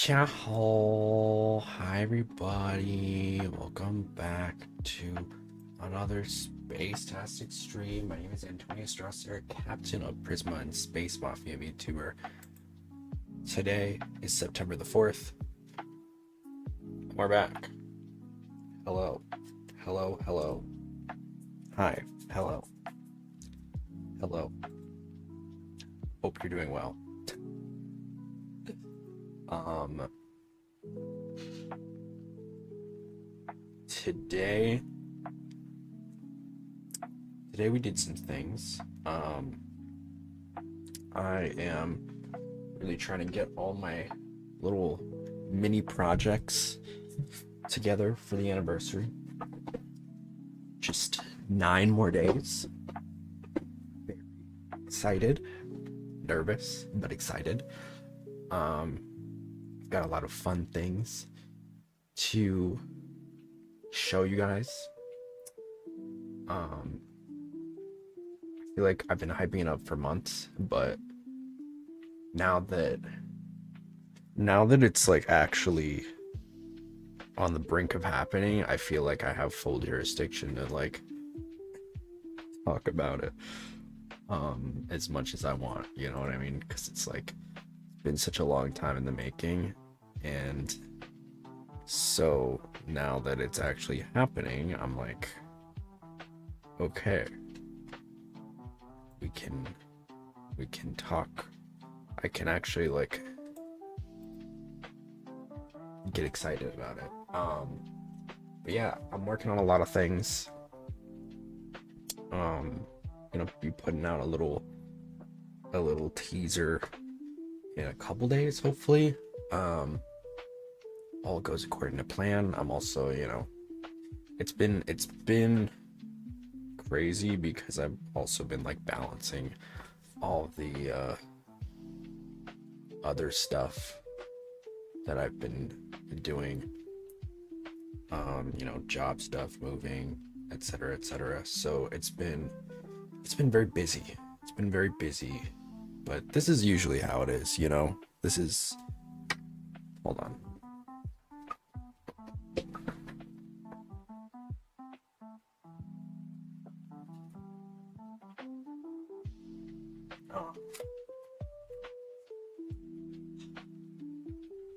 Ciao, hi everybody. Welcome back to another Space-tastic stream. My name is Antonio Strasser, captain of Prisma and Space Mafia VTuber. Today is September the 4th. We're back. Hello. Hello, hello. Hi. Hello. Hello. Hope you're doing well. Today we did some things. I am really trying to get all my little mini projects together for the anniversary. Just 9 more days. Very excited, nervous, but excited. Got a lot of fun things to show you guys. I feel like I've been hyping it up for months, but now that it's like actually on the brink of happening, I feel like I have full jurisdiction to like talk about it as much as I want, you know what I mean? Because it's like been such a long time in the making, and so now that it's actually happening, I'm like, okay, we can talk. I can actually like get excited about it. But yeah, I'm working on a lot of things. Gonna be putting out a little teaser in a couple days, hopefully. All goes according to plan. I'm also, it's been crazy because I've also been like balancing all the other stuff that I've been doing, job stuff, moving, etc., etc. So it's been very busy. It's been very busy, but this is usually how it is, This is, hold on.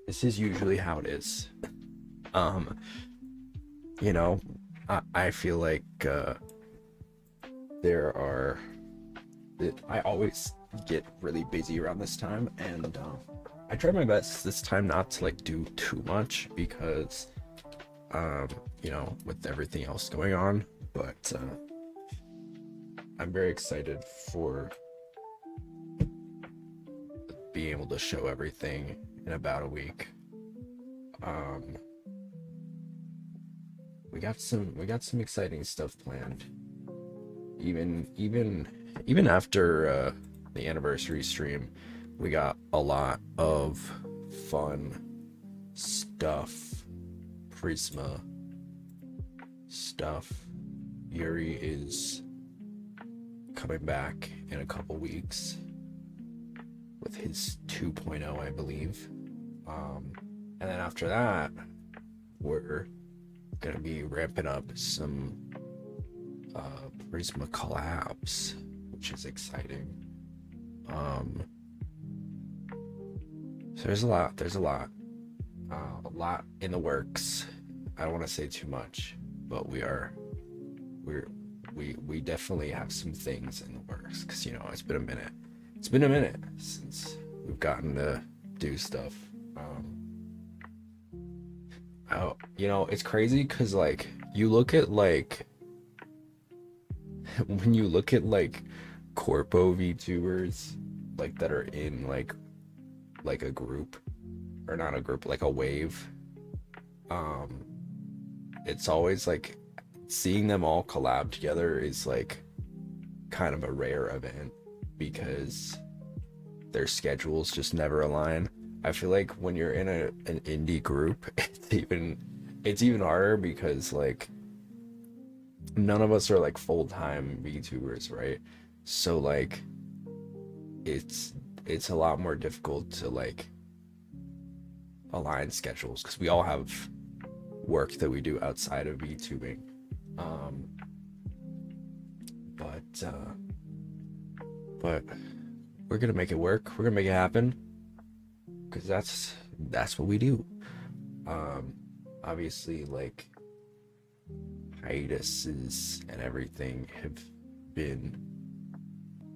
This is usually how it is. I feel like I always get really busy around this time, and I try my best this time not to like do too much because with everything else going on, but I'm very excited for being able to show everything in about a week. We got some exciting stuff planned. Even after the anniversary stream, we got a lot of fun stuff, Prisma stuff. Yuri is coming back in a couple weeks with his 2.0, I believe. And then after that, we're gonna be ramping up some Prisma collabs, which is exciting. So there's a lot in the works. I don't want to say too much, but we definitely have some things in the works, because it's been a minute since we've gotten to do stuff. It's crazy because like you look at like when you look at like corpo VTubers like that are in like a group, or not a group, like a wave, it's always like seeing them all collab together is like kind of a rare event because their schedules just never align. I feel like when you're in an indie group, it's even harder because like none of us are like full-time VTubers, right? So like it's a lot more difficult to like align schedules, because we all have work that we do outside of VTubing. But we're gonna make it work. We're gonna make it happen, because that's what we do. Obviously, like, hiatuses and everything have been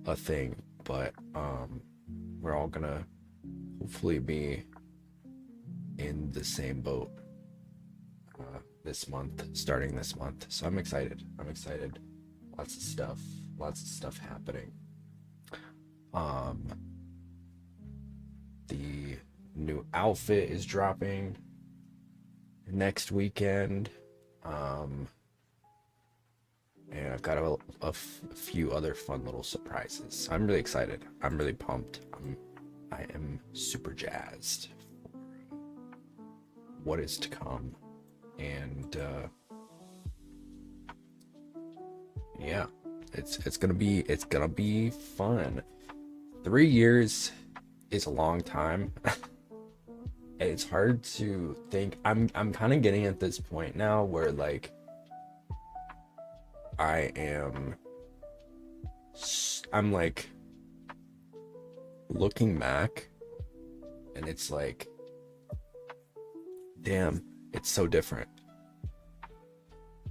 a thing, but we're all gonna hopefully be in the same boat this month, starting this month. So I'm excited. Lots of stuff happening. The new outfit is dropping next weekend. And I've got a few other fun little surprises. I'm really excited. I'm really pumped. I am super jazzed for what is to come. And yeah, it's gonna be fun. 3 years is a long time. And it's hard to think. I'm kind of getting at this point now where, like, I'm like looking back, and it's like, damn, it's so different.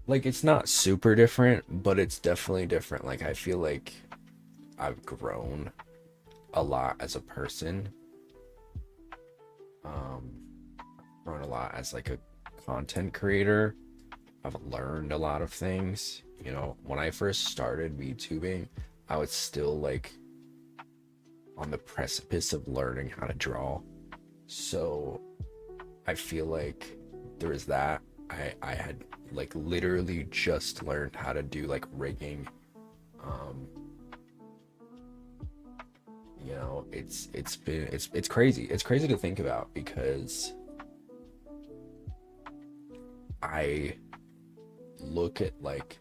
Like, it's not super different, but it's definitely different. Like, I feel like I've grown a lot as a person. Grown a lot as, like, a content creator. I've learned a lot of things. You know, when I first started VTubing, I was still, like, on the precipice of learning how to draw. So I feel like there was that. I had, like, literally just learned how to do, like, rigging. You know, it's crazy. It's crazy to think about, because I look at, like,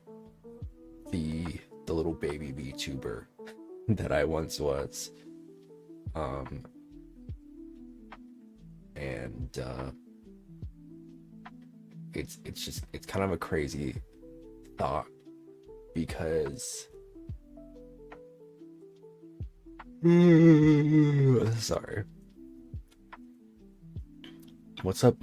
the little baby VTuber that I once was, and it's kind of a crazy thought, because sorry, what's up?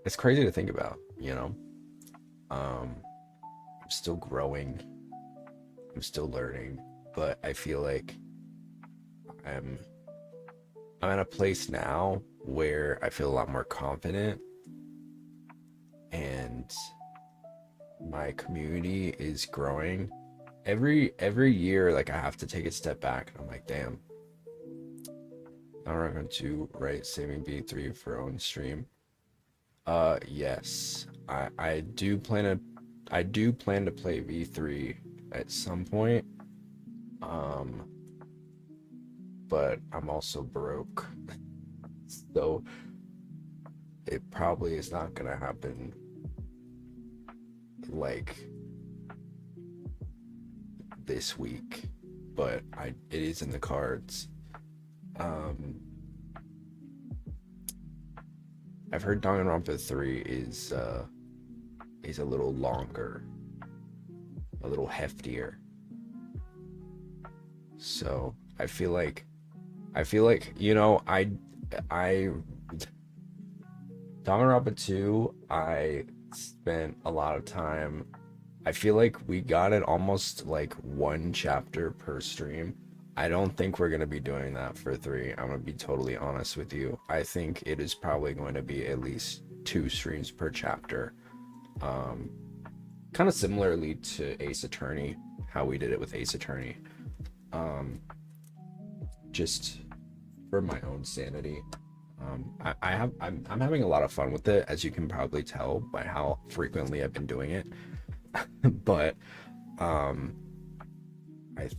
It's crazy to think about, you know. I'm still growing, I'm still learning, but I feel like I'm at a place now where I feel a lot more confident, and my community is growing. Every year, like, I have to take a step back, and I'm like, damn, I'm going to write Saving V3 for own stream. Yes, I do plan to play V3 at some point. But I'm also broke, so it probably is not gonna happen, like, this week, but it is in the cards. I've heard Danganronpa 3 is a little longer, a little heftier. So I feel like, you know, Danganronpa 2, I spent a lot of time. I feel like we got it almost like 1 chapter per stream. I don't think we're going to be doing that for 3. I'm going to be totally honest with you. I think it is probably going to be at least 2 streams per chapter. Kind of similarly to Ace Attorney, how we did it with Ace Attorney. Just for my own sanity. I'm having a lot of fun with it, as you can probably tell by how frequently I've been doing it. But I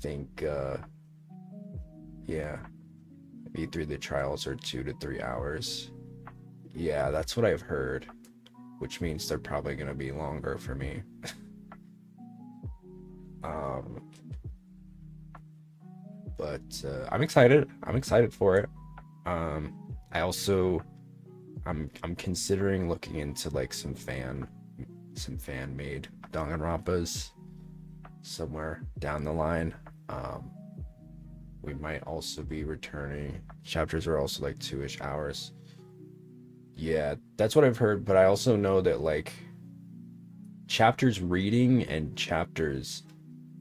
think yeah, V3 the trials are 2 to 3 hours. Yeah, that's what I've heard, which means they're probably gonna be longer for me. But I'm excited. I'm excited for it. I also I'm considering looking into like some fan made Danganronpas somewhere down the line. We might also be returning. Chapters are also like 2-ish hours. Yeah, that's what I've heard, but I also know that like chapters reading and chapters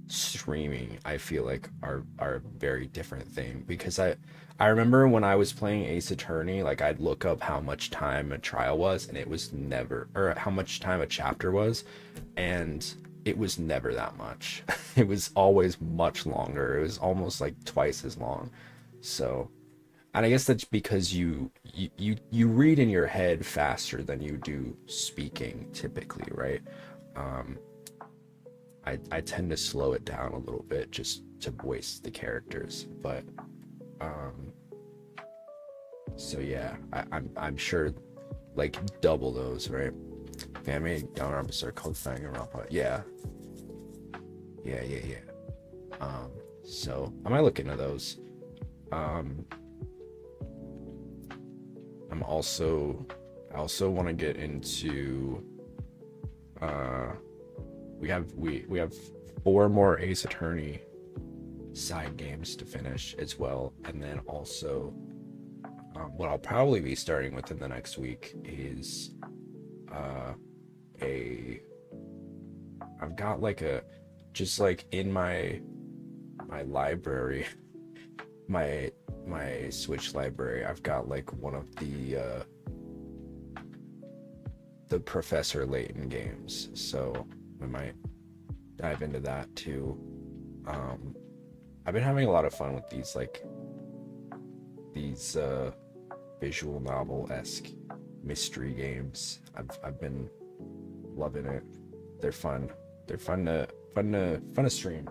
streaming, I feel like are a very different thing, because I remember when I was playing Ace Attorney, like I'd look up how much time a trial was, and it was never, or how much time a chapter was, and it was never that much. It was always much longer. It was almost like twice as long. So, and I guess that's because you read in your head faster than you do speaking typically, right? Um, I tend to slow it down a little bit just to voice the characters, but um, so yeah, I'm sure like double those, right? Family Danganronpa are called Danganronpa. Yeah, yeah. So I might look into those. Um, I also want to get into uh we have 4 more Ace Attorney side games to finish as well, and then also what I'll probably be starting with in the next week is a I've got like a just like in my library, my Switch library, I've got like one of the Professor Layton games, so we might dive into that too. I've been having a lot of fun with these visual novel-esque mystery games. I've been loving it. They're fun. They're fun to stream.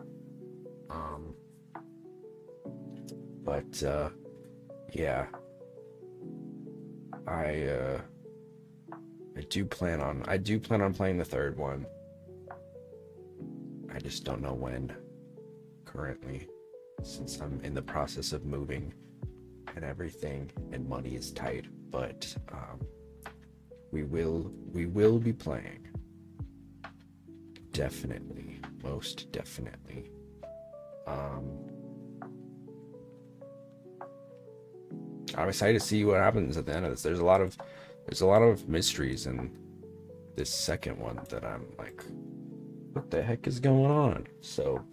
But yeah, I do plan on playing the third one. I just don't know when currently, since I'm in the process of moving and everything, and money is tight. But we will be playing. Definitely, most definitely. I'm excited to see what happens at the end of this. There's a lot of mysteries in this second one that I'm like, what the heck is going on? So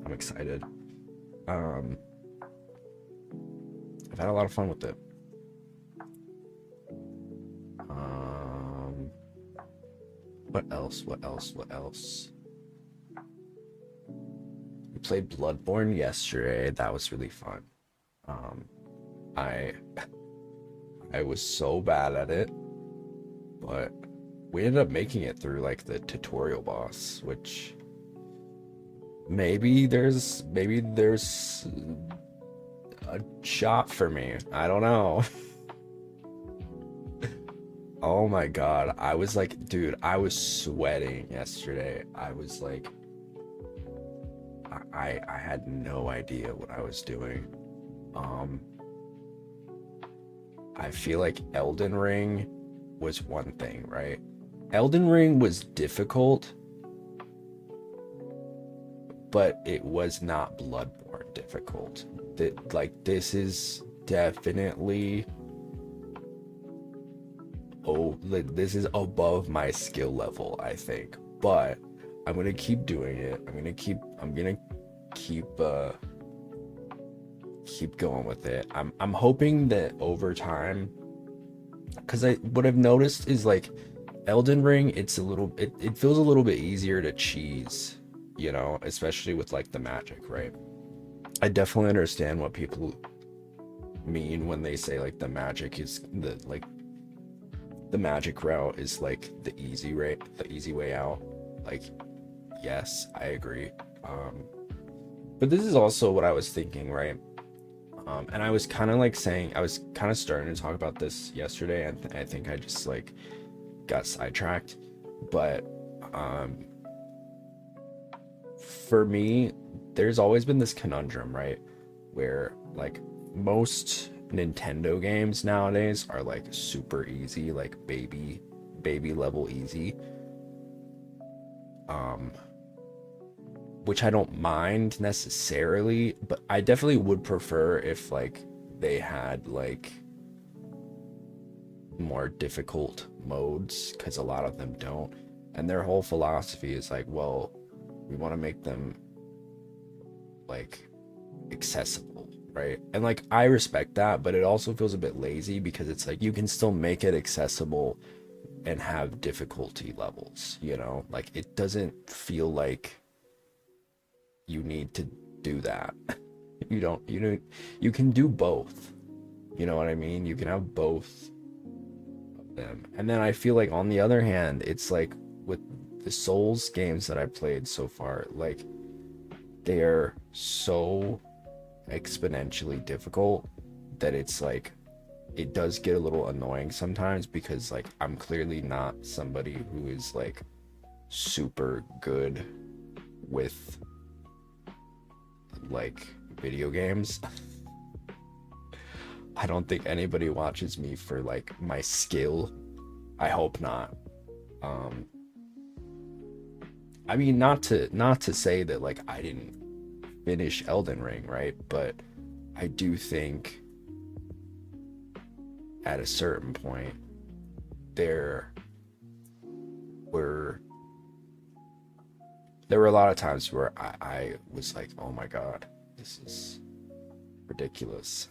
I'm excited. I've had a lot of fun with it. What else? We played Bloodborne yesterday. That was really fun. I was so bad at it, but we ended up making it through like the tutorial boss, which maybe there's a shot for me. I don't know. Oh my god, I was like, dude, I was sweating yesterday. I was like, I had no idea what I was doing. I feel like Elden Ring was one thing, right? Elden Ring was difficult, but it was not Bloodborne difficult. That like this is definitely this is above my skill level, I think. But I'm gonna keep doing it. I'm gonna keep going with it. I'm hoping that over time, because what I've noticed is like Elden Ring, it feels a little bit easier to cheese, you know, especially with like the magic, right? I definitely understand what people mean when they say like the magic route is like the easy way out. Like, yes, I agree. But this is also what I was thinking, right? And I was kind of like saying, I was kind of starting to talk about this yesterday, and I think I just like got sidetracked. But for me, there's always been this conundrum, right? Where like most Nintendo games nowadays are like super easy, like baby level easy. Um, which I don't mind necessarily, but I definitely would prefer if like they had like more difficult modes, because a lot of them don't. And their whole philosophy is like, well, we want to make them like accessible, right? And like I respect that, but it also feels a bit lazy because it's like you can still make it accessible and have difficulty levels, you know? Like it doesn't feel like you need to do that. You can do both. You know what I mean? You can have both of them. And then I feel like on the other hand, it's like with the Souls games that I've played so far, like they're so exponentially difficult that it's like it does get a little annoying sometimes, because like I'm clearly not somebody who is like super good with like video games. I don't think anybody watches me for like my skill. I hope not. I mean, not to say that like I didn't finish Elden Ring, right? But I do think at a certain point there were a lot of times where I was like, oh my god, this is ridiculous.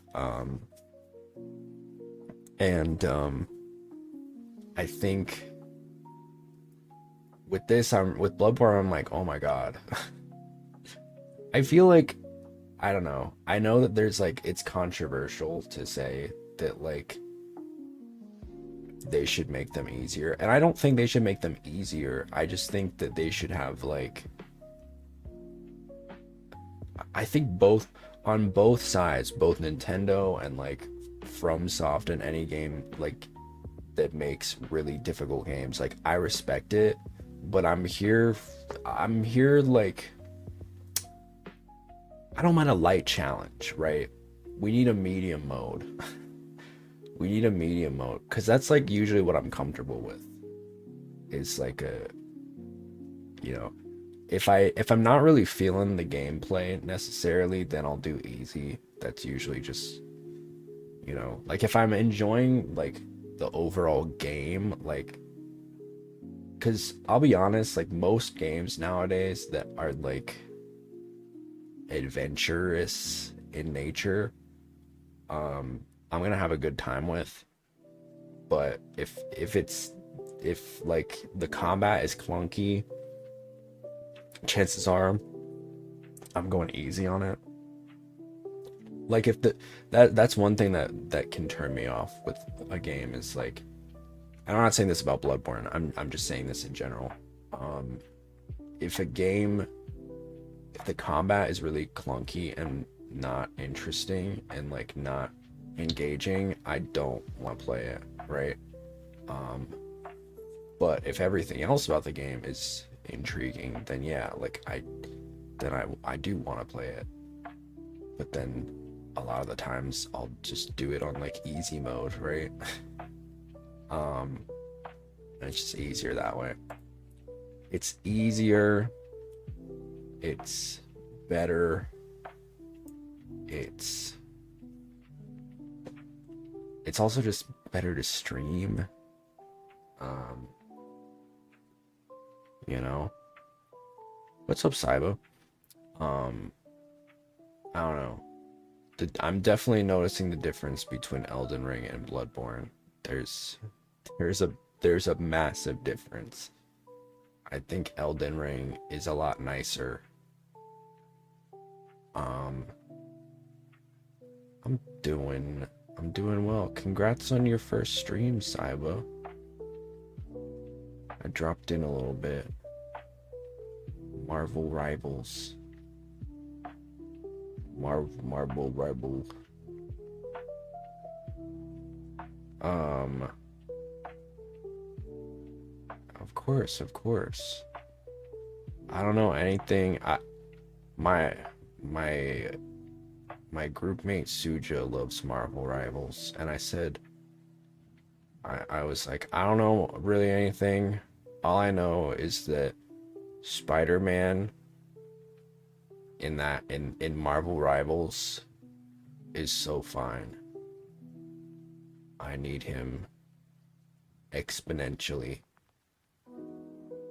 And I think with this, with Bloodborne, I'm like, oh my god. I feel like, I don't know. I know that there's like, it's controversial to say that like they should make them easier, and I don't think they should make them easier. I just think that they should have like, I think both, on both sides, both Nintendo and like FromSoft, and any game like that makes really difficult games, like I respect it, but I'm here like, I don't mind a light challenge, right? We need a medium mode. We need a medium mode, because that's like usually what I'm comfortable with. It's like a, you know, if I'm not really feeling the gameplay necessarily, then I'll do easy. That's usually just, you know, like if I'm enjoying like the overall game, like, because I'll be honest, like most games nowadays that are like adventurous in nature, I'm gonna have a good time with. But if like the combat is clunky, chances are I'm going easy on it. Like if that's one thing that can turn me off with a game, is like, and I'm not saying this about Bloodborne, I'm just saying this in general. If a game, if the combat is really clunky and not interesting and like not engaging, I don't want to play it, right? But if everything else about the game is intriguing, then yeah, like I do want to play it. But then a lot of the times I'll just do it on like easy mode, right? And it's just easier that way. It's easier, it's better, it's also just better to stream. You know, what's up, Saibo? I don't know. I'm definitely noticing the difference between Elden Ring and Bloodborne. There's a massive difference. I think Elden Ring is a lot nicer. I'm doing well. Congrats on your first stream, Saibo. I dropped in a little bit. Marvel Rivals. Marvel Rival. Of course. I don't know anything. My my group mate Suja loves Marvel Rivals, and I said, I was like, I don't know really anything. All I know is that Spider-Man in Marvel Rivals is so fine. I need him exponentially.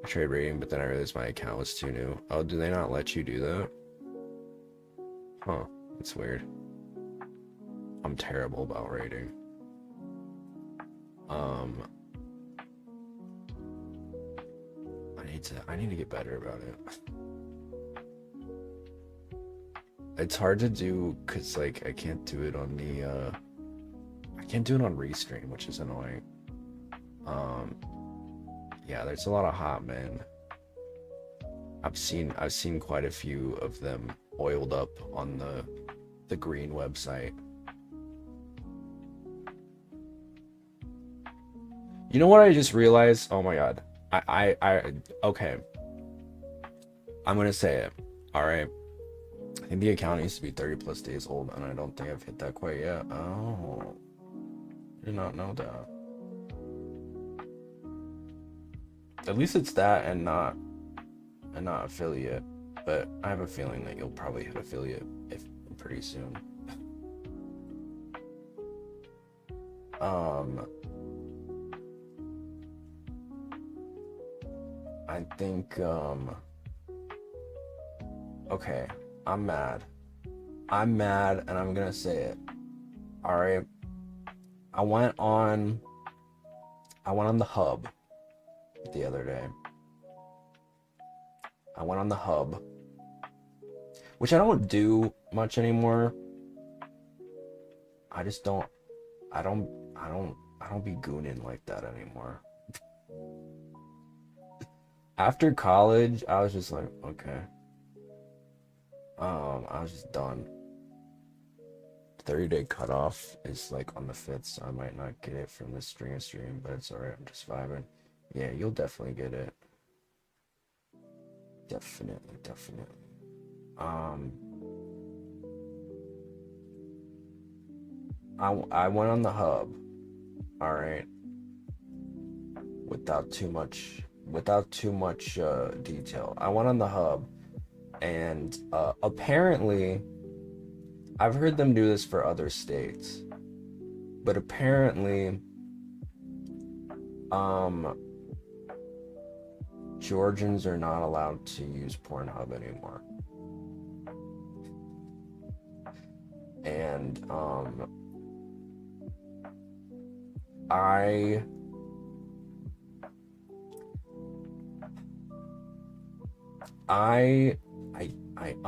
Trade rating, but then I realized my account was too new. Oh, do they not let you do that? Huh, that's weird. I'm terrible about rating. I need to get better about it. It's hard to do because like I can't do it on the I can't do it on Restream, which is annoying. Yeah, there's a lot of hot men. I've seen quite a few of them oiled up on the green website. You know what I just realized? Oh my god. Okay. I'm gonna say it. Alright. I think the account needs to be 30 plus days old, and I don't think I've hit that quite yet. Oh. I did not know that. At least it's that and not affiliate. But I have a feeling that you'll probably hit affiliate pretty soon. I think okay, I'm mad and I'm gonna say it. All right, I went on the hub the other day. I went on the hub, which I don't do much anymore. I just don't be gooning like that anymore. After college, I was just like, okay. I was just done. 30-day cutoff is like on the 5th, so I might not get it from this stream, but it's alright, I'm just vibing. Yeah, you'll definitely get it. Definitely. I went on the hub, alright, without too much detail. I went on the hub, and apparently, I've heard them do this for other states, but apparently, Georgians are not allowed to use Pornhub anymore. And I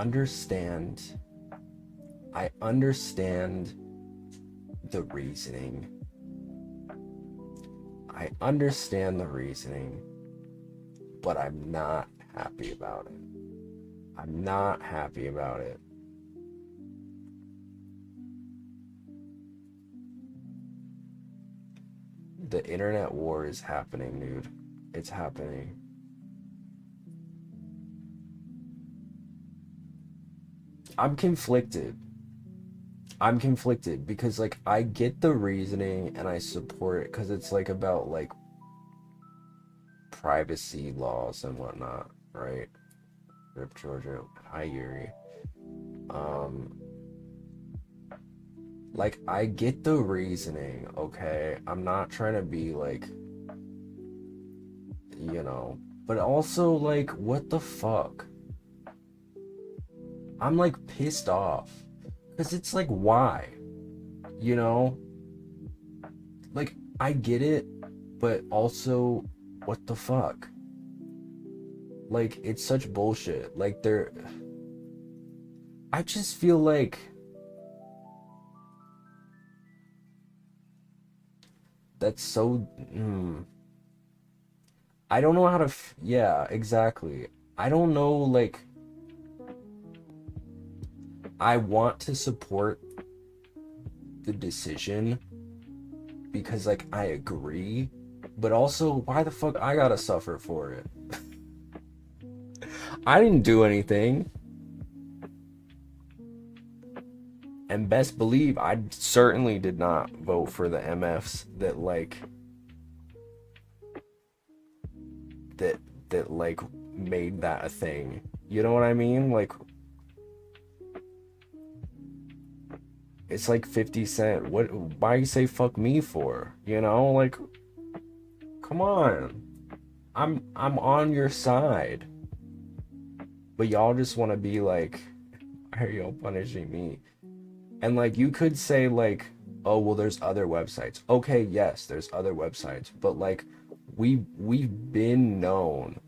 understand the reasoning. But I'm not happy about it. The internet war is happening, dude. It's happening. I'm conflicted because like I get the reasoning and I support it because it's like about like privacy laws and whatnot, right? Rip Georgia. Hi Yuri. Like I get the reasoning, okay? I'm not trying to be like, you know, but also like what the fuck? I'm like pissed off because it's like, why? You know, like I get it, but also what the fuck? Like it's such bullshit. Like I just feel like that's so I don't know how to yeah, exactly. I don't know, like I want to support the decision because like I agree, but also why the fuck I gotta suffer for it? I didn't do anything. And best believe I certainly did not vote for the MFs that like that that like made that a thing. You know what I mean? Like it's like 50 Cent. What why you say fuck me for? You know? Like come on. I'm on your side. But y'all just want to be like, why are y'all punishing me? And like you could say like, oh well there's other websites. Okay, yes, there's other websites, but like we've been known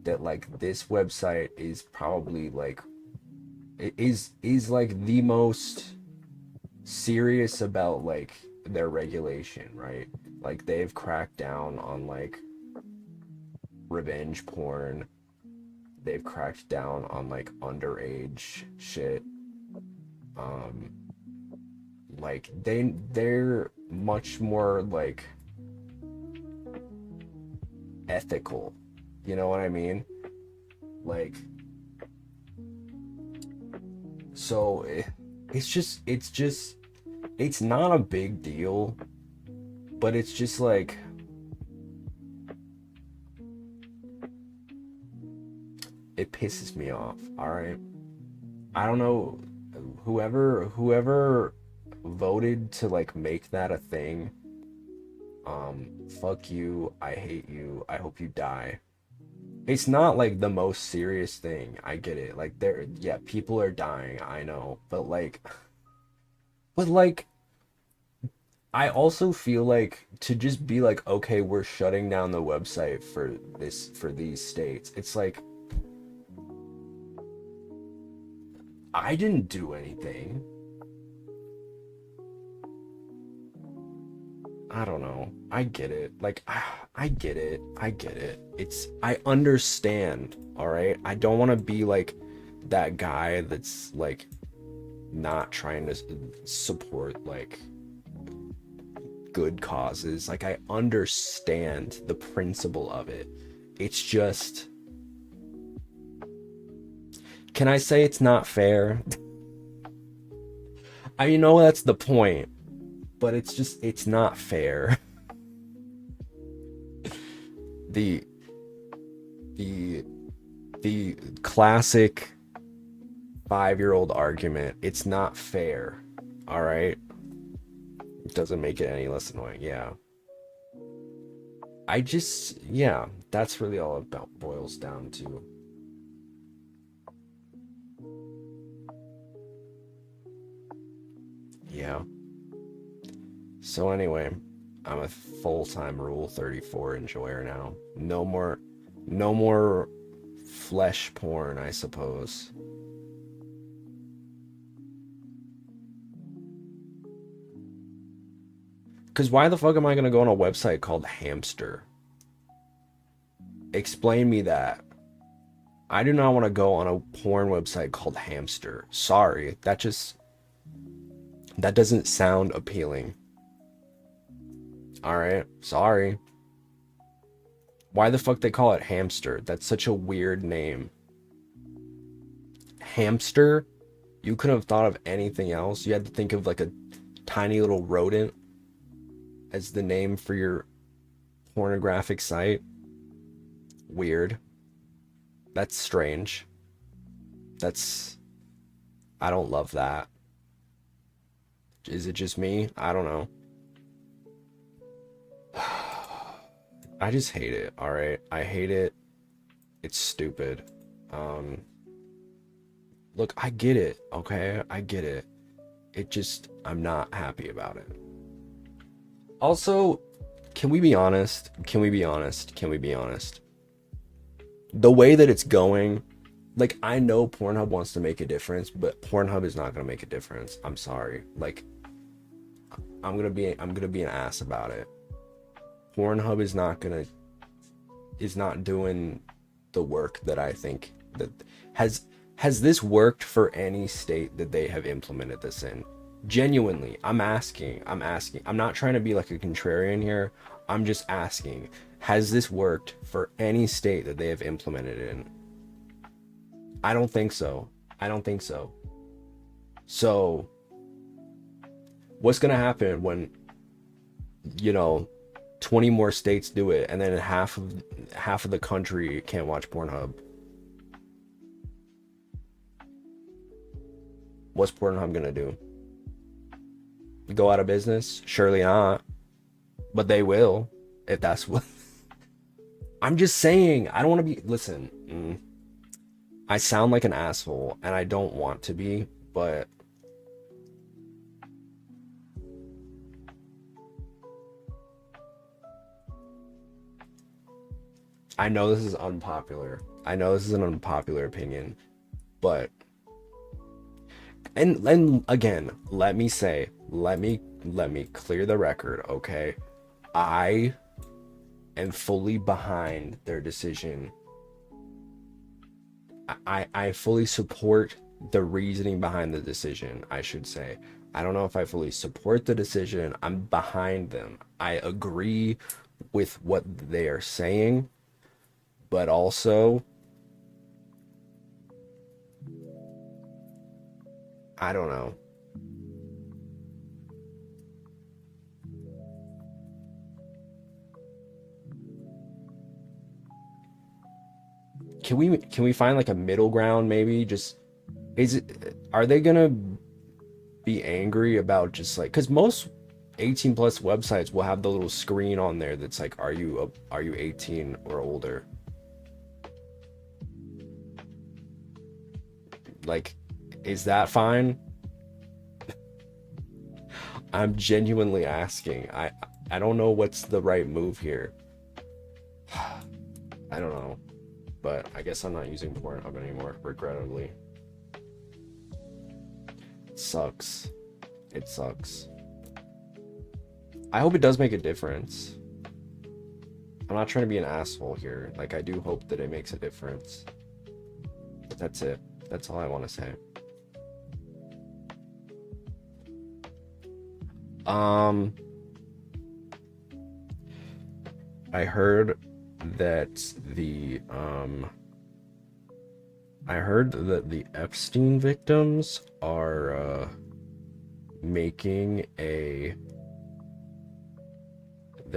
that like this website is probably like is like the most serious about like their regulation, right? Like they've cracked down on like revenge porn. They've cracked down on like underage shit. Um like they're much more like ethical. You know what I mean? Like so it's not a big deal, but it's just like it pisses me off, all right? I don't know whoever voted to like make that a thing. Fuck you. I hate you. I hope you die. It's not like the most serious thing. I get it. Like there yeah, people are dying, I know. But like I also feel like to just be like, okay, we're shutting down the website for these states. It's like I didn't do anything. I don't know. I get it. Like, I get it. I get it. I understand. All right. I don't want to be like that guy that's like not trying to support like good causes. Like, I understand the principle of it. It's just, can I say it's not fair? I know that's the point, but it's just, it's not fair. the the the classic 5-year-old argument, it's not fair. All right, it doesn't make it any less annoying. Yeah, yeah, that's really all about boils down to. Yeah. So anyway, I'm a full-time Rule 34 enjoyer now. No more flesh porn, I suppose. Cause why the fuck am I gonna go on a website called Hamster? Explain me that. I do not want to go on a porn website called Hamster. Sorry, that doesn't sound appealing. All right, sorry. Why the fuck they call it Hamster? That's such a weird name. Hamster? You couldn't have thought of anything else. You had to think of like a tiny little rodent as the name for your pornographic site. Weird. That's strange. I don't love that. Is it just me? I don't know. I just hate it, all right? I hate it. It's stupid. Look, I get it, okay? I get it. I'm not happy about it. Also, can we be honest? Can we be honest? Can we be honest? The way that it's going, like, I know Pornhub wants to make a difference, but Pornhub is not gonna make a difference. I'm sorry. Like, I'm gonna be an ass about it. Pornhub is not doing the work that I think that has this worked for any state that they have implemented this in? Genuinely, I'm asking. I'm not trying to be like a contrarian here. I'm just asking, has this worked for any state that they have implemented it in? I don't think so. I don't think so. So What's gonna happen when, you know, 20 more states do it, and then half of the country can't watch Pornhub? What's Pornhub gonna do? Go out of business? Surely not. But they will, if that's what. I'm just saying, I don't want to be. Listen, I sound like an asshole, and I don't want to be, but I know this is unpopular. I know this is an unpopular opinion, but and again, let me clear the record, okay? I am fully behind their decision. I fully support the reasoning behind the decision, I should say. I don't know if I fully support the decision. I'm behind them. I agree with what they are saying, but also I don't know. Can we find like a middle ground maybe? Just are they gonna be angry about just like, because most 18 plus websites will have the little screen on there that's like, are you 18 or older? Like, is that fine? I'm genuinely asking. I don't know what's the right move here. I don't know. But I guess I'm not using Pornhub anymore, regrettably. It sucks. It sucks. I hope it does make a difference. I'm not trying to be an asshole here. Like, I do hope that it makes a difference. But that's it. That's all I want to say. I heard that the Epstein victims are making they're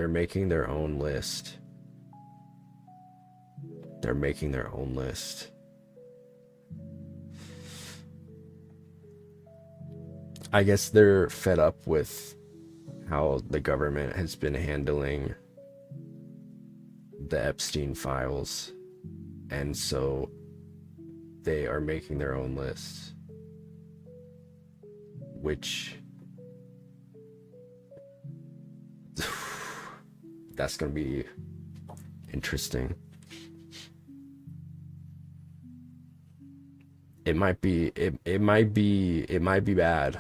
making their own list. They're making their own list. I guess they're fed up with how the government has been handling the Epstein files, and so they are making their own list, which that's gonna be interesting. It might be bad.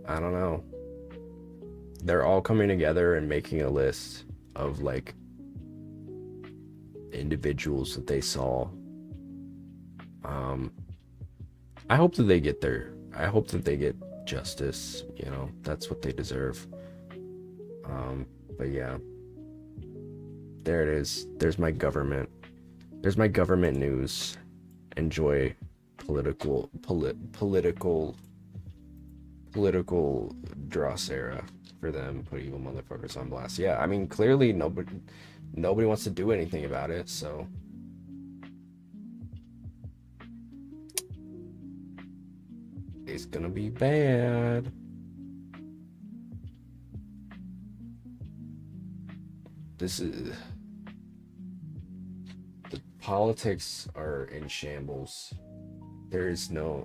I don't know. They're all coming together and making a list of like individuals that they saw. I hope that they get justice, you know. That's what they deserve. But yeah. There it is. There's my government news. Enjoy political Drosera for them. Put evil motherfuckers on blast. Yeah, I mean, clearly nobody wants to do anything about it, so it's gonna be bad. The politics are in shambles. There is no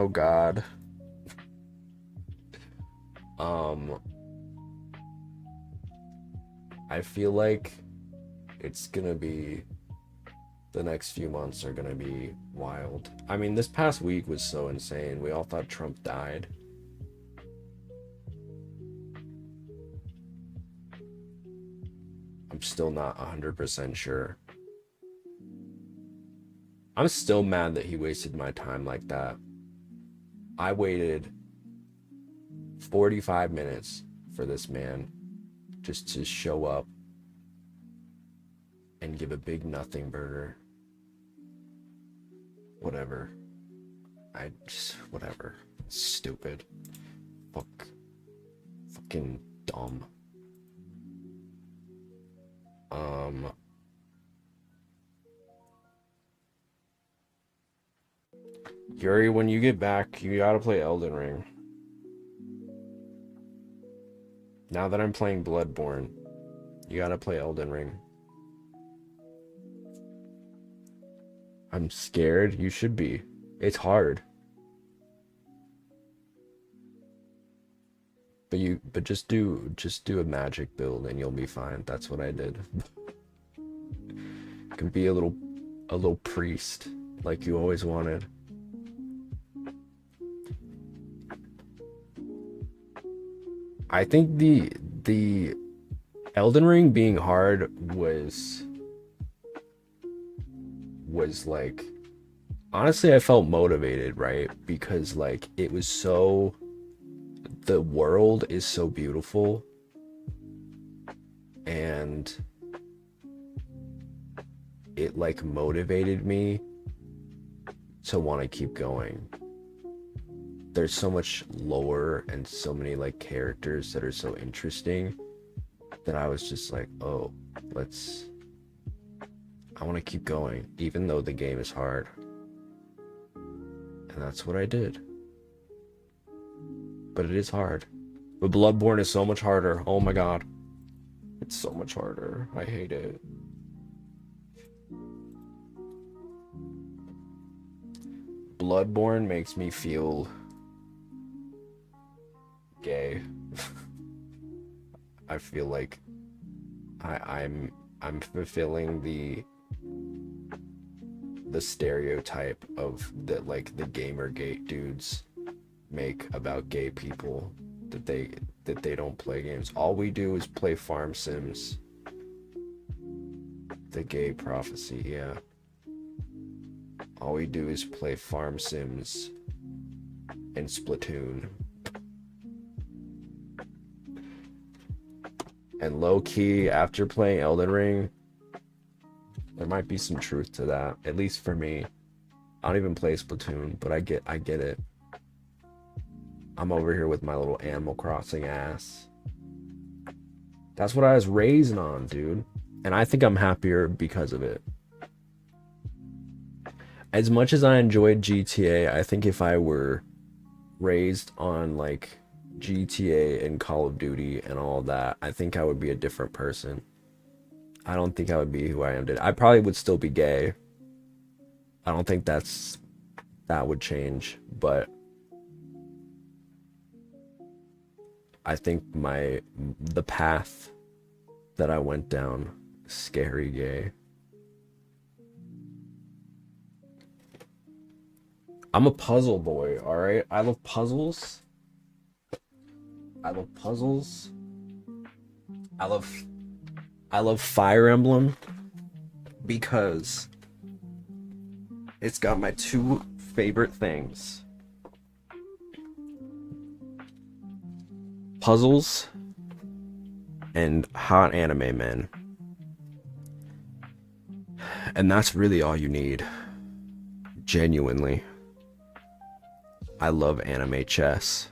God. I feel like it's gonna be, the next few months are gonna be wild. I mean, this past week was so insane. We all thought Trump died. I'm still not 100% sure. I'm still mad that he wasted my time like that. I waited 45 minutes for this man just to show up and give a big nothing burger. Whatever. Whatever. Stupid. Fuck. fucking dumb. Yuri, when you get back, you gotta play Elden Ring. Now that I'm playing Bloodborne, you gotta play Elden Ring. I'm scared. You should be. It's hard. But just do a magic build and you'll be fine. That's what I did. You can be a little priest like you always wanted. I think the Elden Ring being hard was like, honestly, I felt motivated, right? Because like it was so, the world is so beautiful, and it like motivated me to want to keep going. There's so much lore and so many like characters that are so interesting that I was just like, oh, I want to keep going, even though the game is hard. And that's what I did. But it is hard. But Bloodborne is so much harder. Oh my god. It's so much harder. I hate it. Bloodborne makes me feel gay. I feel like I'm fulfilling the stereotype of that, like the Gamergate dudes make about gay people, that they don't play games. All we do is play farm sims. The gay prophecy, yeah. All we do is play farm sims and Splatoon. And low-key, after playing Elden Ring, there might be some truth to that, at least for me. I don't even play Splatoon, but I get it. I'm over here with my little Animal Crossing ass. That's what I was raised on, dude. And I think I'm happier because of it. As much as I enjoyed GTA, I think if I were raised on like GTA and Call of Duty and all that, I think I would be a different person. I don't think I would be who I am today. I probably would still be gay. I don't think that would change, but I think the path that I went down, scary gay. I'm a puzzle boy, alright? I love puzzles. I love Fire Emblem because it's got my two favorite things. Puzzles and hot anime men. And that's really all you need. Genuinely. I love anime chess.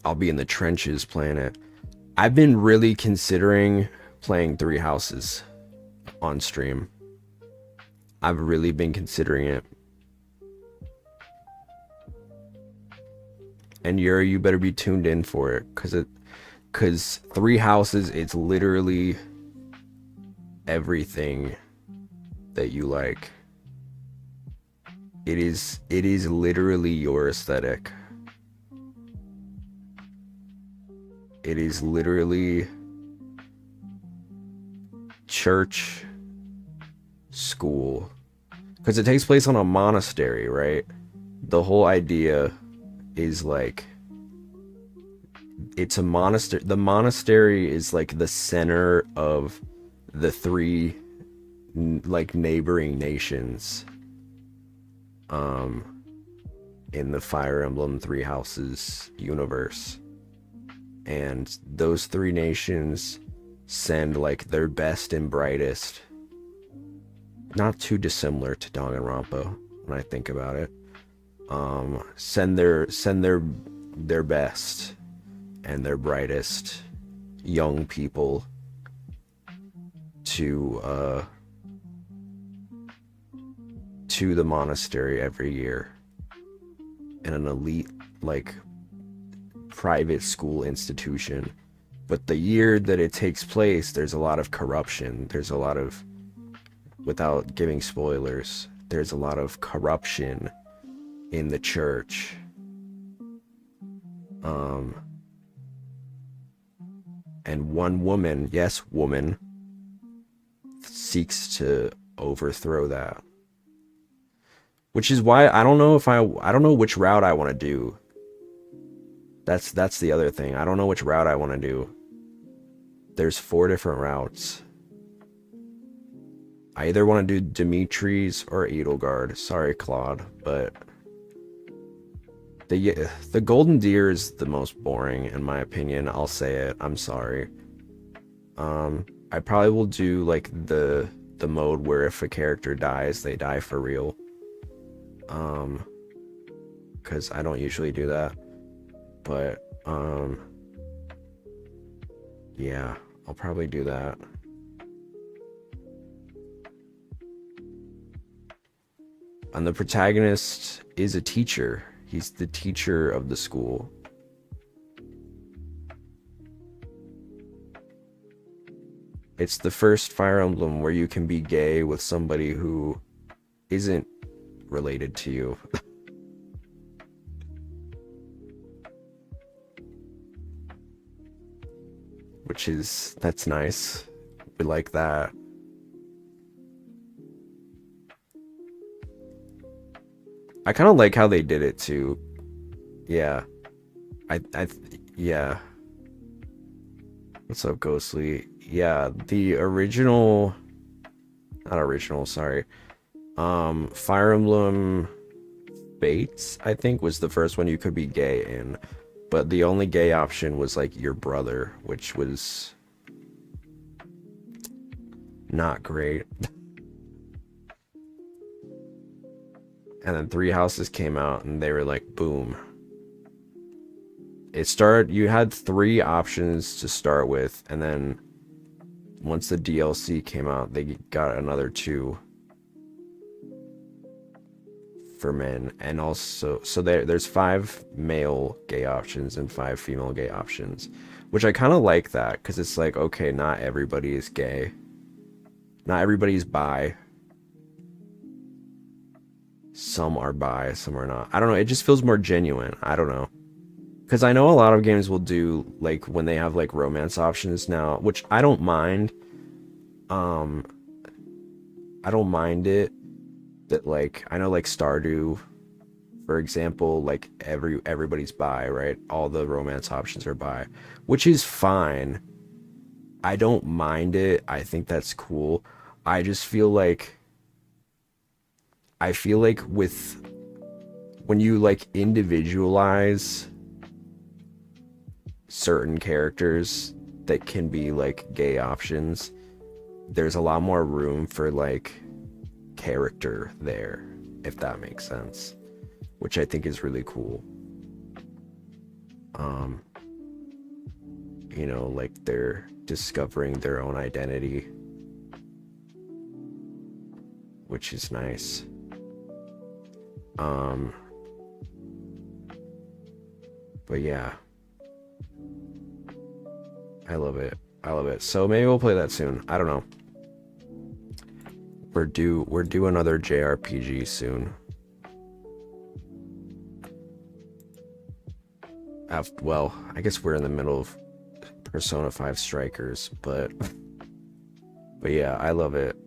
I'll be in the trenches playing it. I've been really considering playing Three Houses on stream. I've really been considering it. And you better be tuned in for it, cause Three Houses, it's literally everything that you like. It is literally your aesthetic. It is literally church, school, because it takes place on a monastery, right? The whole idea is like, it's a monastery. The monastery is like the center of the three like neighboring nations in the Fire Emblem Three Houses universe. And those three nations send like their best and brightest. Not too dissimilar to Danganronpa when I think about it. send their best and their brightest young people to the monastery every year in an elite, like, private school institution. But the year that it takes place, there's a lot of corruption. There's a lot of, without giving spoilers, there's a lot of corruption in the church. And one woman, yes, woman, seeks to overthrow that. Which is why I don't know which route I want to do. That's the other thing. I don't know which route I want to do. There's 4 different routes. I either want to do Dimitri's or Edelgard. Sorry, Claude, but the Golden Deer is the most boring in my opinion. I'll say it. I'm sorry. I probably will do like the mode where if a character dies, they die for real. Because I don't usually do that. But yeah, I'll probably do that. And the protagonist is a teacher. He's the teacher of the school. It's the first Fire Emblem where you can be gay with somebody who isn't related to you. That's nice. We like that. I kind of like how they did it too. Yeah. Yeah. What's up, Ghostly? Yeah, the original, not original, sorry. Fire Emblem Fates, I think, was the first one you could be gay in. But the only gay option was like your brother, which was not great. And then Three Houses came out and they were like, boom. You had 3 options to start with, and then once the DLC came out, they got another 2 for men. And also, so there's 5 male gay options and 5 female gay options, which I kind of like that, because it's like, okay, not everybody is gay. Not everybody's bi. Some are bi, some are not. I don't know, it just feels more genuine. I don't know. Because I know a lot of games will do, like, when they have, like, romance options now, which I don't mind. I don't mind it. That, like, I know, like, Stardew, for example, like, everybody's bi, right? All the romance options are bi, which is fine. I don't mind it. I think that's cool. I just feel like... with... when you, like, individualize certain characters that can be like gay options, there's a lot more room for like character there, if that makes sense, which I think is really cool. You know, like they're discovering their own identity, which is nice. But yeah, I love it. I love it. So maybe we'll play that soon. I don't know. We're due another JRPG soon. Well, I guess we're in the middle of Persona 5 Strikers, but yeah, I love it.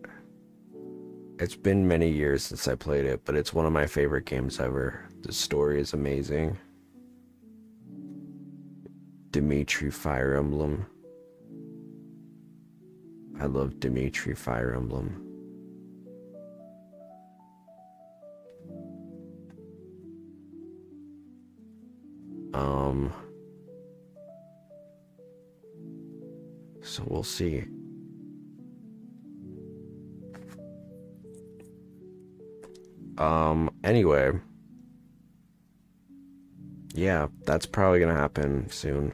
It's been many years since I played it, but it's one of my favorite games ever. The story is amazing. Dimitri Fire Emblem. I love Dimitri Fire Emblem. So we'll see. Anyway, yeah, that's probably gonna happen soon.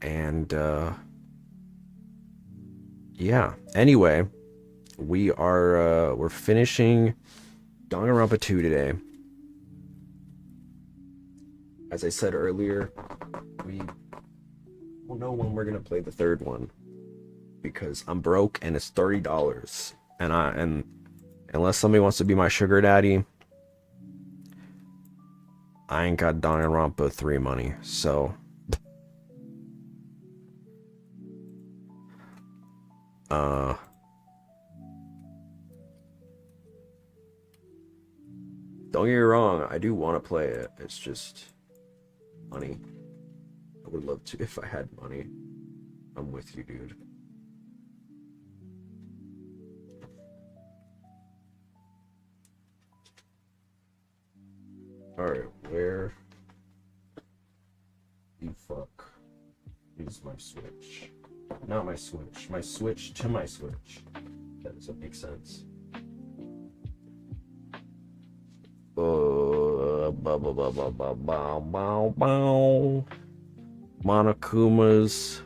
And yeah. Anyway, we're finishing Danganronpa 2 today. As I said earlier, we will know when we're gonna play the third one because I'm broke and it's $30. And unless somebody wants to be my sugar daddy, I ain't got Danganronpa 3 money. So don't get me wrong, I do want to play it. It's just money. I would love to if I had money. I'm with you, dude. Alright, where the fuck is my Switch? Not my Switch. My Switch to my Switch. That doesn't make sense. Monokuma's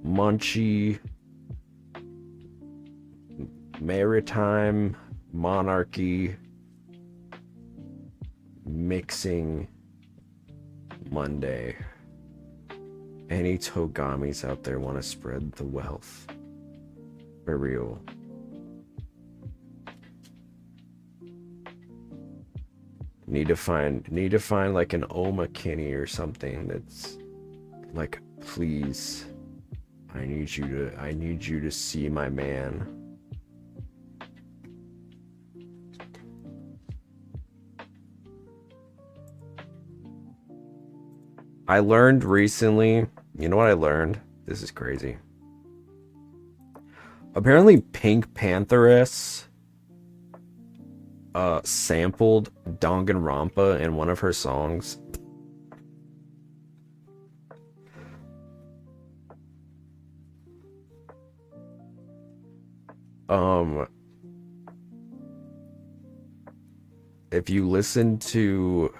Munchie Maritime Monarchy Mixing Monday. Any Togamis out there want to spread the wealth? For real. Need to find like an Oma Kinney or something that's like, please, I need you to see my man. I learned recently, you know what I learned? This is crazy. Apparently Pink Pantheress sampled Danganronpa in one of her songs. If you listen to,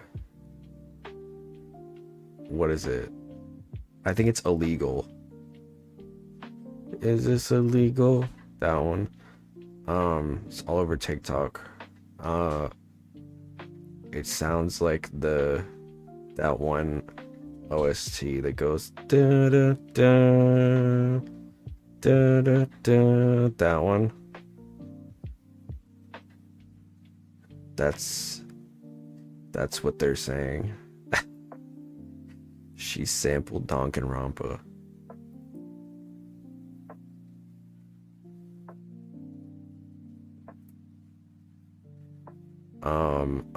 what is it? I think it's Illegal. Is this illegal? That one. It's all over TikTok. It sounds like that one OST that goes da da da da da da. That one. That's what they're saying. She sampled Danganronpa.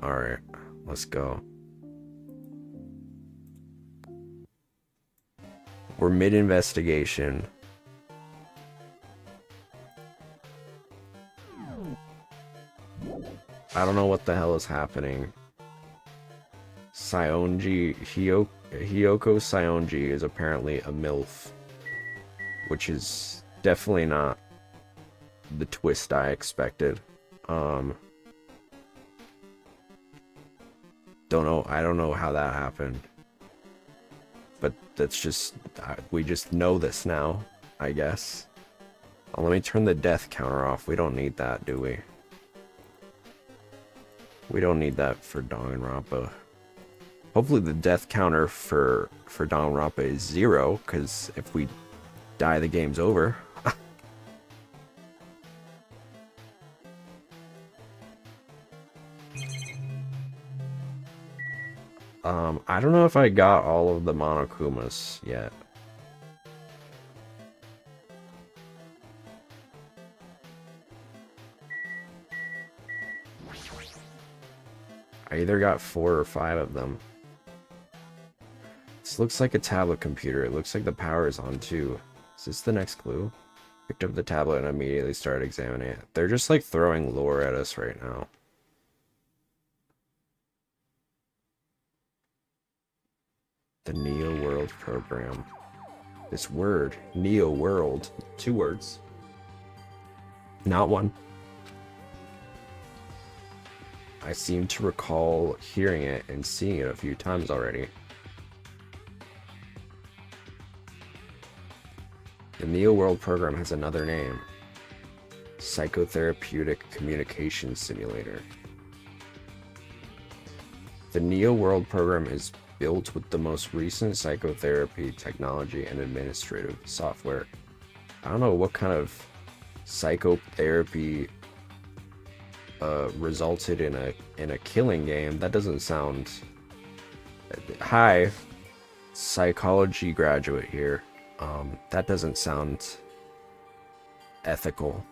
Alright, let's go. We're mid-investigation. I don't know what the hell is happening. Hiyoko Saionji is apparently a MILF, which is definitely not the twist I expected. I don't know how that happened. But that's just, we just know this now, I guess. Oh, let me turn the death counter off. We don't need that, do we? We don't need that for Danganronpa. Hopefully the death counter for Danganronpa is 0, because if we die, the game's over. I don't know if I got all of the Monokumas yet. I either got 4 or 5 of them. This looks like a tablet computer. It looks like the power is on too. Is this the next clue? Picked up the tablet and immediately started examining it. They're just like throwing lore at us right now. The Neo World program. This word, Neo World, 2 words. Not 1. I seem to recall hearing it and seeing it a few times already. The Neo World program has another name. Psychotherapeutic Communication Simulator. The Neo World program is built with the most recent psychotherapy technology and administrative software. I don't know what kind of psychotherapy resulted in a killing game. That doesn't sound... Hi, psychology graduate here. That doesn't sound ethical.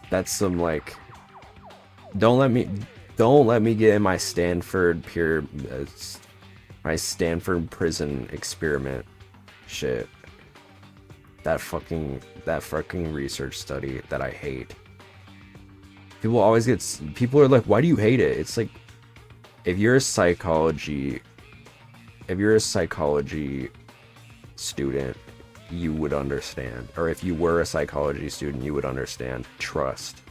That's some like, don't let me get in my Stanford my Stanford prison experiment shit. That fucking research study that I hate. People are like, why do you hate it? It's like, if you're a psychology student, you would understand. Or if you were a psychology student, you would understand. Trust.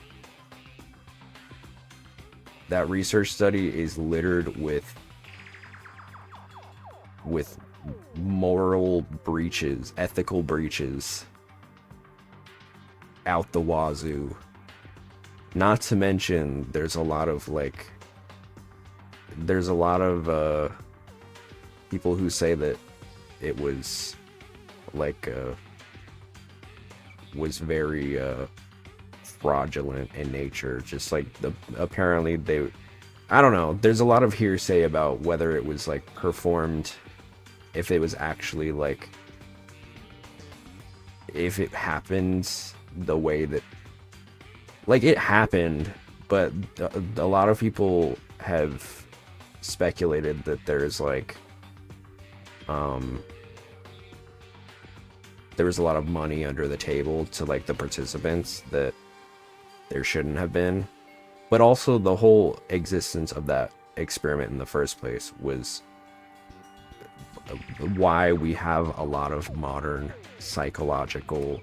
That research study is littered with moral breaches, ethical breaches out the wazoo. Not to mention, there's a lot of people who say that it was was very fraudulent in nature. Just like apparently I don't know, there's a lot of hearsay about whether it was like performed, if it was actually like, if it happened the way that like it happened, but a lot of people have speculated that there's like there was a lot of money under the table to like the participants that there shouldn't have been. But also the whole existence of that experiment in the first place was why we have a lot of modern psychological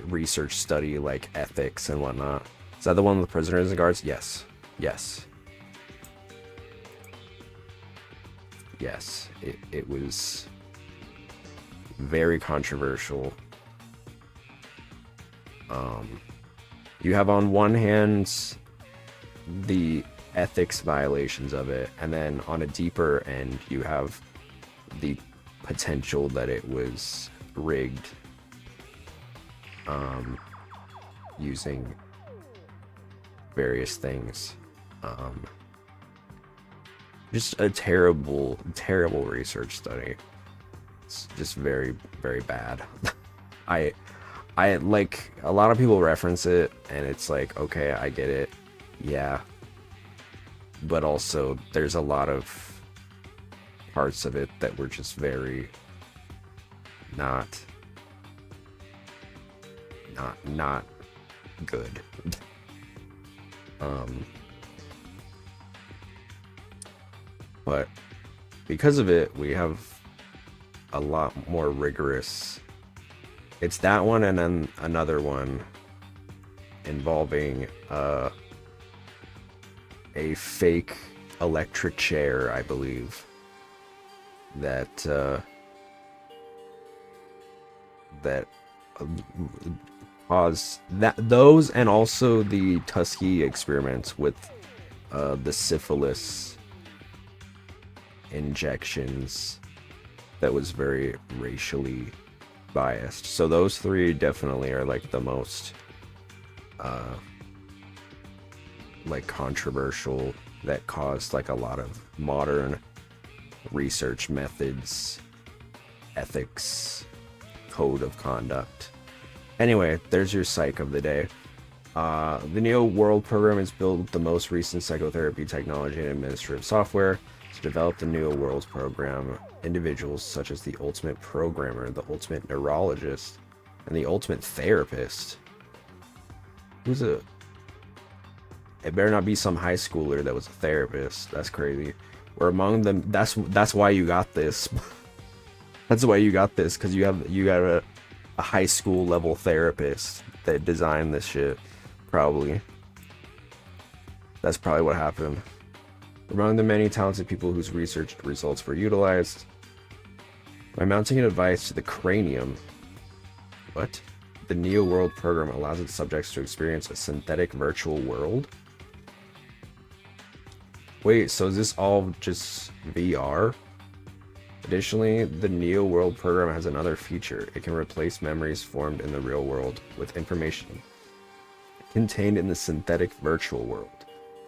research study, like ethics and whatnot. Is that the one with the prisoners and guards? Yes. It was very controversial. You have on one hand the ethics violations of it, and then on a deeper end you have the potential that it was rigged, using various things. Just a terrible research study. It's just very, very bad. I like, a lot of people reference it and it's like, okay, I get it, yeah, but also there's a lot of parts of it that were just very not good. But because of it, we have a lot more rigorous. It's that one, and then another one involving a fake electric chair, I believe, that caused those, and also the Tuskegee experiments with the syphilis injections that was very racially biased. So those three definitely are like the most like controversial, that caused like a lot of modern research methods, ethics, code of conduct. Anyway, there's your psych of the day. The Neo World program is built with the most recent psychotherapy technology and administrative software. To develop the Neo Worlds program, individuals such as the ultimate programmer, the ultimate neurologist, and the ultimate therapist. It better not be some high schooler that was a therapist. That's crazy. Or among them, that's why you got this. That's why you got this, because you got a high school level therapist that designed this shit, probably. That's probably what happened. Among the many talented people whose research results were utilized, by mounting a device to the cranium, what? The Neo World program allows its subjects to experience a synthetic virtual world? Wait, so is this all just VR? Additionally, the Neo World program has another feature. It can replace memories formed in the real world with information contained in the synthetic virtual world.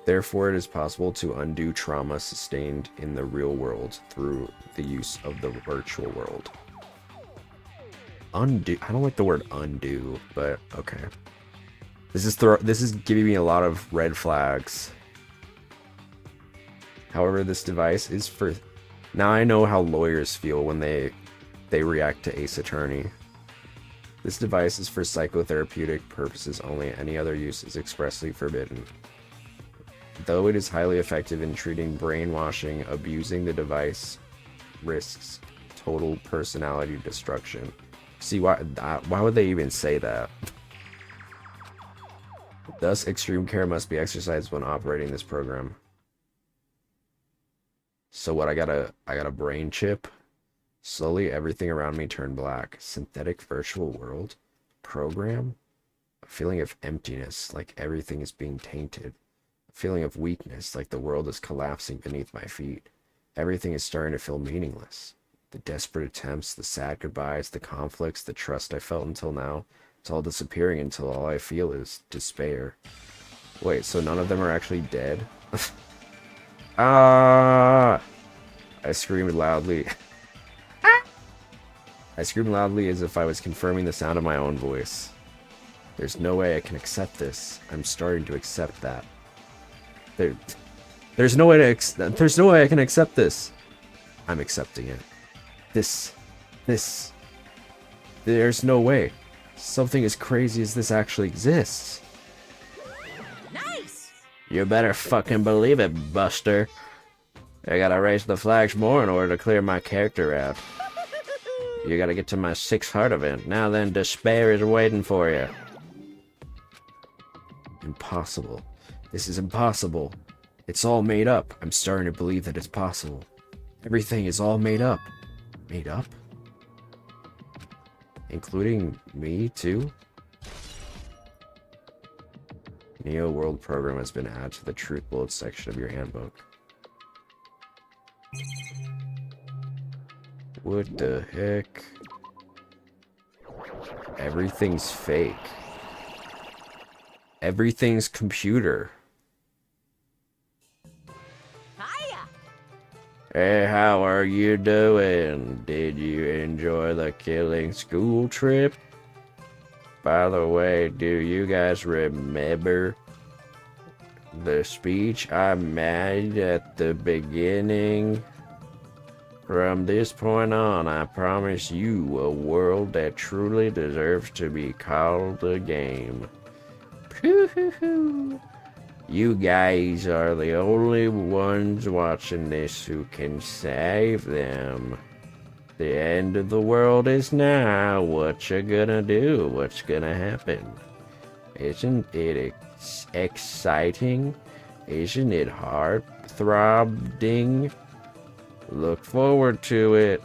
Therefore, it is possible to undo trauma sustained in the real world through the use of the virtual world. Undo? I don't like the word undo, but okay. This is giving me a lot of red flags. However, this device is for... Now I know how lawyers feel when they react to Ace Attorney. This device is for psychotherapeutic purposes only. Any other use is expressly forbidden. Though it is highly effective in treating brainwashing, abusing the device risks total personality destruction. See, why would they even say that? Thus, extreme care must be exercised when operating this program. So what, I got a brain chip? Slowly, everything around me turned black. Synthetic virtual world? Program? A feeling of emptiness, like everything is being tainted. A feeling of weakness, like the world is collapsing beneath my feet. Everything is starting to feel meaningless. The desperate attempts, the sad goodbyes, the conflicts, the trust I felt until now, it's all disappearing until all I feel is despair. Wait, so none of them are actually dead? Ah! I screamed loudly. I screamed loudly as if I was confirming the sound of my own voice. There's no way I can accept this. I'm starting to accept that. There's no way I can accept this. I'm accepting it. There's no way. Something as crazy as this actually exists. Nice! You better fucking believe it, Buster. I gotta raise the flags more in order to clear my character out. You gotta get to my 6th heart event. Now then, despair is waiting for you. Impossible. This is impossible. It's all made up. I'm starting to believe that it's possible. Everything is all made up. Made up? Including me, too? Neo World program has been added to the Truth Bullets section of your handbook. What the heck? Everything's fake. Everything's computer. Hiya! Hey, how are you doing? Did you enjoy the killing school trip? By the way, do you guys remember the speech I made at the beginning? From this point on, I promise you a world that truly deserves to be called a game. You guys are the only ones watching this who can save them. The end of the world is now. What you gonna do? What's gonna happen? Isn't it exciting? Isn't it heart-throbbing? Look forward to it.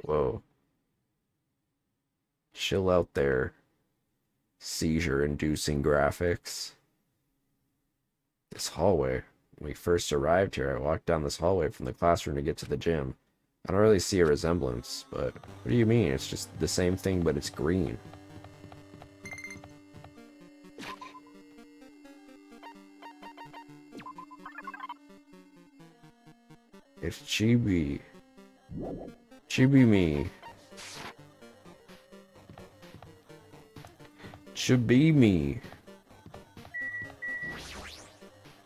Whoa. Chill out there. Seizure-inducing graphics. This hallway. When we first arrived here, I walked down this hallway from the classroom to get to the gym. I don't really see a resemblance, but what do you mean? It's just the same thing, but it's green. It's Chibi. Chibi me. Chibi me.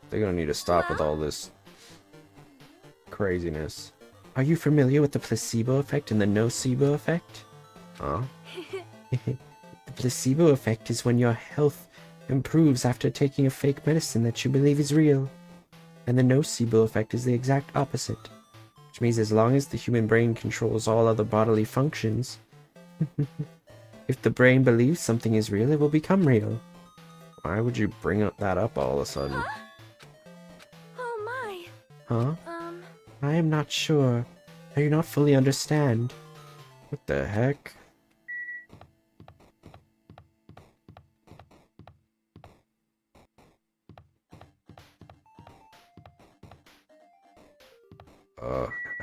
They're gonna need to stop with all this craziness. Are you familiar with the placebo effect and the nocebo effect? Huh? The placebo effect is when your health improves after taking a fake medicine that you believe is real. And the nocebo effect is the exact opposite. Which means as long as the human brain controls all other bodily functions, If the brain believes something is real, it will become real. Why would you bring that up all of a sudden? Huh? Oh my. Huh? I am not sure. I do not fully understand. What the heck?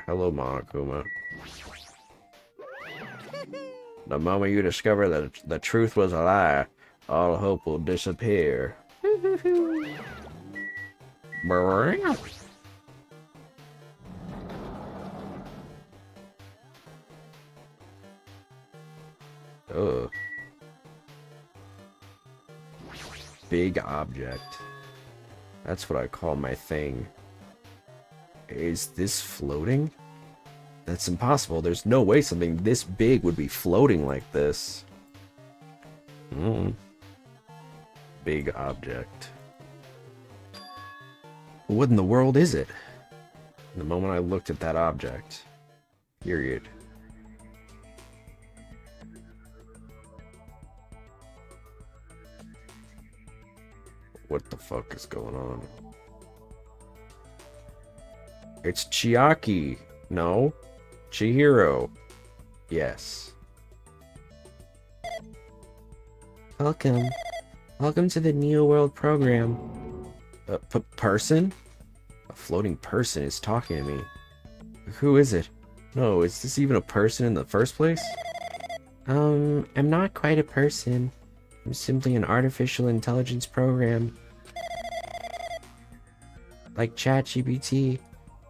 Hello, Monokuma. The moment you discover that the truth was a lie, all hope will disappear. Ugh. Big object. That's what I call my thing. Is this floating? That's impossible. There's no way something this big would be floating like this. Big object. What in the world is it? The moment I looked at that object. Period. What the fuck is going on? It's Chiaki. No. Chihiro. Yes. Welcome. Welcome to the Neo World program. A person? A floating person is talking to me. Who is it? No, is this even a person in the first place? I'm not quite a person. I'm simply an artificial intelligence program. Like ChatGPT.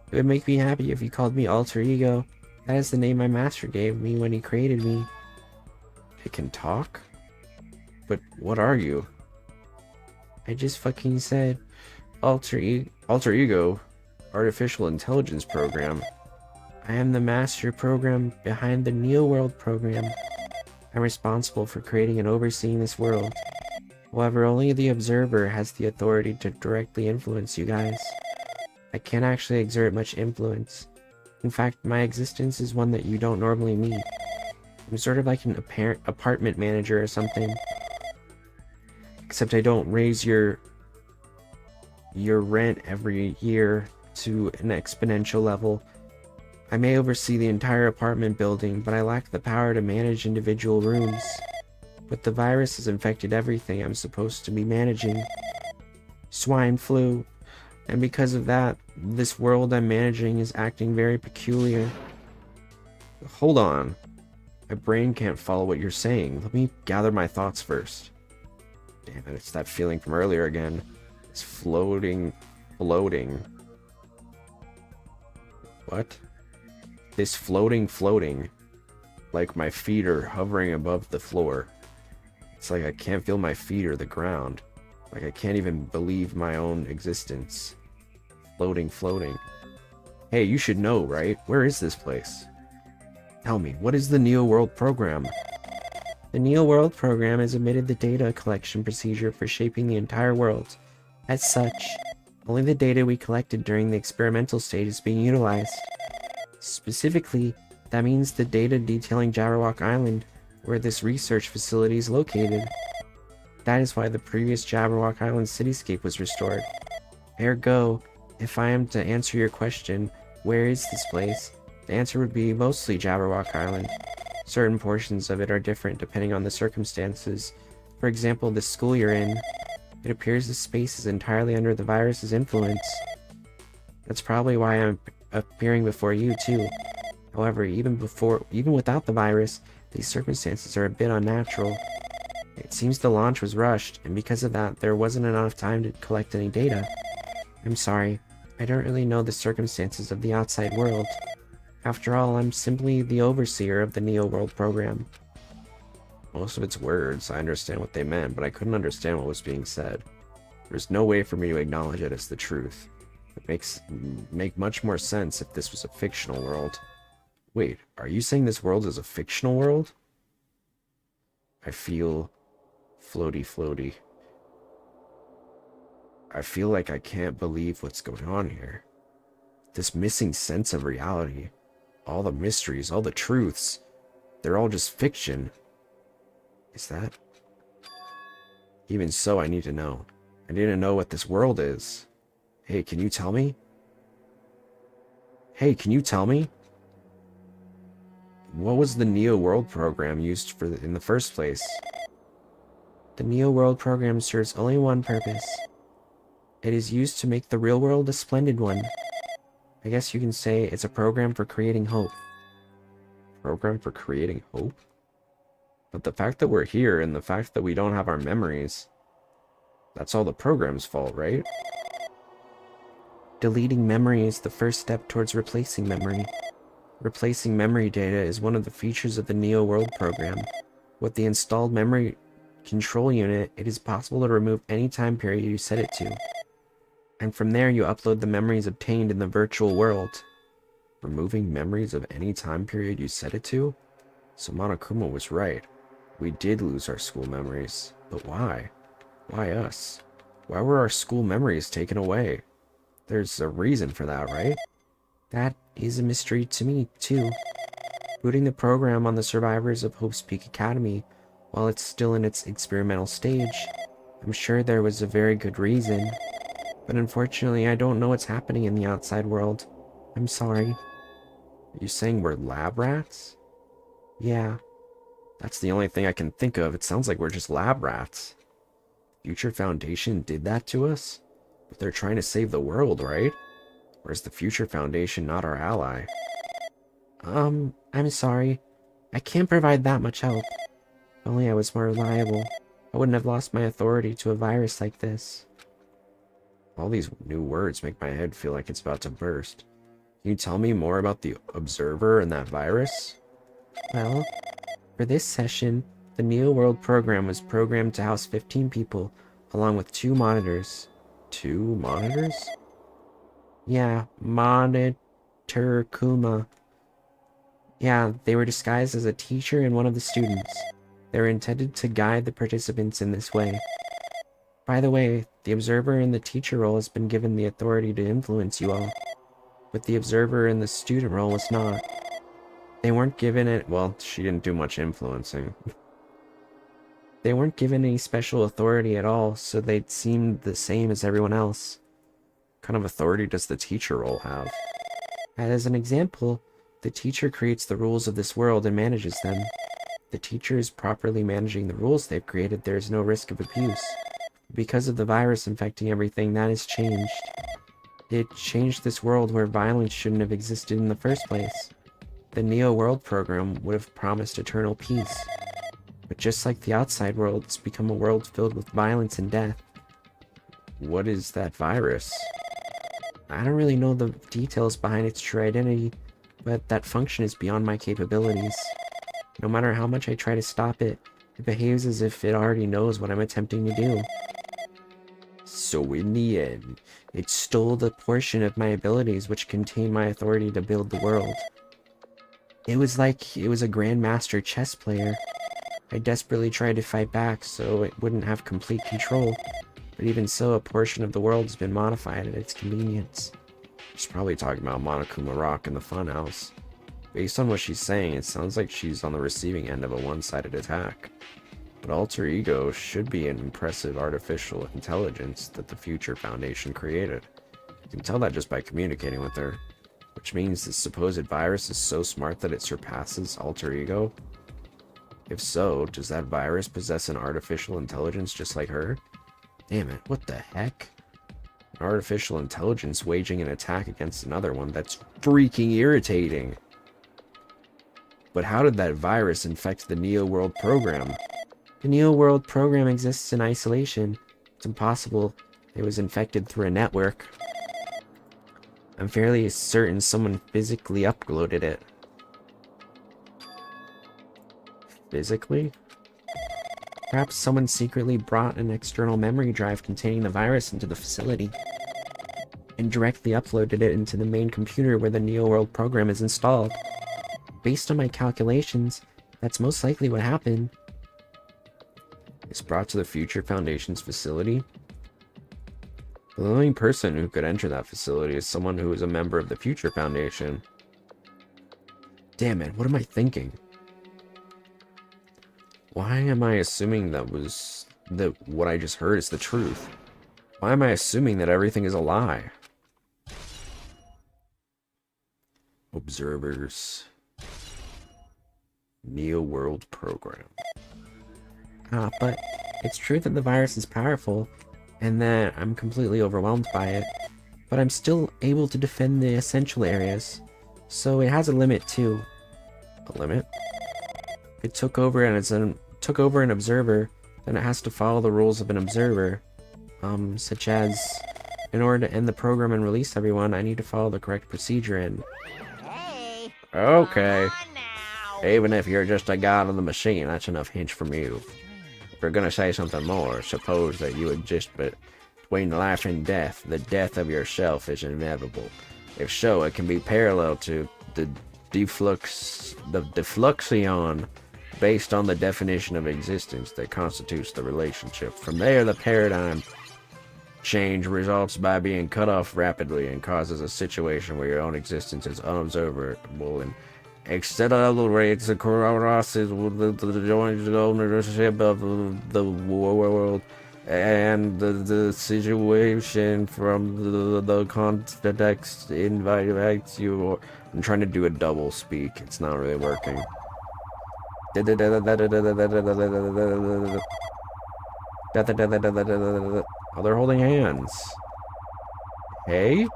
It would make me happy if you called me Alter Ego. That is the name my master gave me when he created me. It can talk? But what are you? I just fucking said Alter Ego, Artificial Intelligence Program. I am the master program behind the Neo World program. I'm responsible for creating and overseeing this world. However, only the observer has the authority to directly influence you guys. I can't actually exert much influence. In fact, my existence is one that you don't normally meet. I'm sort of like an apartment manager or something. Except I don't raise your rent every year to an exponential level. I may oversee the entire apartment building, but I lack the power to manage individual rooms. But the virus has infected everything I'm supposed to be managing. Swine flu. And because of that, this world I'm managing is acting very peculiar. Hold on. My brain can't follow what you're saying. Let me gather my thoughts first. Damn it, it's that feeling from earlier again. It's floating. What? This floating. Like my feet are hovering above the floor. It's like I can't feel my feet or the ground. Like I can't even believe my own existence. Floating. Hey, you should know, right? Where is this place? Tell me, what is the Neo World program? The Neo World program has omitted the data collection procedure for shaping the entire world. As such, only the data we collected during the experimental stage is being utilized. Specifically, that means the data detailing Jabberwock Island, where this research facility is located. That is why the previous Jabberwock Island cityscape was restored. Ergo, if I am to answer your question, where is this place? The answer would be mostly Jabberwock Island. Certain portions of it are different depending on the circumstances. For example, the school you're in. It appears the space is entirely under the virus's influence. That's probably why I'm appearing before you too. However, even without the virus, these circumstances are a bit unnatural. It seems the launch was rushed, and because of that, there wasn't enough time to collect any data. I'm sorry, I don't really know the circumstances of the outside world. After all, I'm simply the overseer of the Neo World program. Most of its words, I understand what they meant, but I couldn't understand what was being said. There's no way for me to acknowledge it as the truth. It make much more sense if this was a fictional world. Wait, are you saying this world is a fictional world? I feel floaty. I feel like I can't believe what's going on here. This missing sense of reality. All the mysteries, all the truths. They're all just fiction. Is that? Even so, I need to know. I need to know what this world is. Hey, can you tell me? Hey, can you tell me? What was the Neo World program used for in the first place? The Neo World program serves only one purpose. It is used to make the real world a splendid one. I guess you can say it's a program for creating hope. Program for creating hope? But the fact that we're here and the fact that we don't have our memories, that's all the program's fault, right? Deleting memory is the first step towards replacing memory. Replacing memory data is one of the features of the Neo World program. With the installed memory control unit, it is possible to remove any time period you set it to. And from there, you upload the memories obtained in the virtual world. Removing memories of any time period you set it to? So Monokuma was right. We did lose our school memories. But why? Why us? Why were our school memories taken away? There's a reason for that, right? That is a mystery to me, too. Booting the program on the survivors of Hope's Peak Academy, while it's still in its experimental stage, I'm sure there was a very good reason. But unfortunately, I don't know what's happening in the outside world. I'm sorry. Are you saying we're lab rats? Yeah. That's the only thing I can think of. It sounds like we're just lab rats. Future Foundation did that to us? But they're trying to save the world, right? Or is the Future Foundation not our ally? I'm sorry. I can't provide that much help. If only I was more reliable, I wouldn't have lost my authority to a virus like this. All these new words make my head feel like it's about to burst. Can you tell me more about the Observer and that virus? Well, for this session, the Neo World program was programmed to house 15 people, along with 2 monitors. 2 monitors? Yeah, Monitor Kuma. Yeah, they were disguised as a teacher and one of the students. They were intended to guide the participants in this way. By the way, the observer in the teacher role has been given the authority to influence you all, but the observer in the student role was not. They weren't given it, well, she didn't do much influencing. They weren't given any special authority at all, so they seemed the same as everyone else. What kind of authority does the teacher role have? As an example, the teacher creates the rules of this world and manages them. The teacher is properly managing the rules they've created. There is no risk of abuse. Because of the virus infecting everything, that has changed. It changed this world where violence shouldn't have existed in the first place. The Neo World program would have promised eternal peace. But just like the outside world, it's become a world filled with violence and death. What is that virus? I don't really know the details behind its true identity, but that function is beyond my capabilities. No matter how much I try to stop it, it behaves as if it already knows what I'm attempting to do. So in the end, it stole the portion of my abilities which contained my authority to build the world. It was like it was a grandmaster chess player. I desperately tried to fight back so it wouldn't have complete control, but even so, a portion of the world has been modified at its convenience. She's probably talking about Monokuma Rock in the funhouse. Based on what she's saying, it sounds like she's on the receiving end of a one-sided attack. But Alter Ego should be an impressive artificial intelligence that the Future Foundation created. You can tell that just by communicating with her. Which means this supposed virus is so smart that it surpasses Alter Ego? If so, does that virus possess an artificial intelligence just like her? Damn it, what the heck? An artificial intelligence waging an attack against another one? That's freaking irritating! But how did that virus infect the Neo World program? The Neo World program exists in isolation. It's impossible it was infected through a network. I'm fairly certain someone physically uploaded it. Physically? Perhaps someone secretly brought an external memory drive containing the virus into the facility and directly uploaded it into the main computer where the Neo World program is installed. Based on my calculations, that's most likely what happened. It's brought to the Future Foundation's facility. The only person who could enter that facility is someone who is a member of the Future Foundation. Damn it, what am I thinking? Why am I assuming that what I just heard is the truth? Why am I assuming that everything is a lie? Observers. Neo World Program. But it's true that the virus is powerful, and that I'm completely overwhelmed by it. But I'm still able to defend the essential areas. So it has a limit too. A limit? It took over an observer, then it has to follow the rules of an observer. Such as, in order to end the program and release everyone, I need to follow the correct procedure and... Hey, Okay. come on now. Even if you're just a god of the machine, that's enough hints from you. If you're gonna say something more, suppose that you exist between life and death. The death of yourself is inevitable. If so, it can be parallel to the defluxion, based on the definition of existence that constitutes the relationship. From there, the paradigm change results by being cut off rapidly and causes a situation where your own existence is unobservable and accelerates across the joint ownership of the world and the situation from the context invites you. I'm trying to do a double speak. It's not really working. Oh, they're holding hands. Hey?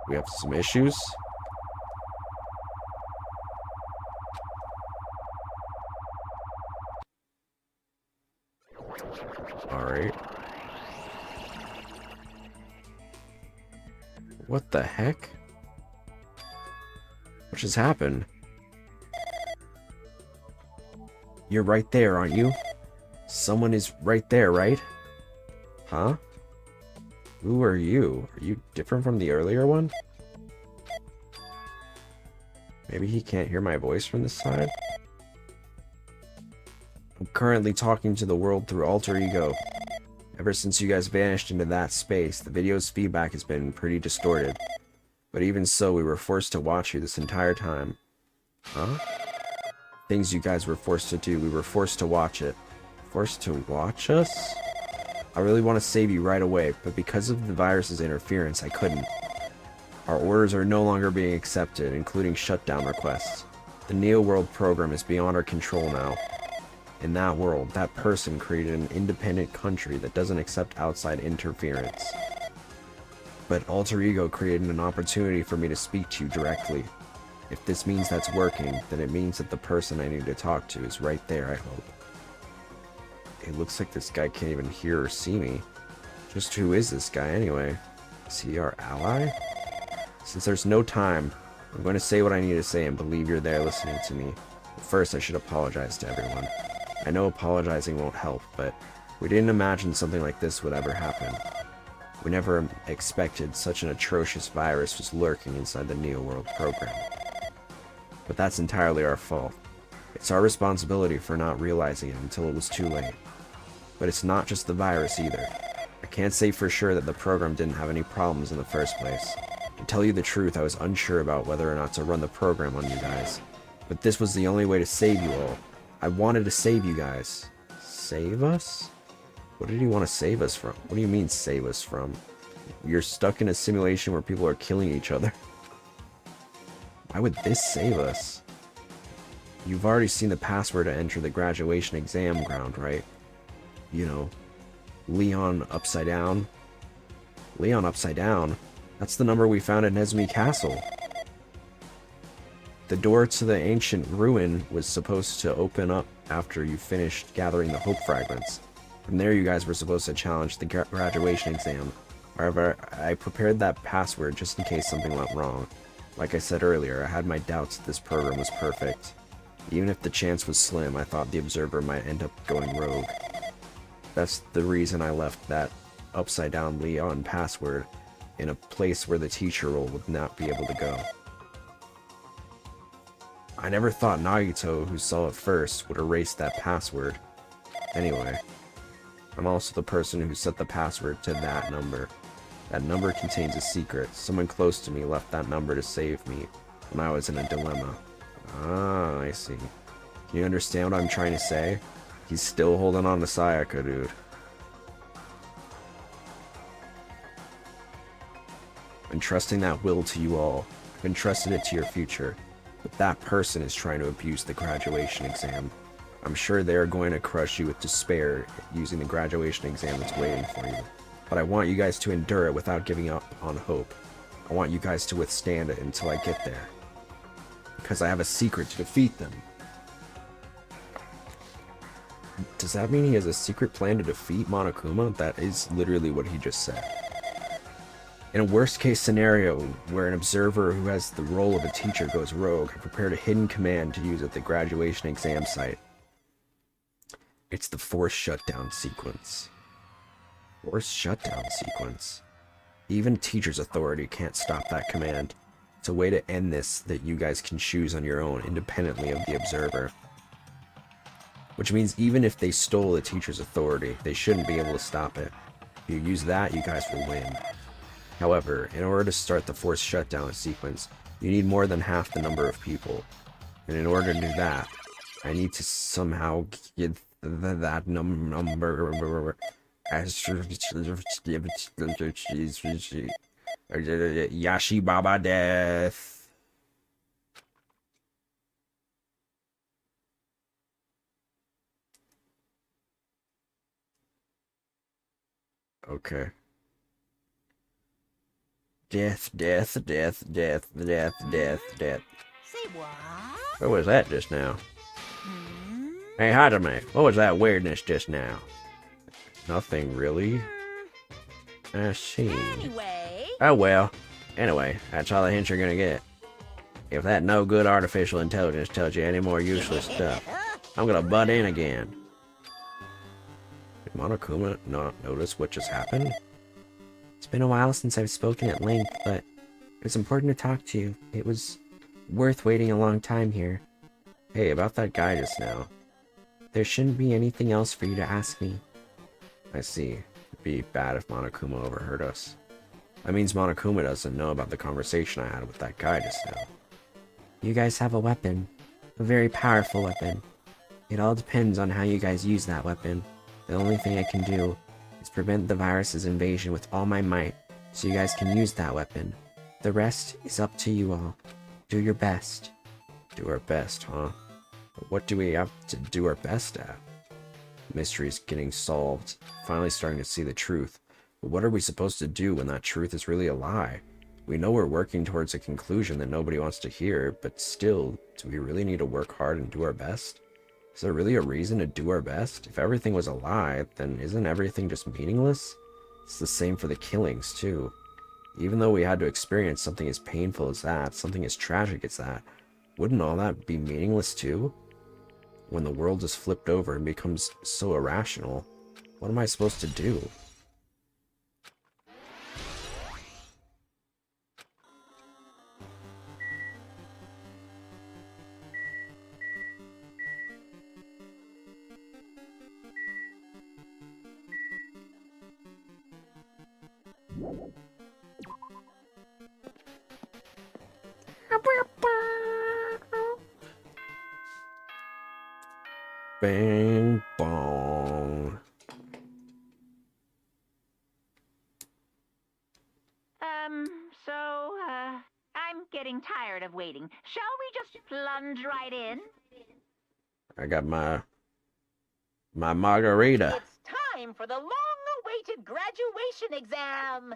We have some issues. Alright. What the heck? What just happened? You're right there, aren't you? Someone is right there, right? Huh? Who are you? Are you different from the earlier one? Maybe he can't hear my voice from this side? I'm currently talking to the world through alter ego. Ever since you guys vanished into that space, the video's feedback has been pretty distorted. But even so, we were forced to watch you this entire time. Huh? Things you guys were forced to do, we were forced to watch it. Forced to watch us? I really want to save you right away, but because of the virus's interference, I couldn't. Our orders are no longer being accepted, including shutdown requests. The Neo World program is beyond our control now. In that world, that person created an independent country that doesn't accept outside interference. But Alter Ego created an opportunity for me to speak to you directly. If this means that's working, then it means that the person I need to talk to is right there, I hope. It looks like this guy can't even hear or see me. Just who is this guy anyway? Is he our ally? Since there's no time, I'm going to say what I need to say and believe you're there listening to me. But first, I should apologize to everyone. I know apologizing won't help, but we didn't imagine something like this would ever happen. We never expected such an atrocious virus was lurking inside the Neo World program. But that's entirely our fault. It's our responsibility for not realizing it until it was too late. But it's not just the virus either. I can't say for sure that the program didn't have any problems in the first place. To tell you the truth, I was unsure about whether or not to run the program on you guys. But this was the only way to save you all. I wanted to save you guys. Save us? What did he want to save us from? What do you mean save us from? You're stuck in a simulation where people are killing each other. Why would this save us? You've already seen the password to enter the graduation exam ground, right? You know, Leon upside down. Leon upside down? That's the number we found at Nesmi Castle. The door to the ancient ruin was supposed to open up after you finished gathering the hope fragments. From there, you guys were supposed to challenge the graduation exam. However, I prepared that password just in case something went wrong. Like I said earlier, I had my doubts that this program was perfect. Even if the chance was slim, I thought the observer might end up going rogue. That's the reason I left that upside down Leon password in a place where the teacher role would not be able to go. I never thought Nagito, who saw it first, would erase that password. Anyway, I'm also the person who set the password to that number. That number contains a secret. Someone close to me left that number to save me when I was in a dilemma. Ah, I see. Can you understand what I'm trying to say? He's still holding on to Sayaka, dude. Entrusting that will to you all. I've entrusted it to your future. But that person is trying to abuse the graduation exam. I'm sure they are going to crush you with despair using the graduation exam that's waiting for you. But I want you guys to endure it without giving up on hope. I want you guys to withstand it until I get there. Because I have a secret to defeat them. Does that mean he has a secret plan to defeat Monokuma? That is literally what he just said. In a worst-case scenario, where an observer who has the role of a teacher goes rogue, I prepared a hidden command to use at the graduation exam site. It's the forced shutdown sequence. Forced shutdown sequence? Even teacher's authority can't stop that command. It's a way to end this that you guys can choose on your own, independently of the observer. Which means even if they stole the teacher's authority, they shouldn't be able to stop it. If you use that, you guys will win. However, in order to start the forced shutdown sequence, you need more than half the number of people. And in order to do that, I need to somehow get that number. Yashi Baba Death. Okay. Death, death, death, death, death, death, death. Say what? What was that just now? Hey, Hajime, what was that weirdness just now? Nothing, really. I see. Anyway. Oh well. Anyway, that's all the hints you're gonna get. If that no-good artificial intelligence tells you any more useless stuff, I'm gonna butt in again. Did Monokuma not notice what just happened? It's been a while since I've spoken at length, but it was important to talk to you. It was worth waiting a long time here. Hey, about that guy just now. There shouldn't be anything else for you to ask me. I see. It'd be bad if Monokuma overheard us. That means Monokuma doesn't know about the conversation I had with that guy just now. You guys have a weapon. A very powerful weapon. It all depends on how you guys use that weapon. The only thing I can do is prevent the virus's invasion with all my might, so you guys can use that weapon. The rest is up to you all. Do your best. Do our best, huh? But what do we have to do our best at? The mystery's getting solved. Finally starting to see the truth. But what are we supposed to do when that truth is really a lie? We know we're working towards a conclusion that nobody wants to hear, but still, do we really need to work hard and do our best? Is there really a reason to do our best? If everything was a lie, then isn't everything just meaningless? It's the same for the killings, too. Even though we had to experience something as painful as that, something as tragic as that, wouldn't all that be meaningless, too? When the world is flipped over and becomes so irrational, what am I supposed to do? Bang, bong. I'm getting tired of waiting. Shall we just plunge right in? I got my margarita. It's time for the long-awaited graduation exam.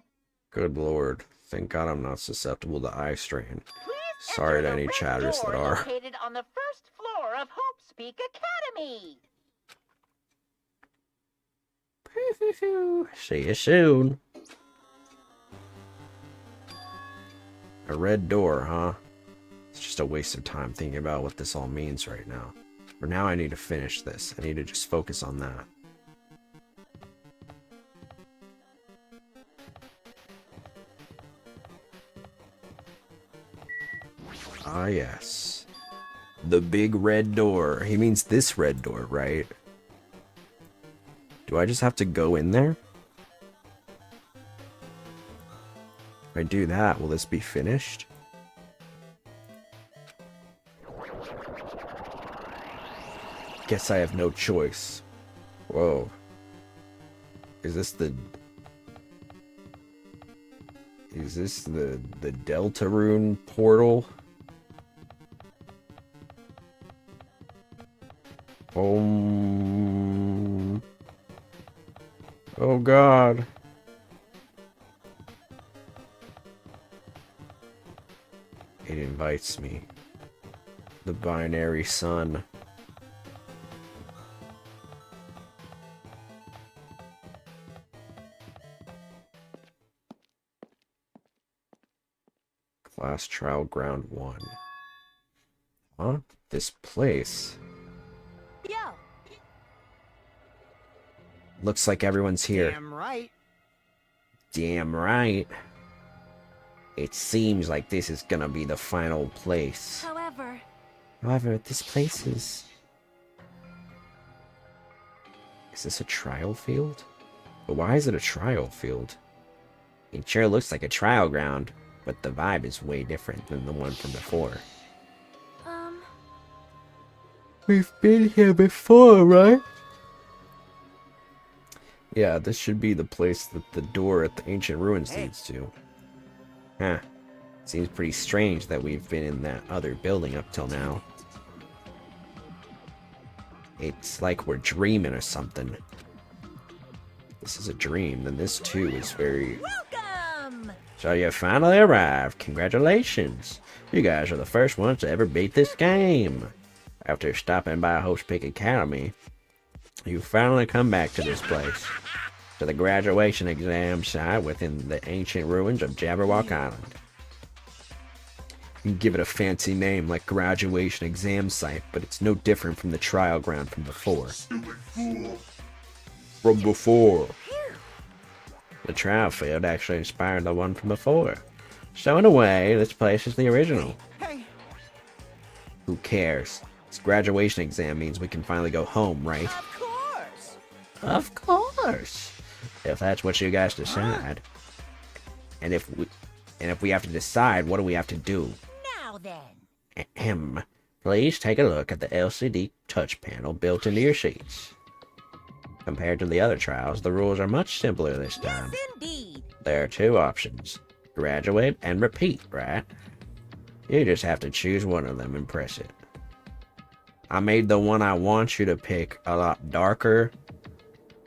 Good lord. Thank God I'm not susceptible to eye strain. Please Sorry enter to the any red chatters door that are. located on the first floor of Hope's Peak Academy. See you soon. A red door, huh? It's just a waste of time thinking about what this all means right now. For now, I need to finish this. I need to just focus on that. Ah, yes. The big red door. He means this red door, right? Do I just have to go in there? If I do that, will this be finished? Guess I have no choice. Whoa. Is this the Deltarune portal? Oh god. It invites me. The binary sun. Class Trial Ground 1. Huh? This place. Yo. Looks like everyone's here. Damn right. Damn right. It seems like this is gonna be the final place. However, this place is... Is this a trial field? But why is it a trial field? It sure looks like a trial ground, but the vibe is way different than the one from before. We've been here before, right? Yeah, this should be the place that the door at the ancient ruins leads to. Huh. Seems pretty strange that we've been in that other building up till now. It's like we're dreaming or something. This is a dream, then this too is very... Welcome! So you finally arrived. Congratulations. You guys are the first ones to ever beat this game. After stopping by Host Peak Academy, you finally come back to this place. To the graduation exam site within the ancient ruins of Jabberwock Island. You can give it a fancy name like graduation exam site, but it's no different from the trial ground from before. The trial field actually inspired the one from before. So in a way, this place is the original. Hey. Who cares? This graduation exam means we can finally go home, right? Of course. Of course. If that's what you guys decide. And if we have to decide, what do we have to do? Now then. Ahem. Please take a look at the LCD touch panel built into your sheets. Compared to the other trials, the rules are much simpler this time. Yes, indeed. There are two options. Graduate and repeat, right? You just have to choose one of them and press it. I made the one I want you to pick a lot darker,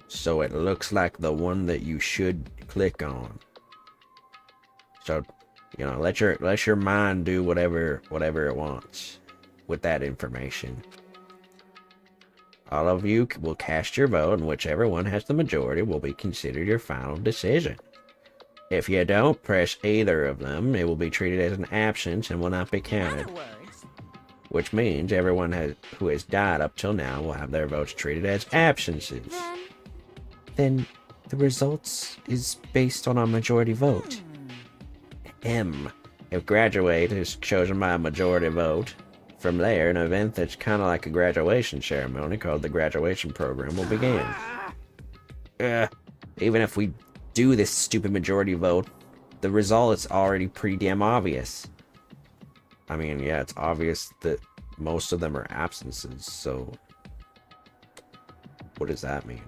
so it looks like the one that you should click on. So, you know, let your mind do whatever it wants with that information. All of you will cast your vote, and whichever one has the majority will be considered your final decision. If you don't press either of them, it will be treated as an absence and will not be In counted. other words, Which means everyone who has died up till now will have their votes treated as absences. Then the results is based on a majority vote. If graduate is chosen by a majority vote, from there, an event that's kind of like a graduation ceremony called the graduation program will begin. Even if we do this stupid majority vote, the result is already pretty damn obvious. I mean, yeah, it's obvious that most of them are absences, so... What does that mean?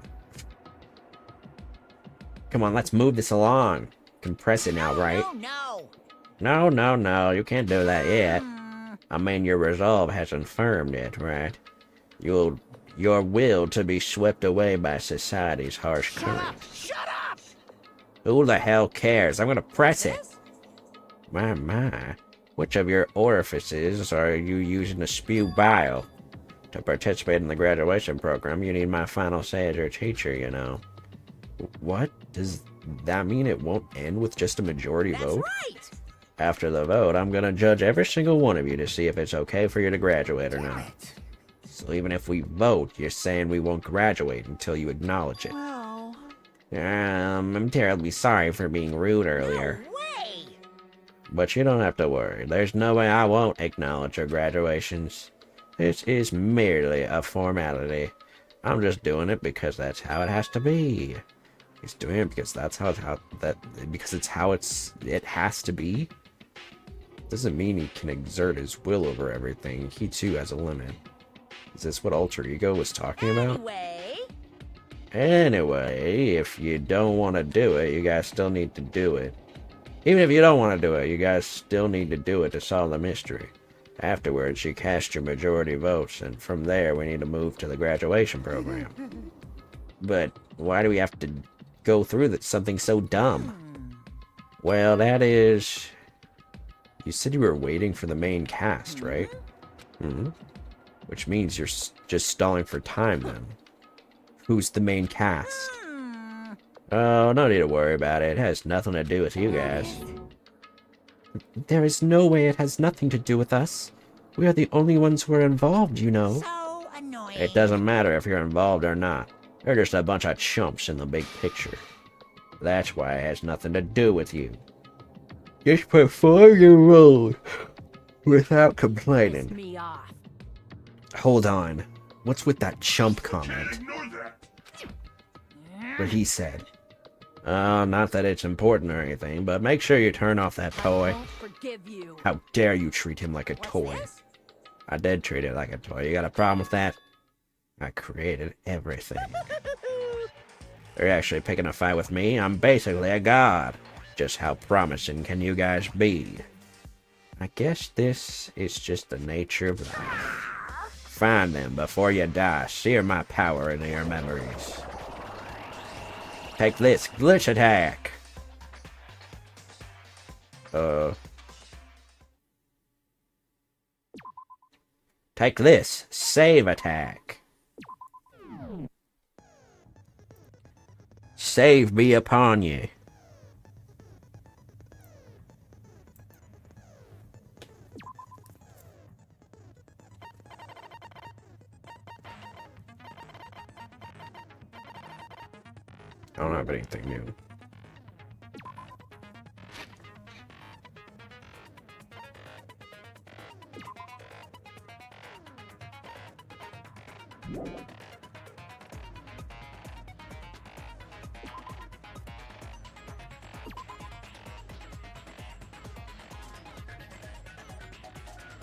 Come on, let's move this along. Compress it now, right? No, you can't do that yet. I mean, your resolve hasn't firmed it, right? Your will to be swept away by society's harsh current. Shut up! Who the hell cares? I'm gonna press it. My. Which of your orifices are you using to spew bile? To participate in the graduation program, you need my final say as your teacher, you know. What? Does that mean it won't end with just a majority vote? right. After the vote, I'm gonna judge every single one of you to see if it's okay for you to graduate or not. So even if we vote, you're saying we won't graduate until you acknowledge it. Well... I'm terribly sorry for being rude earlier. No way. But you don't have to worry. There's no way I won't acknowledge your graduations. This is merely a formality. I'm just doing it because that's how it has to be. He's doing it because that's because it has to be. Doesn't mean he can exert his will over everything. He too has a limit. Is this what alter ego was talking about? Anyway, if you don't want to do it, you guys still need to do it. Even if you don't want to do it, you guys still need to do it to solve the mystery. Afterwards, you cast your majority votes, and from there, we need to move to the graduation program. But why do we have to go through something so dumb? Well, that is... You said you were waiting for the main cast, right? Mm-hmm. Which means you're just stalling for time, then. Who's the main cast? Oh, no need to worry about it. It has nothing to do with you guys. There is no way it has nothing to do with us. We are the only ones who are involved, you know. So annoying. It doesn't matter if you're involved or not. They're just a bunch of chumps in the big picture. That's why it has nothing to do with you. Just perform your role without complaining. Me off. Hold on. What's with that chump comment? What he said. Not that it's important or anything, but make sure you turn off that toy. I won't forgive you. How dare you treat him like a What's toy? this? I did treat it like a toy. You got a problem with that? I created everything. They're actually picking a fight with me. I'm basically a god. Just how promising can you guys be? I guess this is just the nature of life. Find them before you die. Sear my power into your memories. Take this, glitch attack! Take this, save attack! Save be upon you. I don't have anything new.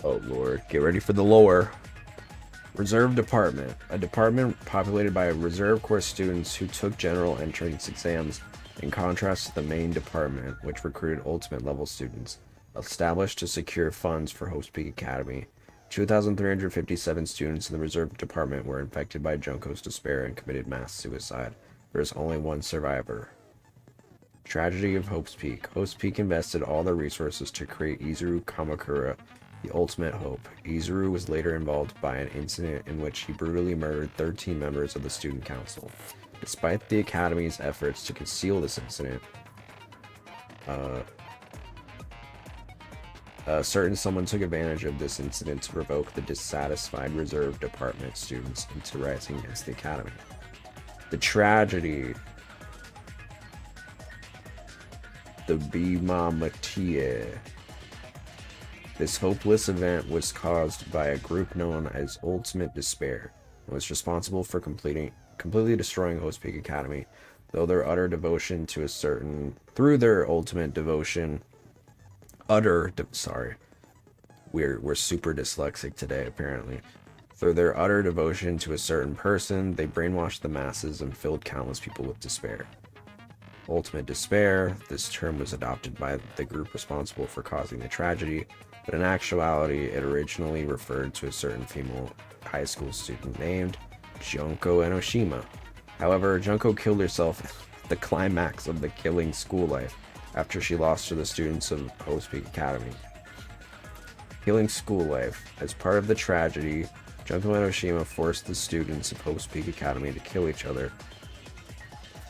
Oh lord, get ready for the lore. Reserve Department. A department populated by Reserve Corps students who took general entrance exams, in contrast to the main department, which recruited ultimate level students. Established to secure funds for Hope's Peak Academy. 2,357 students in the Reserve Department were infected by Junko's despair and committed mass suicide. There is only one survivor. Tragedy of Hope's Peak. Hope's Peak invested all their resources to create Izuru Kamakura, the ultimate hope. Izuru was later involved by an incident in which he brutally murdered 13 members of the student council. Despite the Academy's efforts to conceal this incident, certain someone took advantage of this incident to provoke the dissatisfied Reserve Department students into rising against the Academy. The tragedy. The Bima Matia. This hopeless event was caused by a group known as Ultimate Despair and was responsible for completely destroying Hope's Peak Academy. Through their ultimate devotion, we're super dyslexic today apparently. Through their utter devotion to a certain person, they brainwashed the masses and filled countless people with despair. Ultimate Despair, this term was adopted by the group responsible for causing the tragedy, but in actuality, it originally referred to a certain female high school student named Junko Enoshima. However, Junko killed herself at the climax of the Killing School Life after she lost to the students of Hope's Peak Academy. Killing School Life. As part of the tragedy, Junko Enoshima forced the students of Hope's Peak Academy to kill each other,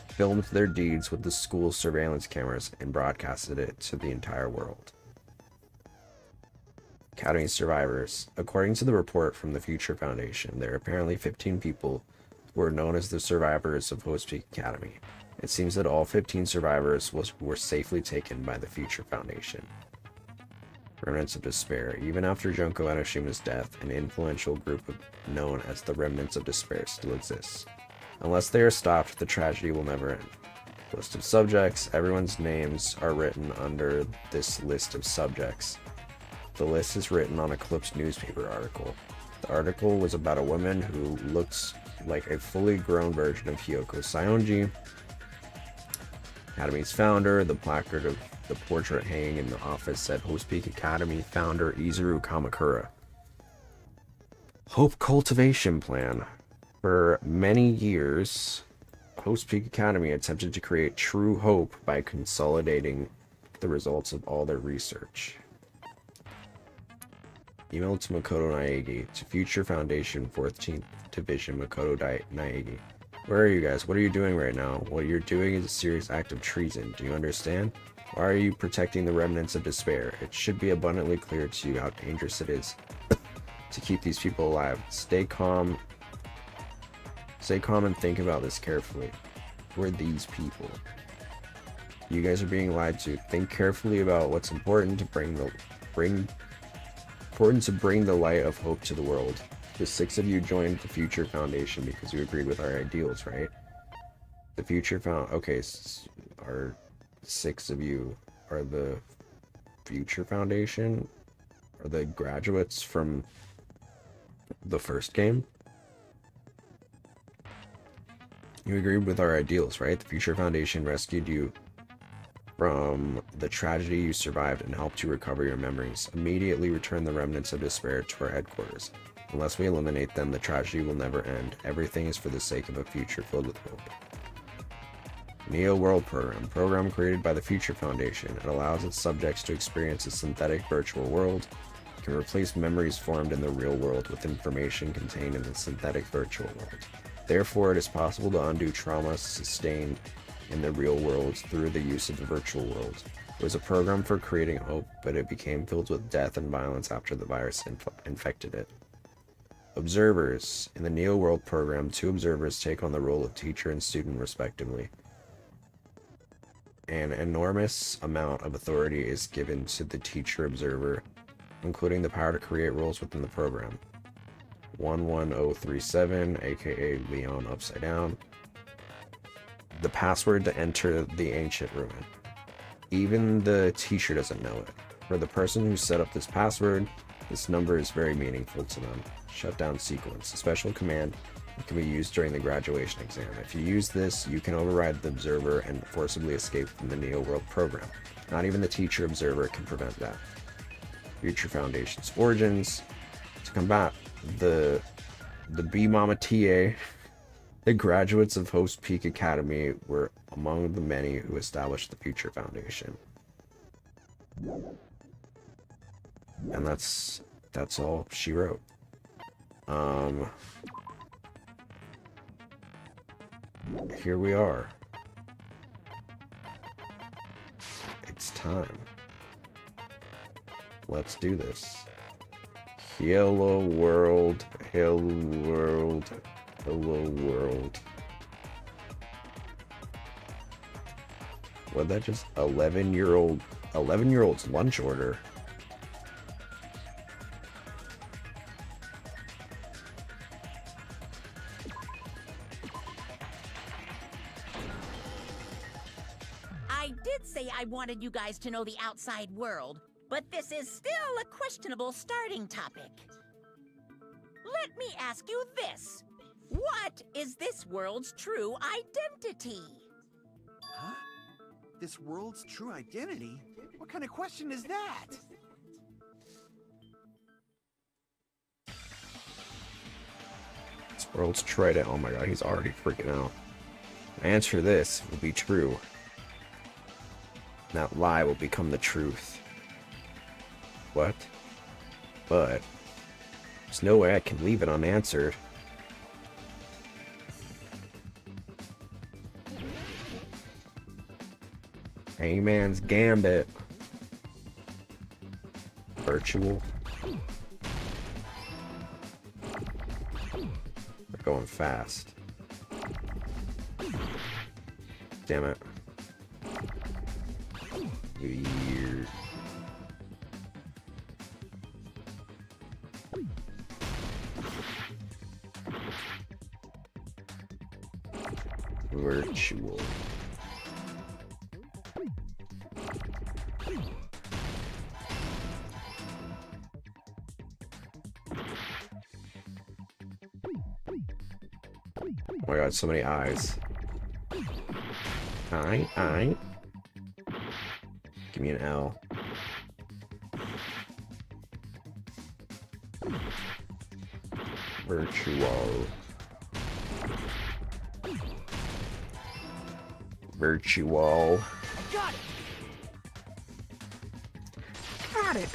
filmed their deeds with the school's surveillance cameras, and broadcasted it to the entire world. Academy survivors. According to the report from the Future Foundation, there are apparently 15 people who are known as the survivors of Hope's Peak Academy. It seems that all 15 survivors were safely taken by the Future Foundation. Remnants of Despair. Even after Junko Anoshima's death, an influential group known as the Remnants of Despair still exists. Unless they are stopped, the tragedy will never end. List of subjects. Everyone's names are written under this list of subjects. The list is written on a clipped newspaper article. The article was about a woman who looks like a fully grown version of Hyoko Saionji, Academy's founder. The placard of the portrait hanging in the office said Host Peak Academy founder Izuru Kamakura. Hope Cultivation Plan. For many years, Host Peak Academy attempted to create true hope by consolidating the results of all their research. Email to Makoto Naegi, to Future Foundation 14th Division Makoto Naegi. Where are you guys? What are you doing right now? What you're doing is a serious act of treason. Do you understand? Why are you protecting the remnants of despair? It should be abundantly clear to you how dangerous it is to keep these people alive. Stay calm. Stay calm and think about this carefully. Who are these people? You guys are being lied to. Think carefully about what's important to bring the light of hope to the world. The 6 of you joined the Future Foundation because you agreed with our ideals, right? The Future okay, our 6 of you are the Future Foundation? Are the graduates from the first game? You agreed with our ideals, right? The Future Foundation rescued you from the tragedy you survived and helped you recover your memories. Immediately return the remnants of despair to our headquarters. Unless we eliminate them, the tragedy will never end. Everything is for the sake of a future filled with hope. Neo World program created by the Future Foundation. It allows its subjects to experience a synthetic virtual world. It can replace memories formed in the real world with information contained in the synthetic virtual world. Therefore, it is possible to undo trauma sustained in the real world through the use of the virtual world. It was a program for creating hope, but it became filled with death and violence after the virus infected it. Observers. In the Neo World program, 2 observers take on the role of teacher and student respectively. An enormous amount of authority is given to the teacher observer, including the power to create roles within the program. 11037, aka Leon Upside Down. The password to enter the ancient ruin. Even the teacher doesn't know it. For the person who set up this password, this number is very meaningful to them. Shutdown sequence. A special command that can be used during the graduation exam. If you use this, you can override the observer and forcibly escape from the Neo World program. Not even the teacher observer can prevent that. Future Foundation's origins. To combat the B-Mama TA, the graduates of Host Peak Academy were among the many who established the Future Foundation. And that's all she wrote. Here we are. It's time. Let's do this. Hello world, hello world, hello world. What, that just 11-year-old's lunch order? I did say I wanted you guys to know the outside world, but this is still a questionable starting topic. Let me ask you this. What is this world's true identity? Huh? This world's true identity? What kind of question is that? This world's true identity. Oh my god, he's already freaking out. Answer this will be true. That lie will become the truth. What? But there's no way I can leave it unanswered. Hangman's Gambit. Virtual. We're going fast. Damn it. Weird. Virtual. Oh my god, so many eyes. Eye. Give me an L. Virtual. Virtual. Got it! Got it.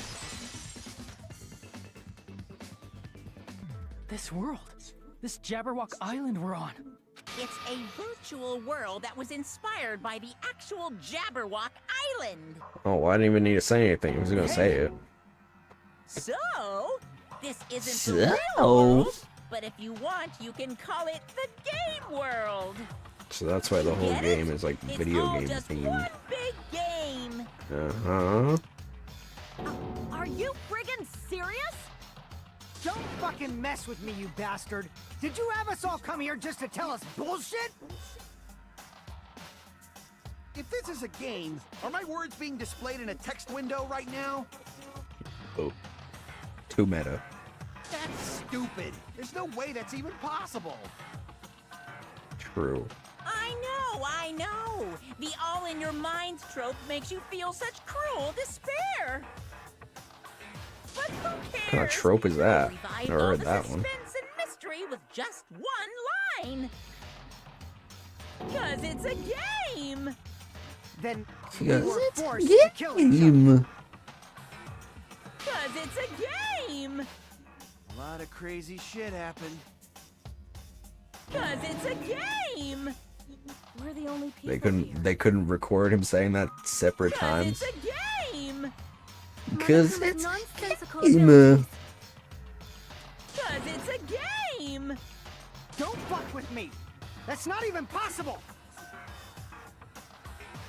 This world. This Jabberwock Island we're on. It's a virtual world that was inspired by the actual Jabberwock Island. Oh, well, I didn't even need to say anything. I was gonna say it. So, this isn't So? the real world, but if you want, you can call it the game world. So that's why the whole Get game it? is like It's video all game just themed. one big game. Uh-huh. Are you friggin' serious? Don't fucking mess with me, you bastard! Did you have us all come here just to tell us bullshit? If this is a game, are my words being displayed in a text window right now? Oh. Too meta. That's stupid. There's no way that's even possible. True. I know. The all-in-your-minds trope makes you feel such cruel despair. But who cares? kind of trope is that? We'll revive Never all heard the that one. suspense and mystery with just one line. 'Cause it's a game. Then we Yes. were forced to kill each other. Game. 'Cause it's a game. A lot of crazy shit happened. 'Cause it's a game. We're the only people They here. couldn't record him saying that separate 'Cause times. it's a game. Because Wanna it's commit nonsensical game. abilities. 'Cause it's a game. Don't fuck with me! That's not even possible!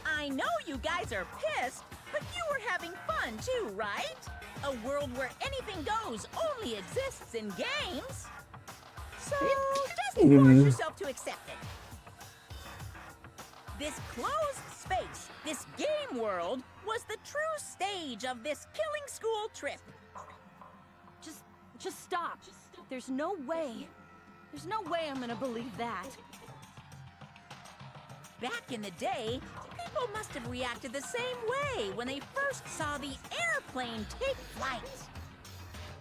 I know you guys are pissed, but you were having fun too, right? A world where anything goes only exists in games. So just force yourself to accept it. This closed space, this game world, was the true stage of this killing school trip. Just stop. There's no way. There's no way I'm gonna believe that. Back in the day, people must have reacted the same way when they first saw the airplane take flight.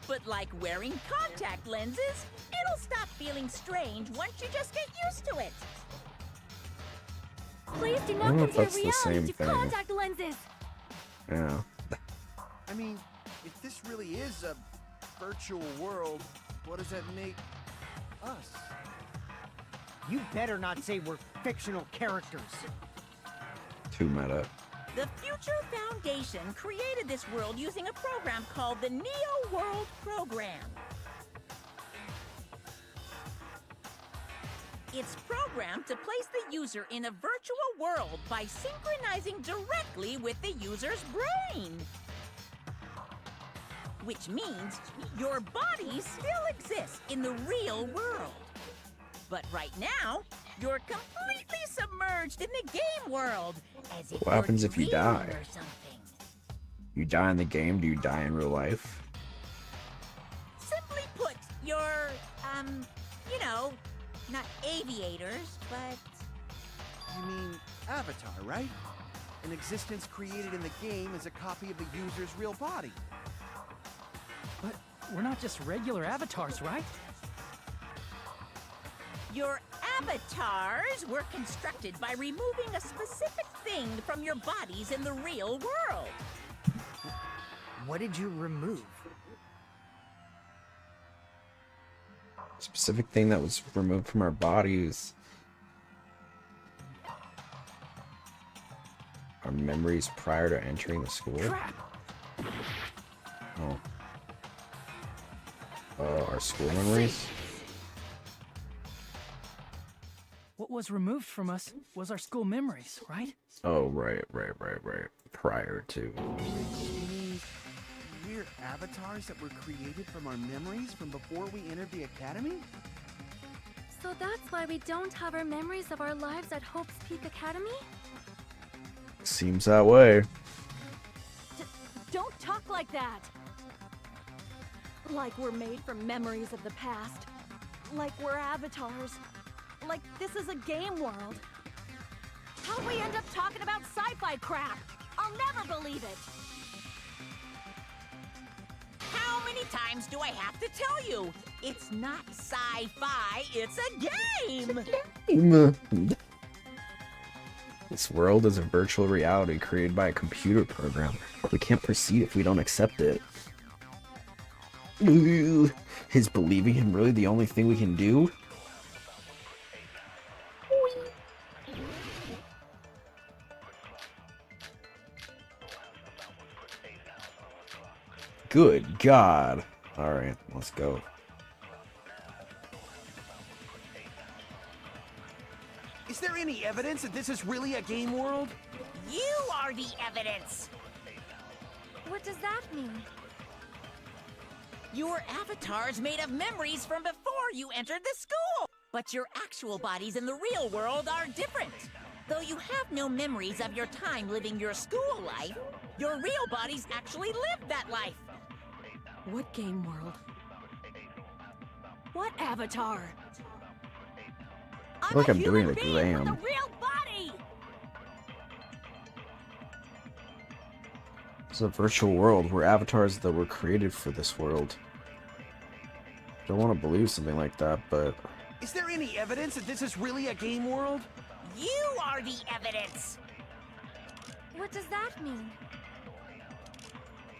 But like wearing contact lenses, it'll stop feeling strange once you just get used to it. Please do I not don't know if compare that's the reality same to thing. contact lenses. Yeah. I mean, if this really is a virtual world, what does that make us? You better not say we're fictional characters. Too meta. The Future Foundation created this world using a program called the Neo World Program. It's programmed to place the user in a virtual world by synchronizing directly with the user's brain. Which means your body still exists in the real world. But right now, you're completely submerged in the game world, as if What happens you're if you dreaming die? or something. You die in the game, do you die in real life? Simply put, you're, you know, not aviators, but You mean Avatar, right? An existence created in the game is a copy of the user's real body. But we're not just regular avatars, right? your avatars were constructed by removing a specific thing from your bodies in the real world. What did you remove? Specific thing that was removed from our bodies. Our memories prior to entering the school. Crap! Oh. Our school memories? What was removed from us was our school memories, right? Oh, right. Prior to. You mean we're avatars that were created from our memories from before we entered the academy? So that's why we don't have our memories of our lives at Hope's Peak Academy? Seems that way. Don't talk like that! Like we're made from memories of the past. Like we're avatars. Like this is a game world. How'd we end up talking about sci-fi crap? I'll never believe it! How many times do I have to tell you? It's not sci-fi, it's a game! This world is a virtual reality created by a computer program. We can't proceed if we don't accept it. Is believing him really the only thing we can do? Good God. Alright, let's go. Is there any evidence that this is really a game world? You are the evidence! What does that mean? Your avatar's made of memories from before you entered the school! But your actual bodies in the real world are different. Though you have no memories of your time living your school life, your real bodies actually lived that life. What game world? What avatar? Look, I'm doing human the being exam. with a real body! It's a virtual world. We're avatars that were created for this world. Don't want to believe something like that, but... Is there any evidence that this is really a game world? You are the evidence! What does that mean?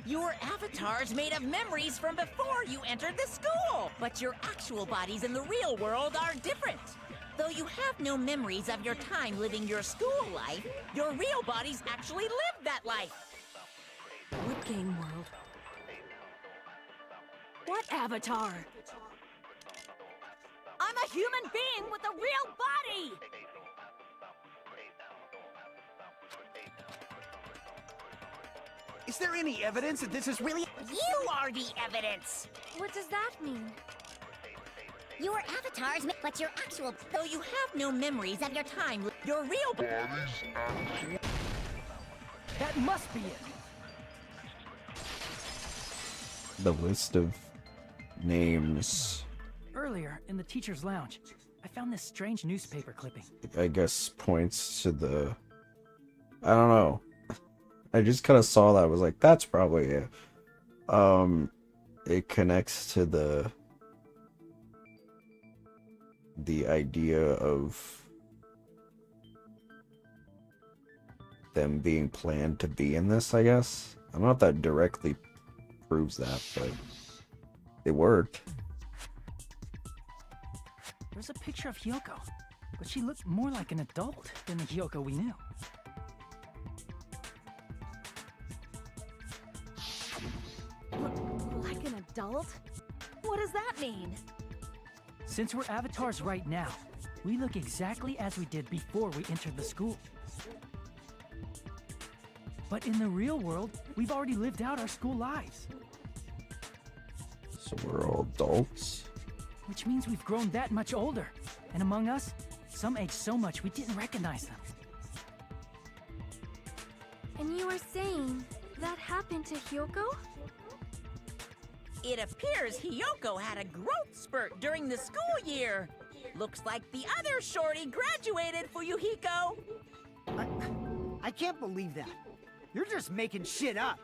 Your avatar's made of memories from before you entered the school! But your actual bodies in the real world are different. Though you have no memories of your time living your school life, your real bodies actually lived that life. What game world? What avatar? I'm a human being with a real body! Is there any evidence that this is really... You are the evidence! What does that mean? Your avatars, but your actual... Though you have no memories of your time, your real bodies... That must be it. The list of names, Earlier, in the teacher's lounge, I found this strange newspaper clipping. I guess, points to the... I don't know. I just kind of saw that. I was like, that's probably it. It connects to the idea of them being planned to be in this, I guess. I don't know if that directly proves that, but it worked. There's a picture of Hyoko, but she looked more like an adult than the Hyoko we knew. Like an adult? What does that mean? Since we're avatars right now, we look exactly as we did before we entered the school. But in the real world, we've already lived out our school lives. So we're all adults? Which means we've grown that much older. And among us, some aged so much we didn't recognize them. And you were saying that happened to Hyoko? It appears Hyoko had a growth spurt during the school year. Looks like the other shorty graduated for Yuhiko. I can't believe that. You're just making shit up.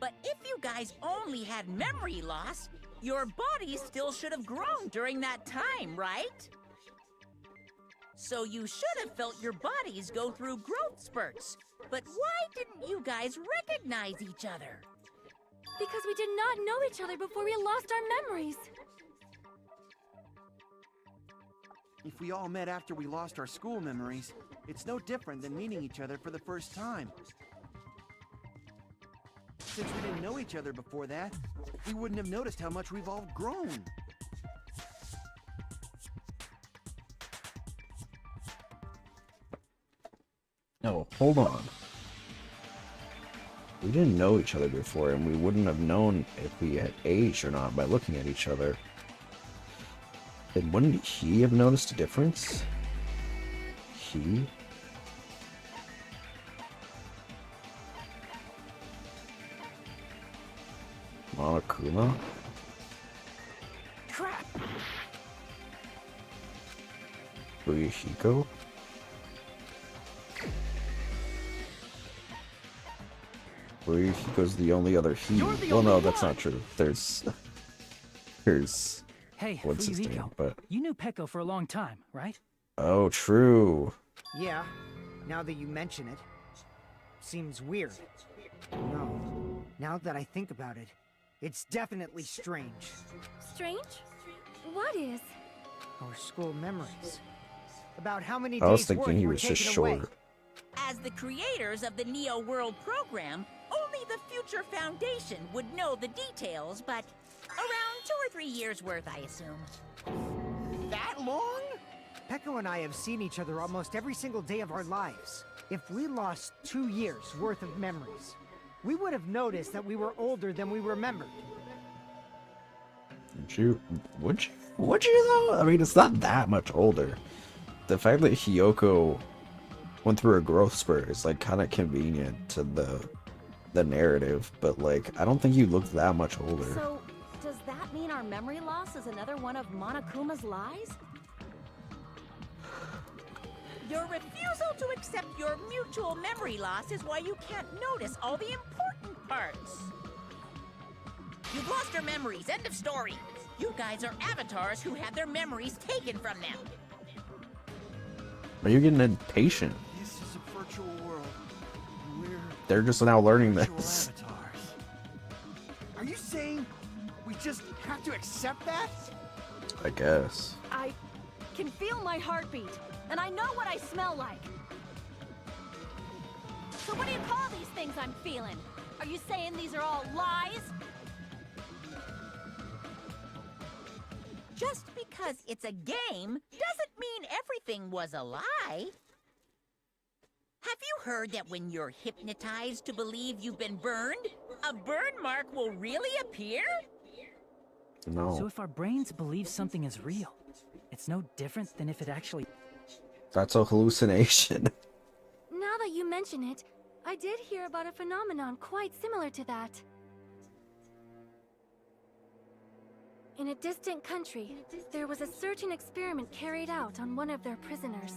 But if you guys only had memory loss, your body still should have grown during that time, right? So you should have felt your bodies go through growth spurts. But why didn't you guys recognize each other? Because we did not know each other before we lost our memories. If we all met after we lost our school memories, it's no different than meeting each other for the first time. Since we didn't know each other before that, we wouldn't have noticed how much we've all grown. No, hold on. We didn't know each other before, and we wouldn't have known if we had aged or not by looking at each other. And wouldn't he have noticed a difference? He? Monokuma? Crap! Uyuhiko? Uyuhiko's the only other he. You're the Well, no, only that's one. not true. There's Hey, what's his name? Fuyuhiko, But you knew Peko for a long time, right? oh, true. Yeah, now that you mention it. Seems weird. No, now that I think about it, it's definitely strange. Strange? What is? Our school memories. About how many I was days' thinking work he were was just taken away. short. As the creators of the Neo World program, only the Future Foundation would know the details, but around 2 or 3 years worth, I assume. That long? Peko and I have seen each other almost every single day of our lives. If we lost 2 years worth of memories, we would have noticed that we were older than we remembered. Would you? Would you though? I mean, it's not that much older. The fact that Hiyoko went through a growth spurt is like kind of convenient to the narrative, but like I don't think you look that much older. So, does that mean our memory loss is another one of Monokuma's lies? Your refusal to accept your mutual memory loss is why you can't notice all the important parts. You've lost your memories, end of story. You guys are avatars who had their memories taken from them. Are you getting impatient? This is a virtual world. We're They're just now learning virtual this. avatars. Are you saying we just have to accept that? I guess. I can feel my heartbeat, and I know what I smell like. So what do you call these things I'm feeling? Are you saying these are all lies? Just because it's a game doesn't mean everything was a lie. Have you heard that when you're hypnotized to believe you've been burned, a burn mark will really appear? No. So if our brains believe something is real, it's no different than if it actually... That's a hallucination. Now that you mention it, I did hear about a phenomenon quite similar to that. In a distant country, there was a certain experiment carried out on one of their prisoners.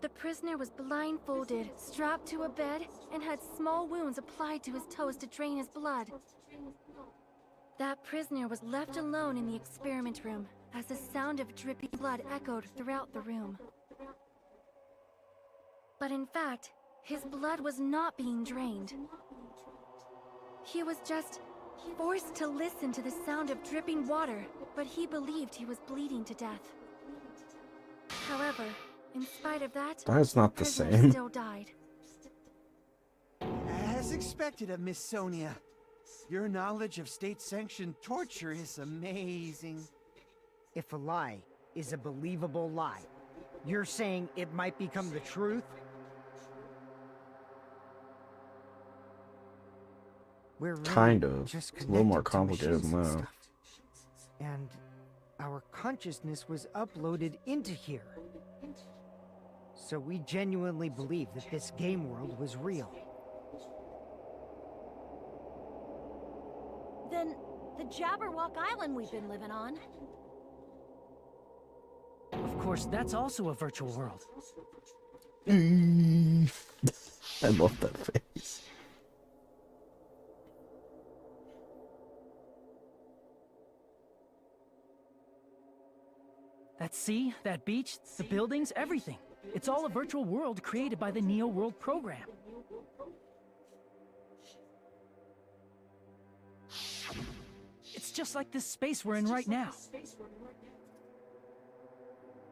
The prisoner was blindfolded, strapped to a bed, and had small wounds applied to his toes to drain his blood. That prisoner was left alone in the experiment room, as the sound of dripping blood echoed throughout the room. But in fact, his blood was not being drained. He was just forced to listen to the sound of dripping water, but he believed he was bleeding to death. However, in spite of that, That is not the prisoner same. still died. As expected of Miss Sonia. Your knowledge of state-sanctioned torture is amazing. If a lie is a believable lie, you're saying it might become the truth? We're really Kind of. just It's a little more connected to complicated than machines and that. stuff. And our consciousness was uploaded into here. So we genuinely believe that this game world was real. Then the Jabberwock Island we've been living on. Of course, that's also a virtual world. I love that face. That sea, that beach, the buildings, everything. It's all a virtual world created by the Neo World program. It's just like this space we're in right now.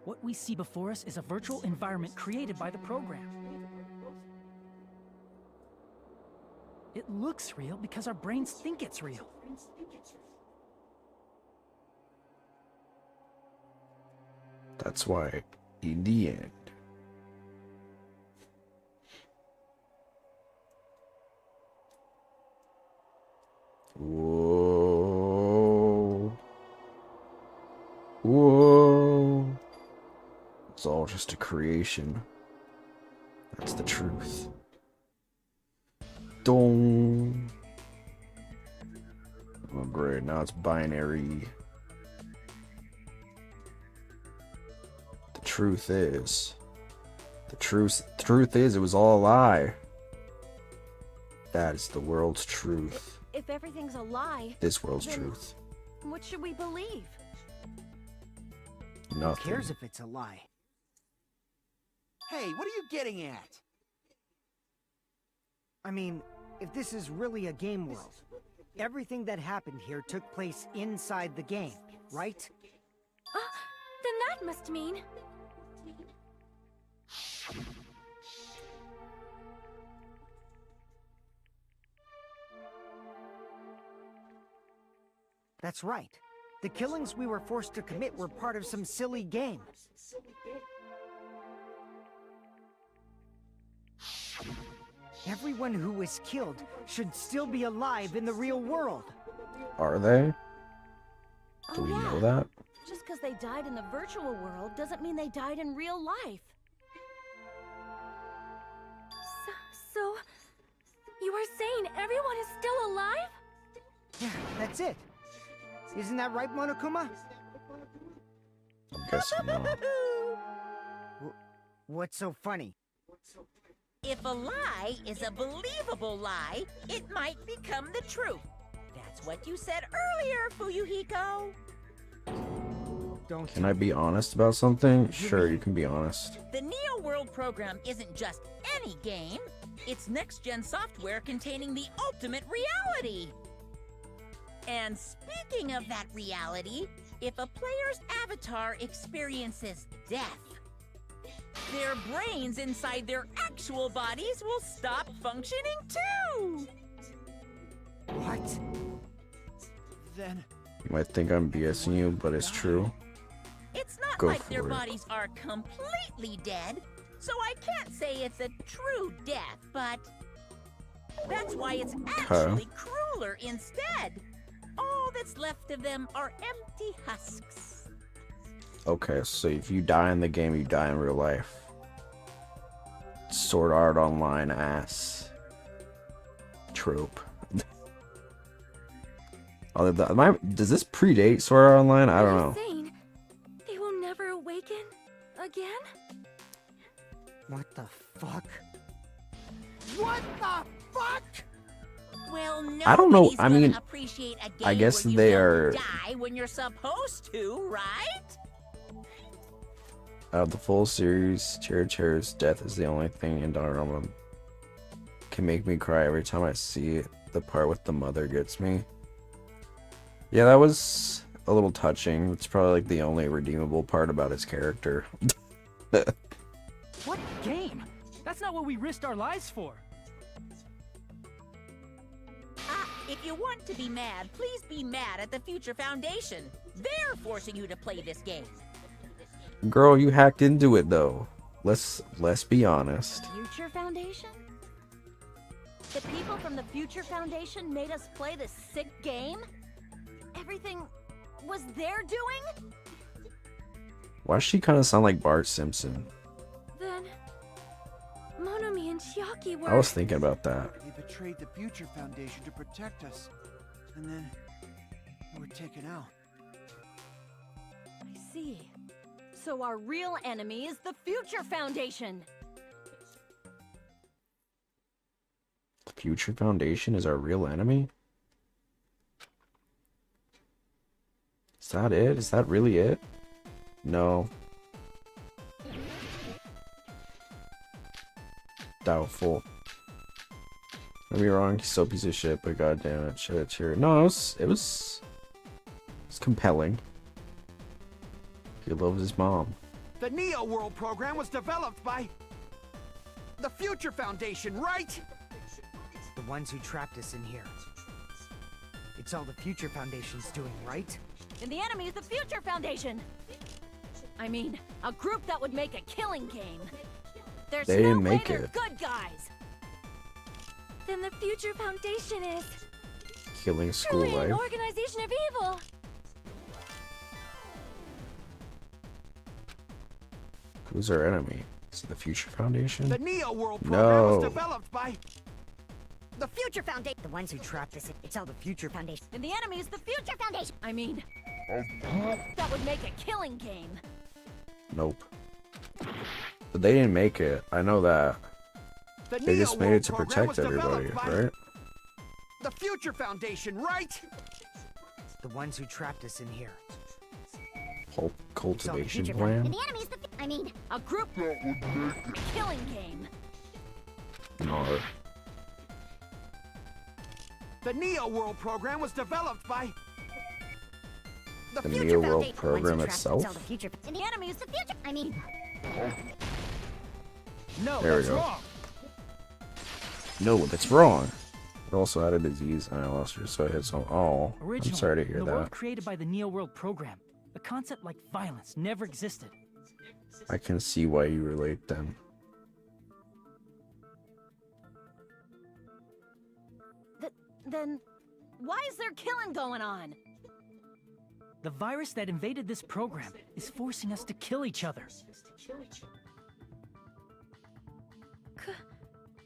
What we see before us is a virtual environment created by the program. It looks real because our brains think it's real. That's why, in the end, whoa. It's all just a creation. That's the truth. Dong. Oh great, now it's binary. The truth is it was all a lie. That is the world's truth. If everything's a lie, This world's then truth. what should we believe? Who Nothing. cares if it's a lie? Hey, what are you getting at? I mean, if this is really a game world, everything that happened here took place inside the game, right? Then that must mean... That's right. The killings we were forced to commit were part of some silly game. Everyone who was killed should still be alive in the real world. Are they? Do Oh, we yeah. know that? Just because they died in the virtual world doesn't mean they died in real life. So... You are saying everyone is still alive? Yeah, that's it. Isn't that right, Monokuma? I'm guessing no. What's so funny? If a lie is a believable lie, it might become the truth. That's what you said earlier, Fuyuhiko. Don't Can I be honest about something? Sure, you can be honest. The Neo World program isn't just any game. It's next-gen software containing the ultimate reality. And speaking of that reality, if a player's avatar experiences death, their brains inside their actual bodies will stop functioning too! What? Then You might think I'm BSing you, but it's true. It's not Go like their for it. bodies are completely dead, so I can't say it's a true death, but that's why it's actually crueler instead. All that's left of them are empty husks. Okay, so if you die in the game, you die in real life. Sword Art Online ass trope. Does this predate Sword Art Online? I don't Are know. you saying they will never awaken again? What the fuck? what the fuck? Well, I don't know, nobody's I gonna mean, appreciate a game I guess where you they don't are- die when you're supposed to, right? Out of the full series, Cher's death is the only thing in Danganronpa can make me cry every time I see it. The part with the mother gets me. Yeah, that was a little touching. It's probably like the only redeemable part about his character. What game? That's not what we risked our lives for. If you want to be mad, please be mad at the Future Foundation. They're forcing you to play this game. Girl, you hacked into it though. Let's be honest. Future Foundation? The people from the Future Foundation made us play this sick game? Everything was their doing? Why does she kind of sound like Bart Simpson? Then... Monomi and Chiaki were... I was thinking about that. They betrayed the Future Foundation to protect us, and then we were taken out. I see. So our real enemy is the Future Foundation. The Future Foundation is our real enemy? Is that it? Is that really it? No. Doubtful. Don't be wrong, he's so piece of shit, but goddamn it, cheer. No, it was compelling. He loves his mom. The Neo World program was developed by the Future Foundation, right? The ones who trapped us in here. It's all the Future Foundation's doing, right? And the enemy is the Future Foundation. I mean, a group that would make a killing game. There's They no didn't way make they're it. good guys. Then the Future Foundation is... Killing school truly an life. organization of evil. Who's our enemy? Is it the Future Foundation? The Neo World program was No. developed by The Future Foundation. The ones who trapped us. It's all the Future Foundation. And the enemy's the Future Foundation. I mean, that would make a killing game. Nope. But they didn't make it. I know that. the They Neo just made World it to program was protect everybody, developed by right? The Future Foundation, right? The ones who trapped us in here. Cultivation Future plan? And the enemy's the. I mean, A group killing game. No. The Neo World program was developed by The Future Neo World Foundation. The ones who program trapped us. It's all itself? the future. And the enemy's the future. I mean, No, There we that's go. wrong. No, that's wrong. It also had a disease and I lost her, so I hit some. Oh, I'm Originally, sorry to hear the that. world created by the Neo World program, a concept like violence never existed. I can see why you relate then. Then, why is there killing going on? The virus that invaded this program is forcing us to kill each other.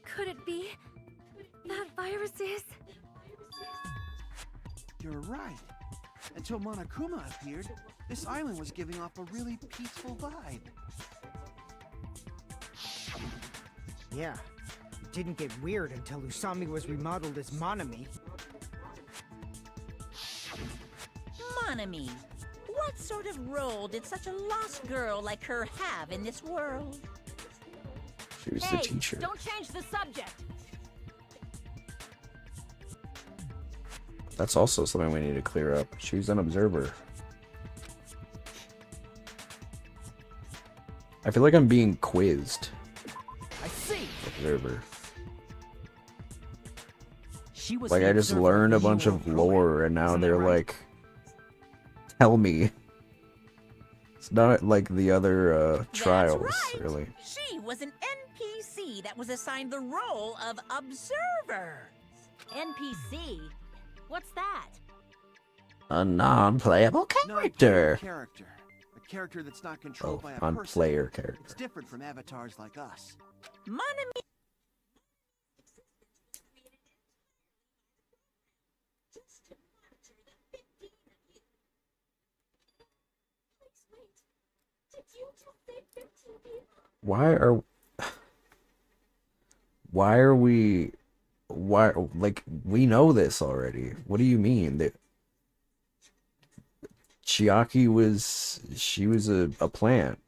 Could it be that virus is? You're right. Until Monokuma appeared, this island was giving off a really peaceful vibe. Yeah. It didn't get weird until Usami was remodeled as Monami. Monami, what sort of role did such a lost girl like her have in this world? She was Hey, the teacher. don't change the subject. That's also something we need to clear up. She was an observer. I feel like I'm being quizzed. I see. Observer. She was Like the I just observer learned a of the bunch Neo of World program. lore and now Isn't that they're right? like, tell me. It's not like the other trials, That's right. really. She was an NPC that was assigned the role of observer. NPC? What's that? A non-playable character. Character. A character that's not controlled Oh, by a on person. player character. It's different from avatars like us. Monami. Why are we like we know this already? What do you mean that Chiaki was a plant?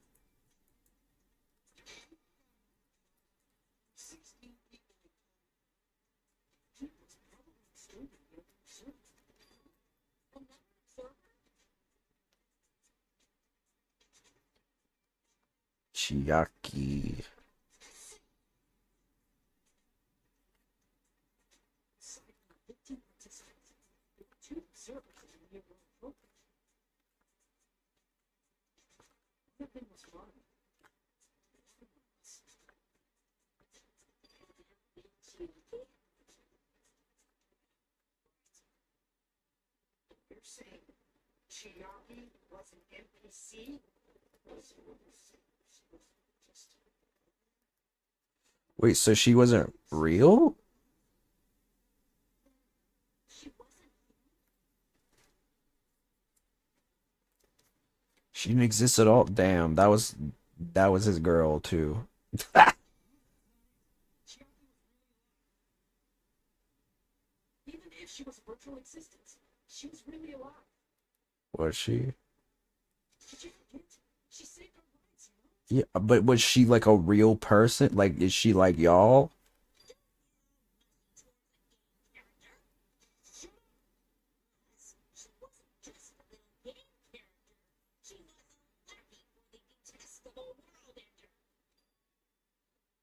Chiaki. You're saying Chiaki was an NPC? Wait, so she wasn't real? She didn't exist at all. Damn, that was his girl too. Even if she was a virtual existence, she was really alive. Was she? Did you forget? She saved our lives, you know? Yeah, but was she like a real person? Like, is she like y'all?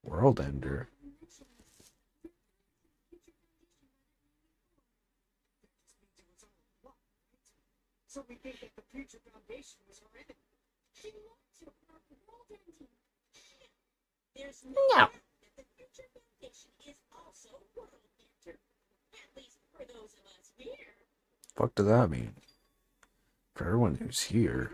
World Ender. So we think that the Future Foundation was her enemy. She looked to her world ending. There's no doubt that the Future Foundation is also world ender. At least for those of us here. Fuck does that mean? For everyone who's here.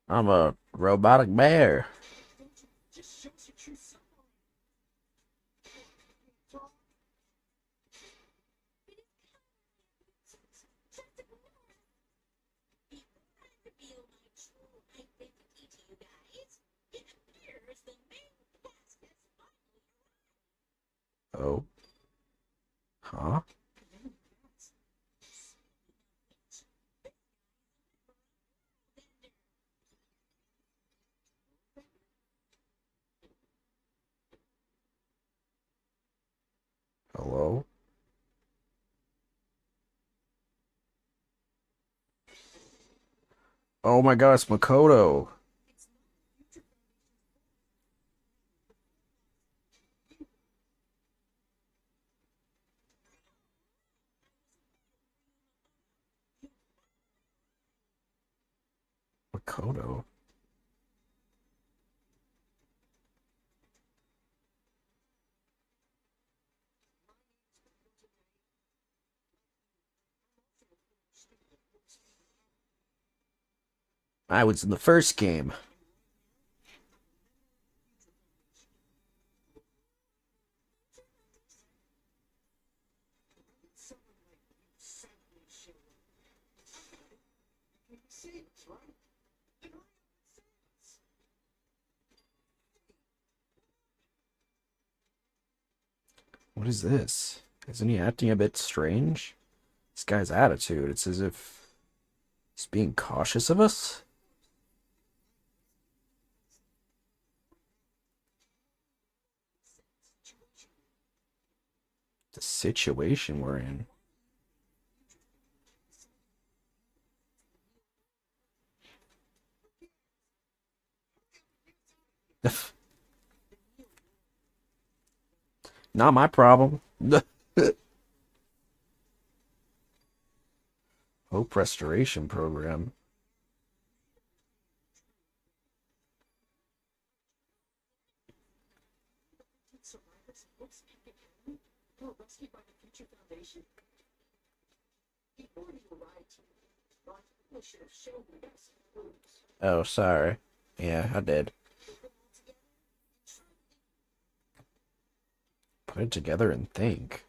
I'm a robotic bear. Just shows your true self. Before I reveal my true identity to you guys, it appears the main cast has finally arrived. Oh. Huh? Hello? Oh my god, it's Makoto. Makoto? I was in the first game. What is this? Isn't he acting a bit strange? This guy's attitude, it's as if he's being cautious of us? The situation we're in. Not my problem. Hope Restoration Program. Rescued by the Future Foundation? Before you arrived here, I should have shown you guys some clues. Oh, sorry. Yeah, I did. Put it together and think.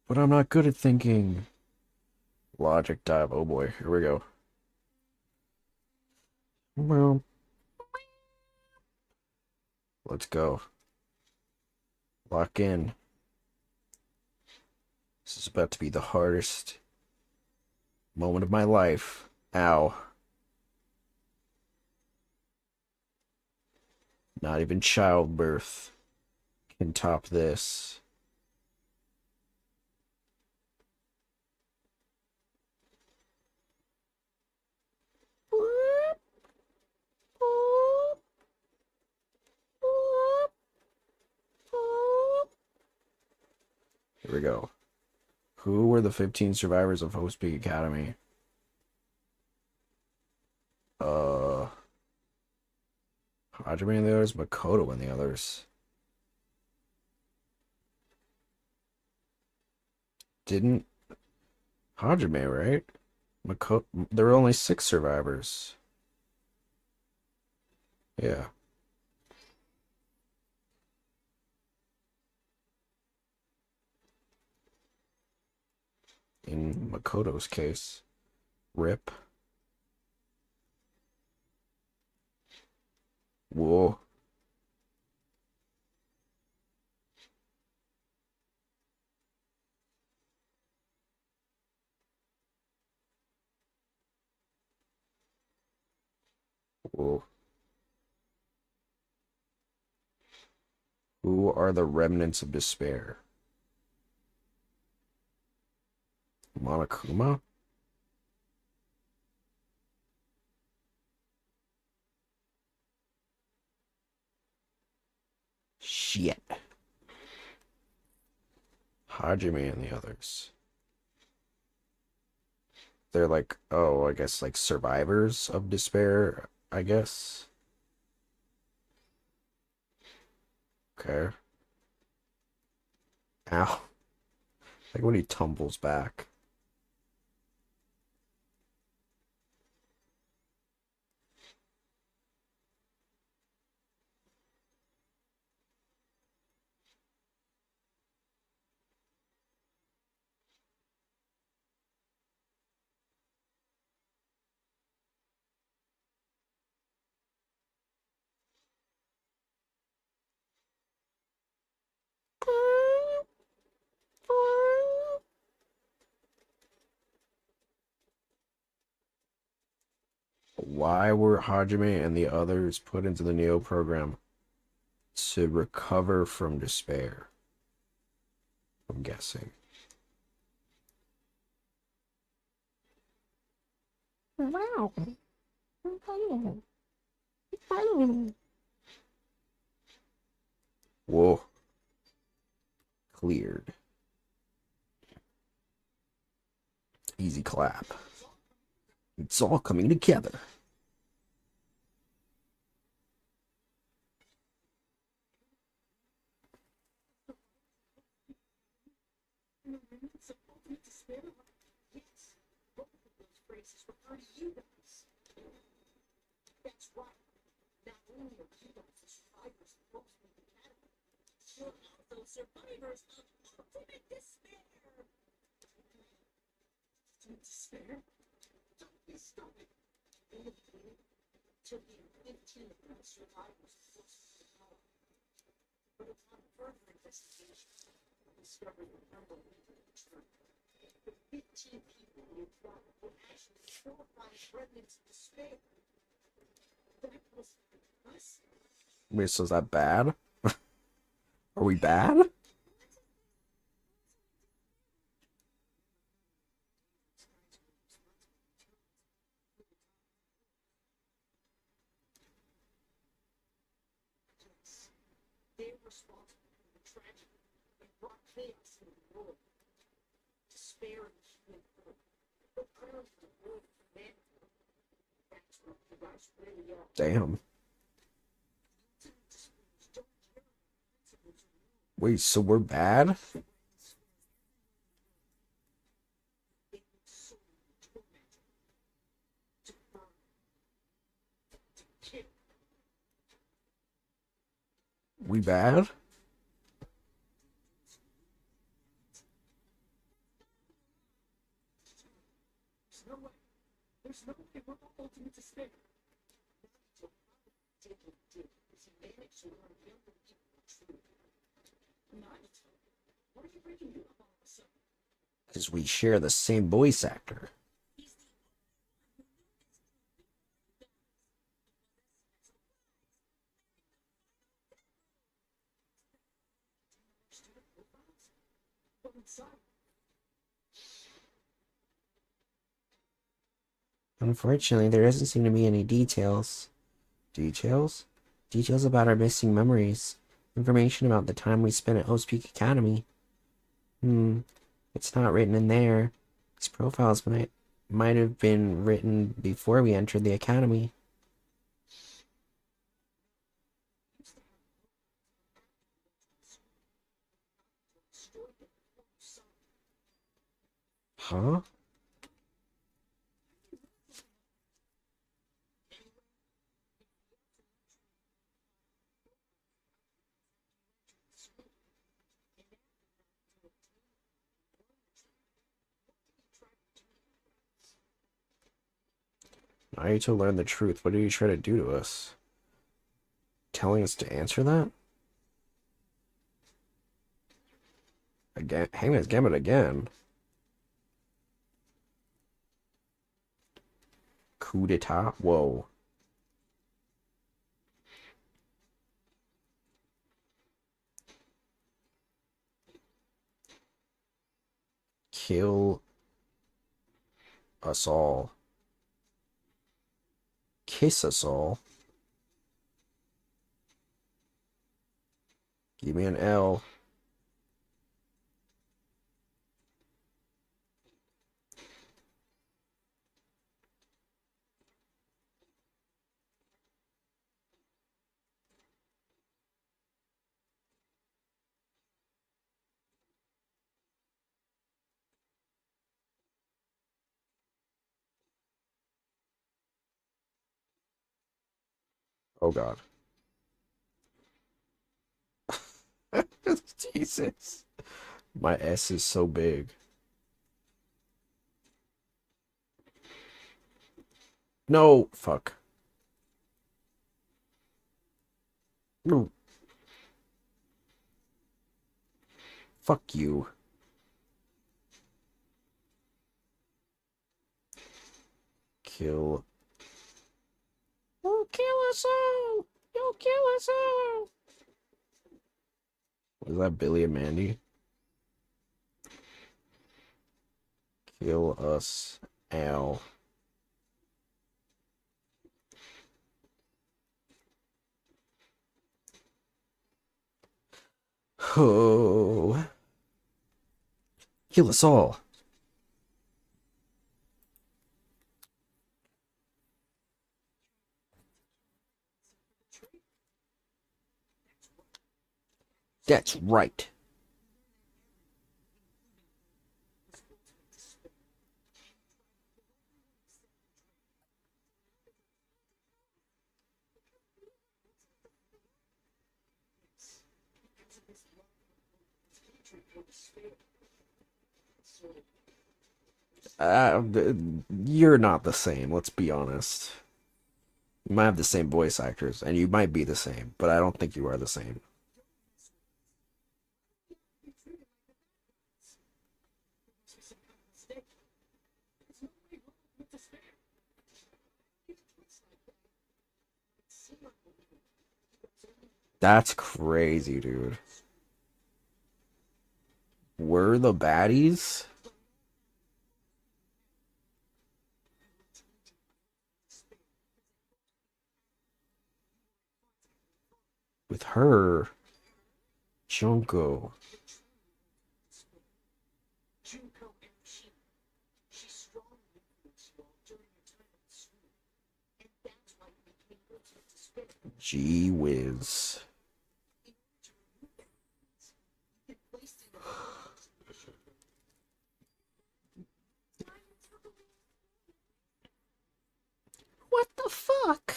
But I'm not good at thinking. Logic dive. Oh boy, here we go. Well, let's go. Lock in. This is about to be the hardest moment of my life. Ow. Not even childbirth can top this. Here we go. Who were the 15 survivors of Host Peak Academy? Hajime and the others, Makoto and the others. Didn't Hajime, right? Makoto, there were only 6 survivors. Yeah. In Makoto's case. RIP. Whoa. Whoa. Who are the remnants of despair? Monokuma? Shit. Hajime and the others. They're like, oh, I guess like survivors of despair, I guess. Okay. Ow. Like when he tumbles back. Why were Hajime and the others put into the Neo program? To recover from despair, I'm guessing. Wow. Whoa. Cleared. Easy clap. It's all coming together. That's right. Not only are you guys the survivors of Rosewood Academy, you're also survivors of ultimate despair. Ultimate despair? Don't be stupid. All of you to be 15 survivors of Rosewood Academy. But upon further investigation, we discovered the number of the truth. The 15 people we acquired were actually horrifying remnants of despair. Wait, so is that bad? Are we bad? They're responsible for the tragedy and brought chaos into the world. Despair in the human form. But clearly the world of humanity. That's what you guys really are. Damn. Wait, so we're bad? We bad? There's no way we're ultimate despair. Because we share the same voice actor. Unfortunately, there doesn't seem to be any details. Details? Details about our missing memories. Information about the time we spent at Host Peak Academy. It's not written in there. These profiles might have been written before we entered the academy. Huh? Now you to learn the truth. What did you try to do to us? Telling us to answer that? Again? Hangman's Gambit again. Coup d'etat? Whoa. Kill us all. Kiss us all. Give me an L. Oh God. Jesus. My S is so big. No, fuck. No. Fuck you. Kill Was that Billy and Mandy? Kill us, Al. Oh. Kill us all. That's right. You're not the same, let's be honest. You might have the same voice actors, and you might be the same, but I don't think you are the same. That's crazy, dude. We're the baddies? With her, Junko. Gee whiz. What the fuck?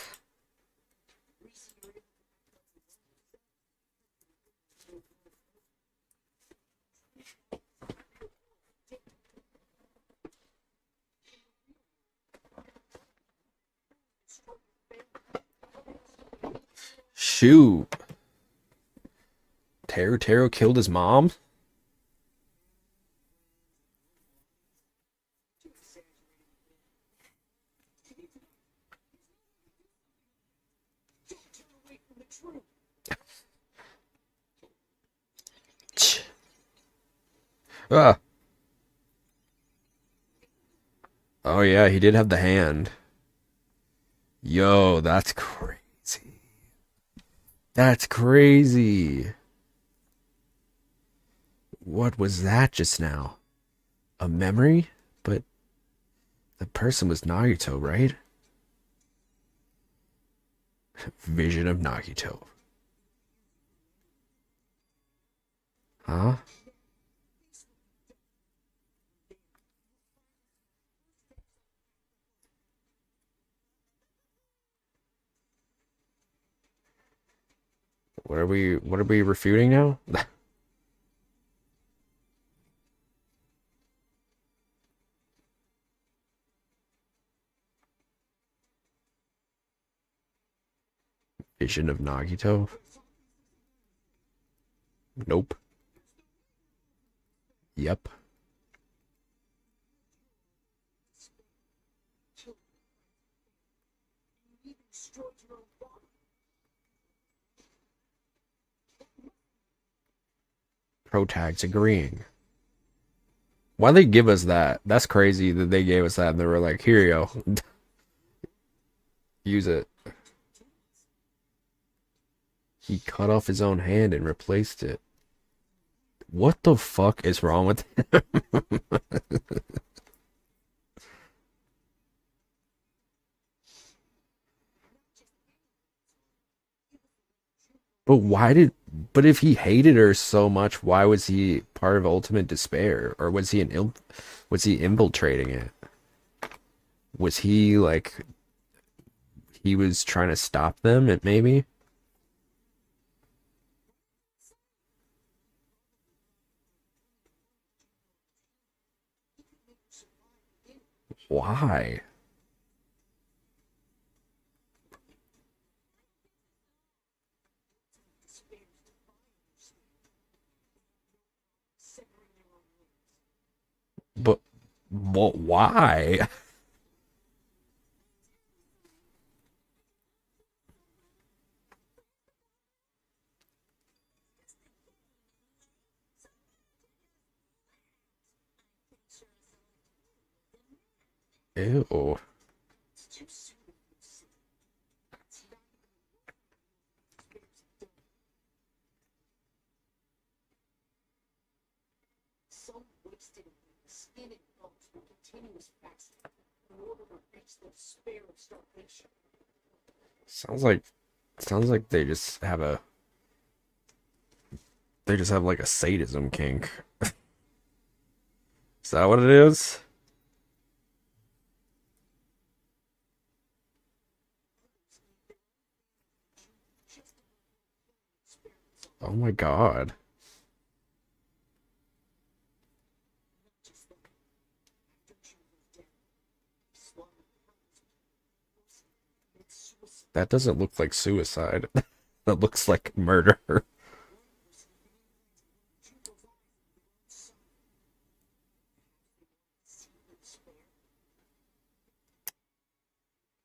Shoot. Taro killed his mom? Ah. Oh yeah, he did have the hand. Yo, that's crazy. That's crazy. What was that just now? A memory? But the person was Nagito, right? Vision of Nagito. Huh? What are we refuting now? Vision of Nagito? Nope. Yep. Pro tags agreeing. Why they give us that? That's crazy that they gave us that and they were like, here you go. Use it. He cut off his own hand and replaced it. What the fuck is wrong with him? But if he hated her so much, why was he part of Ultimate Despair? Or was he was he infiltrating it? Was he like he was trying to stop them, maybe? Why? But why? Ew. So wasted skin and bones with continuous fasting in order to reach the despair of starvation. Sounds like they just have like a sadism kink. Is that what it is? Oh my god. That doesn't look like suicide. That looks like murder.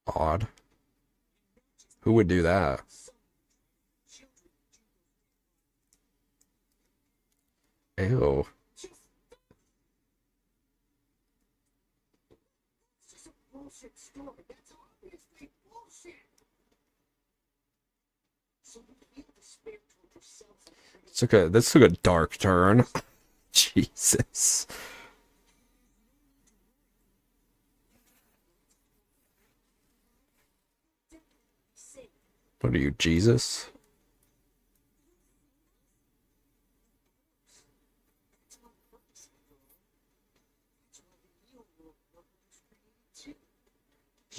Odd. Who would do that? Ew. Bullshit story. That's obviously bullshit. So you feel despair toward yourself. This took a dark turn. Jesus. What are you, Jesus?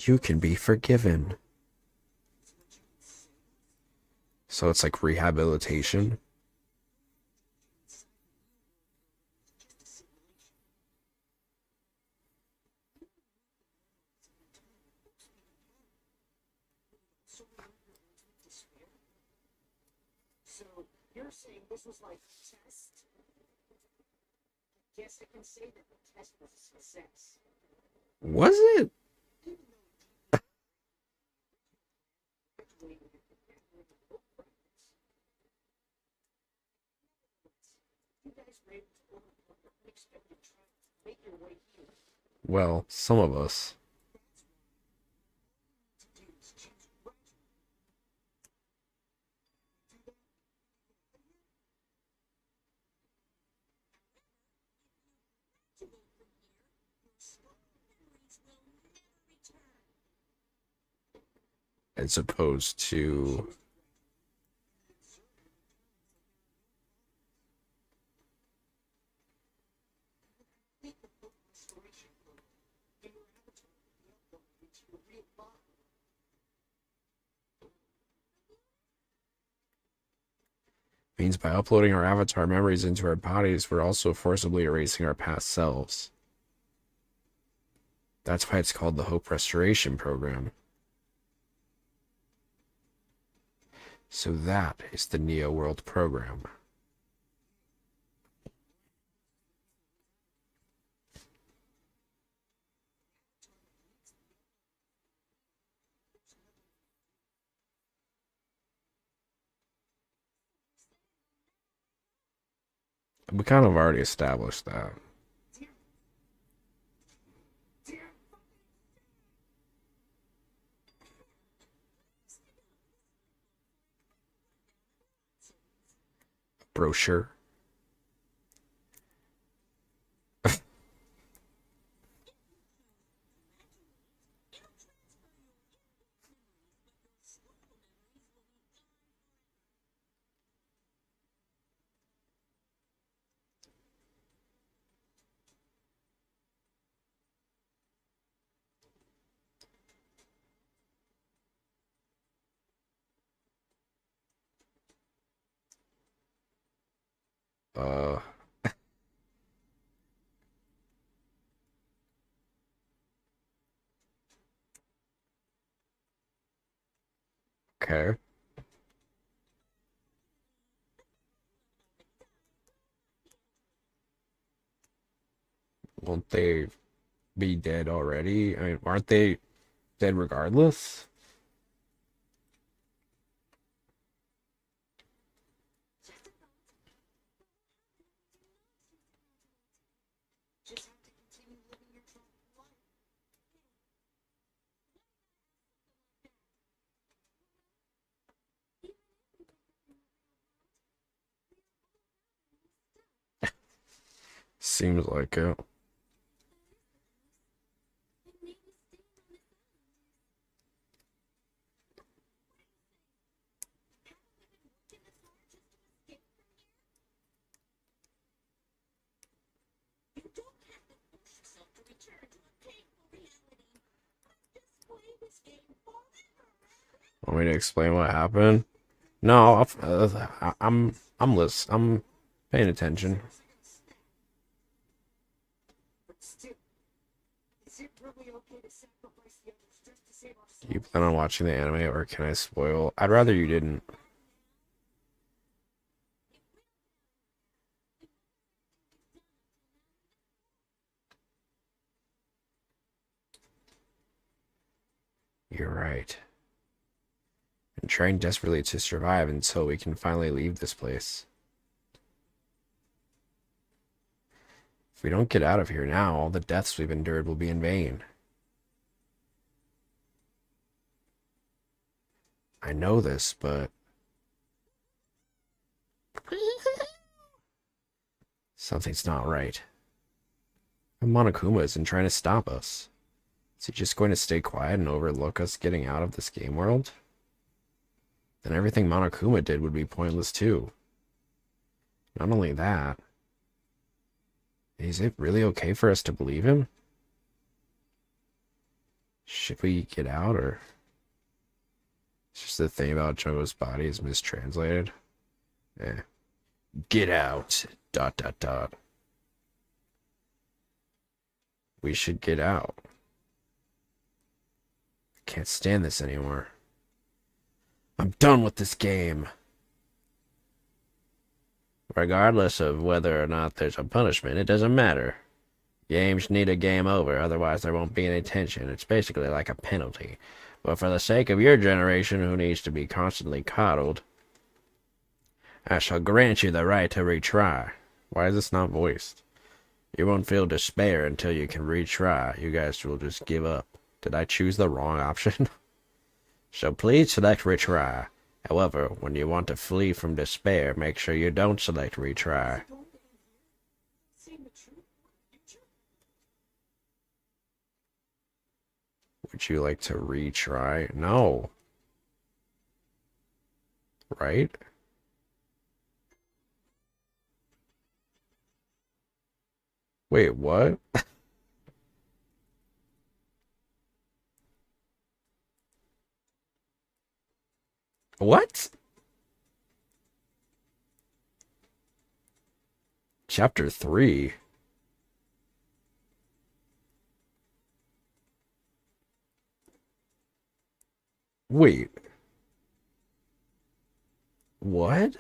You can be forgiven. So it's like rehabilitation. So you're saying this was like a test? I guess I can say that the test was a success. Was it? Well, some of us. As opposed to means by uploading our avatar memories into our bodies, we're also forcibly erasing our past selves. That's why it's called the Hope Restoration Program. So that is the Neo World program. We kind of already established that. Brochure. Uh, okay. Won't they be dead already? I mean, aren't they dead regardless? Seems like it. Want me to explain what happened? No, I'm paying attention. Do you plan on watching the anime, or can I spoil? I'd rather you didn't. You're right. And trying desperately to survive until we can finally leave this place. If we don't get out of here now, all the deaths we've endured will be in vain. I know this, but something's not right. Monokuma isn't trying to stop us. Is he just going to stay quiet and overlook us getting out of this game world? Then everything Monokuma did would be pointless too. Not only that, is it really okay for us to believe him? Should we get out, or... It's just the thing about Jungo's body is mistranslated. Eh. Get out. ... We should get out. I can't stand this anymore. I'm done with this game. Regardless of whether or not there's a punishment, it doesn't matter. Games need a game over, otherwise there won't be any tension. It's basically like a penalty. But for the sake of your generation, who needs to be constantly coddled, I shall grant you the right to retry. Why is this not voiced? You won't feel despair until you can retry. You guys will just give up. Did I choose the wrong option? So please select retry. However, when you want to flee from despair, make sure you don't select retry. Would you like to retry? No. Right? Wait, what? What? Chapter 3. Wait. What?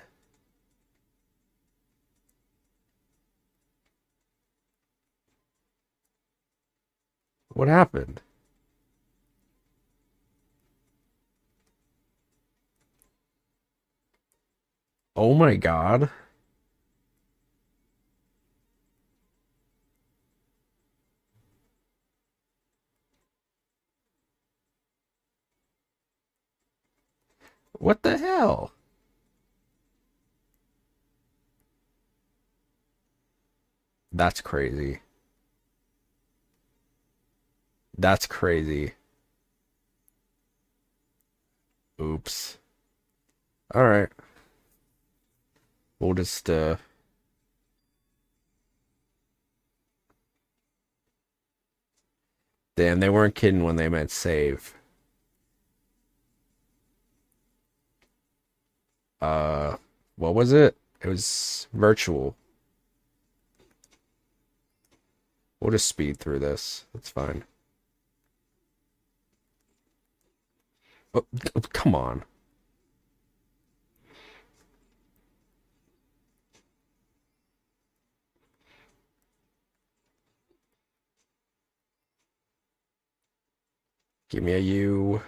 What happened? Oh my god. What the hell? That's crazy. That's crazy. Oops. Alright. We'll just, Damn, they weren't kidding when they meant save. What was it? It was virtual. We'll just speed through this. That's fine. Oh, come on. Give me a U.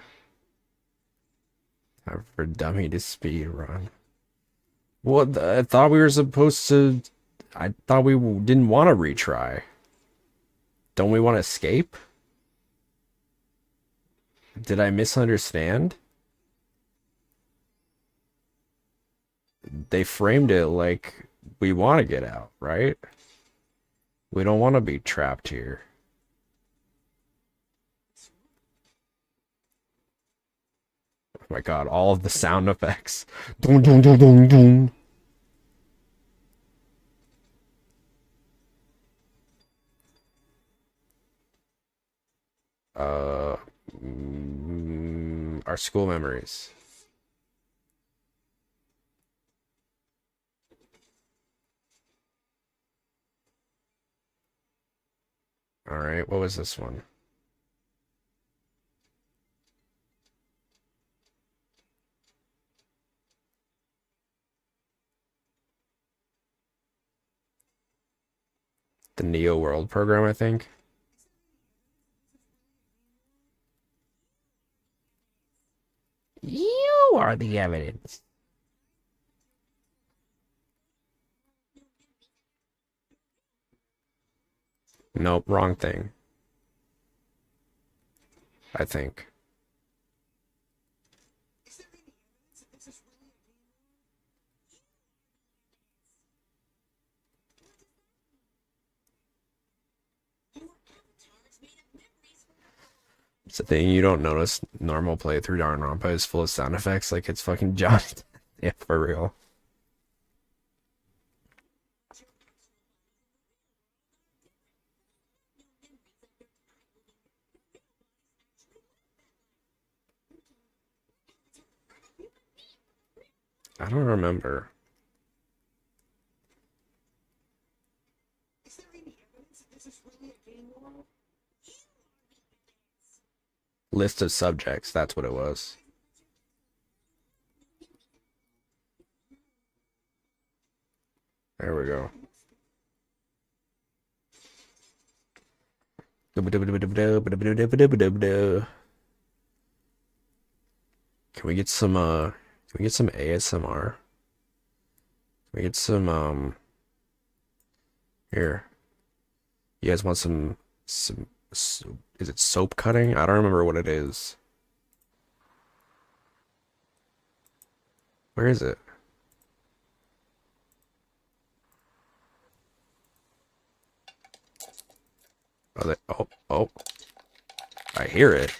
Time for dummy to speed run. Well, I thought we were supposed to... I thought we didn't want to retry. Don't we want to escape? Did I misunderstand? They framed it like we want to get out, right? We don't want to be trapped here. Oh my god, all of the sound effects. Dun, dun, dun, dun, dun. Uh, our school memories. All right, what was this one? The Neo World program, I think. You are the evidence. Nope, wrong thing. I think. It's the thing you don't notice. Normal playthrough Danganronpa is full of sound effects, like it's fucking Johnny. Yeah, for real. I don't remember. List of subjects, that's what it was. There we go. Can we get some ASMR? Can we get some here. You guys want some is it soap cutting? I don't remember what it is. Where is it? Oh. I hear it.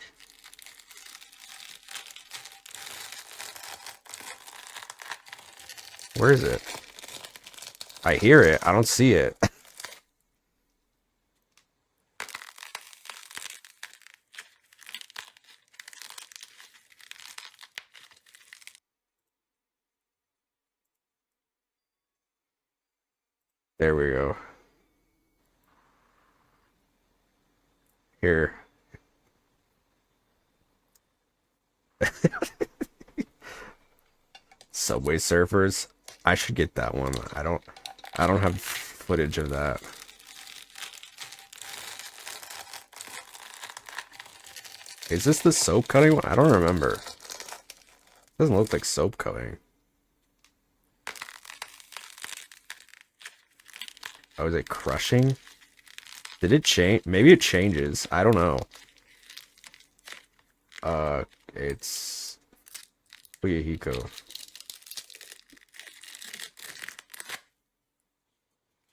Where is it? I hear it. I don't see it. There we go. Here. Subway Surfers. I should get that one. I don't have footage of that. Is this the soap cutting one? I don't remember. Doesn't look like soap cutting. Oh, is it crushing? Did it change? Maybe it changes. I don't know. It's Fuyahiko.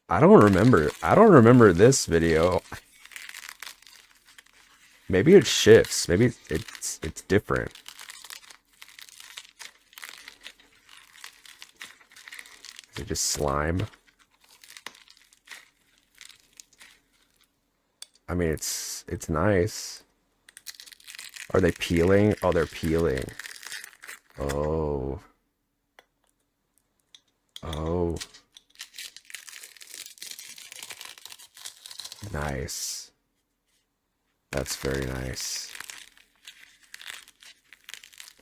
I don't remember this video. Maybe it shifts. Maybe it's different. Is it just slime? I mean, it's nice. Are they peeling? Oh, they're peeling. Oh. Oh. Nice. That's very nice.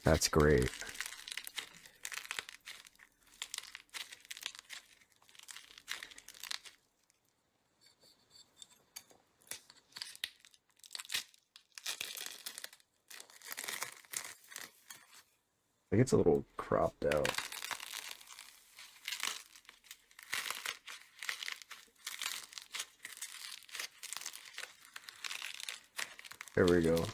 That's great. I think it's a little cropped out. There we go.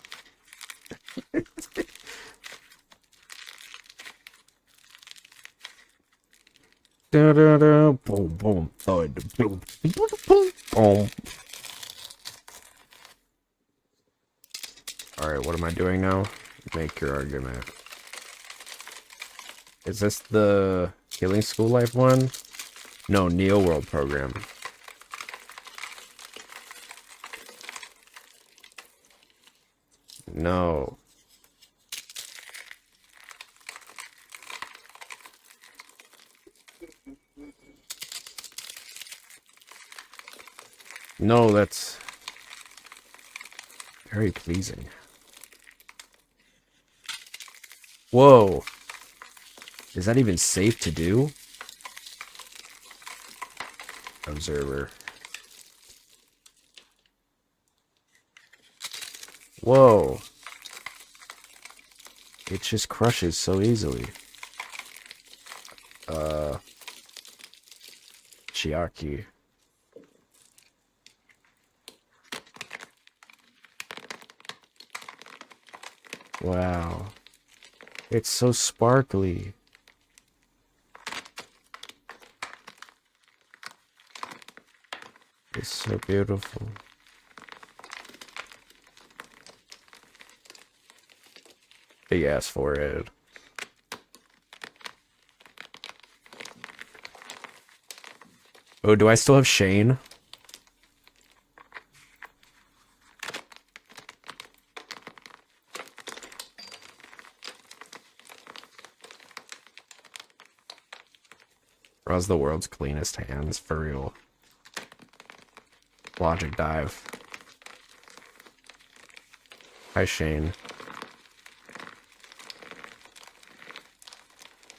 Da, da, da, boom, boom, thud, boom, boom, boom, boom. Alright, what am I doing now? Make your argument. Is this the Healing School Life one? No, Neo World program. No. No, that's very pleasing. Whoa. Is that even safe to do? Observer. Whoa. It just crushes so easily. Chiaki. Wow. It's so sparkly. It's so beautiful. Big ass forehead. Oh, do I still have Shane? How's the world's cleanest hands, for real? Logic dive. Hi, Shane.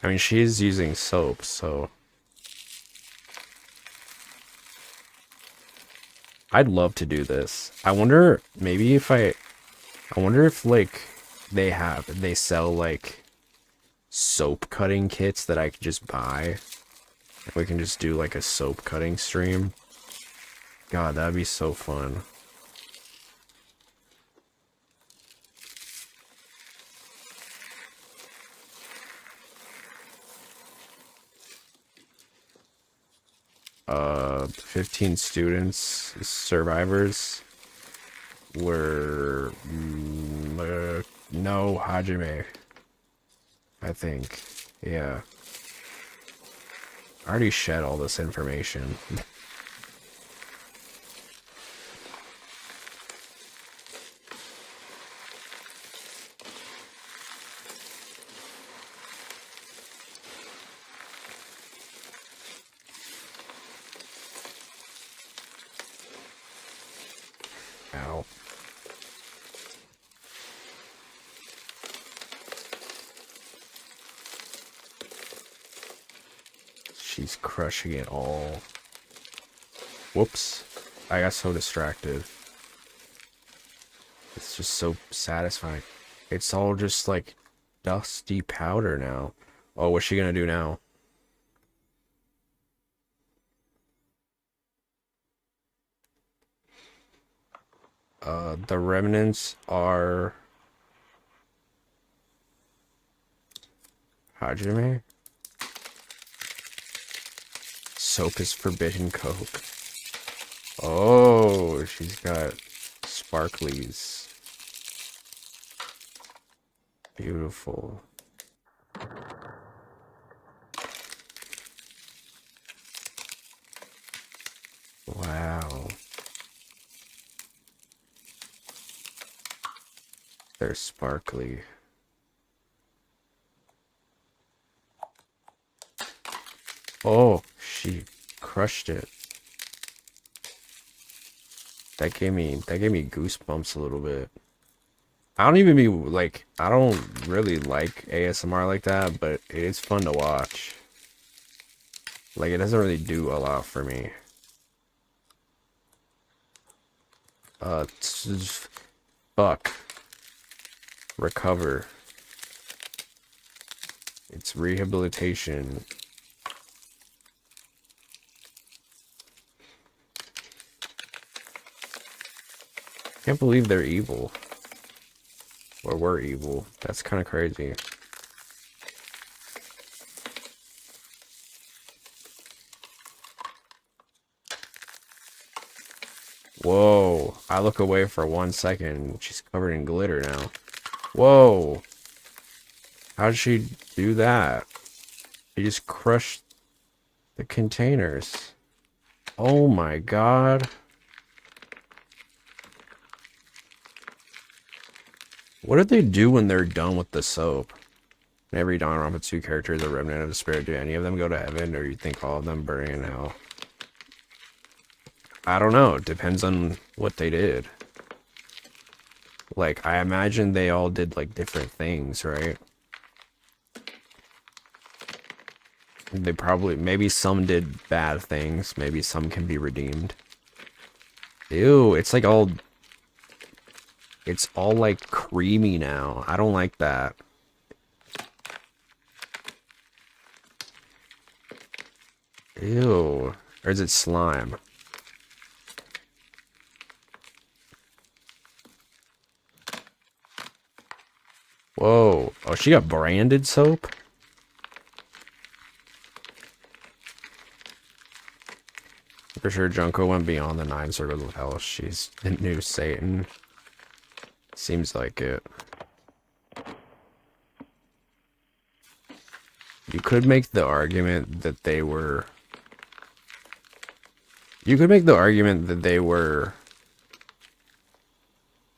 I mean, she's using soap, so... I'd love to do this. I wonder, maybe if I wonder if, like, they sell, like, soap cutting kits that I could just buy. We can just do, like, a soap cutting stream. God, that'd be so fun. Uh, 15 students, survivors, were no Hajime, I think. Yeah. I already shed all this information. Ow. She's crushing it all. Whoops. I got so distracted. It's just so satisfying. It's all just like dusty powder now. Oh, what's she gonna do now? The remnants are Hajime. Soap is forbidden coke. Oh, she's got sparklies. Beautiful. Wow. They're sparkly. Oh, she crushed it. That gave me goosebumps a little bit. I don't even be like, I don't really like ASMR like that, but it is fun to watch. Like, it doesn't really do a lot for me. Fuck. Recover. It's rehabilitation. Can't believe they're evil. Or were evil. That's kind of crazy. Whoa. I look away for 1 second. She's covered in glitter now. Whoa. How'd she do that? She just crushed the containers. Oh my god. What do they do when they're done with the soap? Every Danganronpa 2 character is a remnant of the spirit. Do any of them go to heaven, or you think all of them burn in hell? I don't know. It depends on what they did. Like, I imagine they all did, like, different things, right? They probably... Maybe some did bad things. Maybe some can be redeemed. Ew, it's like all... It's all, like, creamy now. I don't like that. Ew. Or is it slime? Whoa. Oh, she got branded soap? For sure, Junko went beyond the 9 circles of hell. She's the new Satan. Seems like it. You could make the argument that they were... You could make the argument that they were...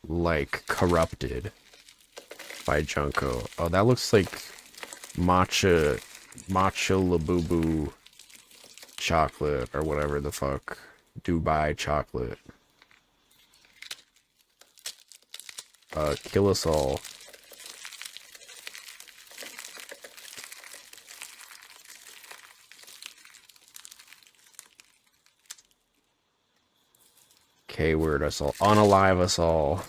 like, corrupted by Junko. Oh, that looks like matcha labubu chocolate or whatever the fuck. Dubai chocolate. Kill us all. K-word us all. Unalive us all.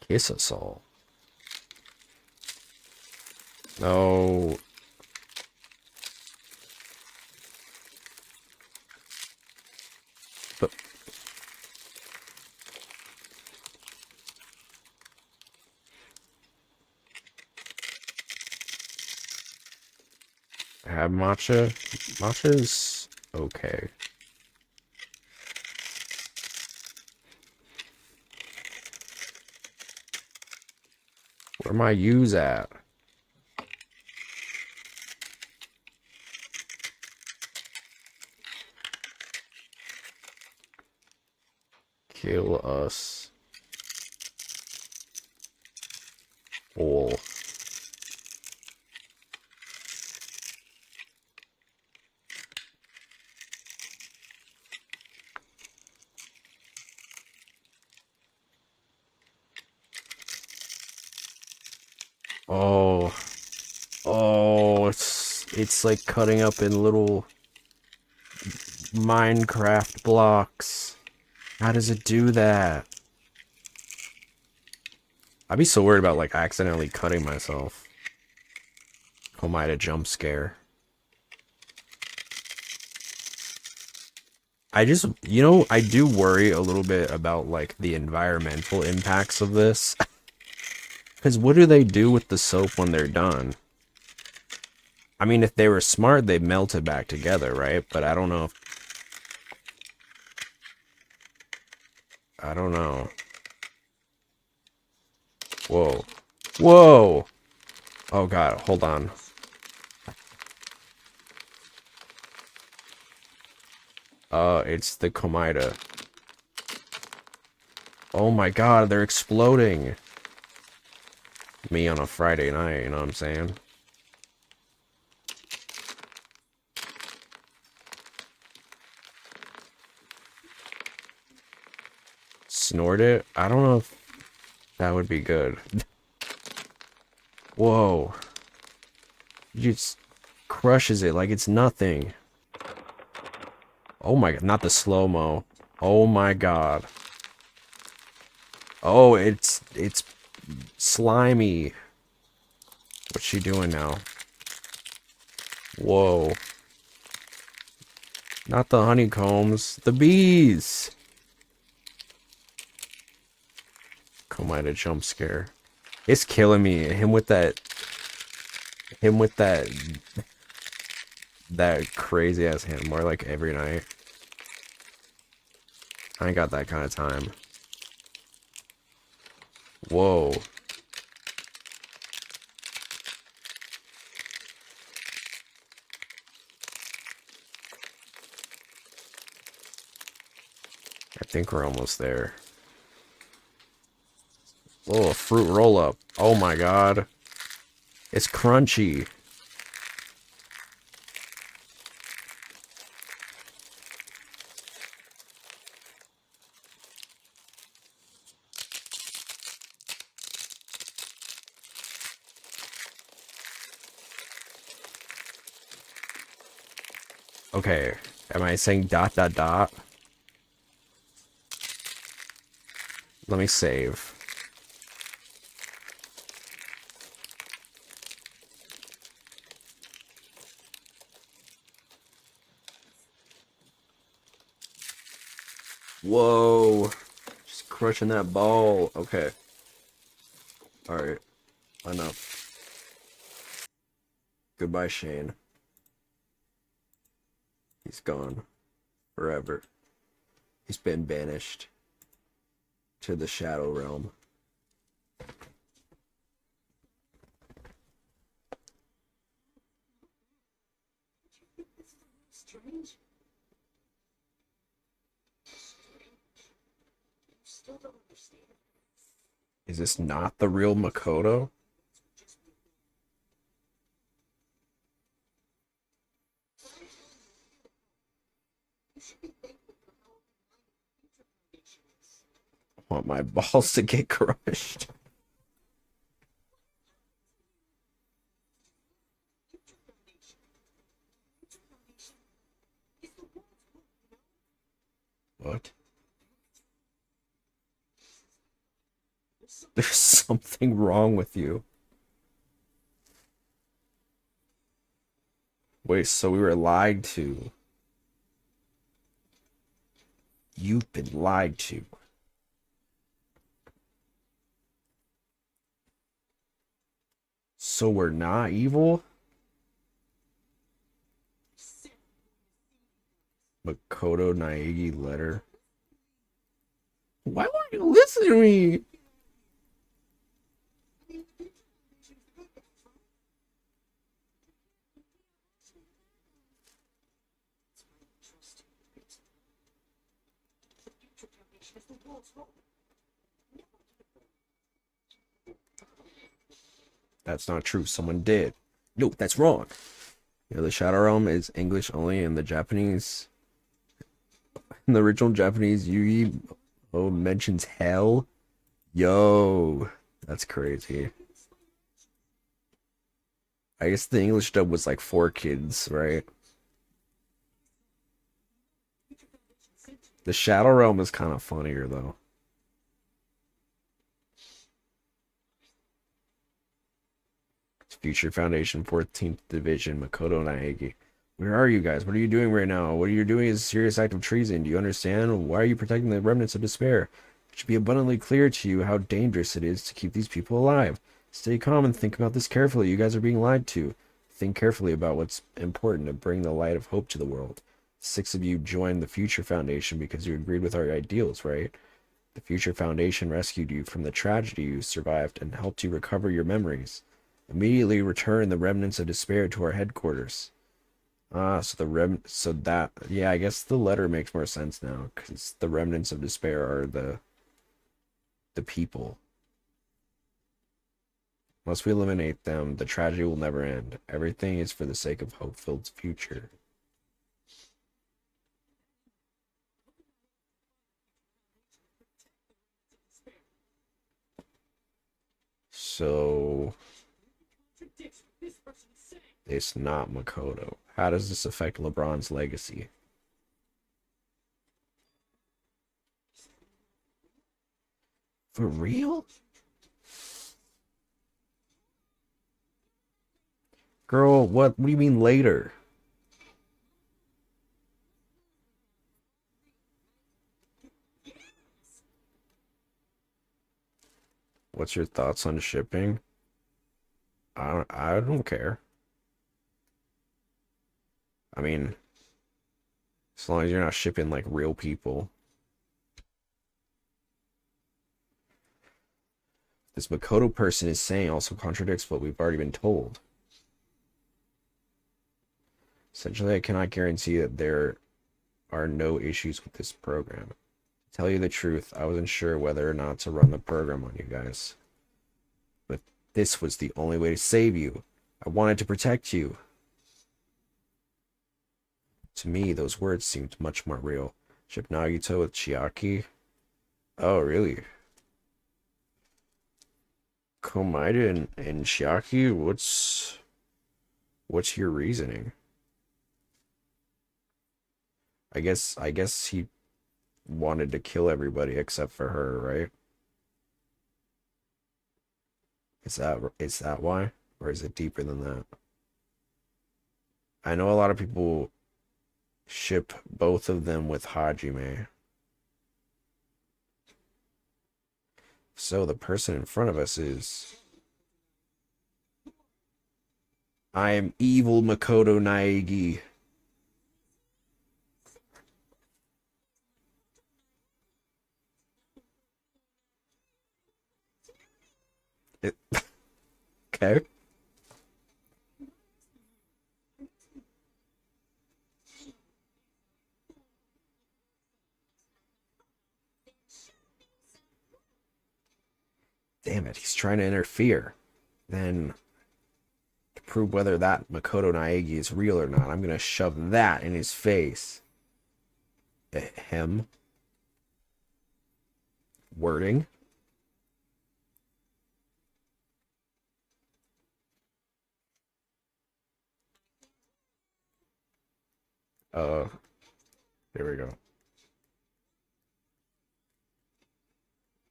Kiss us all. No. But have matcha. Matcha's okay. Where my U's at? Kill us all. Oh, oh, it's like cutting up in little Minecraft blocks. How does it do that? I'd be so worried about like accidentally cutting myself. Oh my, a jump scare. I just, you know, I do worry a little bit about like the environmental impacts of this. Because what do they do with the soap when they're done? I mean, if they were smart, they'd melt it back together, right? But I don't know if... I don't know. Whoa. Whoa! Oh god, hold on. It's the Komida. Oh my god, they're exploding! Me on a Friday night, you know what I'm saying? Snort it? I don't know if that would be good. Whoa. He just crushes it like it's nothing. Oh my god, not the slow-mo. Oh my god. Oh, it's slimy. What's she doing now? Whoa. Not the honeycombs, the bees. Komida jump scare. It's killing me. Him with that Him with that crazy ass hand more like every night. I ain't got that kind of time. Whoa. I think we're almost there. Oh, a fruit roll up. Oh my god. It's crunchy. Okay, am I saying dot dot dot? Let me save. Whoa. Just crushing that ball. Okay. Alright. Enough. Goodbye, Shane. He's gone. Forever. He's been banished to the Shadow Realm. Strange. Still don't understand. Is this not the real Makoto? I want my balls to get crushed. What? There's something wrong with you. Wait, so we were lied to. You've been lied to. So we're not evil? Makoto Naegi letter. Why won't you listen to me? That's not true. Someone did. No, that's wrong. You know, the Shadow Realm is English only, and the Japanese, in the original Japanese, Yu-Gi-Oh mentions hell. Yo, that's crazy. I guess the English dub was like for kids, right? The Shadow Realm is kind of funnier though. Future Foundation 14th Division, Makoto Naegi. Where are you guys? What are you doing right now? What you're doing is a serious act of treason. Do you understand? Why are you protecting the remnants of despair? It should be abundantly clear to you how dangerous it is to keep these people alive. Stay calm and think about this carefully. You guys are being lied to. Think carefully about what's important to bring the light of hope to the world. 6 of you joined the Future Foundation because you agreed with our ideals, right? The Future Foundation rescued you from the tragedy you survived and helped you recover your memories. Immediately return the remnants of despair to our headquarters. Ah, so that, yeah, I guess the letter makes more sense now, because the remnants of despair are the people. Once we eliminate them, the tragedy will never end. Everything is for the sake of hope-filled future. So it's not Makoto. How does this affect LeBron's legacy? For real? Girl, what do you mean later? What's your thoughts on shipping? I don't care. I mean, as long as you're not shipping like real people. This Makoto person is saying also contradicts what we've already been told. Essentially, I cannot guarantee that there are no issues with this program. To tell you the truth, I wasn't sure whether or not to run the program on you guys. But this was the only way to save you. I wanted to protect you. To me, those words seemed much more real. Ship Nagito with Chiaki? Oh, really? Komaeda and Chiaki? What's your reasoning? I guess he wanted to kill everybody except for her, right? Is that why? Or is it deeper than that? I know a lot of people ship both of them with Hajime. So the person in front of us is... I am evil Makoto Naegi. Okay. Damn it, he's trying to interfere. Then, to prove whether that Makoto Naegi is real or not, I'm gonna shove that in his face. Him. Wording. There we go.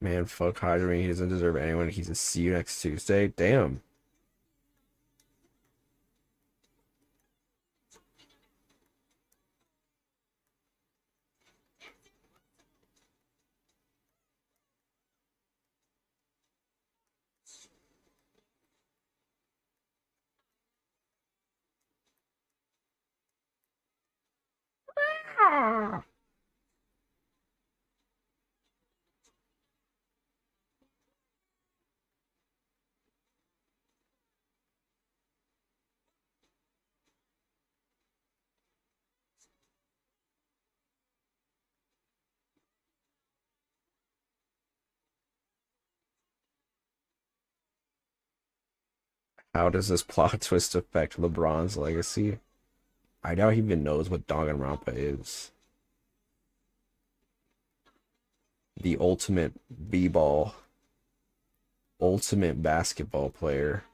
Man, fuck Hajime. He doesn't deserve anyone. He's a see you next Tuesday. Damn. How does this plot twist affect LeBron's legacy? I doubt he even knows what Danganronpa is. The ultimate b-ball. Ultimate basketball player.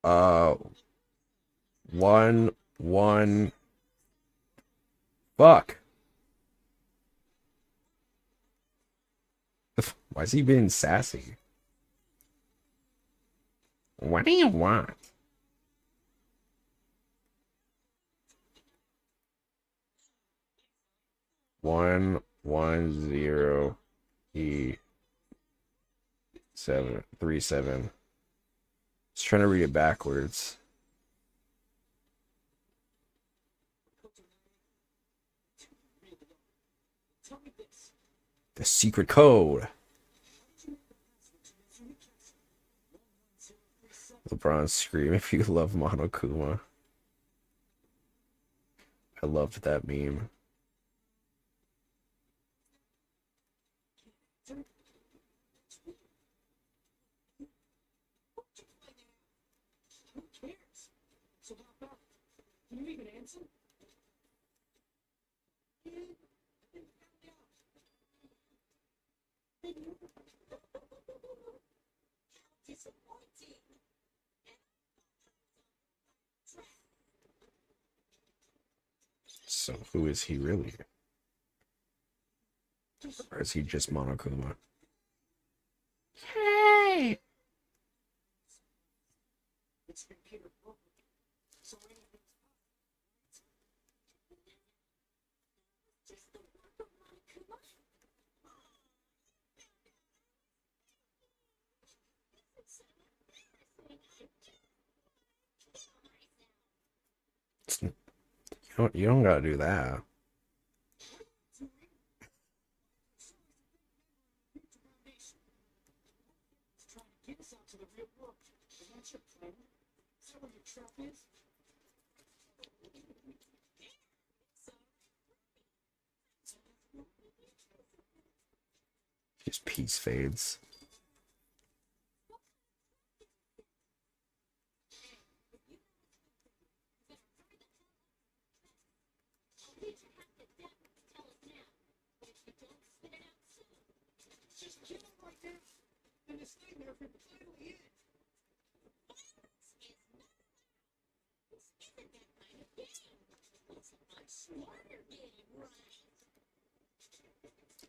Uh, one. Fuck. Why is he being sassy? What do you want? One zero E 737. Just trying to read it backwards. The secret code. LeBron scream if you love Monokuma. I loved that meme. So who is he really? Or is he just Monokuma? Hey! You don't gotta do that. Just peace fades.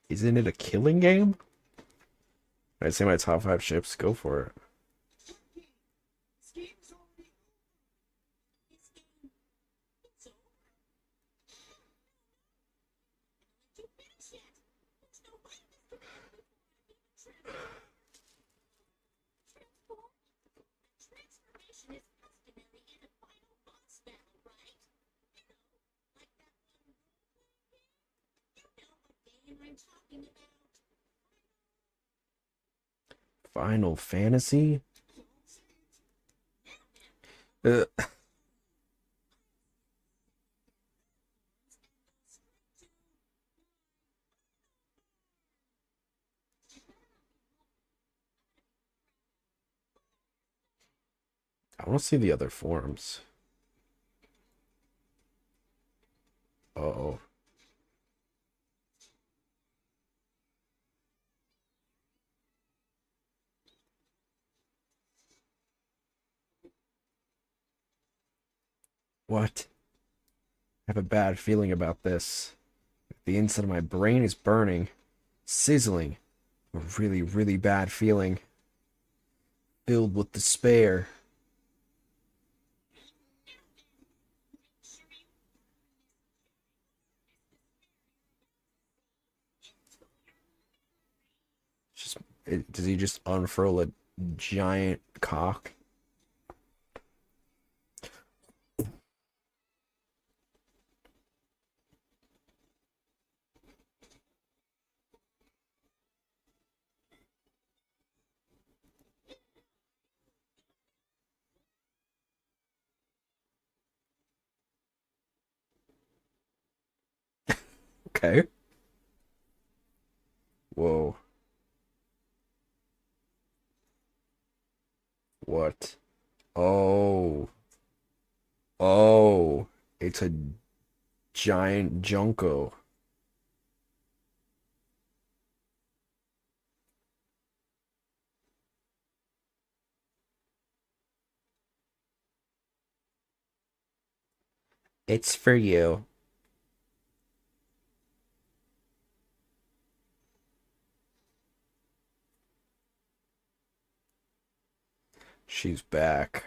Isn't it a killing game? I'd say my top 5 ships. Go for it. Final Fantasy? I want to see the other forms. Uh-oh. What? I have a bad feeling about this. The inside of my brain is burning, sizzling. A really, really bad feeling. Filled with despair. Does he just unfurl a giant cock? Okay. Whoa. What? Oh. Oh. It's a giant Junko. It's for you. She's back.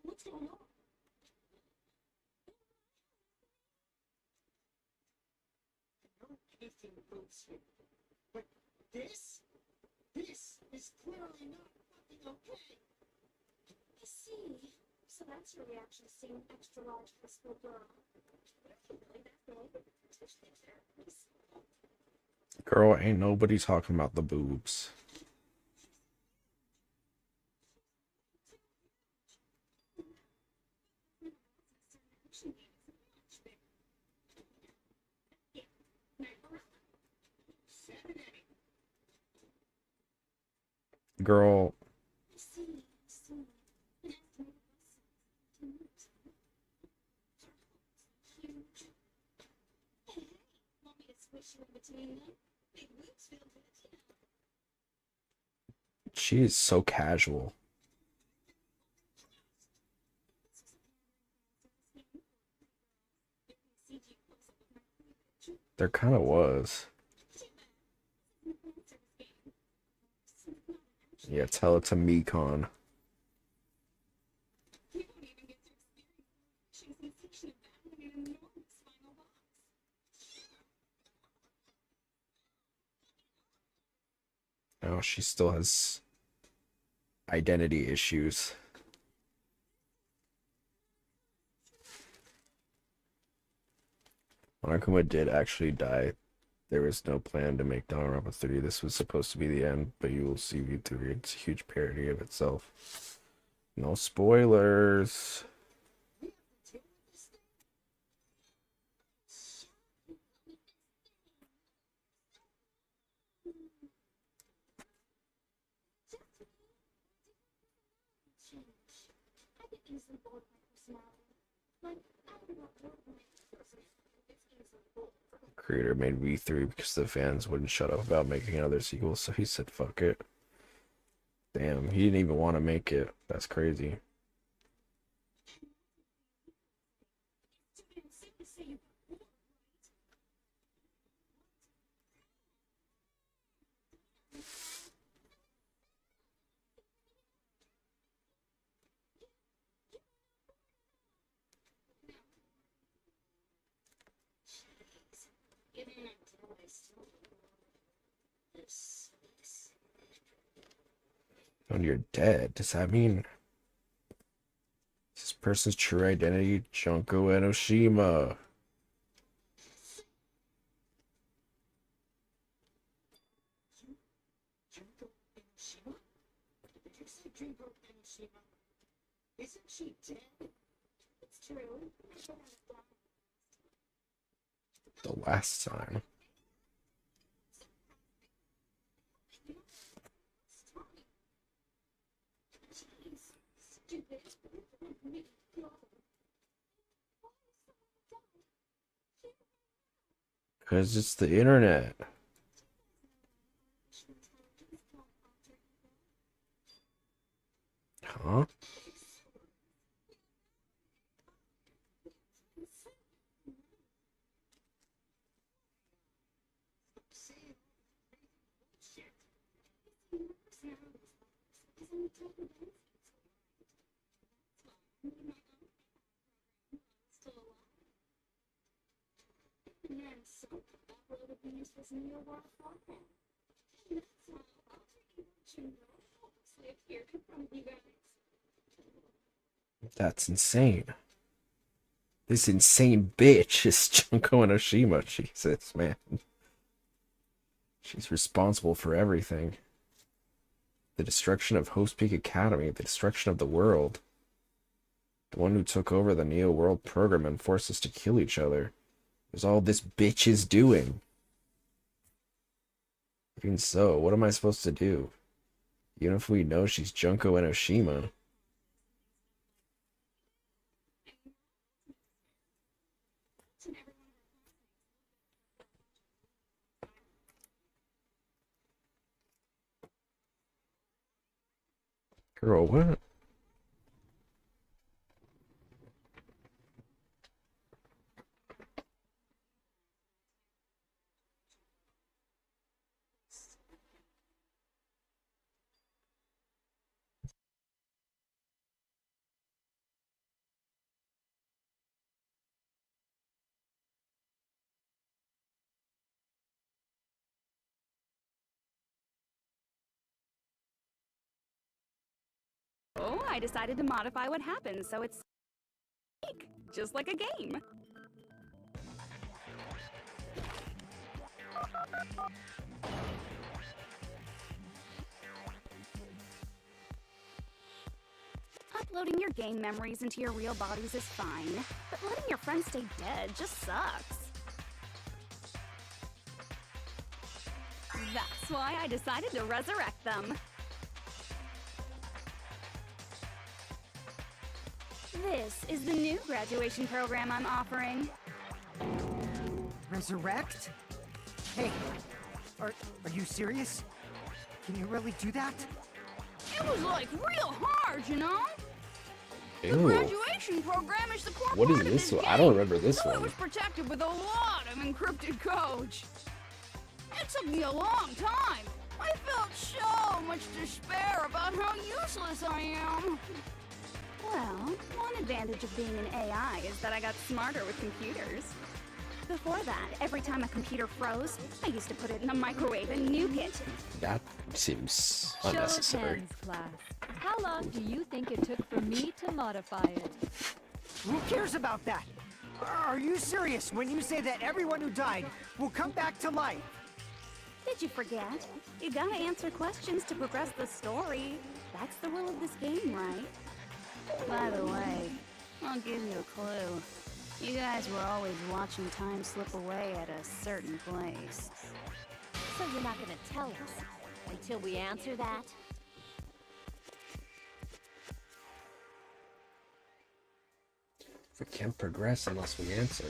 What's going on? No kissing boots here. But this is clearly not fucking okay. I see. So that's your reaction to seeing an extra large physical girl. But I feel really that big. Especially there. Girl, ain't nobody talking about the boobs. Girl. She is so casual. There kind of was. Yeah, tell it to Mekon. Oh, she still has identity issues. When Akuma did actually die, there was no plan to make Danganronpa 3. This was supposed to be the end, but you will see V3. It's a huge parody of itself. No spoilers. Creator made V3 because the fans wouldn't shut up about making another sequel, so he said fuck it. Damn, he didn't even want to make it. That's crazy. When you're dead, does that mean this person's true identity? Junko Enoshima. Isn't she dead? It's true. The last time. Because it's the internet. Huh? That's insane. This insane bitch is Junko Enoshima. Jesus, man. She's responsible for everything. The destruction of Host Peak Academy, the destruction of the world. The one who took over the Neo World program and forced us to kill each other. It was all this bitch is doing. Even so, what am I supposed to do? Even if we know she's Junko Enoshima. Girl, what? Oh, I decided to modify what happens so it's just like a game. Uploading your game memories into your real bodies is fine, but letting your friends stay dead just sucks. That's why I decided to resurrect them. This is the new graduation program I'm offering. Resurrect? Hey, are you serious? Can you really do that? It was like real hard, you know? The Ew. graduation program is the core What is part of this one? game. I don't remember this So one. It was protected with a lot of encrypted codes. It took me a long time. I felt so much despair about how useless I am. Well, one advantage of being an AI is that I got smarter with computers. Before that, every time a computer froze, I used to put it in a microwave and nuke it. That seems Show of unnecessary. hands, class. How long do you think it took for me to modify it? Who cares about that? Are you serious when you say that everyone who died will come back to life? Did you forget? You gotta answer questions to progress the story. That's the rule of this game, right? By the way, I'll give you a clue. You guys were always watching time slip away at a certain place. So you're not gonna tell us until we answer that? We can't progress unless we answer.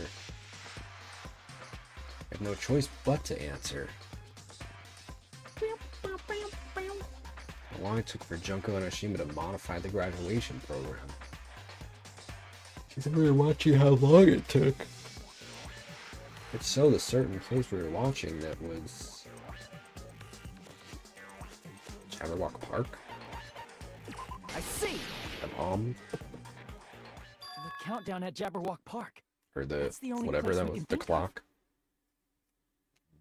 We have no choice but to answer. How long it took for Junko and Oshima to modify the graduation program. She said we were watching how long it took. If so, the certain place we were watching that was Jabberwock Park? I see. The bomb? The countdown at Jabberwock Park. Or the That's the only whatever place that we was, can the think of. clock?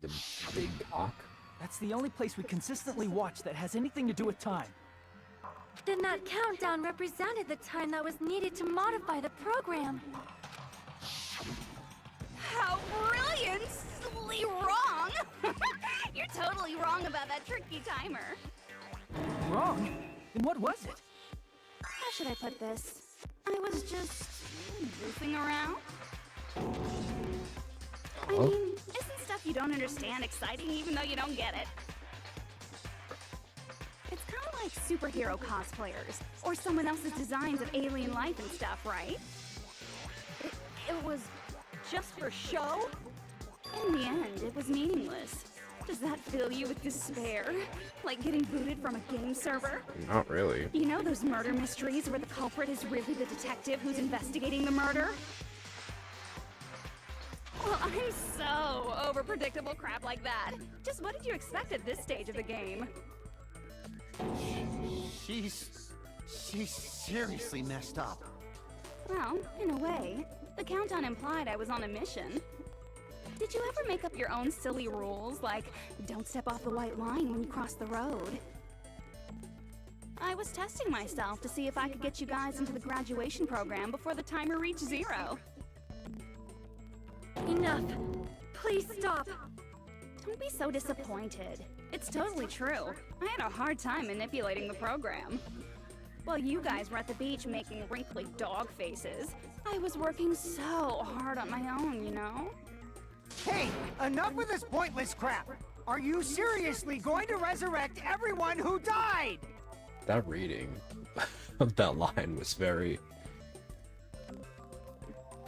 The big clock? That's the only place we consistently watch that has anything to do with time. Then that countdown represented the time that was needed to modify the program. How brilliantly wrong! You're totally wrong about that tricky timer. Wrong? Then what was it? How should I put this? I was just goofing around. I Oh. mean, isn't stuff you don't understand exciting even though you don't get it? It's kind of like superhero cosplayers, or someone else's designs of alien life and stuff, right? It was just for show? In the end, it was meaningless. Does that fill you with despair? Like getting booted from a game server? Not really. You know those murder mysteries where the culprit is really the detective who's investigating the murder? Well, I'm so over predictable crap like that. Just what did you expect at this stage of the game? She's seriously messed up. Well, in a way, the countdown implied I was on a mission. Did you ever make up your own silly rules, like don't step off the white line when you cross the road? I was testing myself to see if I could get you guys into the graduation program before the timer reached 0. Enough. Please stop. Don't be so disappointed. It's totally true. I had a hard time manipulating the program. While you guys were at the beach making wrinkly dog faces, I was working so hard on my own, you know? Hey, enough with this pointless crap. Are you seriously going to resurrect everyone who died? That reading of that line was very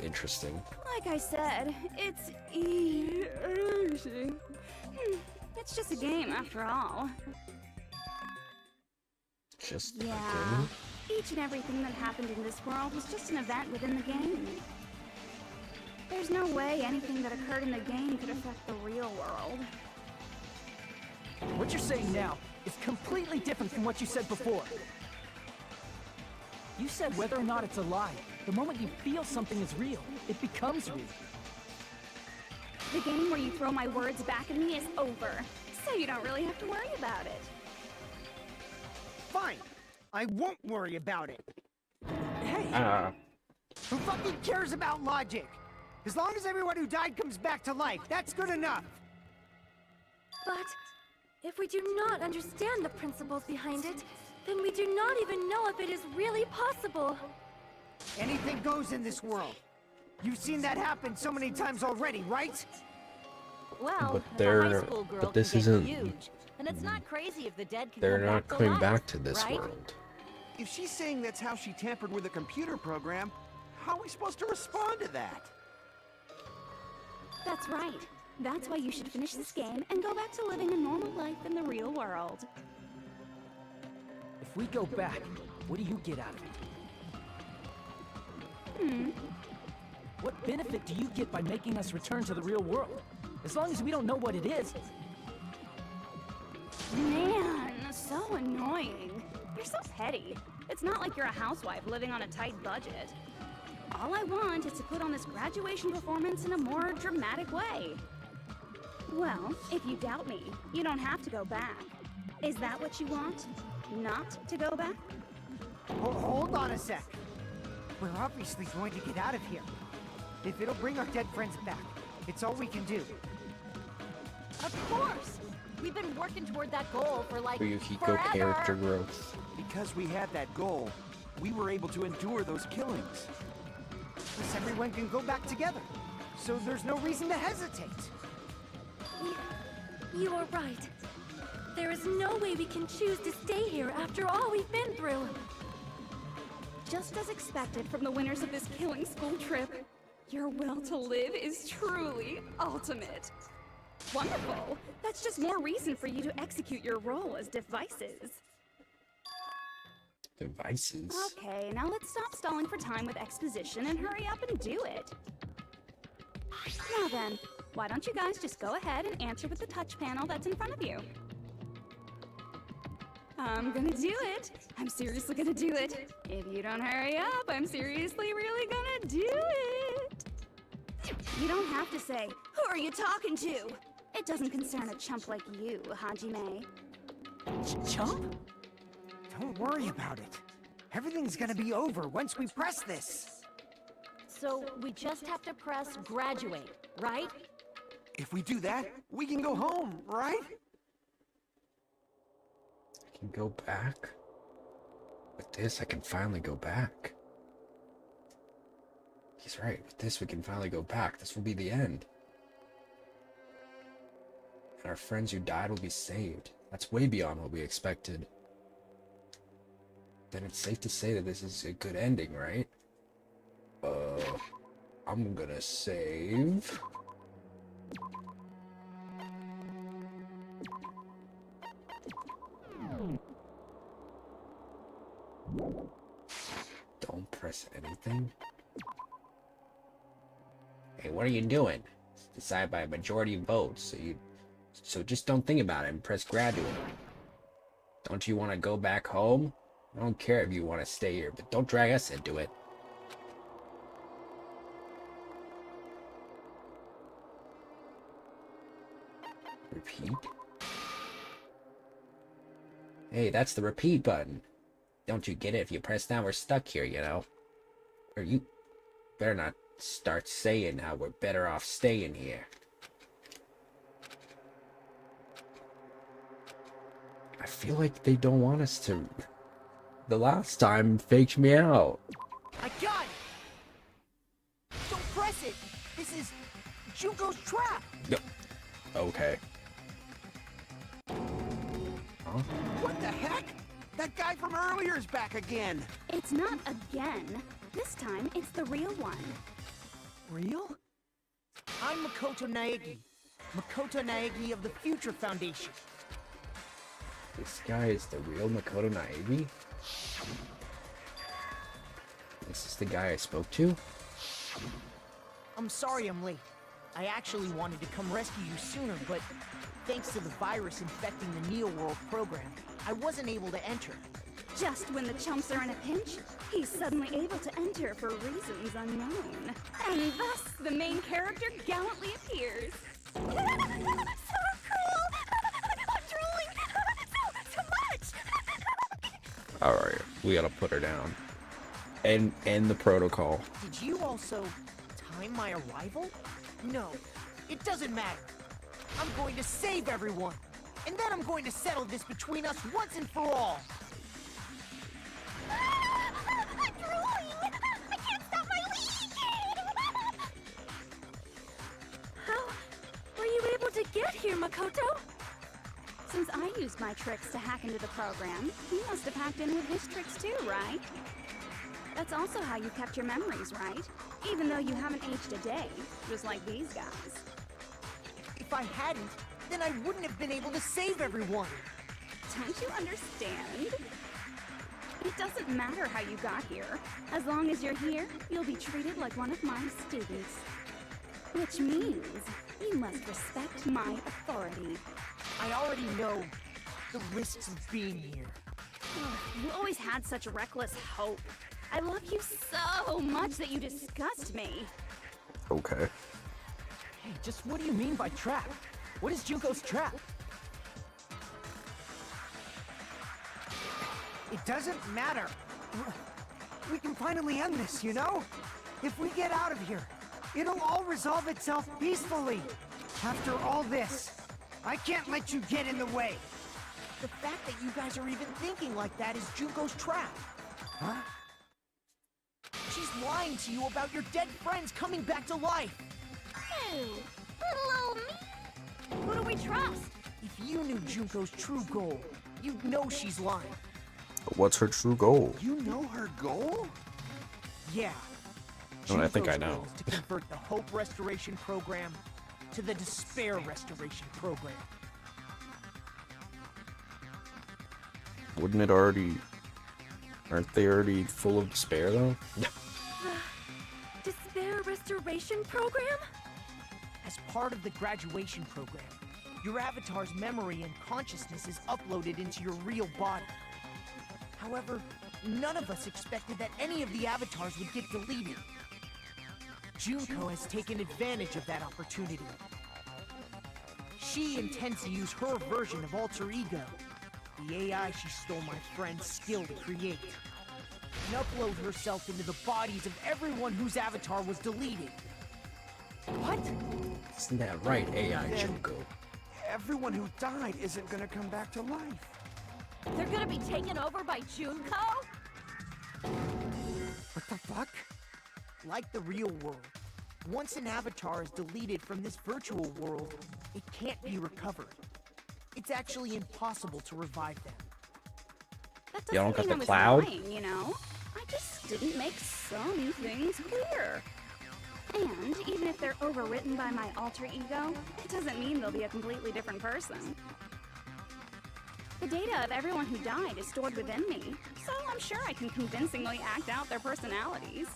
interesting. Like I said, it's easy. It's just a game after all. Just Yeah. again. Each and everything that happened in this world was just an event within the game. There's no way anything that occurred in the game could affect the real world. What you're saying now is completely different from what you said before. You said whether or not it's a lie. The moment you feel something is real, it becomes real. The game where you throw my words back at me is over, so you don't really have to worry about it. Fine. I won't worry about it. Hey, who fucking cares about logic? As long as everyone who died comes back to life, that's good enough. But if we do not understand the principles behind it, then we do not even know if it is really possible. Anything goes in this world. You've seen that happen so many times already, right? Well, But a they're- high school girl but this can get isn't- huge, and it's not crazy if the dead can They're come not back to coming life, back to this right? world. If she's saying that's how she tampered with the computer program, how are we supposed to respond to that? That's right. That's why you should finish this game and go back to living a normal life in the real world. If we go back, what do you get out of it? What benefit do you get by making us return to the real world? As long as we don't know what it is. Man, so annoying. You're so petty. It's not like you're a housewife living on a tight budget. All I want is to put on this graduation performance in a more dramatic way. Well, if you doubt me, you don't have to go back. Is that what you want? Not to go back? Hold on a sec. We're obviously going to get out of here. If it'll bring our dead friends back, it's all we can do. Of course! We've been working toward that goal for like Ryuhiko forever. character growth. Because we had that goal, we were able to endure those killings. Plus everyone can go back together. So there's no reason to hesitate. You are right. There is no way we can choose to stay here after all we've been through. Just as expected from the winners of this killing school trip, your will to live is truly ultimate. Wonderful! That's just more reason for you to execute your role as devices. Devices? Okay, now let's stop stalling for time with exposition and hurry up and do it. Now then, why don't you guys just go ahead and answer with the touch panel that's in front of you? I'm gonna do it. I'm seriously gonna do it. If you don't hurry up, I'm seriously really gonna do it. You don't have to say, who are you talking to? It doesn't concern a chump like you, Hajime. Chump? Don't worry about it. Everything's gonna be over once we press this. So we just have to press graduate, right? If we do that, we can go home, right? I can go back. With this, I can finally go back. He's right. With this, we can finally go back. This will be the end. And our friends who died will be saved. That's way beyond what we expected. Then it's safe to say that this is a good ending, right? I'm gonna save. Don't press anything. Hey, what are you doing? It's decided by a majority of votes, so just don't think about it and press graduate. Don't you want to go back home? I don't care if you want to stay here, but don't drag us into it. Repeat? Hey, that's the repeat button. Don't you get it? If you press down, we're stuck here, you know? Or you better not start saying how we're better off staying here. I feel like they don't want us to. The last time faked me out. I got it! Don't press it! This is Junko's trap! Yep. Okay. Huh? What the heck? That guy from earlier is back again. It's not again. This time, it's the real one. Real? I'm Makoto Naegi. Makoto Naegi of the Future Foundation. This guy is the real Makoto Naegi? This is the guy I spoke to? I'm sorry I'm late. I actually wanted to come rescue you sooner, but thanks to the virus infecting the Neo World program, I wasn't able to enter. Just when the chumps are in a pinch, he's suddenly able to enter for reasons unknown. And thus, the main character gallantly appears. So cool! I'm drooling! So much! Alright, we gotta put her down. And end the protocol. Did you also time my arrival? No, it doesn't matter. I'm going to save everyone. And then I'm going to settle this between us once and for all. I'm drooling! I can't stop my leaking! How were you able to get here, Makoto? Since I used my tricks to hack into the program, he must have hacked in with his tricks too, right? That's also how you kept your memories, right? Even though you haven't aged a day, just like these guys. If I hadn't, then I wouldn't have been able to save everyone. Don't you understand? It doesn't matter how you got here. As long as you're here, you'll be treated like one of my students. Which means you must respect my authority. I already know the risks of being here. You always had such reckless hope. I love you so much that you disgust me. Okay. Hey, just what do you mean by trap? What is Junko's trap? It doesn't matter. We can finally end this, you know? If we get out of here, it'll all resolve itself peacefully. After all this, I can't let you get in the way. The fact that you guys are even thinking like that is Junko's trap. Huh? She's lying to you about your dead friends coming back to life. Hey, little old me. Who do we trust? If you knew Junko's true goal, you'd know she's lying. But what's her true goal? You know her goal? Yeah. Oh, I think Junko's I know. goal is to convert the Hope Restoration Program to the Despair Restoration Program. Wouldn't it already... Aren't they already full of despair, though? Despair Restoration Program? As part of the graduation program, your avatar's memory and consciousness is uploaded into your real body. However, none of us expected that any of the avatars would get deleted. Junko has taken advantage of that opportunity. She intends to use her version of Alter Ego, the AI she stole my friend's skill to create, and upload herself into the bodies of everyone whose avatar was deleted. What? Isn't that right, AI Then Junko? everyone who died isn't gonna come back to life. They're gonna be taken over by Junko? What the fuck? Like the real world, once an avatar is deleted from this virtual world, it can't be recovered. It's actually impossible to revive them. That Y'all don't doesn't got mean the I was cloud? lying, you know? I just didn't make some things clear. And even if they're overwritten by my alter ego, it doesn't mean they'll be a completely different person. The data of everyone who died is stored within me, so I'm sure I can convincingly act out their personalities.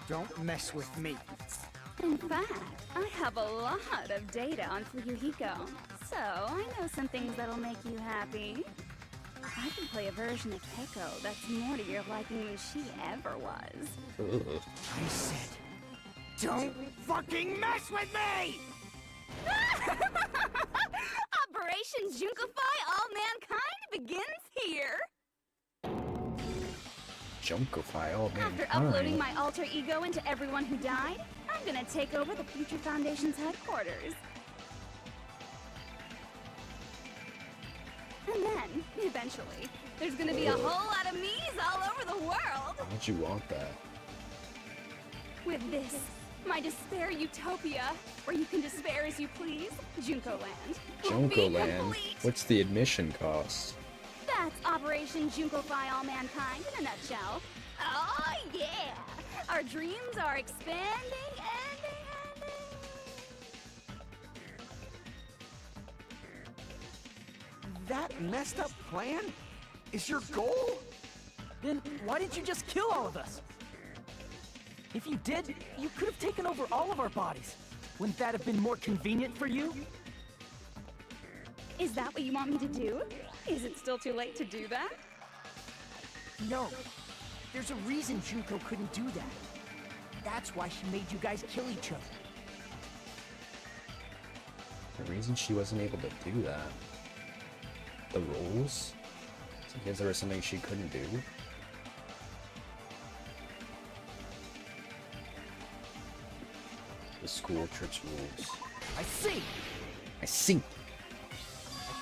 Don't mess with me. In fact, I have a lot of data on Fuyuhiko, so I know some things that'll make you happy. I can play a version of Keiko that's more to your liking than she ever was. Ugh. I said, don't fucking mess with me! Operation Junkify All Mankind begins here! Junkify all After mankind. uploading my alter ego into everyone who died, I'm gonna take over the Future Foundation's headquarters. And then, eventually, there's gonna be a whole lot of me's all over the world! How'd you want that? With this, my despair utopia, where you can despair as you please, Junko Land. will be Junko Land? complete. What's the admission cost? That's Operation Junkify All Mankind in a nutshell. Oh yeah! Our dreams are expanding and That messed up plan is your goal? Then why didn't you just kill all of us? If you did, you could have taken over all of our bodies. Wouldn't that have been more convenient for you? Is that what you want me to do? Is it still too late to do that? No. There's a reason Junko couldn't do that. That's why she made you guys kill each other. The reason she wasn't able to do that. The rules? It's because there was something she couldn't do? The school trips rules. I see! I see!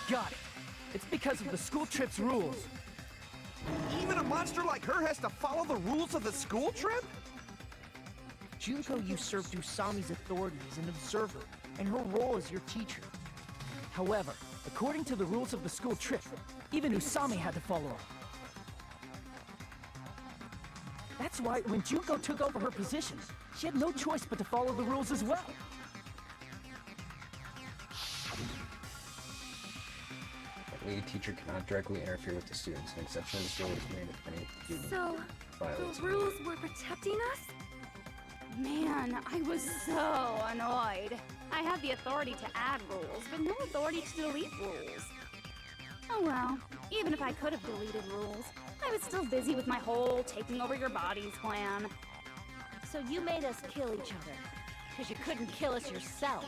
Got it. It's because of the school trip's rules. Even a monster like her has to follow the rules of the school trip? Junko usurped Usami's authority as an observer, and her role as your teacher. However, according to the rules of the school trip, even Usami had to follow them. That's why when Junko took over her position, she had no choice but to follow the rules as well. Unfortunately, a teacher cannot directly interfere with the students. An exception is still made if any student So, violates the rules were protecting us? Man, I was so annoyed. I have the authority to add rules, but no authority to delete rules. Oh well, even if I could have deleted rules, I was still busy with my whole taking over your bodies plan. So you made us kill each other, because you couldn't kill us yourself.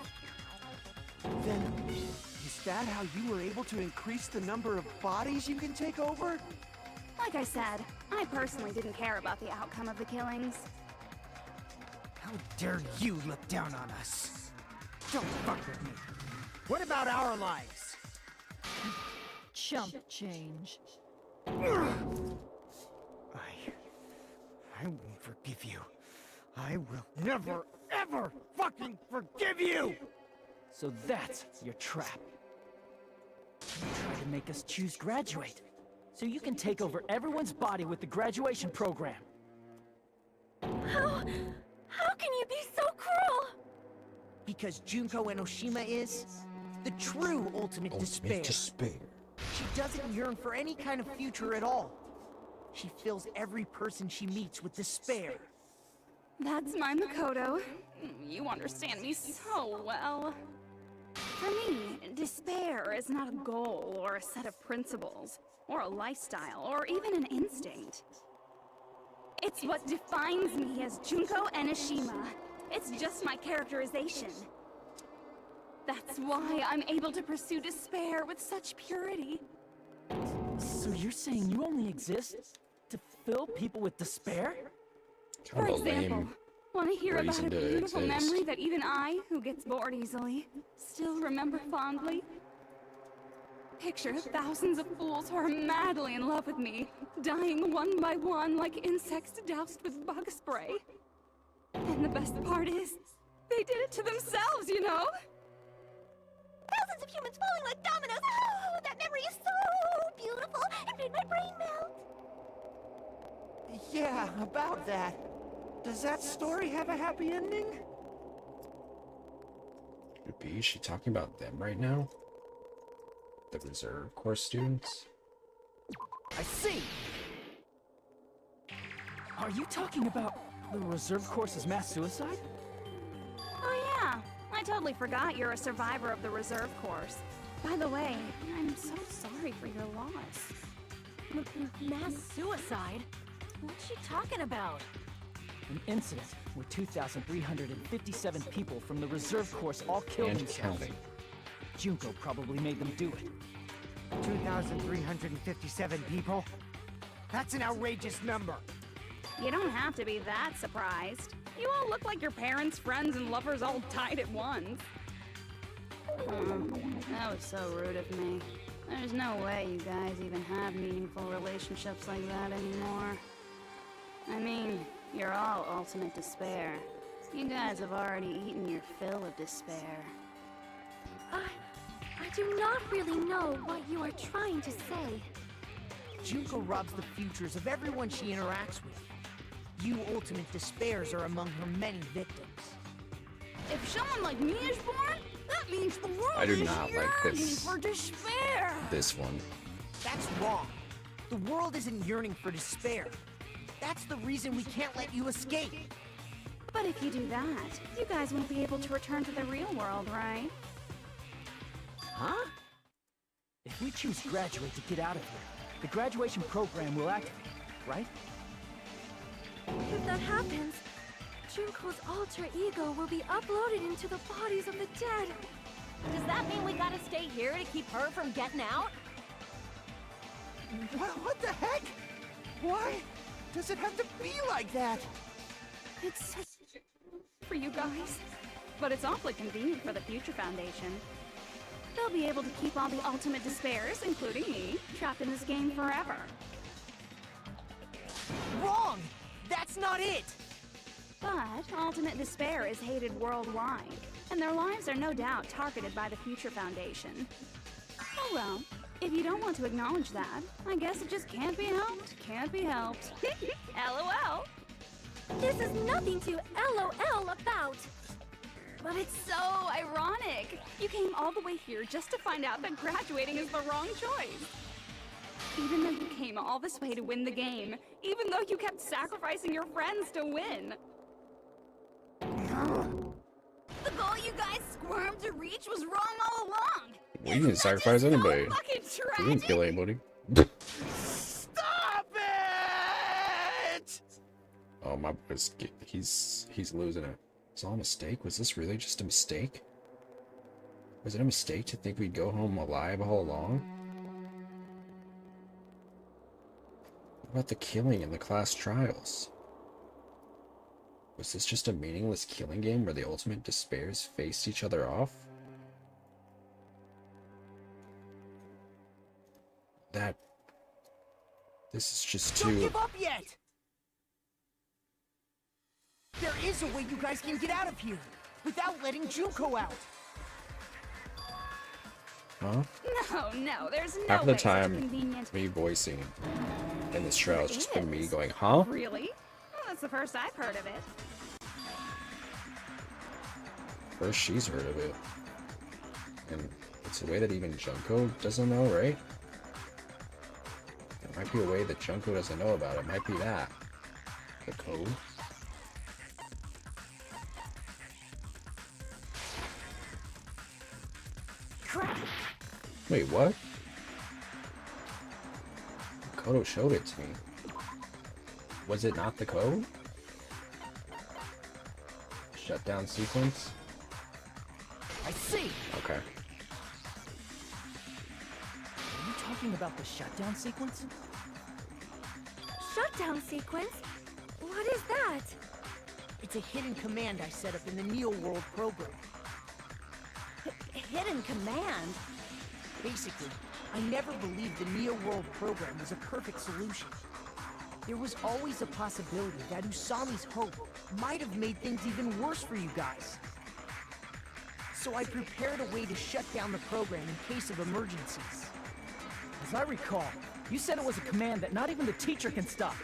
Then, is that how you were able to increase the number of bodies you can take over? Like I said, I personally didn't care about the outcome of the killings. How dare you look down on us? Don't fuck with me. What about our lives? Chump change. I won't forgive you. I will never, ever fucking forgive you! So that's your trap. You try to make us choose graduate, so you can take over everyone's body with the graduation program. How can you be so cruel? Because Junko Enoshima is the true ultimate despair. She doesn't yearn for any kind of future at all. She fills every person she meets with despair. That's my Makoto. You understand me so well. For me, despair is not a goal or a set of principles, or a lifestyle, or even an instinct. It's what defines me as Junko Enoshima. It's just my characterization. That's why I'm able to pursue despair with such purity. So you're saying you only exist to fill people with despair? Kind For of a example, lame want to hear about reason a to beautiful exist. memory that even I, who gets bored easily, still remember fondly? Picture thousands of fools who are madly in love with me, dying one by one like insects doused with bug spray. And the best part is, they did it to themselves, you know? Thousands of humans falling like dominoes. Oh, that memory is so beautiful. It made my brain melt. Yeah, about that. Does that story have a happy ending? Could be. Is she talking about them right now? The reserve course students? I see! Are you talking about the reserve course's mass suicide? Oh yeah, I totally forgot you're a survivor of the reserve course. By the way, I'm so sorry for your loss. Mass suicide? What's she talking about? An incident where 2,357 people from the reserve course all killed And themselves. counting. Junko probably made them do it. 2,357 people? That's an outrageous number. You don't have to be that surprised. You all look like your parents, friends, and lovers all died at once. That was so rude of me. There's no way you guys even have meaningful relationships like that anymore. I mean, you're all ultimate despair. You guys have already eaten your fill of despair. I do not really know what you are trying to say. Junko robs the futures of everyone she interacts with. You ultimate despairs are among her many victims. If someone like me is born, that means the world I do is not like yearning this. for despair. This one. That's wrong. The world isn't yearning for despair. That's the reason we can't let you escape. But if you do that, you guys won't be able to return to the real world, right? Huh? If we choose graduate to get out of here, the graduation program will activate, right? If that happens, Junko's alter ego will be uploaded into the bodies of the dead. Does that mean we gotta stay here to keep her from getting out? What the heck? Why does it have to be like that? It's so for you guys. But it's awfully convenient for the Future Foundation. They'll be able to keep all the ultimate despairs, including me, trapped in this game forever. Wrong! That's not it! But ultimate despair is hated worldwide, and their lives are no doubt targeted by the Future Foundation. Oh well, if you don't want to acknowledge that, I guess it just can't be helped. Can't be helped. LOL. This is nothing to LOL about. But it's so ironic. You came all the way here just to find out that graduating is the wrong choice. Even though you came all this way to win the game, even though you kept sacrificing your friends to win. The goal you guys squirmed to reach was wrong all along. We didn't sacrifice anybody. Fucking We didn't kill anybody. Stop it! Oh, my boy's he's losing it. It's all a mistake? Was this really just a mistake? Was it a mistake to think we'd go home alive all along? What about the killing in the class trials? Was this just a meaningless killing game where the ultimate despairs faced each other off? This is just too... Don't give up yet! There is a way you guys can get out of here without letting Junko out. Huh? No, there's no Half the way such a time, convenient... me voicing in this trial has just been me going, huh? Really? Well, that's the first I've heard of it. First she's heard of it. And it's a way that even Junko doesn't know, right? There might be a way that Junko doesn't know about. It might be that. The code. Crap! Wait, what? Kodo showed it to me. Was it not the code? Shutdown sequence? I see! Okay. Are you talking about the shutdown sequence? Shutdown sequence? What is that? It's a hidden command I set up in the Neo World program. Hidden command? Basically, I never believed the Neo World program was a perfect solution. There was always a possibility that Usami's hope might have made things even worse for you guys. So I prepared a way to shut down the program in case of emergencies. As I recall, you said it was a command that not even the teacher can stop.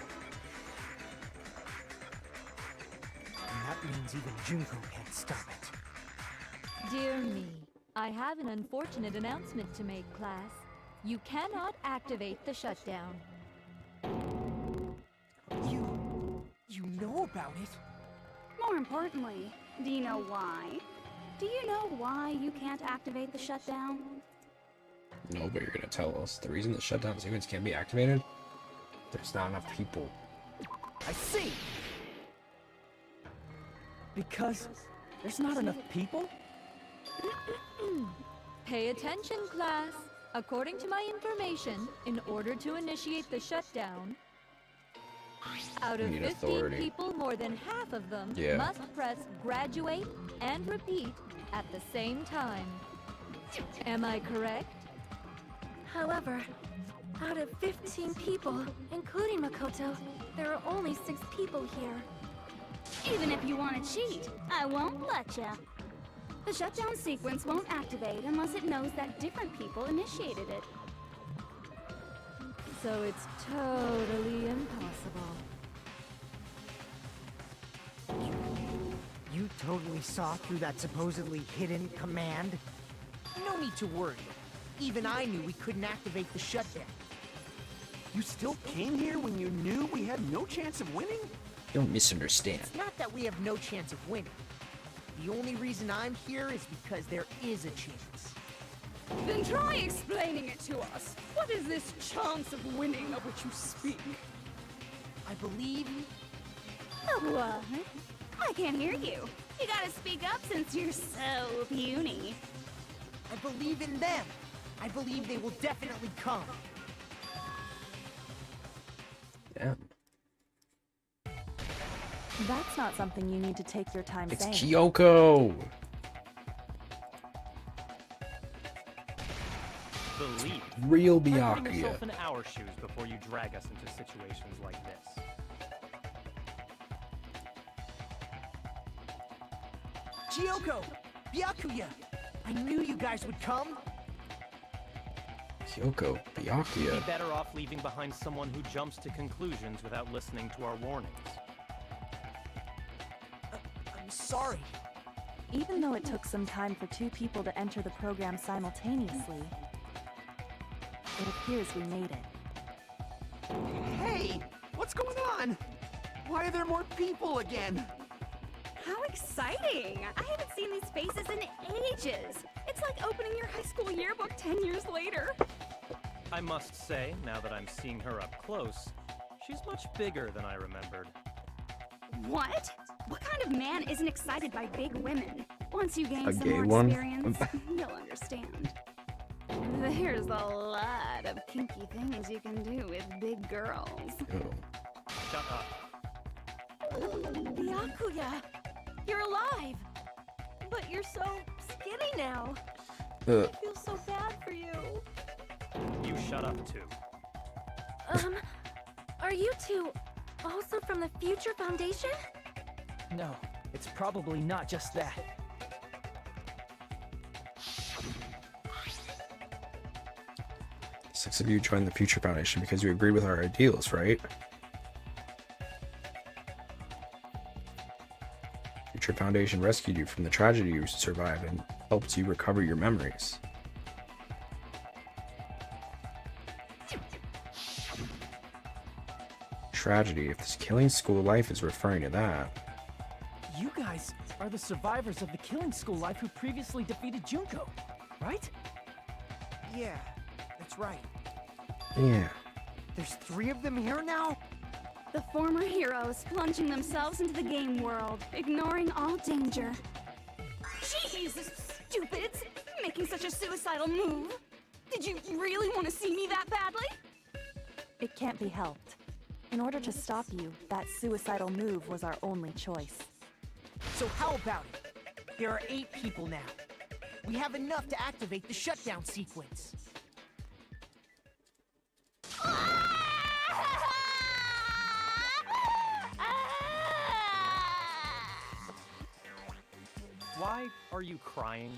And that means even Junko can't stop it. Dear me, I have an unfortunate announcement to make, class. You cannot activate the shutdown. You know about it? More importantly, do you know why? Do you know why you can't activate the shutdown? No, but you're gonna tell us. The reason the shutdown sequence can't be activated? There's not enough people. I see! Because there's not enough people? Pay attention, class. According to my information, in order to initiate the shutdown, out of 15 authority. people, more than half of them must press graduate and repeat at the same time. Am I correct? However, out of 15 people, including Makoto, there are only 6 people here. Even if you want to cheat, I won't let ya. The shutdown sequence won't activate unless it knows that different people initiated it. So it's totally impossible. You totally saw through that supposedly hidden command? No need to worry. Even I knew we couldn't activate the shutdown. You still came here when you knew we had no chance of winning? Don't misunderstand. It's not that we have no chance of winning. The only reason I'm here is because there is a chance. Then try explaining it to us. What is this chance of winning of which you speak? I believe... What? I can't hear you. You gotta speak up since you're so puny. I believe in them. I believe they will definitely come. Damn. That's not something you need to take your time It's saying. Kyoko! Believe. Real Try putting Byakuya. yourself in our shoes before you drag us into situations like this. Kyoko! Byakuya! I knew you guys would come! Kyoko, You'd Byakuya. be better off leaving behind someone who jumps to conclusions without listening to our warnings. I'm sorry. Even though it took some time for 2 people to enter the program simultaneously, it appears we made it. Hey, what's going on? Why are there more people again? How exciting! I haven't seen these faces in ages. It's like opening your high school yearbook 10 years later. I must say, now that I'm seeing her up close, she's much bigger than I remembered. What? What kind of man isn't excited by big women? Once you gain A some gay more one? experience, you'll understand. There's a lot of kinky things you can do with big girls. Shut up. Byakuya! You're alive! But you're so skinny now. I feel so bad for you. You shut up too. Are you two also from the Future Foundation? No, it's probably not just that. 6 of you joined the Future Foundation because you agreed with our ideals, right? Future Foundation rescued you from the tragedy you survived and helped you recover your memories. Tragedy, if this killing school life is referring to that. You guys are the survivors of the killing school life who previously defeated Junko, right? Yeah, that's right. Yeah. There's 3 of them here now? The former heroes plunging themselves into the game world, ignoring all danger. Jeez, stupids! Making such a suicidal move! Did you really want to see me that badly? It can't be helped. In order to stop you, that suicidal move was our only choice. So how about it? There are 8 people now. We have enough to activate the shutdown sequence. Why are you crying?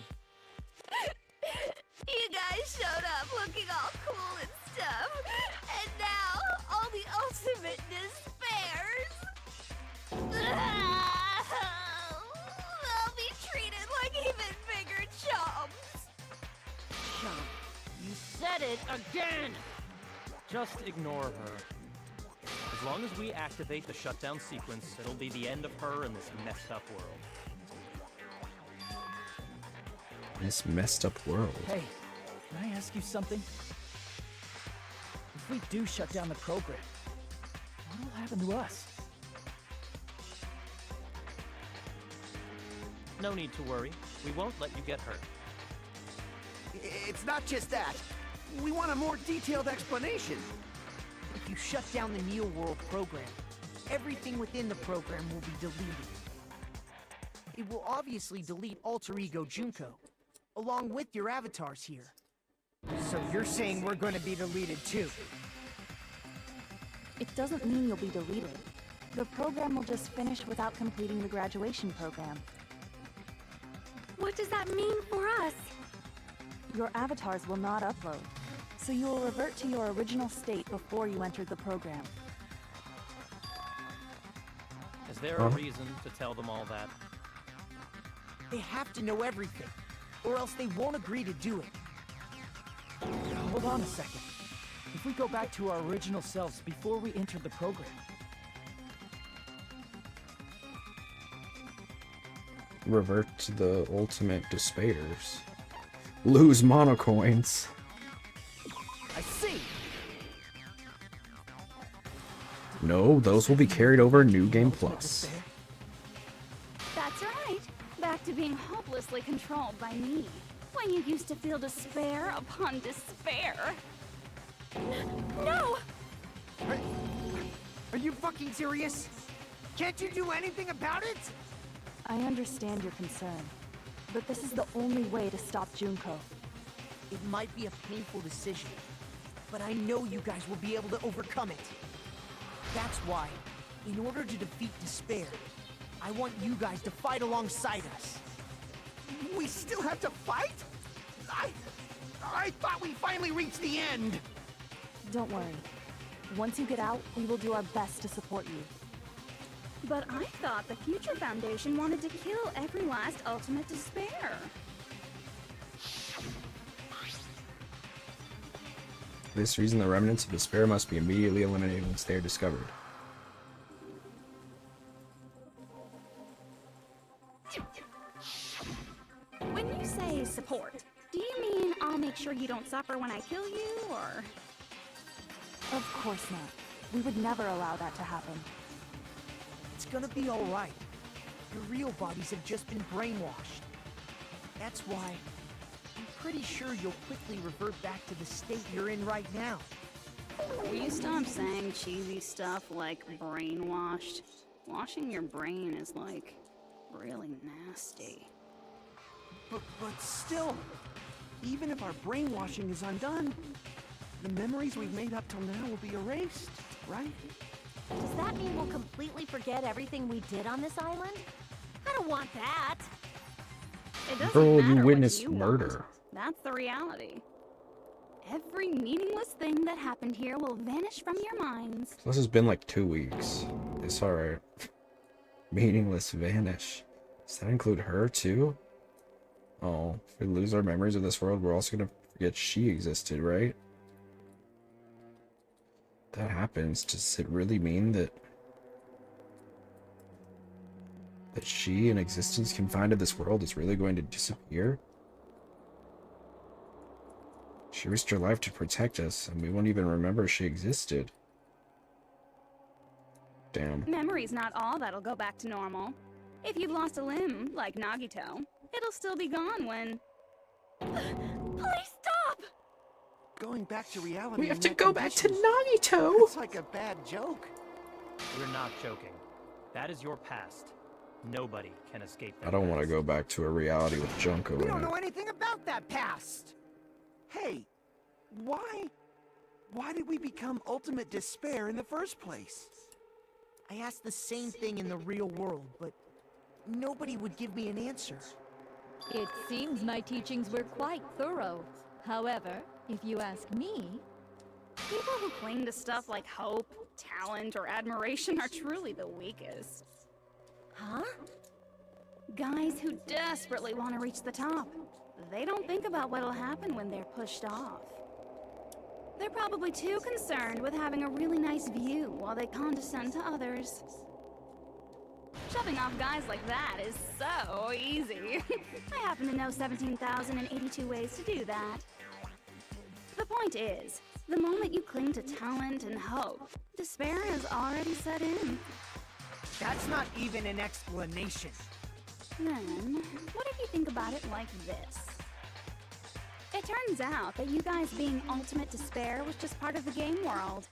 You guys showed up looking all cool and stuff, and now all the ultimate despairs. They'll be treated like even bigger chumps. Chump, you said it again! Just ignore her. As long as we activate the shutdown sequence, it'll be the end of her in this messed up world. This messed up world. Hey, can I ask you something? If we do shut down the program, what'll happen to us? No need to worry. We won't let you get hurt. It's not just that. We want a more detailed explanation. If you shut down the Neo World program, everything within the program will be deleted. It will obviously delete Alter Ego Junko, along with your avatars here. So you're saying we're going to be deleted too? It doesn't mean you'll be deleted. The program will just finish without completing the graduation program. What does that mean for us? Your avatars will not upload, so you will revert to your original state before you entered the program. Is there a reason to tell them all that? They have to know everything, or else they won't agree to do it. Hold on a second. If we go back to our original selves before we entered the program, Revert to the ultimate despairs. Lose monocoins. I see. No, those will be carried over in New Game Plus. That's right. Back to being hopelessly controlled by me. When you used to feel despair upon despair. No! Are you fucking serious? Can't you do anything about it? I understand your concern, but this is the only way to stop Junko. It might be a painful decision, but I know you guys will be able to overcome it. That's why, in order to defeat despair, I want you guys to fight alongside us. We still have to fight? I thought we finally reached the end. Don't worry. Once you get out, we will do our best to support you. But I thought the Future Foundation wanted to kill every last ultimate despair. For this reason, the remnants of despair must be immediately eliminated once they are discovered. When you say support, do you mean I'll make sure you don't suffer when I kill you, or...? Of course not. We would never allow that to happen. It's gonna be alright. Your real bodies have just been brainwashed. That's why I'm pretty sure you'll quickly revert back to the state you're in right now. Will you stop saying cheesy stuff like brainwashed? Washing your brain is like really nasty. But still, even if our brainwashing is undone, the memories we've made up till now will be erased, right? Does that mean we'll completely forget everything we did on this island? I don't want that. It doesn't Girl, matter you what witnessed you murder. Want. That's the reality. Every meaningless thing that happened here will vanish from your minds. This has been like 2 weeks. It's alright. Meaningless vanish. Does that include her too? Oh, if we lose our memories of this world, we're also gonna forget she existed, right? If that happens, does it really mean that she, an existence confined to this world, is really going to disappear? She risked her life to protect us, and we won't even remember she existed. Damn. Memory's not all that'll go back to normal. If you've lost a limb, like Nagito, it'll still be gone when... Please stop! Going back to reality. We have to go back to Nagito! It's like a bad joke. We're not joking. That is your past. Nobody can escape that. I don't want to go back to a reality with Junko We in don't it. know anything about that past! Hey, why did we become ultimate despair in the first place? I asked the same thing in the real world, but nobody would give me an answer. It seems my teachings were quite thorough. However, if you ask me... People who cling to stuff like hope, talent, or admiration are truly the weakest. Huh? Guys who desperately want to reach the top. They don't think about what'll happen when they're pushed off. They're probably too concerned with having a really nice view while they condescend to others. Shoving off guys like that is so easy. I happen to know 17,082 ways to do that. The point is, the moment you cling to talent and hope, despair has already set in. That's not even an explanation. Then, what if you think about it like this? It turns out that you guys being ultimate despair was just part of the game world.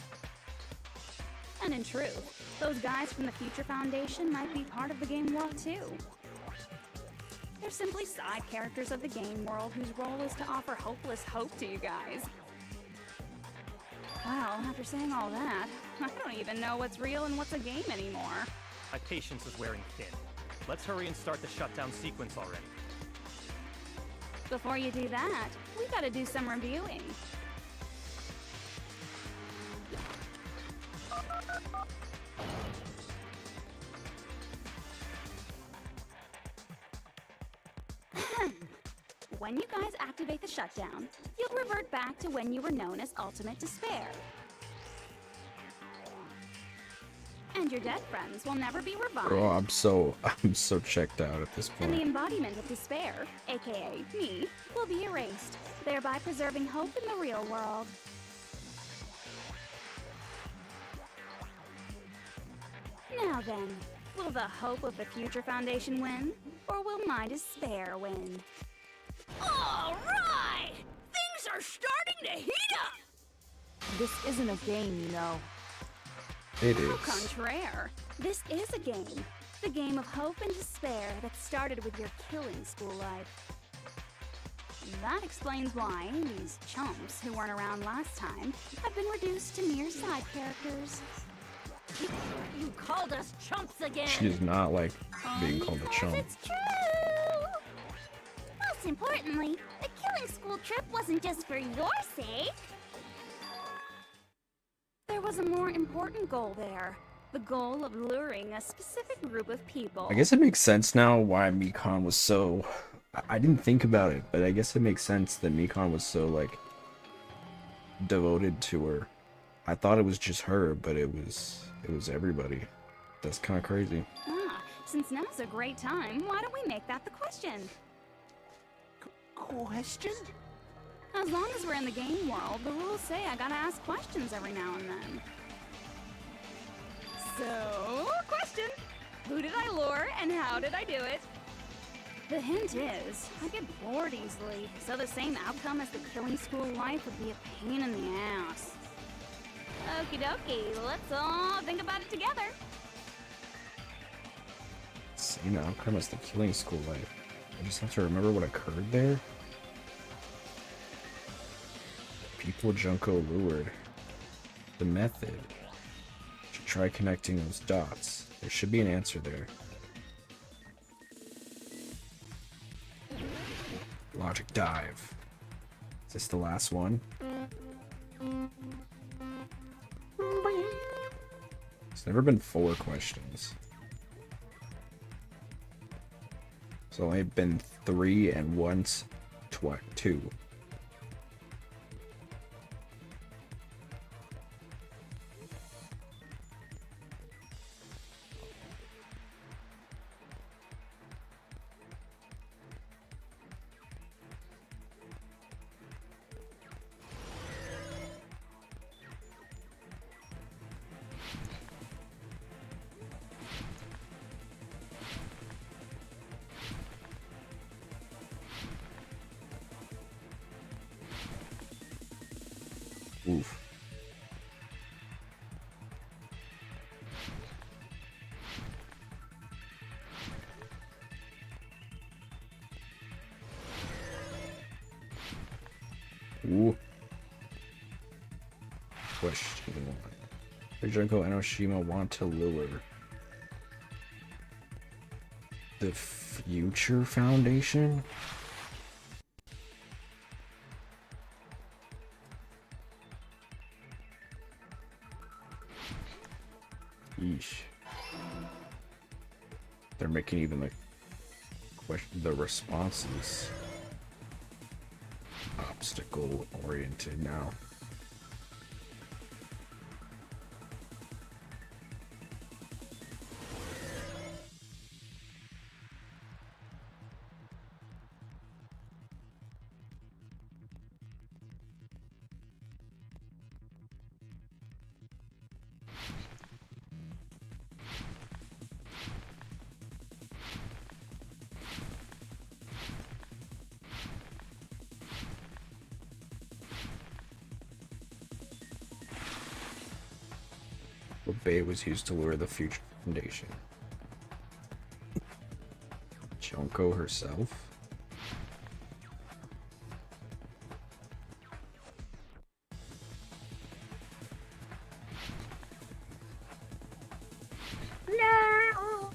And in truth, those guys from the Future Foundation might be part of the game world too. They're simply side characters of the game world whose role is to offer hopeless hope to you guys. Well, after saying all that, I don't even know what's real and what's a game anymore. My patience is wearing thin. Let's hurry and start the shutdown sequence already. Before you do that, we gotta do some reviewing. When you guys activate the shutdown, you'll revert back to when you were known as Ultimate Despair. And your dead friends will never be revived. Girl, I'm so checked out at this And the point. embodiment of despair, aka me, will be erased, thereby preserving hope in the real world. Now then, will the hope of the Future Foundation win, or will my despair win? All right! Things are starting to heat up! This isn't a game, you know. It Au is. contraire, this is a game. The game of hope and despair that started with your killing school life. That explains why these chumps who weren't around last time have been reduced to mere side characters. You called us chumps again! She does not like being called a chump. It's true! Most importantly, the killing school trip wasn't just for your sake. There was a more important goal there. the goal of luring a specific group of people. I guess it makes sense now why Mikan was so... I didn't think about it, but I guess it makes sense that Mikan was so, like, devoted to her. I thought it was just her, but it was everybody. That's kind of crazy. Since now's a great time, why don't we make that the question? Question? As long as we're in the game world, the rules say I gotta ask questions every now and then. So, question! Who did I lure and how did I do it? The hint is, I get bored easily, so the same outcome as the killing school life would be a pain in the ass. Okie dokie, let's all think about it together. Same outcome as the killing school life. I just have to remember what occurred there. People Junko lured. The method. Should try connecting those dots. There should be an answer there. Logic dive. Is this the last one? It's never been 4 questions. It's only been 3 and once 2. Oof. Ooh. Question 1. Does Junko Enoshima want to lure the Future Foundation? Yeesh. They're making even the responses obstacle oriented now. What bait was used to lure the Future Foundation? Junko herself? No!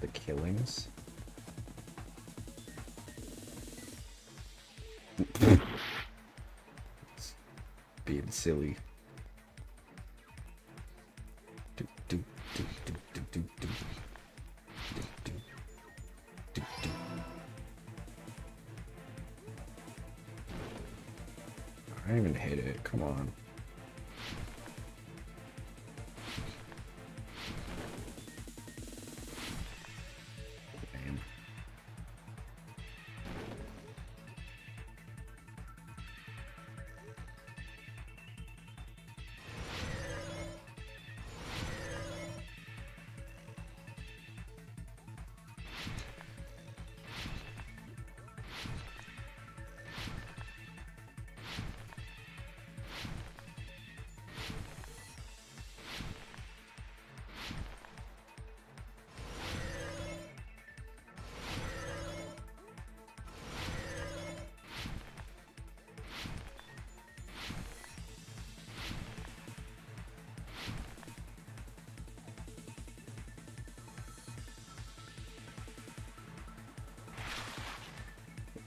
The killings? Being silly. I didn't even hit it. Come on. Damn.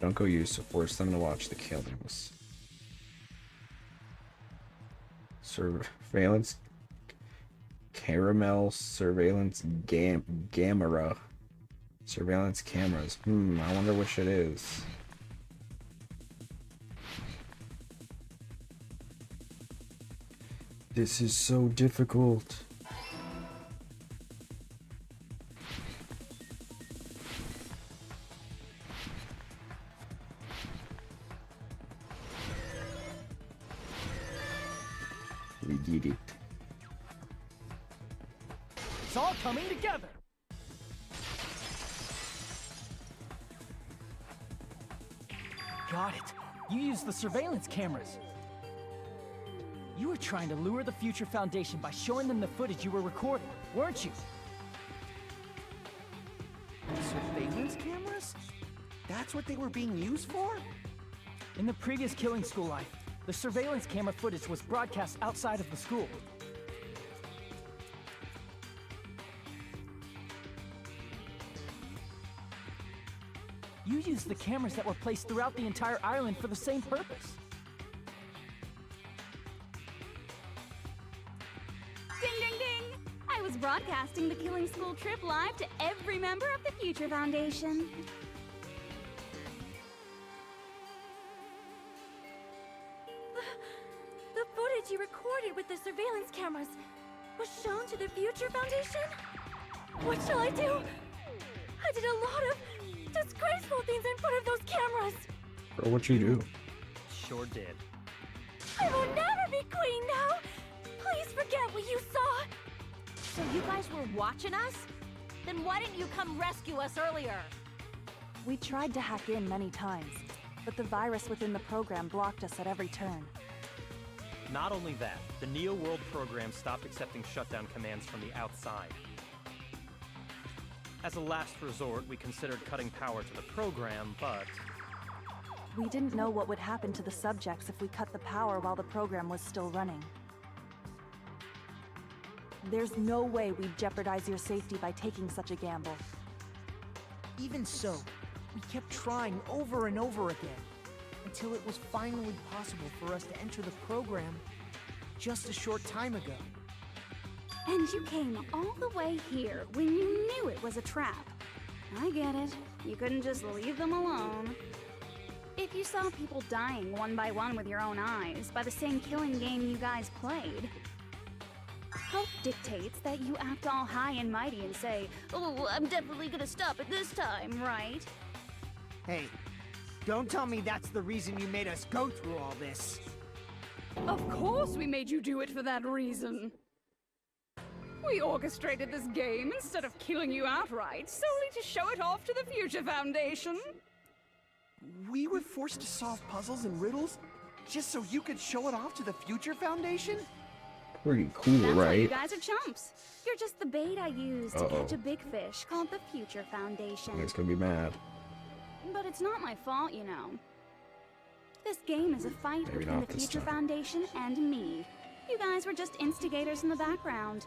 Junko used to force them to watch the killings. Surveillance Caramel surveillance camera. Surveillance cameras. I wonder which it is. This is so difficult. We did it. It's all coming together. Got it. You used the surveillance cameras. You were trying to lure the Future Foundation by showing them the footage you were recording, weren't you? Surveillance cameras? That's what they were being used for? In the previous Killing School life, the surveillance camera footage was broadcast outside of the school. You used the cameras that were placed throughout the entire island for the same purpose. Ding ding ding! I was broadcasting the Killing School trip live to every member of the Future Foundation. The footage you recorded with the surveillance cameras was shown to the Future Foundation? What shall I do? I did a lot of disgraceful things in front of those cameras. Bro, what'd you do? Sure did. I will never be queen now. Please forget what you saw. So you guys were watching us? Then why didn't you come rescue us earlier? We tried to hack in many times, but the virus within the program blocked us at every turn. Not only that, the Neo World program stopped accepting shutdown commands from the outside. As a last resort, we considered cutting power to the program, but... We didn't know what would happen to the subjects if we cut the power while the program was still running. There's no way we'd jeopardize your safety by taking such a gamble. Even so, we kept trying over and over again, until it was finally possible for us to enter the program just a short time ago. And you came all the way here when you knew it was a trap. I get it. You couldn't just leave them alone. If you saw people dying one by one with your own eyes by the same killing game you guys played, health dictates that you act all high and mighty and say, "Oh, I'm definitely gonna stop it this time, right?" Hey, don't tell me that's the reason you made us go through all this. Of course we made you do it for that reason. We orchestrated this game instead of killing you outright, solely to show it off to the Future Foundation. We were forced to solve puzzles and riddles just so you could show it off to the Future Foundation? Pretty cool, That's why you right? guys are chumps. You're just the bait I used to catch a big fish called the Future Foundation. It's gonna be mad. But it's not my fault, you know. This game is a fight Maybe between not the this Future time. Foundation and me. You guys were just instigators in the background.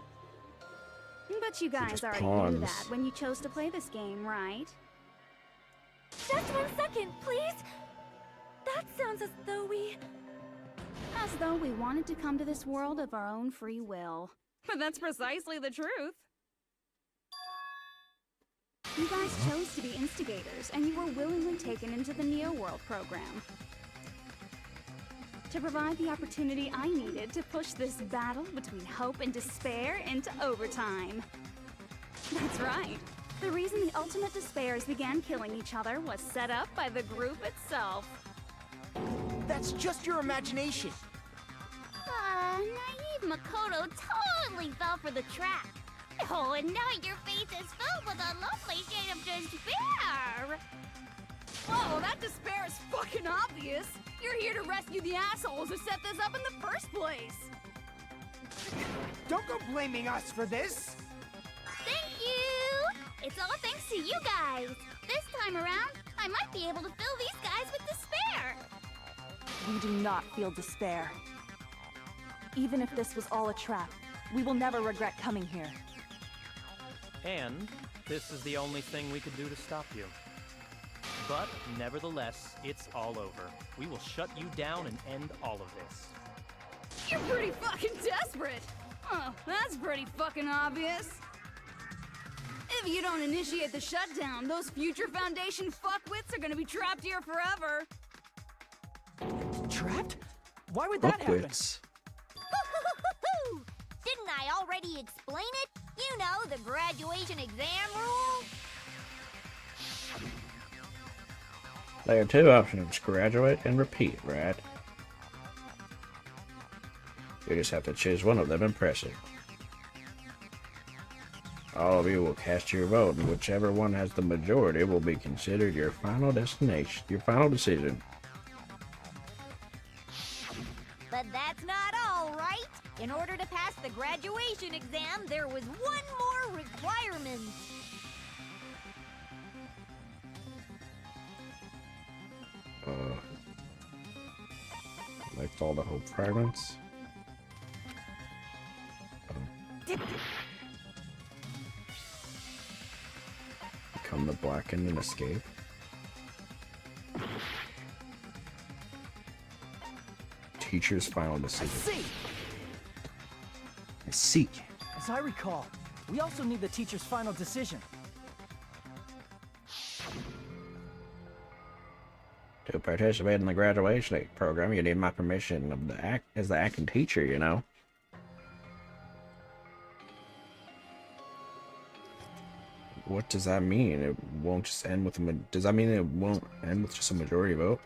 But you guys just already knew pawns. that when you chose to play this game, right? Just 1 second, please. That sounds as though we... As though we wanted to come to this world of our own free will. But that's precisely the truth. You guys chose to be instigators, and you were willingly taken into the Neo World program. To provide the opportunity I needed to push this battle between hope and despair into overtime. That's right. The reason the ultimate despairs began killing each other was set up by the group itself. That's just your imagination. Naive Makoto totally fell for the trap. Oh, and now your face is filled with a lovely shade of despair. Oh, that despair is fucking obvious. You're here to rescue the assholes who set this up in the first place. Don't go blaming us for this. Thank you! It's all thanks to you guys. This time around, I might be able to fill these guys with despair. We do not feel despair. Even if this was all a trap, we will never regret coming here. And this is the only thing we could do to stop you. But nevertheless, it's all over. We will shut you down and end all of this. You're pretty fucking desperate. Oh, that's pretty fucking obvious. If you don't initiate the shutdown, those future Foundation fuckwits are gonna be trapped here forever. Trapped? Why would that happen? Fuckwits. Didn't I already explain it? You know, the graduation exam rule. There are two options, graduate and repeat, right? You just have to choose one of them and press it. All of you will cast your vote, and whichever one has the majority will be considered your final destination, your final decision. But that's not all, right? In order to pass the graduation exam, there was one more requirement. Collect all the requirements. Become the blackened and escape. Teacher's final decision. I see. As I recall, we also need the teacher's final decision. To participate in the graduation program, you need my permission of as the acting teacher, you know. What does that mean? It won't just end with does that mean it won't end with just a majority vote?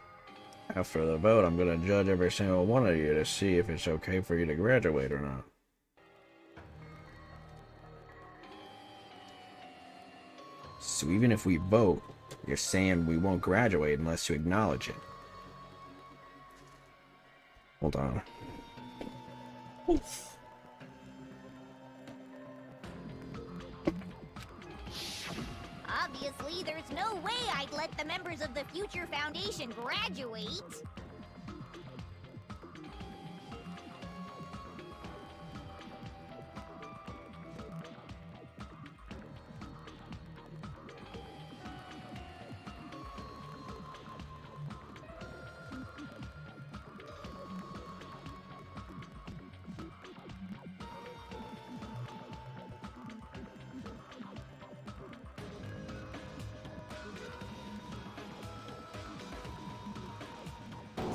After the vote, I'm gonna judge every single one of you to see if it's okay for you to graduate or not. So even if we vote, you're saying we won't graduate unless you acknowledge it. Hold on. Oof. Obviously, there's no way I'd let the members of the Future Foundation graduate.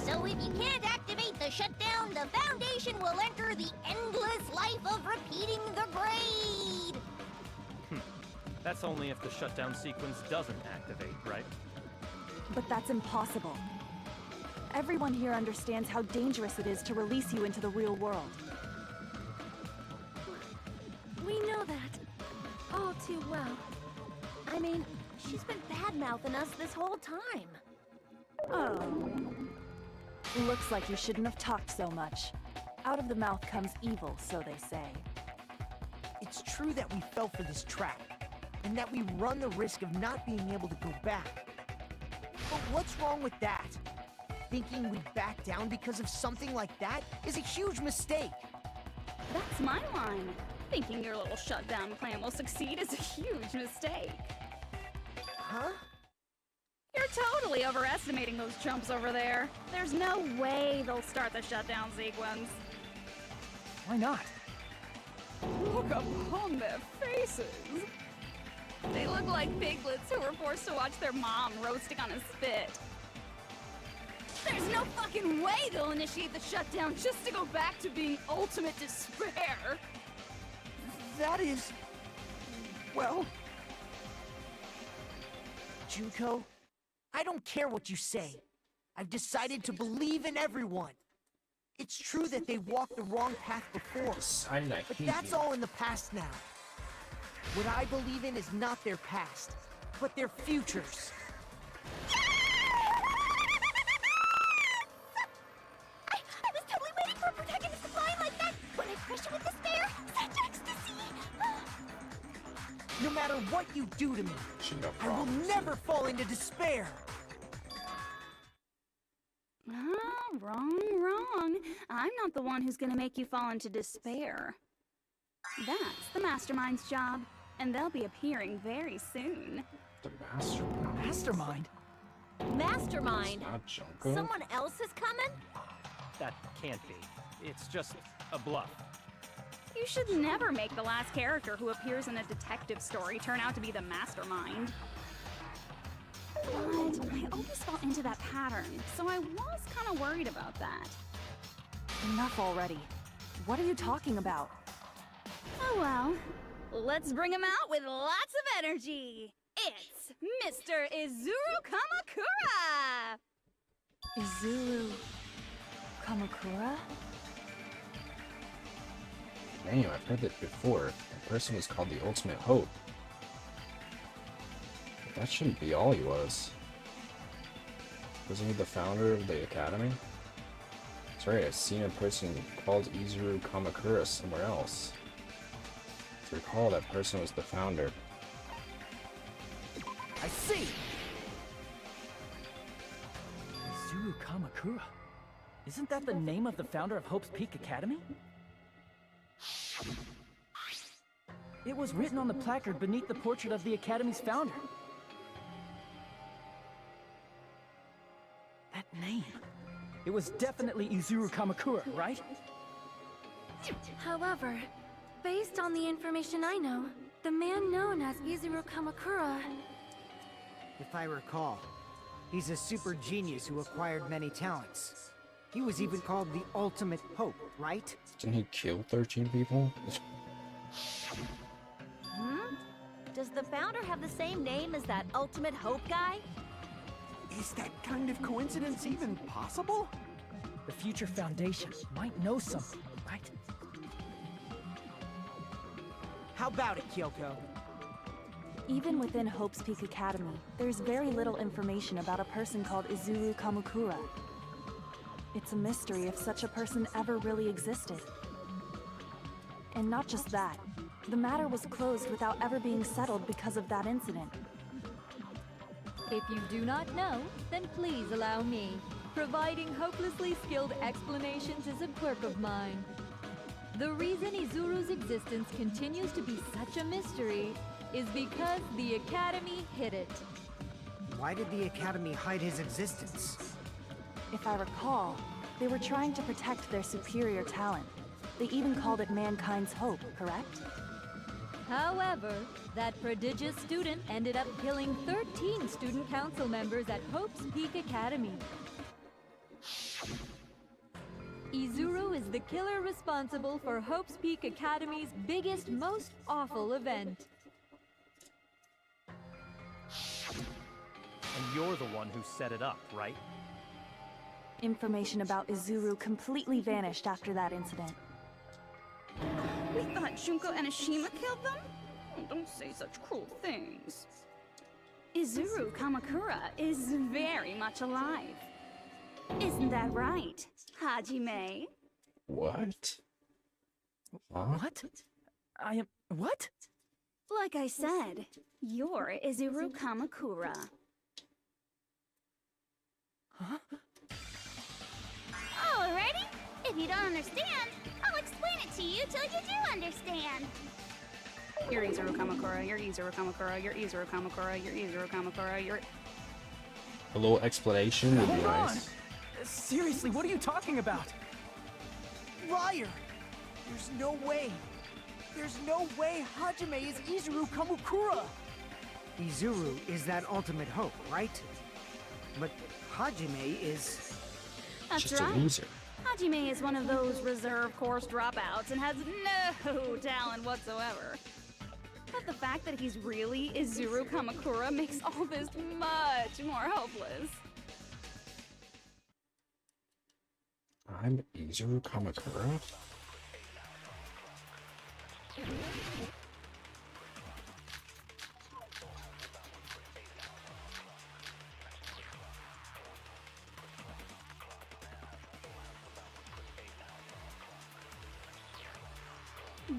So if you can't activate the shutdown, the Foundation will enter the endless life of repeating the grade! That's only if the shutdown sequence doesn't activate, right? But that's impossible. Everyone here understands how dangerous it is to release you into the real world. We know that all too well. I mean, she's been bad-mouthing us this whole time. Oh. Looks like you shouldn't have talked so much. Out of the mouth comes evil, so they say. It's true that we fell for this trap, and that we run the risk of not being able to go back. But what's wrong with that? Thinking we'd back down because of something like that is a huge mistake. That's my line. Thinking your little shutdown plan will succeed is a huge mistake. Huh? You're totally overestimating those chumps over there. There's no way they'll start the shutdown sequence. Why not? Look upon their faces. They look like piglets who were forced to watch their mom roasting on a spit. There's no fucking way they'll initiate the shutdown just to go back to being ultimate despair. That is... well... Junko, I don't care what you say. I've decided to believe in everyone. It's true that they walked the wrong path before, but that's all in the past now. What I believe in is not their past, but their futures. I was totally waiting for a protagonist to fly like that! When I crushed you with despair, such ecstasy! No matter what you do to me, I will never fall into despair! Oh, wrong. I'm not the one who's gonna make you fall into despair. That's the Mastermind's job, and they'll be appearing very soon. The mastermind. Mastermind? Mastermind? Not Junko. Someone else is coming? That can't be. It's just a bluff. You should never make the last character who appears in a detective story turn out to be the mastermind. But I always fall into that pattern, so I was kind of worried about that. Enough already. What are you talking about? Oh well. Let's bring him out with lots of energy. It's Mr. Izuru Kamakura! Izuru Kamakura? Damn, I've heard that before. The person was called the Ultimate Hope. But that shouldn't be all he was. Wasn't he the founder of the Academy? That's right, I've seen a person called Izuru Kamakura somewhere else. To recall, that person was the founder. I see! Izuru Kamakura. Isn't that the name of the founder of Hope's Peak Academy? It was written on the placard beneath the portrait of the Academy's founder. That name. It was definitely Izuru Kamakura, right? However, based on the information I know, the man known as Izuru Kamakura... If I recall, he's a super genius who acquired many talents. He was even called the Ultimate Hope, right? Didn't he kill 13 people? Does the founder have the same name as that Ultimate Hope guy? Is that kind of coincidence even possible? The Future Foundation might know something, right? How about it, Kyoko? Even within Hope's Peak Academy, there's very little information about a person called Izuru Kamakura. It's a mystery if such a person ever really existed. And not just that, the matter was closed without ever being settled because of that incident. If you do not know, then please allow me. Providing hopelessly skilled explanations is a quirk of mine. The reason Izuru's existence continues to be such a mystery is because the Academy hid it. Why did the Academy hide his existence? If I recall, they were trying to protect their superior talent. They even called it mankind's hope, correct? However, that prodigious student ended up killing 13 student council members at Hope's Peak Academy. Izuru is the killer responsible for Hope's Peak Academy's biggest, most awful event. And you're the one who set it up, right? Information about Izuru completely vanished after that incident. We thought Junko and Ashima killed them? Oh, don't say such cruel things. Izuru Kamakura is very much alive. Isn't that right, Hajime? What? Huh? What? I am... what? Like I said, you're Izuru Kamakura. Huh? Alrighty, if you don't understand, I'll explain it to you till you do understand. You're Izuru Kamakura, you're Izuru Kamakura, you're Izuru Kamakura, you're Izuru Kamakura, you're... A little explanation would be Hold on! nice. Seriously, what are you talking about? Liar! There's no way. There's no way Hajime is Izuru Kamakura! Izuru is that Ultimate Hope, right? But Hajime is... That's Just right. a loser. Hajime is one of those reserve course dropouts and has no talent whatsoever. But the fact that he's really Izuru Kamakura makes all this much more hopeless. I'm Izuru Kamakura?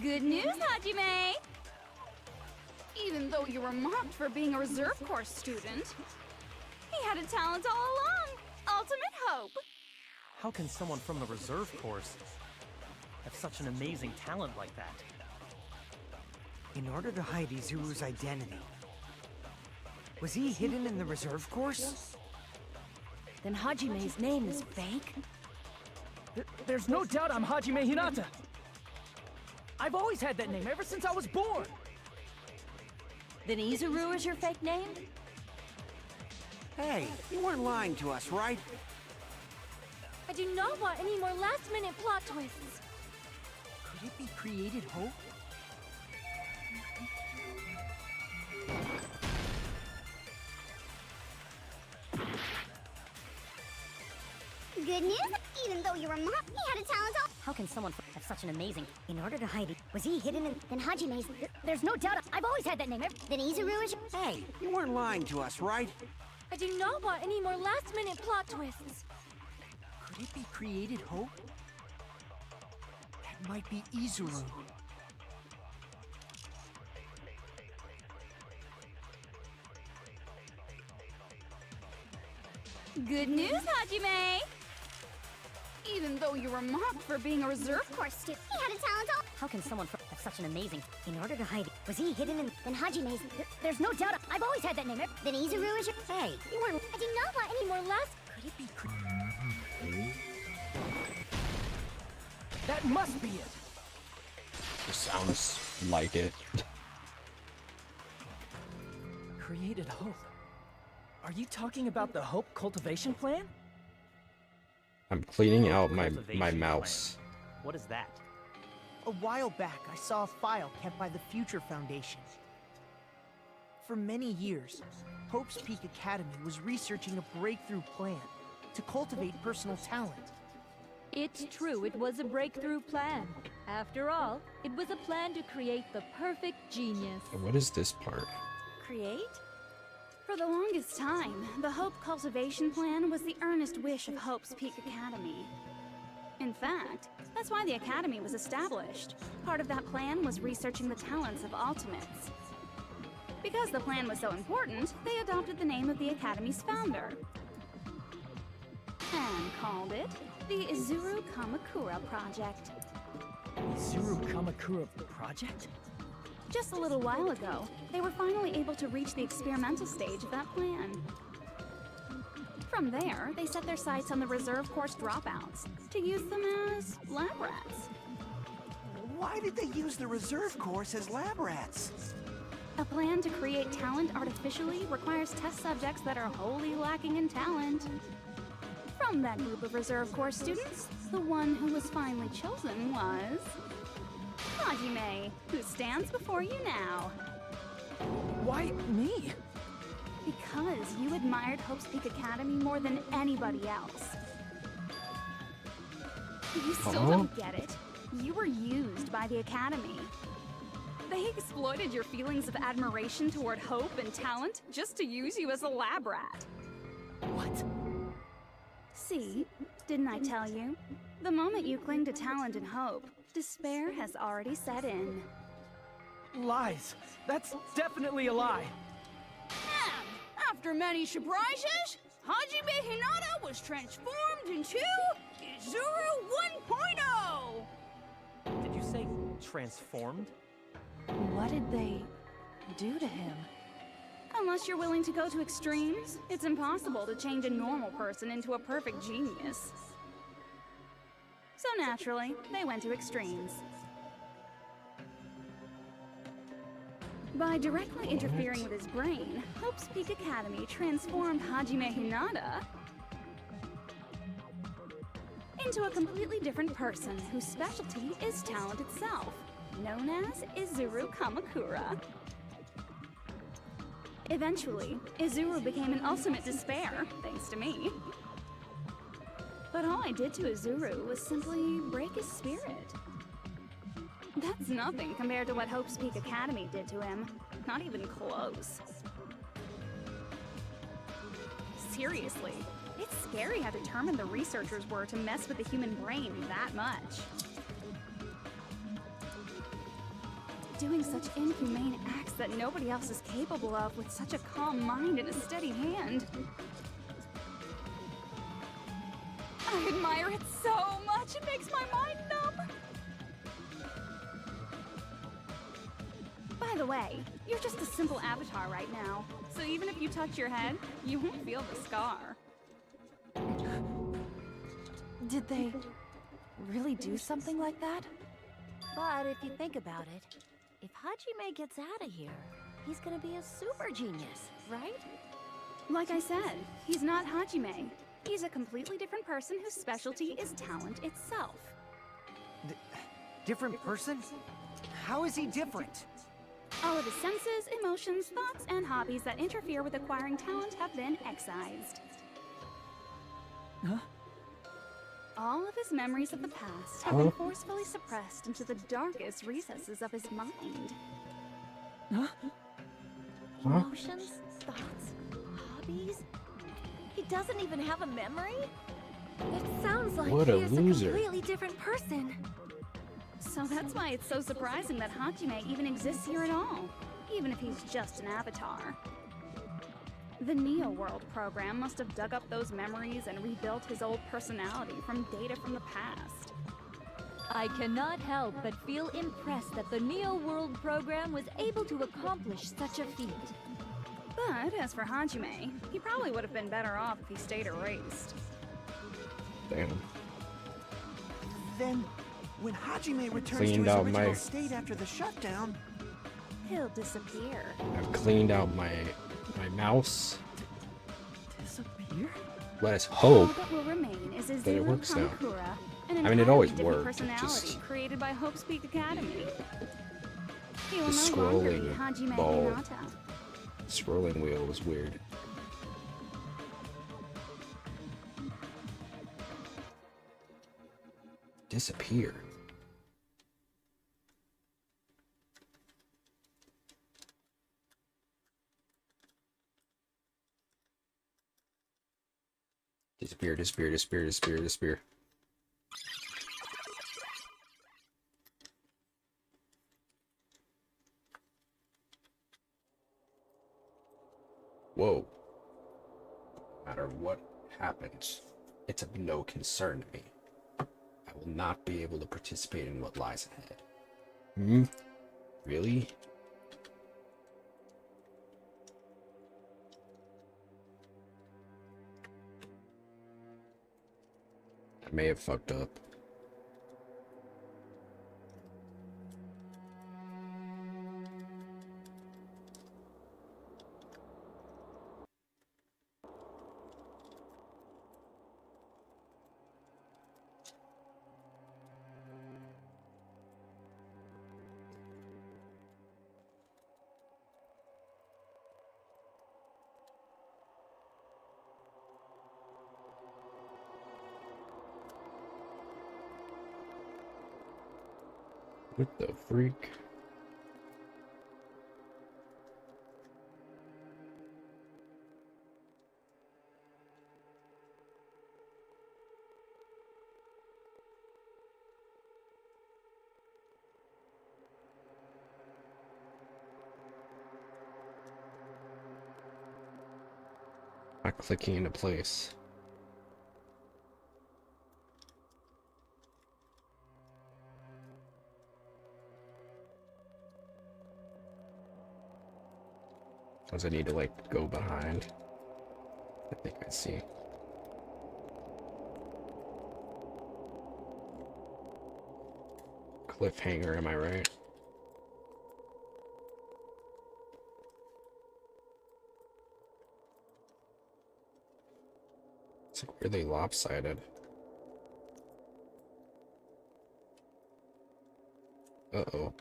Good news, Hajime! Even though you were mocked for being a reserve course student, he had a talent all along! Ultimate Hope! How can someone from the reserve course have such an amazing talent like that? In order to hide Izuru's identity, was he hidden in the reserve course? Then Hajime's name is fake? There's no doubt I'm Hajime Hinata! I've always had that name ever since I was born! Then Izuru is your fake name? Hey, you weren't lying to us, right? I do not want any more last-minute plot twists. Could it be created hope? Good news? Even though you were mocked, he had a talent. How can someone have such an amazing... In order to hide it, was he hidden in Hajime's... There's no doubt. I've always had that name. Then Izuru is... Hey, you weren't lying to us, right? I do not want any more last-minute plot twists. Could it be created hope? That might be Izuru. Good news, Hajime! Even though you were mocked for being a reserve corps student, he had a talent. How can someone have such an amazing... In order to hide it, was he hidden in Hajime's... There's no doubt. I've always had that name. Then Izuru is... Hey, you weren't... I do not want any more last... Could it be... That must be it! It sounds like it. Created hope. Are you talking about the Hope Cultivation Plan? I'm cleaning out my Cultivation mouse. plan. What is that? A while back, I saw a file kept by the Future Foundation. For many years, Hope's Peak Academy was researching a breakthrough plan to cultivate personal talent. It's true, it was a breakthrough plan. After all, it was a plan to create the perfect genius. What is this part? Create? For the longest time, the Hope Cultivation Plan was the earnest wish of Hope's Peak Academy. In fact, that's why the Academy was established. Part of that plan was researching the talents of Ultimates. Because the plan was so important, they adopted the name of the Academy's founder. And called it the Izuru Kamakura Project. Izuru Kamakura Project? Just a little while ago, they were finally able to reach the experimental stage of that plan. From there, they set their sights on the reserve course dropouts to use them as lab rats. Why did they use the reserve course as lab rats? A plan to create talent artificially requires test subjects that are wholly lacking in talent. From that group of reserve course students, the one who was finally chosen was... Hajime, who stands before you now. Why me? Because you admired Hope's Peak Academy more than anybody else. You still don't get it. You were used by the Academy. They exploited your feelings of admiration toward hope and talent just to use you as a lab rat. What? See, didn't I tell you? The moment you cling to talent and hope, despair has already set in. Lies. That's definitely a lie. And after many surprises, Hajime Hinata was transformed into Izuru 1.0! Did you say transformed? What did they do to him? Unless you're willing to go to extremes, it's impossible to change a normal person into a perfect genius. So naturally, they went to extremes. By directly interfering with his brain, Hope's Peak Academy transformed Hajime Hinata into a completely different person whose specialty is talent itself, known as Izuru Kamakura. Eventually, Izuru became an ultimate despair, thanks to me. But all I did to Izuru was simply break his spirit. That's nothing compared to what Hope's Peak Academy did to him. Not even close. Seriously, it's scary how determined the researchers were to mess with the human brain that much. Doing such inhumane acts that nobody else is capable of with such a calm mind and a steady hand. I admire it so much, it makes my mind numb. By the way, you're just a simple avatar right now, so even if you touch your head, you won't feel the scar. Did they really do something like that? But if you think about it, if Hajime gets out of here, he's gonna be a super genius, right? Like I said, he's not Hajime. He's a completely different person whose specialty is talent itself. Different person? How is he different? All of his senses, emotions, thoughts, and hobbies that interfere with acquiring talent have been excised. Huh? All of his memories of the past have been forcefully suppressed into the darkest recesses of his mind. Huh? Emotions, thoughts, hobbies? He doesn't even have a memory? It sounds like What he a is loser. a completely different person. So that's why it's so surprising that Hajime even exists here at all, even if he's just an avatar. The Neo World program must have dug up those memories and rebuilt his old personality from data from the past. I cannot help but feel impressed that the Neo World program was able to accomplish such a feat. But as for Hajime, he probably would have been better off if he stayed erased. Damn. Then, when Hajime returns to Cleaned his out original my- state after the shutdown, He'll disappear. I've cleaned out my mouse. Disappear? Let us All hope that will remain is that it Izuru works now. Kamakura, an I mean, it entirely always different worked, it personality just- created by Hope's Peak Academy. He will The no longer be scrolling Hajime ball. Hinata. Scrolling wheel was weird. Disappear. Disappear, disappear, disappear, disappear, disappear. Whoa. No matter what happens, it's of no concern to me. I will not be able to participate in what lies ahead. Hmm? Really? I may have fucked up. What the freak? Not clicking into place. Does I need to like go behind? I think I see. Cliffhanger, am I right? It's like really lopsided. Uh-oh.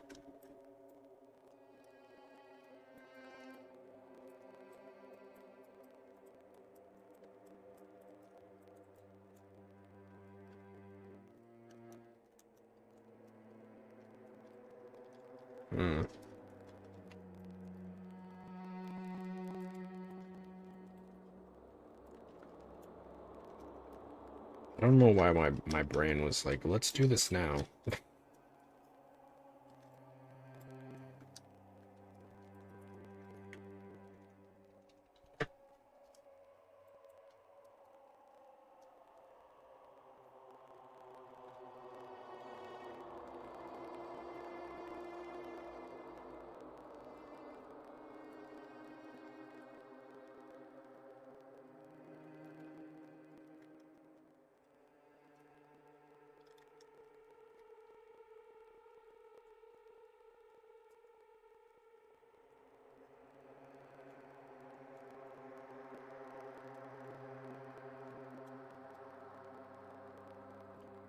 Hmm. I don't know why my brain was like, let's do this now.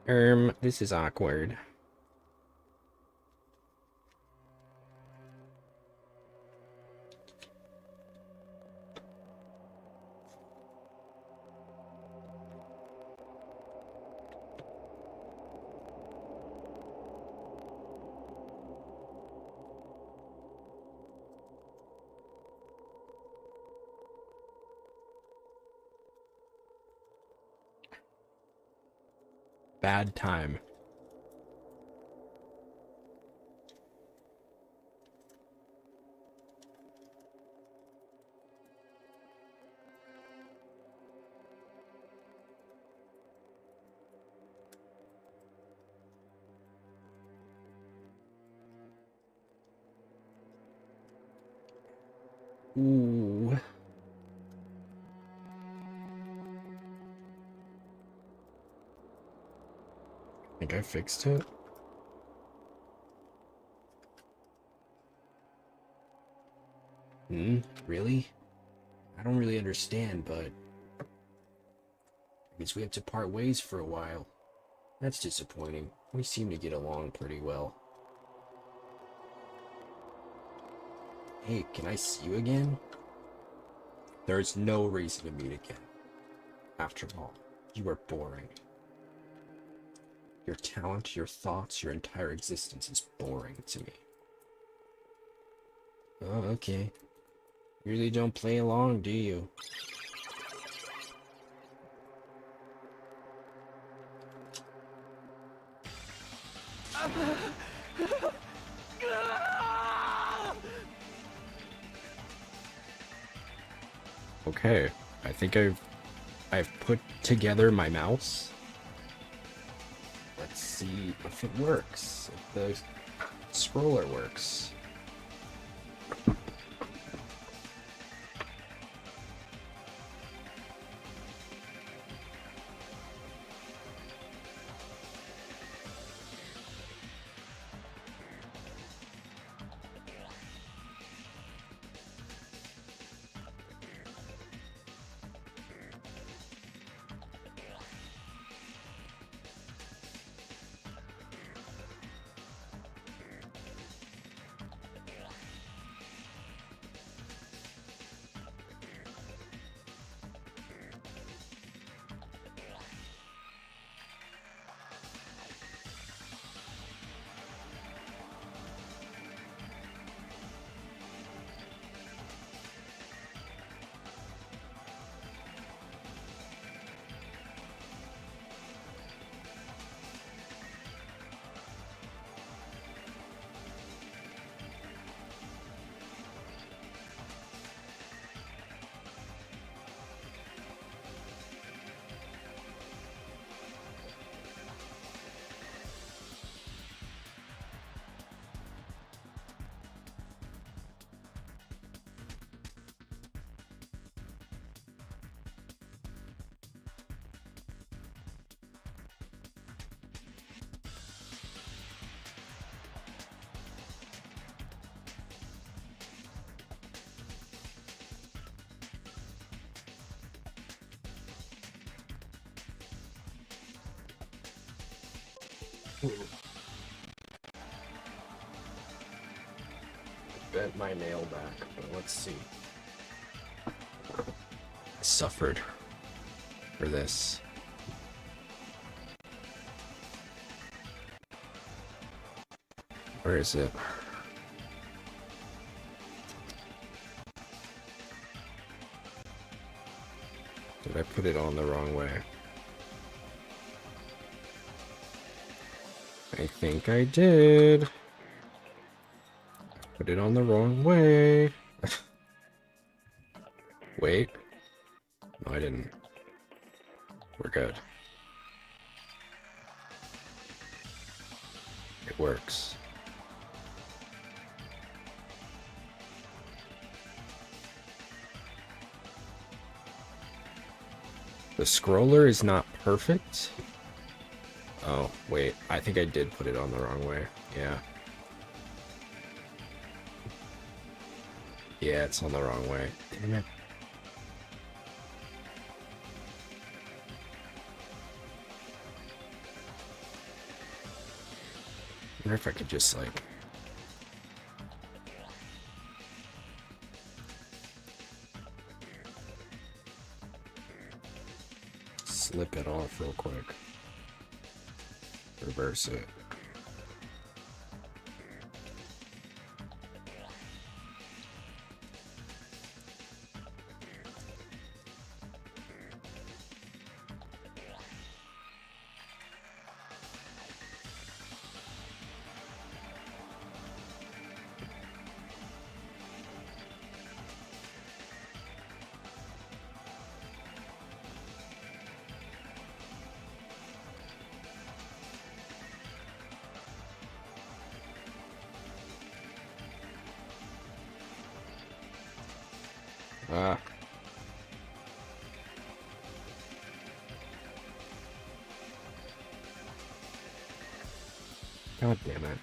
This is awkward. Bad time. Ooh. I think I fixed it. Really? I don't really understand, but I guess we have to part ways for a while. That's disappointing. We seem to get along pretty well. Hey, can I see you again? There's no reason to meet again. After all, you are boring. Your talent, your thoughts, your entire existence is boring to me. Oh, okay. You really don't play along, do you? Okay, I think I've put together my mouse. Let's see if it works. If the scroller works. Bent my nail back, but let's see. I suffered for this. Where is it? Did I put it on the wrong way? I think I did. Put it on the wrong way. Wait. No, I didn't. We're good. It works. The scroller is not perfect. Oh, wait. I think I did put it on the wrong way. Yeah. Yeah, it's on the wrong way. Damn it. wonder if I could just like slip it off real quick. Reverse it. Ah. God damn it.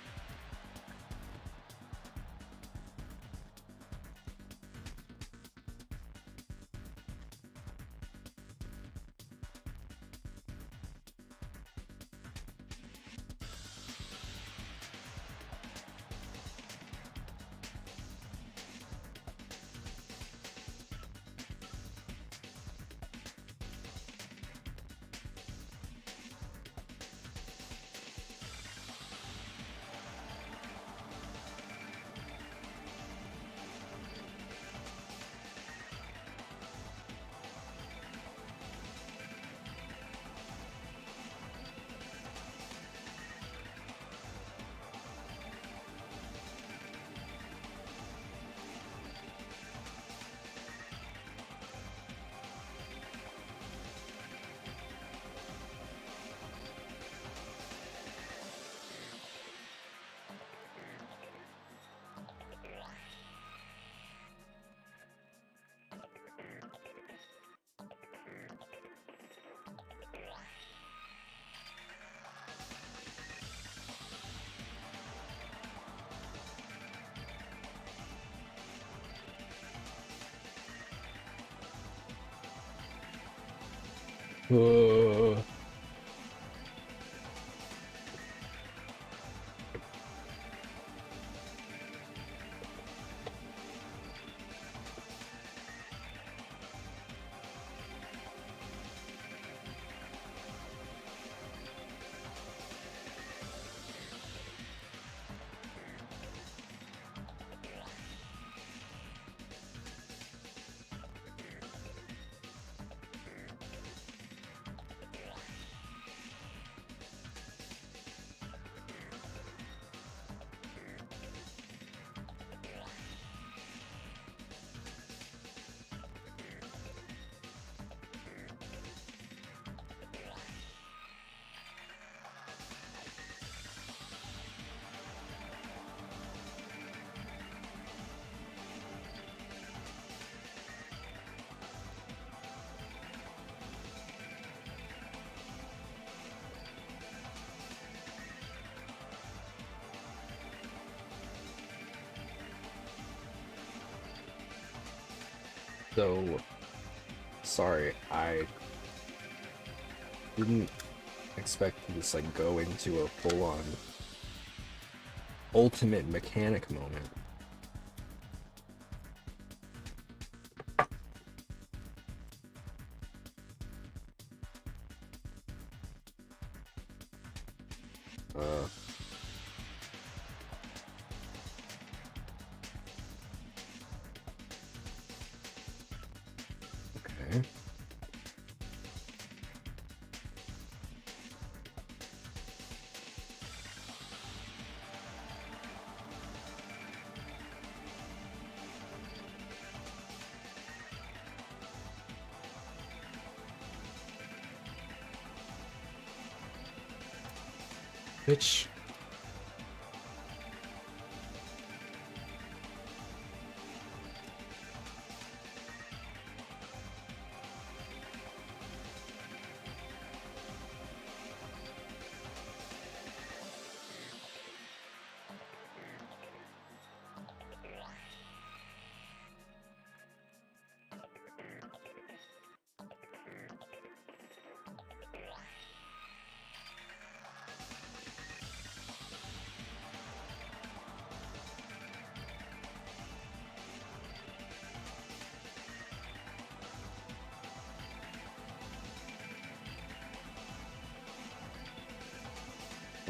Uh. So, sorry, I didn't expect to just like go into a full-on ultimate mechanic moment. Okay. Bitch.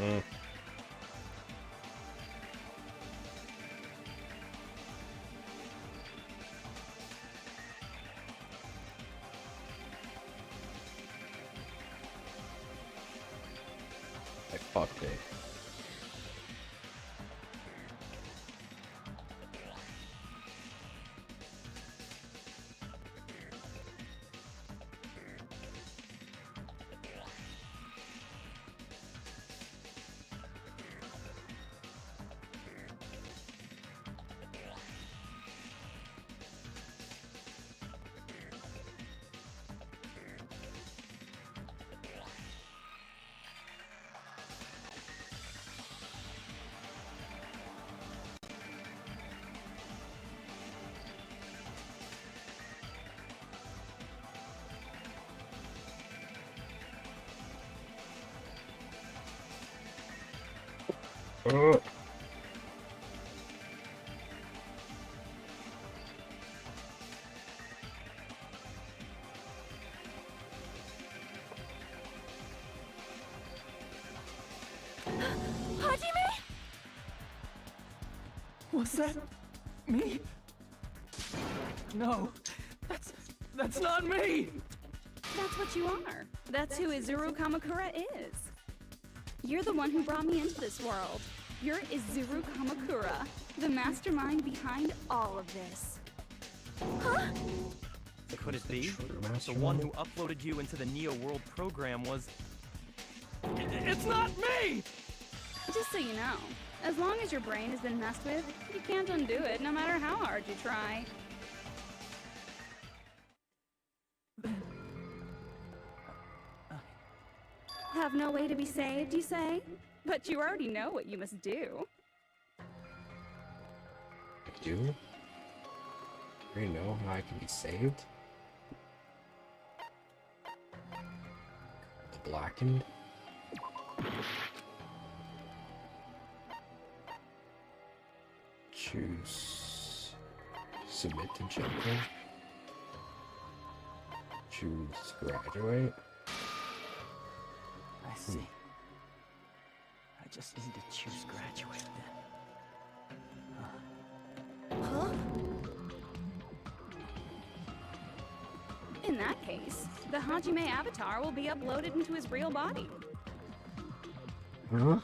Mm. I fucked it. Hajime? Was that me? No, that's not me! That's what you are. That's who Izuru Kamakura is. You're the one who brought me into this world. You're Izuru Kamakura, the mastermind behind all of this. Huh? Could it be? The one who uploaded you into the Neo World program was... It's not me! Just so you know, as long as your brain has been messed with, you can't undo it no matter how hard you try. Have no way to be saved, you say? But you already know what you must do. I do? You know how I can be saved? The blackened? Choose submit to jungle. Choose graduate. I see. I just need to choose graduate then. Huh? In that case, the Hajime avatar will be uploaded into his real body. Huh?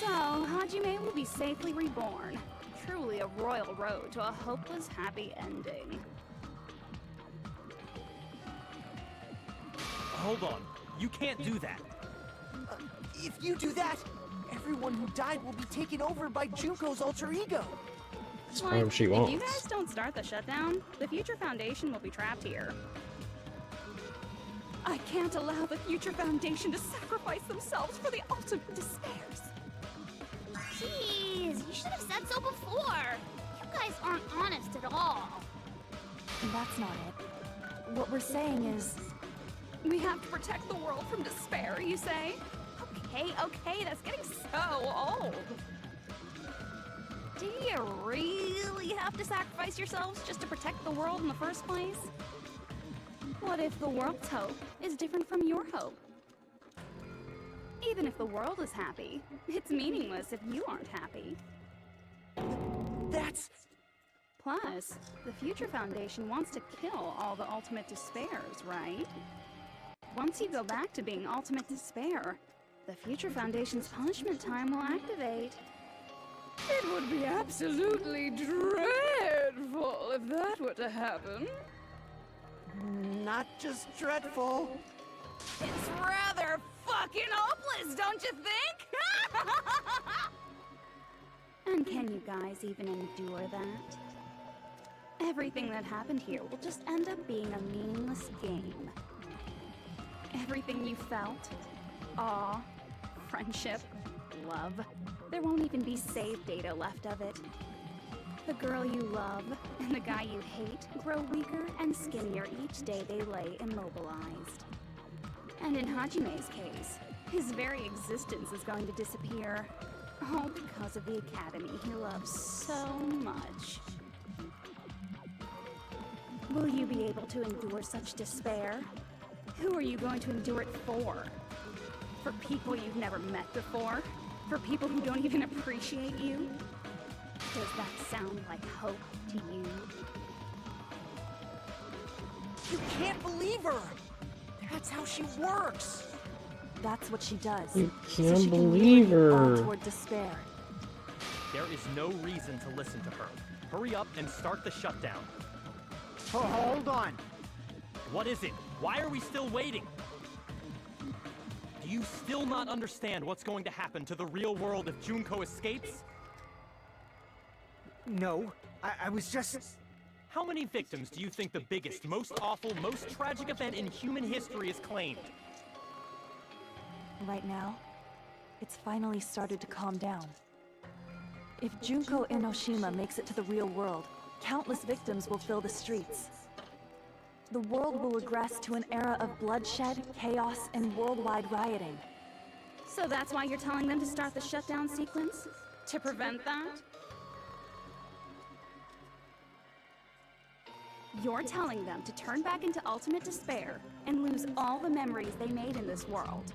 So, Hajime will be safely reborn. Truly a royal road to a hopeless, happy ending. Hold on. You can't do that. If you do that, everyone who died will be taken over by Junko's alter ego. That's what she wants. If you guys don't start the shutdown, the Future Foundation will be trapped here. I can't allow the Future Foundation to sacrifice themselves for the ultimate despairs. Jeez, you should have said so before. You guys aren't honest at all. That's not it. What we're saying is... We have to protect the world from despair, you say? Okay, that's getting so old. Do you really have to sacrifice yourselves just to protect the world in the first place? What if the world's hope is different from your hope? Even if the world is happy, it's meaningless if you aren't happy. That's... Plus, the Future Foundation wants to kill all the ultimate despairs, right? Once you go back to being ultimate despair, the Future Foundation's punishment time will activate. It would be absolutely dreadful if that were to happen. Not just dreadful. It's rather fucking hopeless, don't you think? And can you guys even endure that? Everything that happened here will just end up being a meaningless game. Everything you felt, awe, friendship, love, there won't even be save data left of it. The girl you love and the guy you hate grow weaker and skinnier each day they lay immobilized. And in Hajime's case, his very existence is going to disappear, all because of the academy he loves so much. Will you be able to endure such despair? Who are you going to endure it for? For people you've never met before? For people who don't even appreciate you? Does that sound like hope to you? You can't believe her! That's how she works! That's what she does. You So can't she can believe lure you all her. toward despair. There is no reason to listen to her. Hurry up and start the shutdown. Oh, hold on. What is it? Why are we still waiting? Do you still not understand what's going to happen to the real world if Junko escapes? No, I was just... How many victims do you think the biggest, most awful, most tragic event in human history has claimed? Right now, it's finally started to calm down. If Junko Enoshima makes it to the real world, countless victims will fill the streets. The world will regress to an era of bloodshed, chaos, and worldwide rioting. So that's why you're telling them to start the shutdown sequence? To prevent that? You're telling them to turn back into ultimate despair and lose all the memories they made in this world.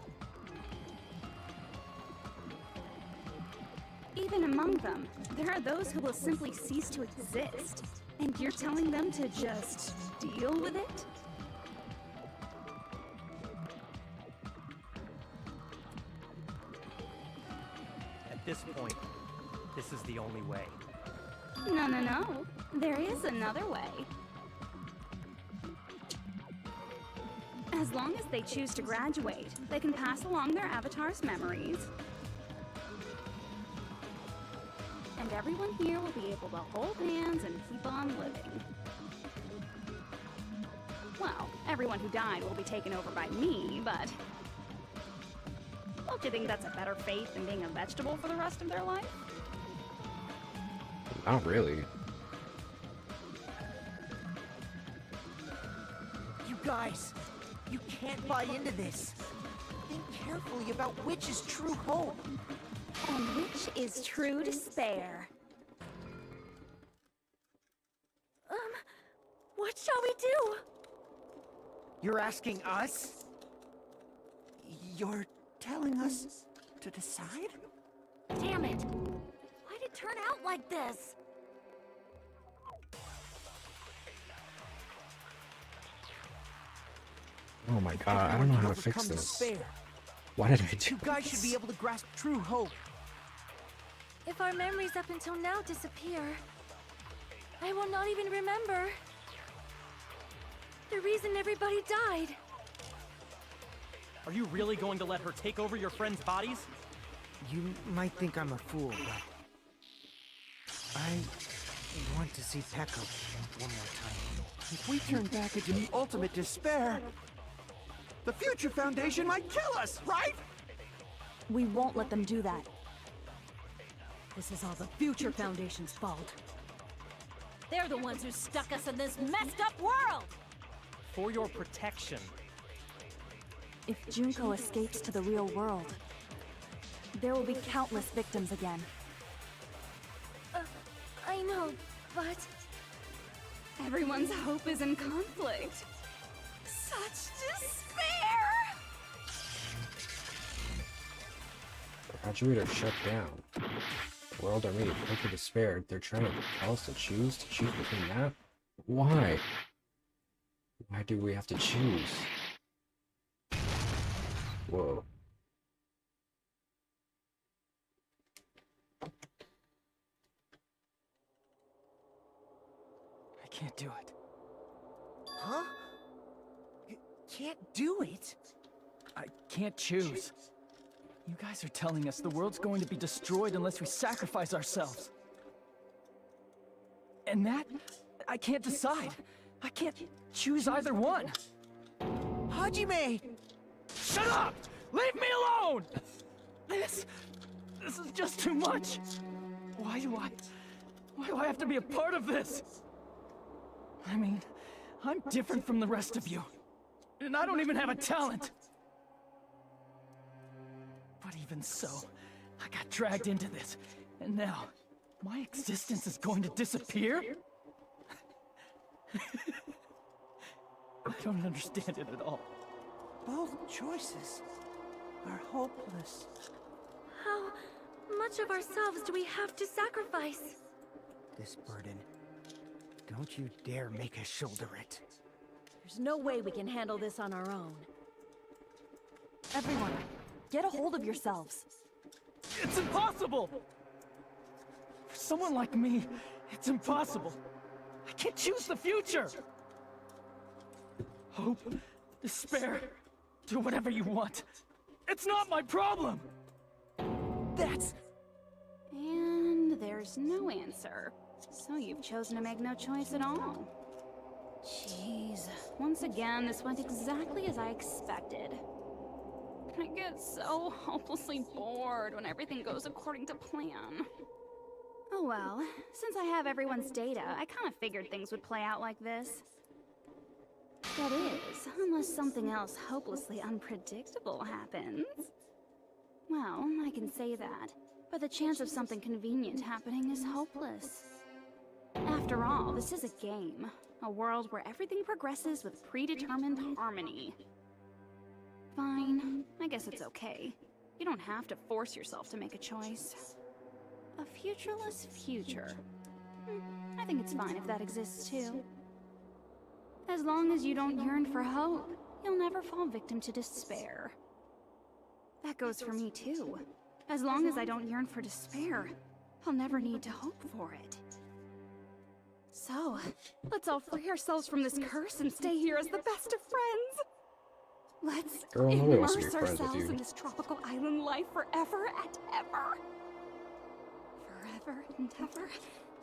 Even among them, there are those who will simply cease to exist. And you're telling them to just deal with it? At this point, this is the only way. No. There is another way. As long as they choose to graduate, they can pass along their avatar's memories. And everyone here will be able to hold hands and keep on living. Well, everyone who died will be taken over by me, but... Don't you think that's a better fate than being a vegetable for the rest of their life? Not really. You guys, you can't buy into this. Think carefully about which is true hope. And which is true despair. What shall we do? You're asking us? You're telling us to decide? Damn it! Why'd it turn out like this? Oh my god, I don't know how to fix Overcome this. despair. Why did I do You guys should be able to grasp true hope. If our memories up until now disappear, I will not even remember the reason everybody died. Are you really going to let her take over your friends' bodies? You might think I'm a fool, but... I want to see Pekka one more time. If we turn back into the ultimate despair, the Future Foundation might kill us, right? We won't let them do that. This is all the Future Foundation's fault. They're the ones who stuck us in this messed up world! For your protection. If Junko escapes to the real world, there will be countless victims again. I know, but... Everyone's hope is in conflict. Such despair! Graduate or shut down? The world are made of despair. They're trying to tell us to choose between that? Why? Why do we have to choose? Whoa. I can't do it. Huh? You can't do it? I can't choose. You guys are telling us the world's going to be destroyed unless we sacrifice ourselves. And that, I can't decide. I can't choose either one. Hajime! Shut up! Leave me alone! This is just too much. Why do I have to be a part of this? I mean, I'm different from the rest of you. And I don't even have a talent. But even so, I got dragged into this. And now, my existence is going to disappear? I don't understand it at all. Both choices are hopeless. How much of ourselves do we have to sacrifice? This burden. Don't you dare make us shoulder it. There's no way we can handle this on our own. Everyone, get a hold of yourselves. It's impossible! For someone like me, it's impossible. I can't choose the future! Hope, despair, do whatever you want. It's not my problem! That's... And there's no answer. So you've chosen to make no choice at all. Jeez. Once again, this went exactly as I expected. I get so hopelessly bored when everything goes according to plan. Oh well, since I have everyone's data, I kind of figured things would play out like this. That is, unless something else hopelessly unpredictable happens. Well, I can say that, but the chance of something convenient happening is hopeless. After all, this is a game. A world where everything progresses with predetermined harmony. Fine, I guess it's okay. You don't have to force yourself to make a choice. A futureless future. I think it's fine if that exists too. As long as you don't yearn for hope, you'll never fall victim to despair. That goes for me too. As long as I don't yearn for despair, I'll never need to hope for it. So, let's all free ourselves from this curse and stay here as the best of friends. Let's Girl, nobody wants to be immerse friends with ourselves you. in this tropical island life forever and ever. Forever and ever,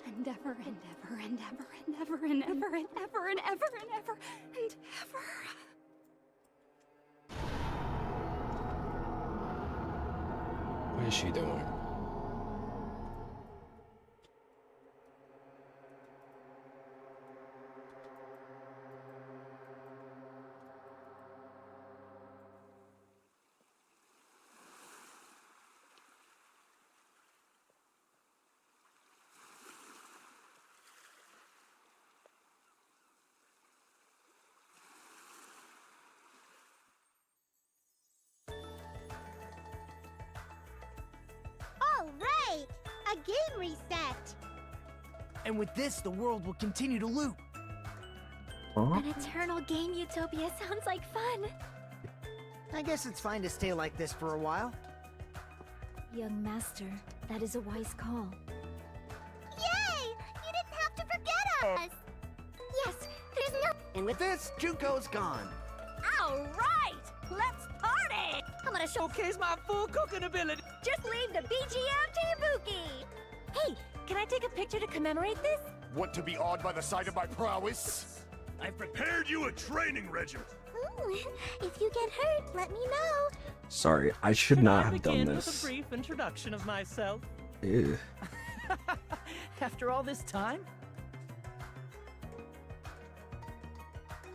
and ever and ever and ever and ever and ever and ever and ever and ever and ever. What is she doing? All right! A game reset! And with this, the world will continue to loop. An eternal game utopia sounds like fun. I guess it's fine to stay like this for a while. Young master, that is a wise call. Yay! You didn't have to forget us! Yes, there's no... And with this, Junko's gone. All right! Let's party! I'm gonna Showcase my full cooking ability! Just leave the BGM to Ibuki! Hey, can I take a picture to commemorate this? Want to be awed by the sight of my prowess? I've prepared you a training regimen. Ooh, if you get hurt, let me know. Sorry, I should not have done Begin with this. a brief introduction of myself. Ew. After all this time?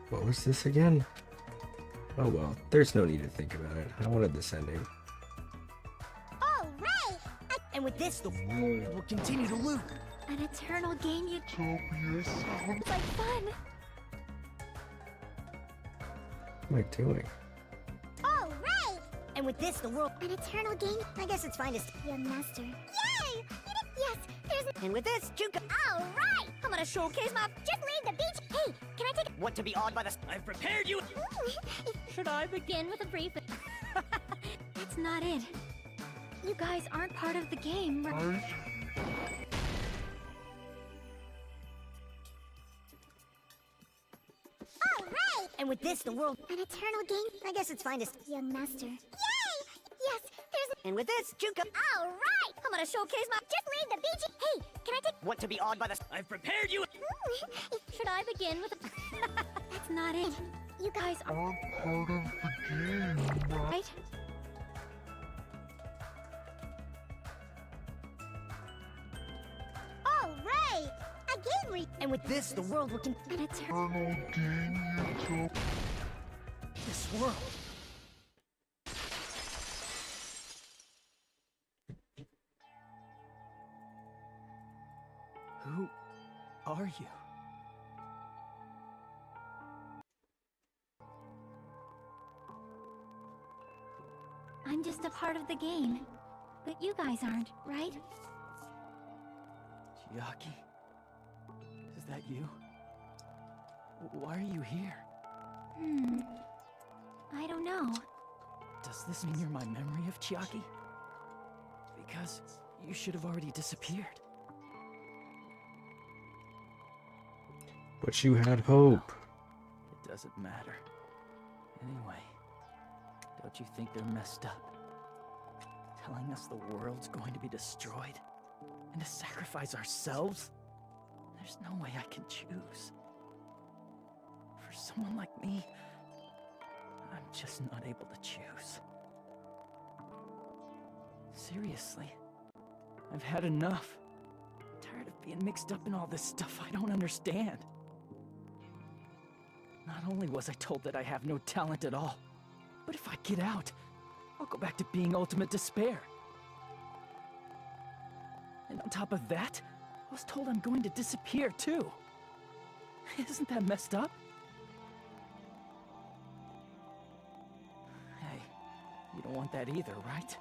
What was this again? Oh well, there's no need to think about it. I wanted this ending. All right! And with this, the world will continue to loop. An eternal game utopia sounds like fun. What am I doing? All right! And with this, the world... An eternal game? I guess it's fine to... Young master. Yay! You did... Yes, there's... And with this, Junko... All right! I'm gonna showcase my... Just leave the beach... Hey, can I take... Want to be awed by the... I've prepared you... Should I begin? Begin with a brief... That's not it. You guys aren't part of the game, right? All right! And with this, the world... An eternal game? I guess it's fine to... Young master. Yay! Yes, there's... And with this, Junko... All right! I'm gonna showcase my... Just leave the beach... Hey, can I take... Want to be awed by the... I've prepared you... Should I begin with a... That's not it. You guys aren't part of the game, right? All right! A game re... And with this, the world will... An eternal game utopia. This world. Who are you? I'm just a part of the game. But you guys aren't, right? Chiaki? Is that you? Why are you here? I don't know. Does this mean you're my memory of Chiaki? Because you should have already disappeared. But you had hope. It doesn't matter. Anyway, don't you think they're messed up? Telling us the world's going to be destroyed? And to sacrifice ourselves? There's no way I can choose. For someone like me, I'm just not able to choose. Seriously, I've had enough. I'm tired of being mixed up in all this stuff I don't understand. Not only was I told that I have no talent at all, but if I get out, I'll go back to being ultimate despair. And on top of that, I was told I'm going to disappear too. Isn't that messed up? Hey, you don't want that either, right?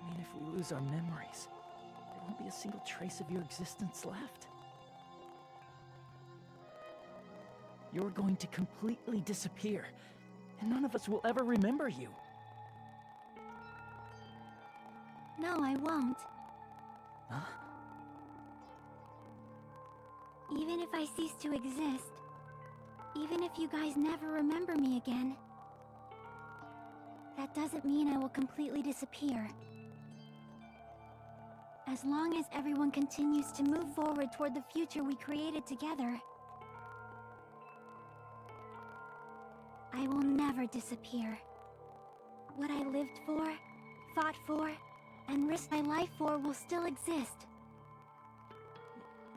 I mean, if we lose our memories, there won't be a single trace of your existence left. You're going to completely disappear, and none of us will ever remember you. No, I won't. Huh? Even if I cease to exist, even if you guys never remember me again, that doesn't mean I will completely disappear. As long as everyone continues to move forward toward the future we created together, I will never disappear. What I lived for, fought for, and risked my life for will still exist.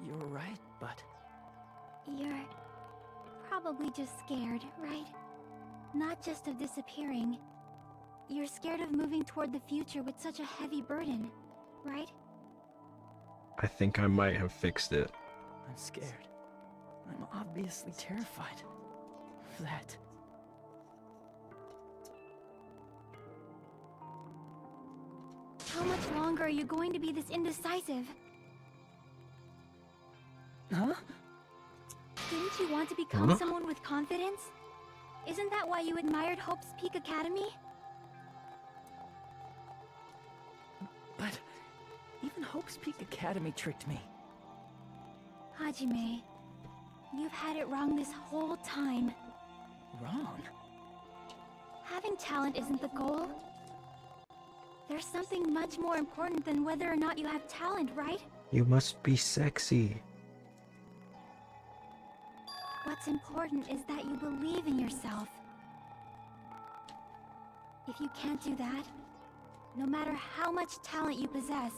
You're right, but... You're probably just scared, right? Not just of disappearing. You're scared of moving toward the future with such a heavy burden, right? I think I might have fixed it. I'm scared. I'm obviously terrified of that. How much longer are you going to be this indecisive? Huh? Didn't you want to become someone with confidence? Isn't that why you admired Hope's Peak Academy? But even Hope's Peak Academy tricked me. Hajime, you've had it wrong this whole time. Wrong? Having talent isn't the goal. There's something much more important than whether or not you have talent, right? You must be sexy. What's important is that you believe in yourself. If you can't do that, no matter how much talent you possess,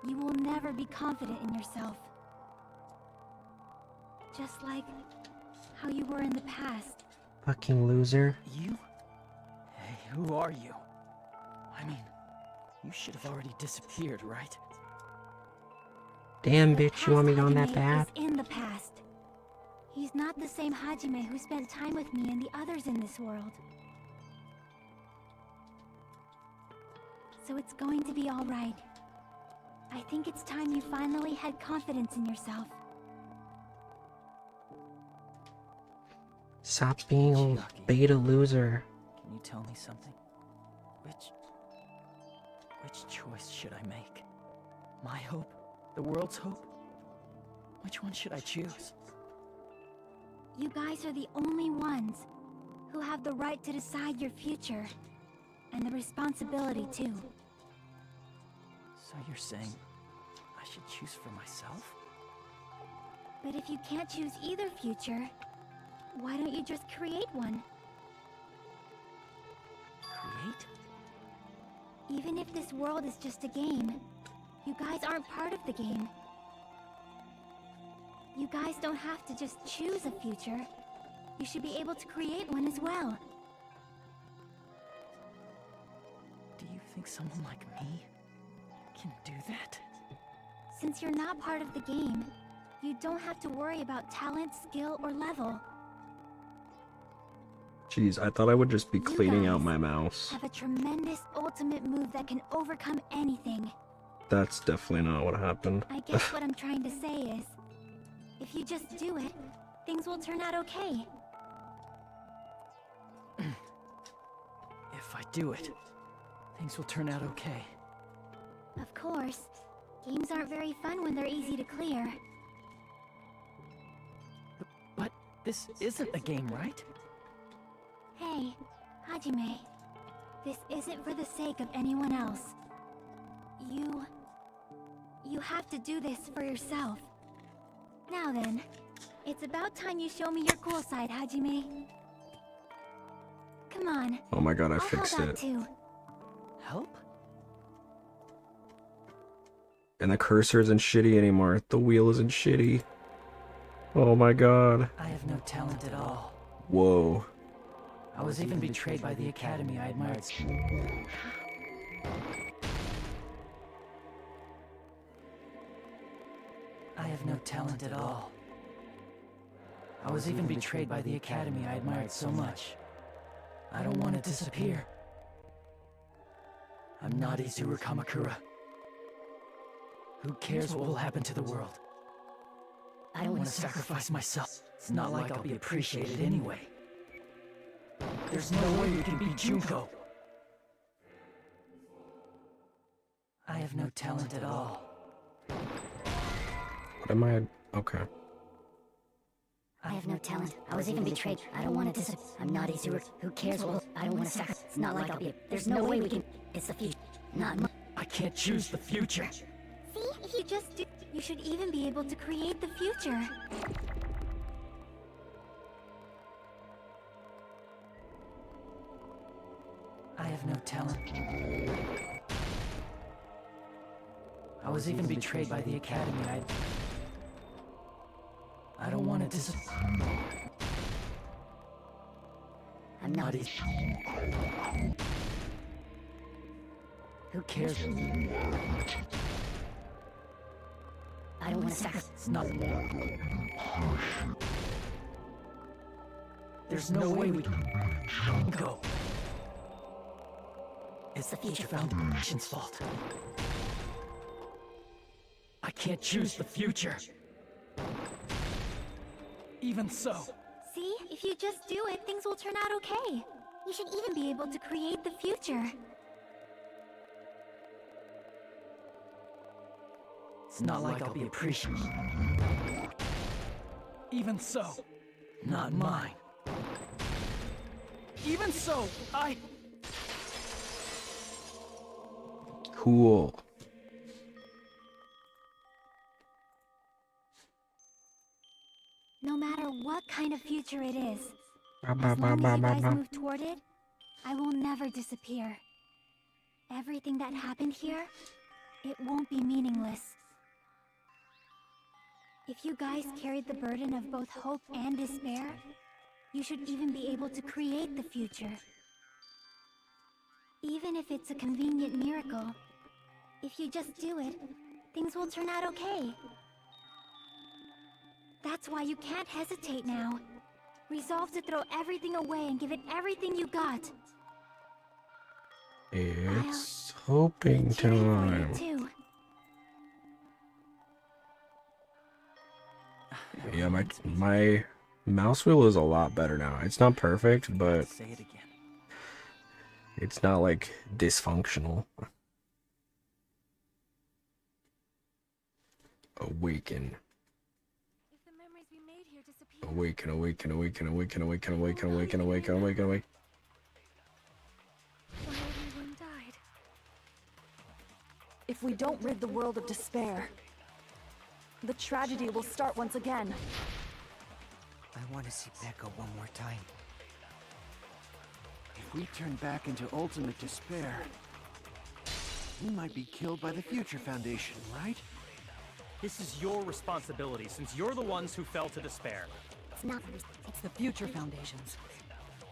you will never be confident in yourself. Just like how you were in the past. Fucking loser. You? Hey, who are you? I mean, you should have already disappeared, right? Damn, bitch, you want me on that Hajime bad? is in the past. He's not the same Hajime who spent time with me and the others in this world. So it's going to be all right. I think it's time you finally had confidence in yourself. Stop being a beta loser. Can you tell me something? Which choice should I make? My hope? The world's hope? Which one should I choose? You guys are the only ones who have the right to decide your future. And the responsibility, too. So you're saying I should choose for myself? But if you can't choose either future, why don't you just create one? Create? Even if this world is just a game, you guys aren't part of the game. You guys don't have to just choose a future. You should be able to create one as well. Do you think someone like me can do that? Since you're not part of the game, you don't have to worry about talent, skill, or level. Jeez, I thought I would just be You cleaning out guys my mouse. have a tremendous ultimate move that can overcome anything. That's definitely not what happened. I guess what I'm trying to say is, if you just do it, things will turn out okay. If I do it, things will turn out okay. Of course, games aren't very fun when they're easy to clear. But this isn't a game, right? Hey, Hajime, this isn't for the sake of anyone else. You have to do this for yourself. Now then, it's about time you show me your cool side, Hajime. Come on. Oh my god, I I'll fixed help out it. too. Help? And the cursor isn't shitty anymore. The wheel isn't shitty. Oh my god. I have no talent at all. Whoa. I was even betrayed by the academy I admired. I have no talent at all. I was even betrayed by the academy I admired so much. I don't want to disappear. I'm not Izuru Kamakura. Who cares what will happen to the world? I don't want to sacrifice myself. It's not like I'll be appreciated anyway. There's no way you can beat Junko. I have no talent at all. What am I? Okay. I have no talent. I was even betrayed. I don't want to disappear. I'm not Izuru. Who cares what? I don't want to sacrifice. It's not like I'll be. There's no way we can. It's the future. Not my. I can't choose the future. See, if you just do, you should even be able to create the future. I have no talent. I was even betrayed by the academy I don't want to disappear. I'm not Izuru. Who cares? I don't want to sacrifice. It's not. There's no way we can go. It's the Future Foundation's fault. I can't choose the future. Even so. See, if you just do it, things will turn out okay. You should even be able to create the future. It's not like I'll be appreciated. Even so. Not mine. Even so, Cool. No matter what kind of future it is, Ba, as ba, ba, long ba, as you ba, guys ba. move toward it, I will never disappear. Everything that happened here, it won't be meaningless. If you guys carried the burden of both hope and despair, you should even be able to create the future. Even if it's a convenient miracle, if you just do it, things will turn out okay. That's why you can't hesitate now. Resolve to throw everything away and give it everything you got. It's hoping time. Too. Yeah, my mouse wheel is a lot better now. It's not perfect, but say it again. It's not like dysfunctional. Awaken. Awaken, awaken, awaken, awaken, awaken, awaken, awaken, awaken, awaken, awaken. Everyone died. If we don't rid the world of despair, the tragedy will start once again. I want to see Pekka one more time. If we turn back into ultimate despair, we might be killed by the Future Foundation, right? This is your responsibility, since you're the ones who fell to despair. It's not. It's the Future Foundation's.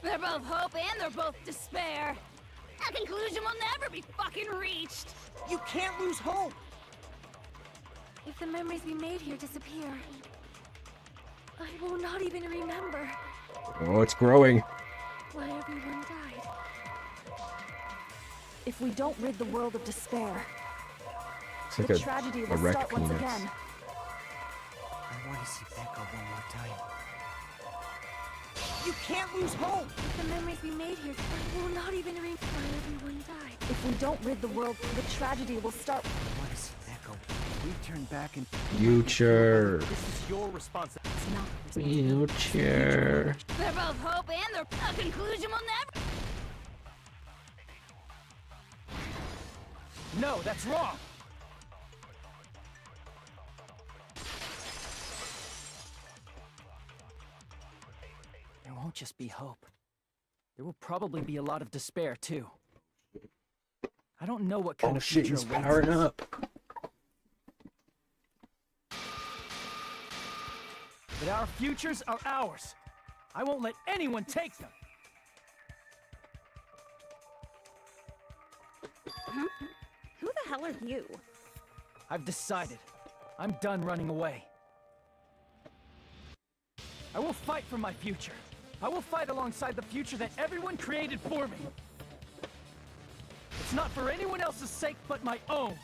They're both hope and they're both despair. A conclusion will never be fucking reached. You can't lose hope! If the memories we made here disappear, I will not even remember. Oh, it's growing. why everyone died. If we don't rid the world of despair, It's like the a tragedy will erect start once penis. again. I want to see Becca one more time. You can't lose hope! The memories we made here will not even why everyone died. If we don't rid the world, the tragedy will start. I want to see Becca. We turn back and Future. This is your responsibility. Future. They're both hope and they're a conclusion will never. No, that's wrong! There won't just be hope. There will probably be a lot of despair, too. I don't know what kind Oh of shit, future he's awaits powering us. up. But our futures are ours. I won't let anyone take them. Huh? Who the hell are you? I've decided. I'm done running away. I will fight for my future. I will fight alongside the future that everyone created for me. It's not for anyone else's sake but my own.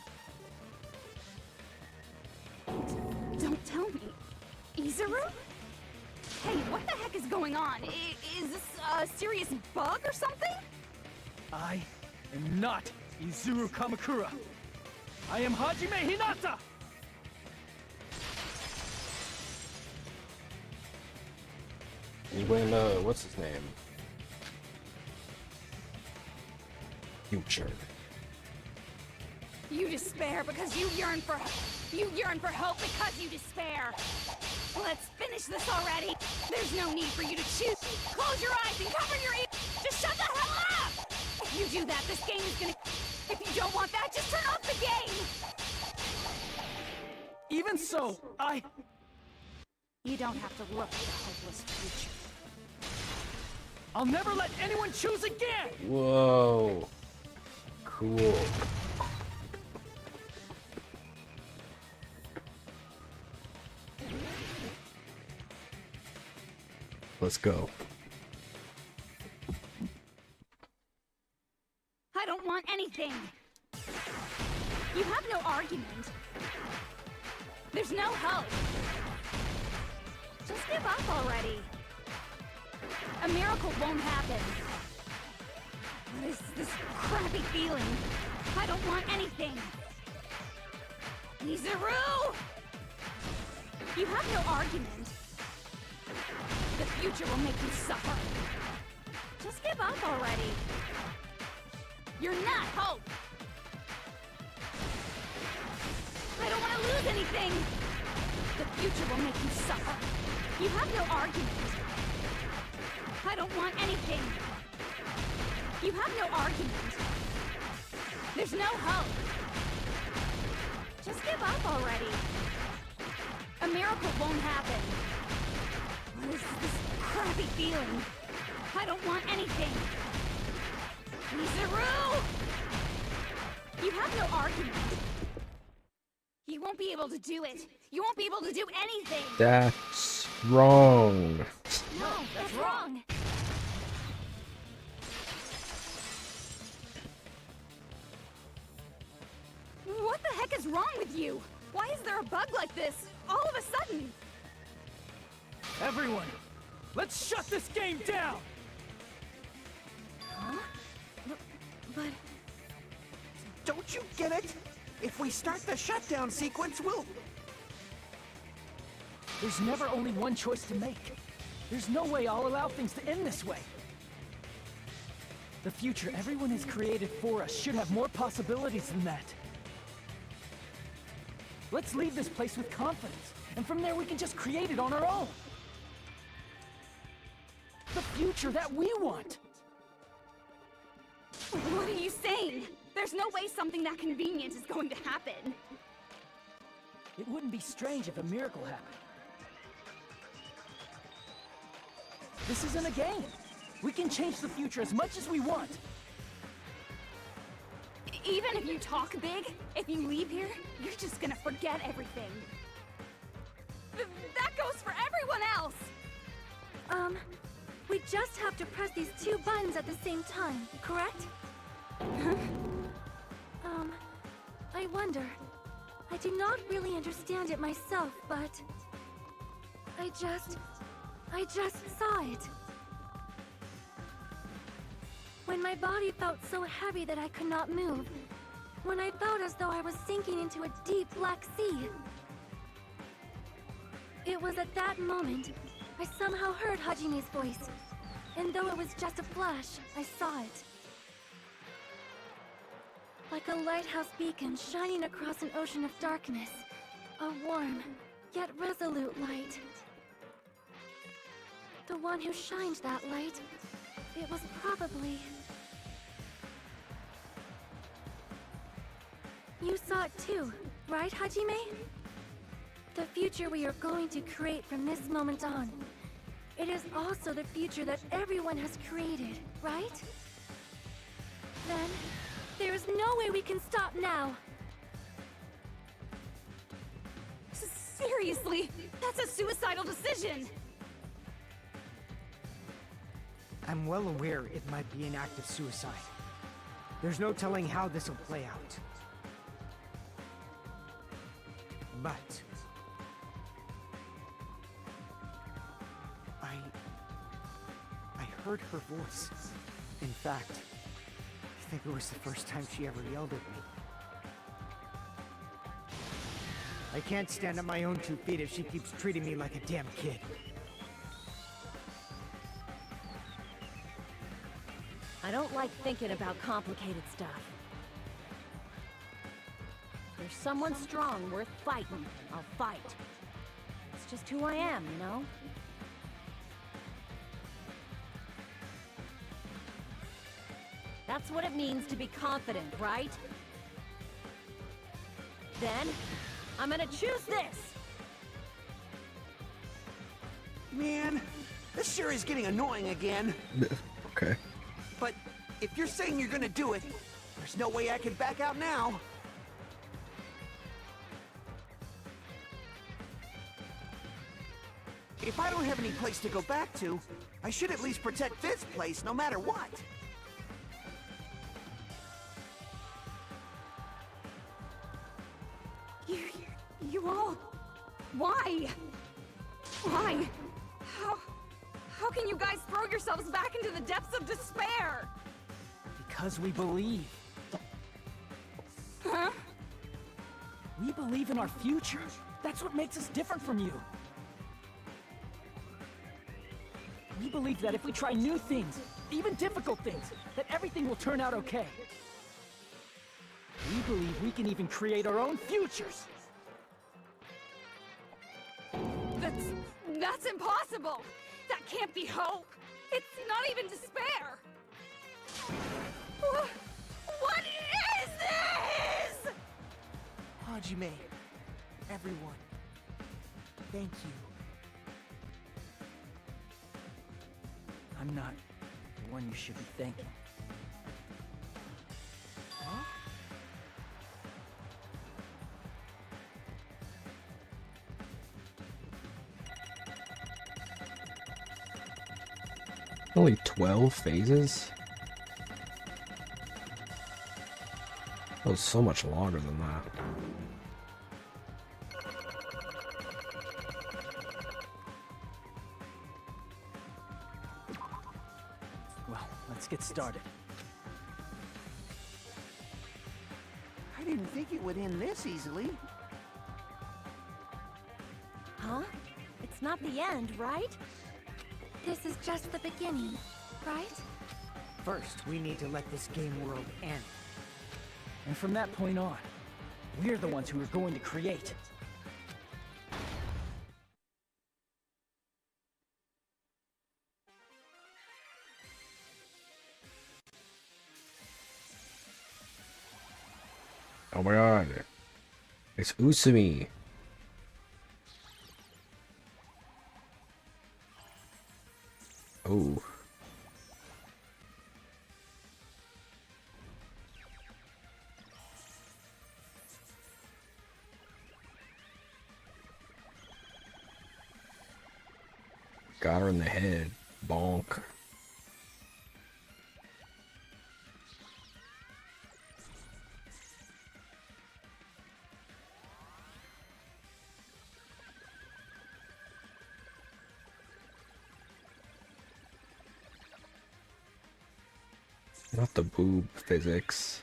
Don't tell me. Izuru? Hey, what the heck is going on? Is this a serious bug or something? I am not Izuru Kamakura. I am Hajime Hinata! When, what's his name? Future. You despair because you yearn for hope because you despair. Let's finish this already. There's no need for you to choose. Close your eyes and cover your ears. Just shut the hell up! If you do that, this game is gonna... If you don't want that, just turn off the game! Even so, You don't have to look at the hopeless future. I'll never let anyone choose again! Whoa. Cool. Let's go. I don't want anything. You have no argument. There's no hope. Just give up already. A miracle won't happen. What is this crappy feeling? I don't want anything. Izuru! You have no argument. The future will make you suffer. Just give up already. You're not hope. I don't want to lose anything. The future will make you suffer. You have no argument. I don't want anything. You have no argument. There's no hope. Just give up already. A miracle won't happen. What is this crappy feeling? I don't want anything. Izuru! You have no argument. You won't be able to do it. You won't be able to do anything. That's wrong. No, that's wrong. What the heck is wrong with you? Why is there a bug like this all of a sudden? Everyone, let's shut this game down! Huh? But... Don't you get it? If we start the shutdown sequence, we'll... There's never only one choice to make. There's no way I'll allow things to end this way. The future everyone has created for us should have more possibilities than that. Let's leave this place with confidence, and from there we can just create it on our own. The future that we want! What are you saying? There's no way something that convenient is going to happen. It wouldn't be strange if a miracle happened. This isn't a game. We can change the future as much as we want. Even if you talk big, if you leave here, you're just gonna forget everything. That goes for everyone else! We just have to press these two buttons at the same time, correct? I wonder. I do not really understand it myself, but... I just saw it. When my body felt so heavy that I could not move. When I felt as though I was sinking into a deep black sea. It was at that moment, I somehow heard Hajime's voice. And though it was just a flash, I saw it. Like a lighthouse beacon shining across an ocean of darkness. A warm, yet resolute light. The one who shined that light, it was probably... You saw it too, right, Hajime? The future we are going to create from this moment on. It is also the future that everyone has created, right? Then, there is no way we can stop now. Seriously, that's a suicidal decision. I'm well aware it might be an act of suicide. There's no telling how this will play out. But... I heard her voice. In fact, I think it was the first time she ever yelled at me. I can't stand on my own 2 feet if she keeps treating me like a damn kid. I don't like thinking about complicated stuff. If there's someone strong worth fighting, I'll fight. It's just who I am, you know? That's what it means to be confident, right? Then, I'm gonna choose this! Man, this sure is getting annoying again. Okay. But if you're saying you're gonna do it, there's no way I can back out now. If I don't have any place to go back to, I should at least protect this place no matter what. You all... Why? Why? How can you guys throw yourselves back into the depths of despair? Because we believe. Huh? We believe in our future. That's what makes us different from you. We believe that if we try new things, even difficult things, that everything will turn out okay. We believe we can even create our own futures. That's impossible! That can't be hope! It's not even despair! What is this?! Hajime, everyone, thank you. I'm not the one you should be thanking. Huh? Only 12 phases? That was so much longer than that. Well, let's get started. I didn't think it would end this easily. Huh? It's not the end, right? This is just the beginning, right? First, we need to let this game world end. And from that point on, we're the ones who are going to create. Oh my god. It's Usumi. Oh. Got her in the head. Bonk. Not the boob physics.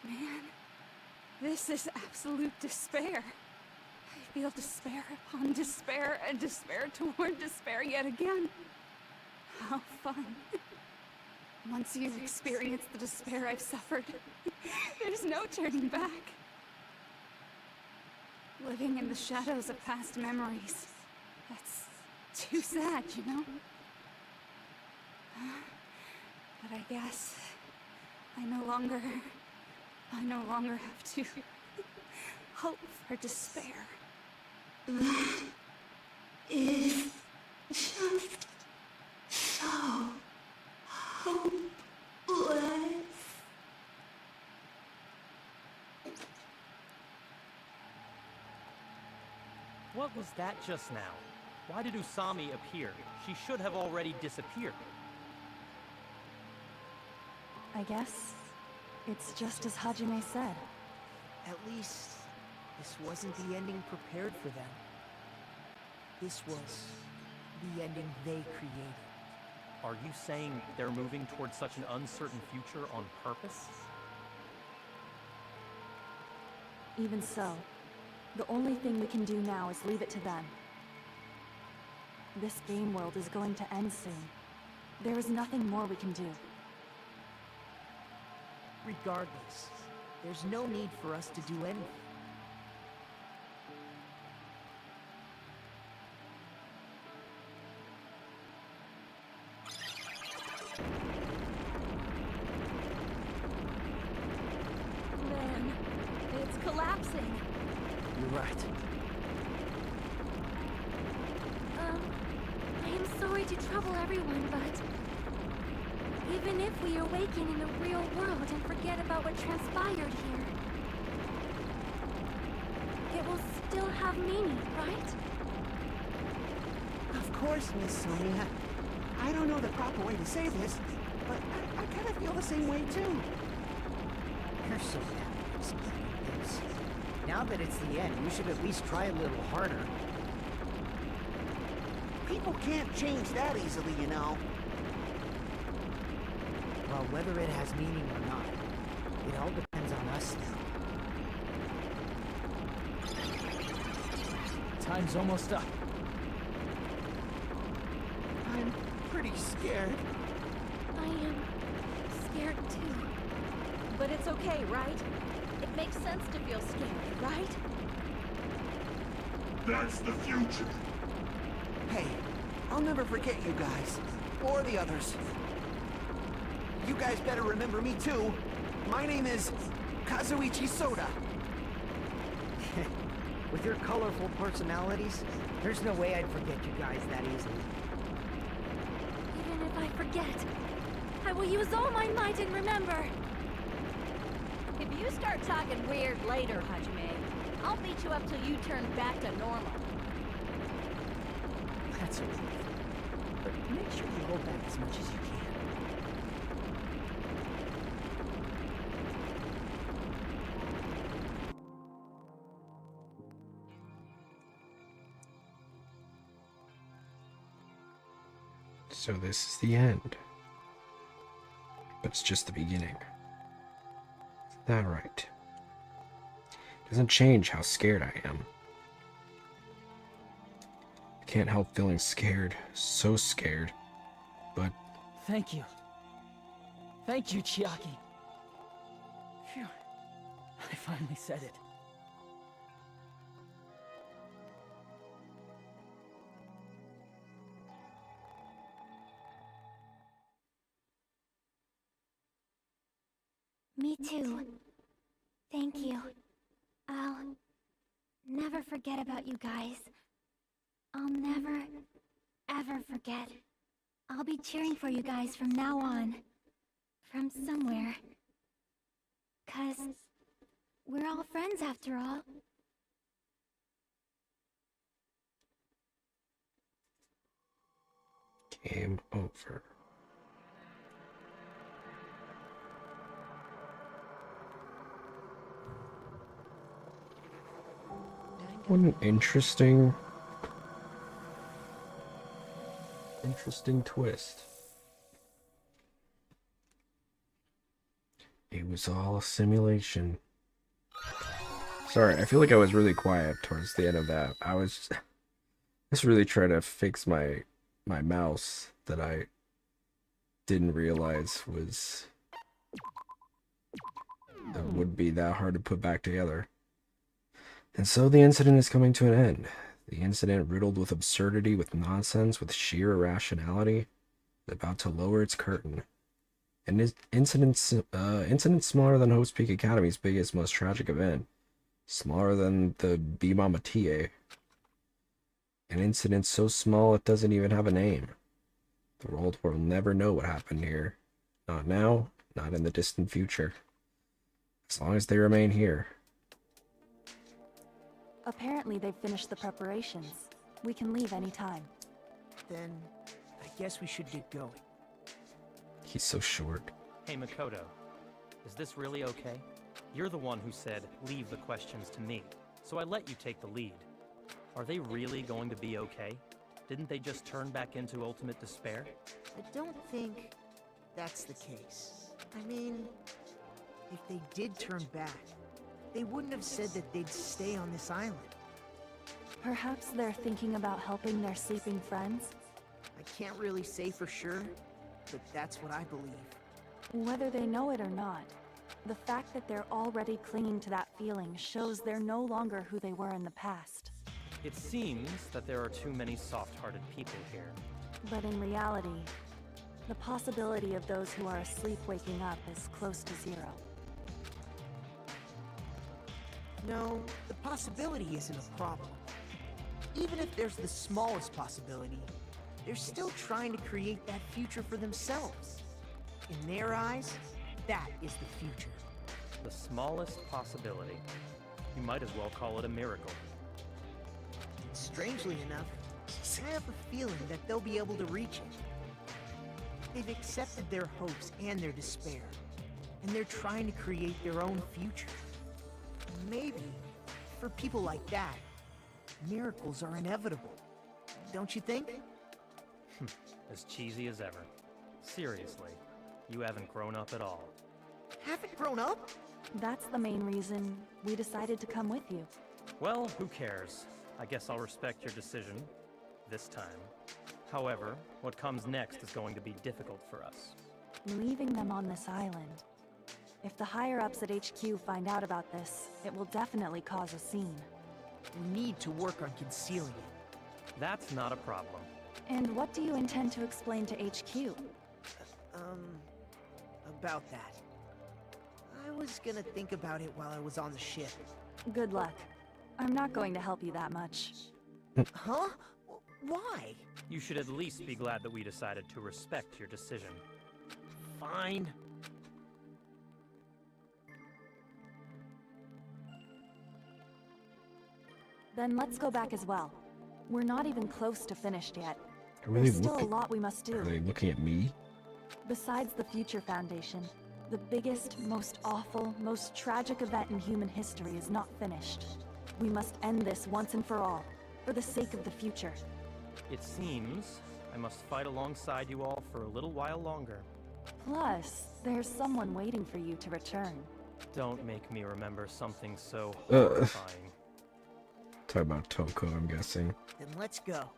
Man, this is absolute despair. I feel despair upon despair and despair toward despair yet again. How fun. Once you've experienced the despair I've suffered, there's no turning back. Living in the shadows of past memories. That's too sad, you know? But I guess I no longer have to hope for despair. That is just so hopeless. What was that just now? Why did Usami appear? She should have already disappeared. I guess it's just as Hajime said. At least, this wasn't the ending prepared for them. This was the ending they created. Are you saying they're moving towards such an uncertain future on purpose? Even so, the only thing we can do now is leave it to them. This game world is going to end soon. There is nothing more we can do. Regardless, there's no need for us to do anything. Man, it's collapsing. You're right. I am sorry to trouble everyone, but even if we awaken in the real world and forget about what transpired here, it will still have meaning, right? Of course, Miss Sonia. I don't know the proper way to say this, but I kind of feel the same way too. You're so bad at explaining things. Now that it's the end, you should at least try a little harder. People can't change that easily, you know. Well, whether it has meaning or not, it all depends on us now. Time's almost up. I'm pretty scared. I am scared too. But it's okay, right? It makes sense to feel scared, right? That's the future. Hey, I'll never forget you guys. Or the others. You guys better remember me too. My name is Kazuichi Soda. With your colorful personalities, there's no way I'd forget you guys that easily. Even if I forget, I will use all my might and remember. If you start talking weird later, Hajime, I'll beat you up till you turn back to normal. That's a relief. But make sure you hold back as much as you can. So this is the end. But it's just the beginning. Isn't that right? Doesn't change how scared I am. I can't help feeling scared. So scared. But Thank you. Thank you, Chiaki. Phew. I finally said it. Me too. Thank you. I'll never forget about you guys. I'll never, ever forget. I'll be cheering for you guys from now on. From somewhere. 'Cause we're all friends after all. Game over. What an interesting twist. It was all a simulation. Sorry, I feel like I was really quiet towards the end of that. I was just really trying to fix my mouse that I didn't realize would be that hard to put back together. And so the incident is coming to an end. The incident, riddled with absurdity, with nonsense, with sheer irrationality, is about to lower its curtain. An incident smaller than Hope's Peak Academy's biggest, most tragic event. Smaller than the Bima Matie. An incident so small it doesn't even have a name. The world will never know what happened here. Not now, not in the distant future. As long as they remain here. Apparently they've finished the preparations. We can leave any time. Then, I guess we should get going. He's so short. Hey, Makoto. Is this really okay? You're the one who said, leave the questions to me. So I let you take the lead. Are they really going to be okay? Didn't they just turn back into ultimate despair? I don't think that's the case. I mean, if they did turn back, they wouldn't have said that they'd stay on this island. Perhaps they're thinking about helping their sleeping friends? I can't really say for sure, but that's what I believe. Whether they know it or not, the fact that they're already clinging to that feeling shows they're no longer who they were in the past. It seems that there are too many soft-hearted people here. But in reality, the possibility of those who are asleep waking up is close to zero. No, the possibility isn't a problem. Even if there's the smallest possibility, they're still trying to create that future for themselves. In their eyes, that is the future. The smallest possibility. You might as well call it a miracle. Strangely enough, I have a feeling that they'll be able to reach it. They've accepted their hopes and their despair, and they're trying to create their own future. Maybe, for people like that, miracles are inevitable. Don't you think? As cheesy as ever. Seriously, you haven't grown up at all. Haven't grown up? That's the main reason we decided to come with you. Well, who cares? I guess I'll respect your decision. This time. However, what comes next is going to be difficult for us. Leaving them on this island. If the higher-ups at HQ find out about this, it will definitely cause a scene. We need to work on concealing it. That's not a problem. And what do you intend to explain to HQ? About that. I was gonna think about it while I was on the ship. Good luck. I'm not going to help you that much. Huh? Why? You should at least be glad that we decided to respect your decision. Fine. Then let's go back as well. We're not even close to finished yet. Really There's still a lot we must do. Are they looking at me? Besides the Future Foundation, the biggest, most awful, most tragic event in human history is not finished. We must end this once and for all, for the sake of the future. It seems I must fight alongside you all for a little while longer. Plus, there's someone waiting for you to return. Don't make me remember something so horrifying. Talk about Toko, I'm guessing. Then let's go.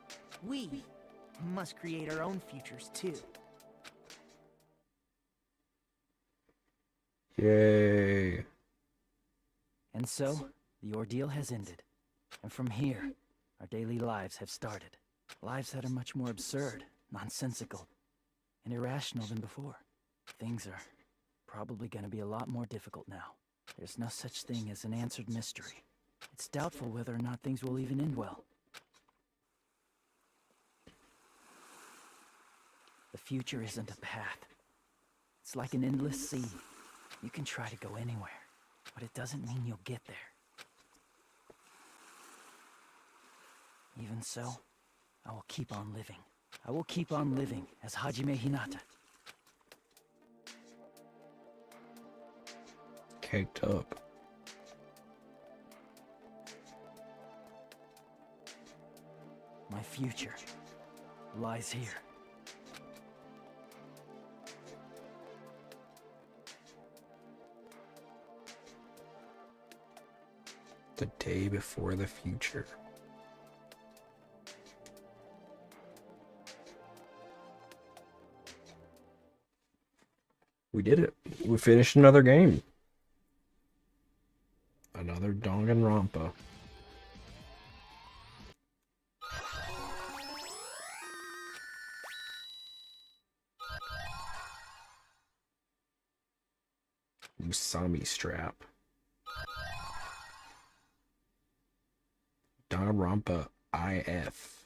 We must create our own futures too. Yay. And so, the ordeal has ended. And from here, our daily lives have started. Lives that are much more absurd, nonsensical, and irrational than before. Things are probably gonna be a lot more difficult now. There's no such thing as an answered mystery. It's doubtful whether or not things will even end well. The future isn't a path. It's like an endless sea. You can try to go anywhere, but it doesn't mean you'll get there. Even so, I will keep on living. I will keep on living as Hajime Hinata. Caked up. My future lies here. The day before the future. We did it. We finished another game. Another Danganronpa. Usami strap. Danganronpa IF.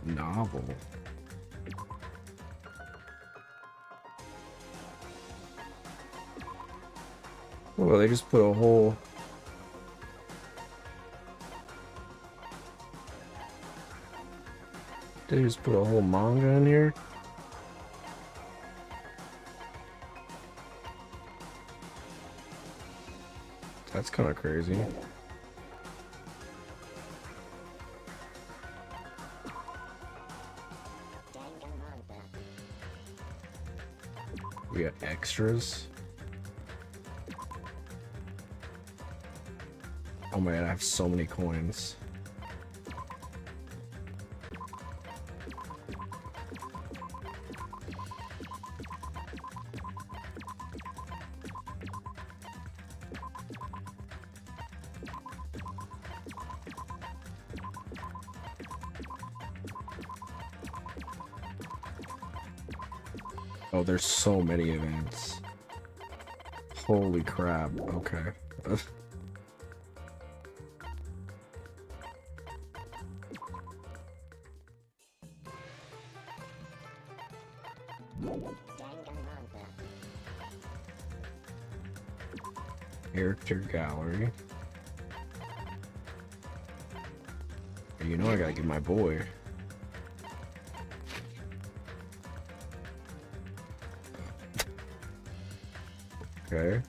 Novel. Well, they just put a whole... They just put a whole manga in here? That's kind of crazy. We got extras. Oh man, I have so many coins. Oh, there's so many events. Holy crap. Okay. Character gallery. You know I gotta get my boy. Okay.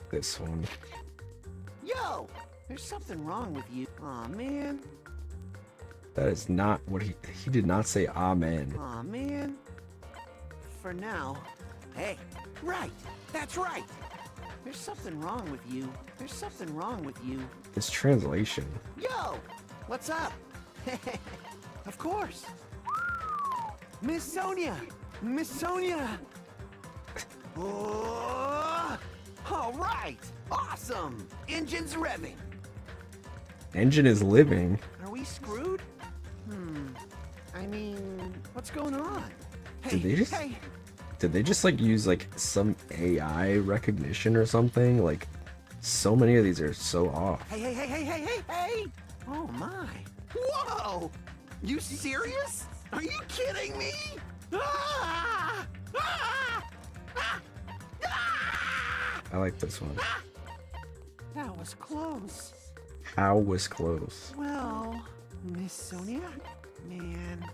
This one. Yo! There's something wrong with you. Aw, man. That is not what he did not say amen. Aw, man. For now. Hey, right. That's right. There's something wrong with you. There's something wrong with you. This translation. Yo! What's up? Of course. Miss Sonia! Miss Sonia! Oh! All right! Awesome! Engine's revving. Engine is living. Are we screwed? I mean, what's going on? Hey, Did they just hey! Did they just like use like some AI recognition or something? Like so many of these are so off. Hey, hey, hey, hey, hey, hey, hey! Oh my! Whoa! You serious? Are you kidding me? Ah! Ah! Ah! Ah! I like this one. That was close. How was close? Well, Miss Sonia, man.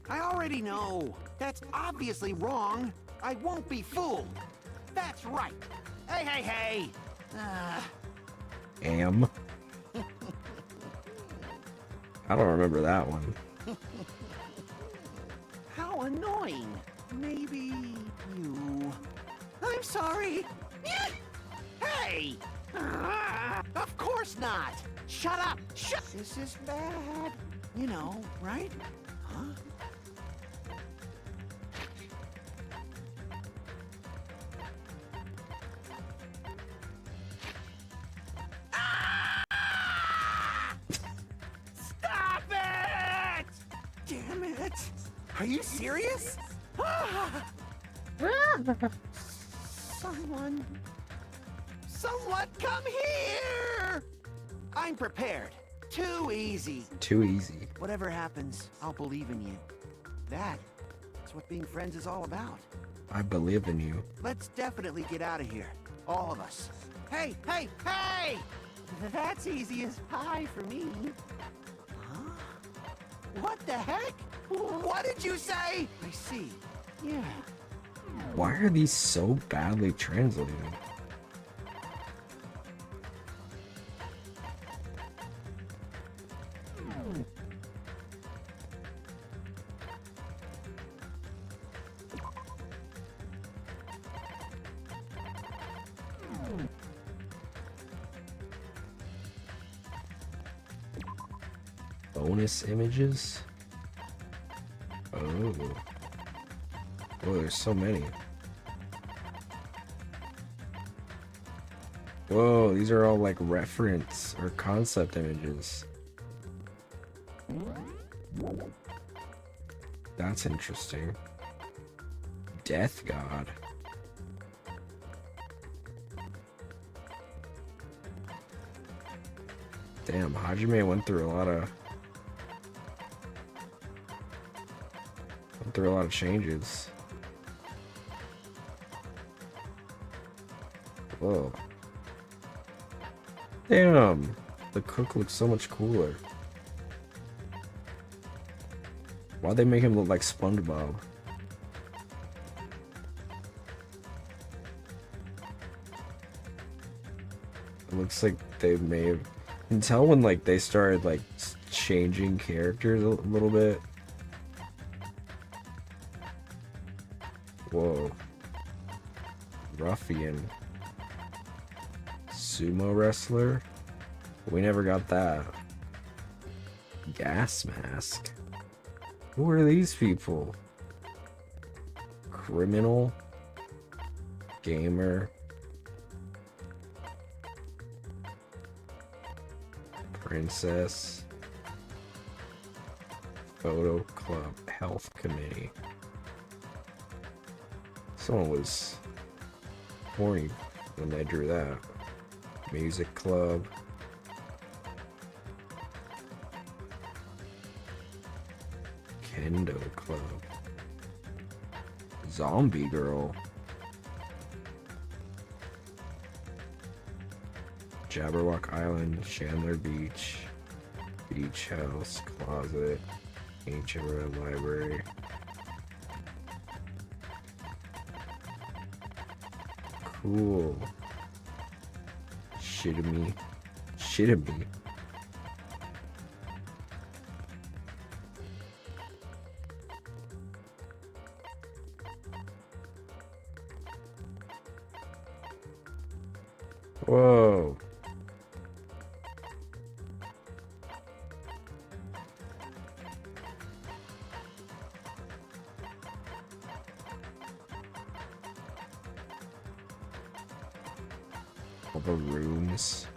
I already know. That's obviously wrong. I won't be fooled. That's right. Hey, hey, hey. Am. I don't remember that one. How annoying. Maybe you. I'm sorry. Hey! way! Of course not! Shut up! Shut! This is bad. You know, right? Huh? Stop it! Damn it! Are you serious? Someone come here! I'm prepared. Too easy. Too easy. Whatever happens, I'll believe in you. That's what being friends is all about. I believe in you. Let's definitely get out of here. All of us. Hey, hey, hey! That's easy as pie for me. Huh? What the heck? What did you say? I see. Yeah. Why are these so badly translated? Bonus images? Oh. Oh, there's so many. Whoa, these are all like reference or concept images. That's interesting. Death God. Damn, Hajime went through a lot of changes. Whoa. Damn, the cook looks so much cooler. Why'd they make him look like SpongeBob? It looks like they may have... You can tell when like they started like changing characters a little bit. Whoa. Ruffian. Sumo wrestler? We never got that. Gas mask. Who are these people? Criminal? Gamer? Princess? Photo Club Health Committee. Someone was horny when they drew that. Music Club. Kendo Club. Zombie Girl. Jabberwock Island, Chandler Beach, Beach House, Closet, Ancient Red Library. Cool. Shitamy. Shitamy. Whoa. All the rooms.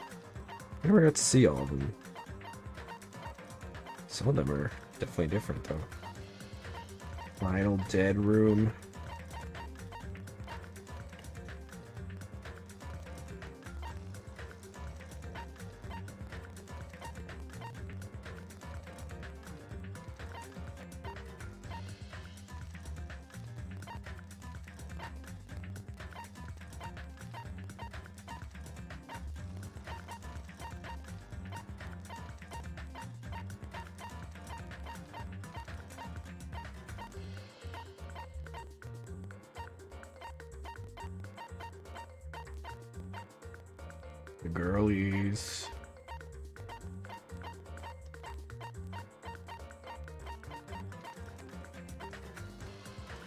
I never got to see all of them. Some of them are definitely different though. Final dead room. The girlies.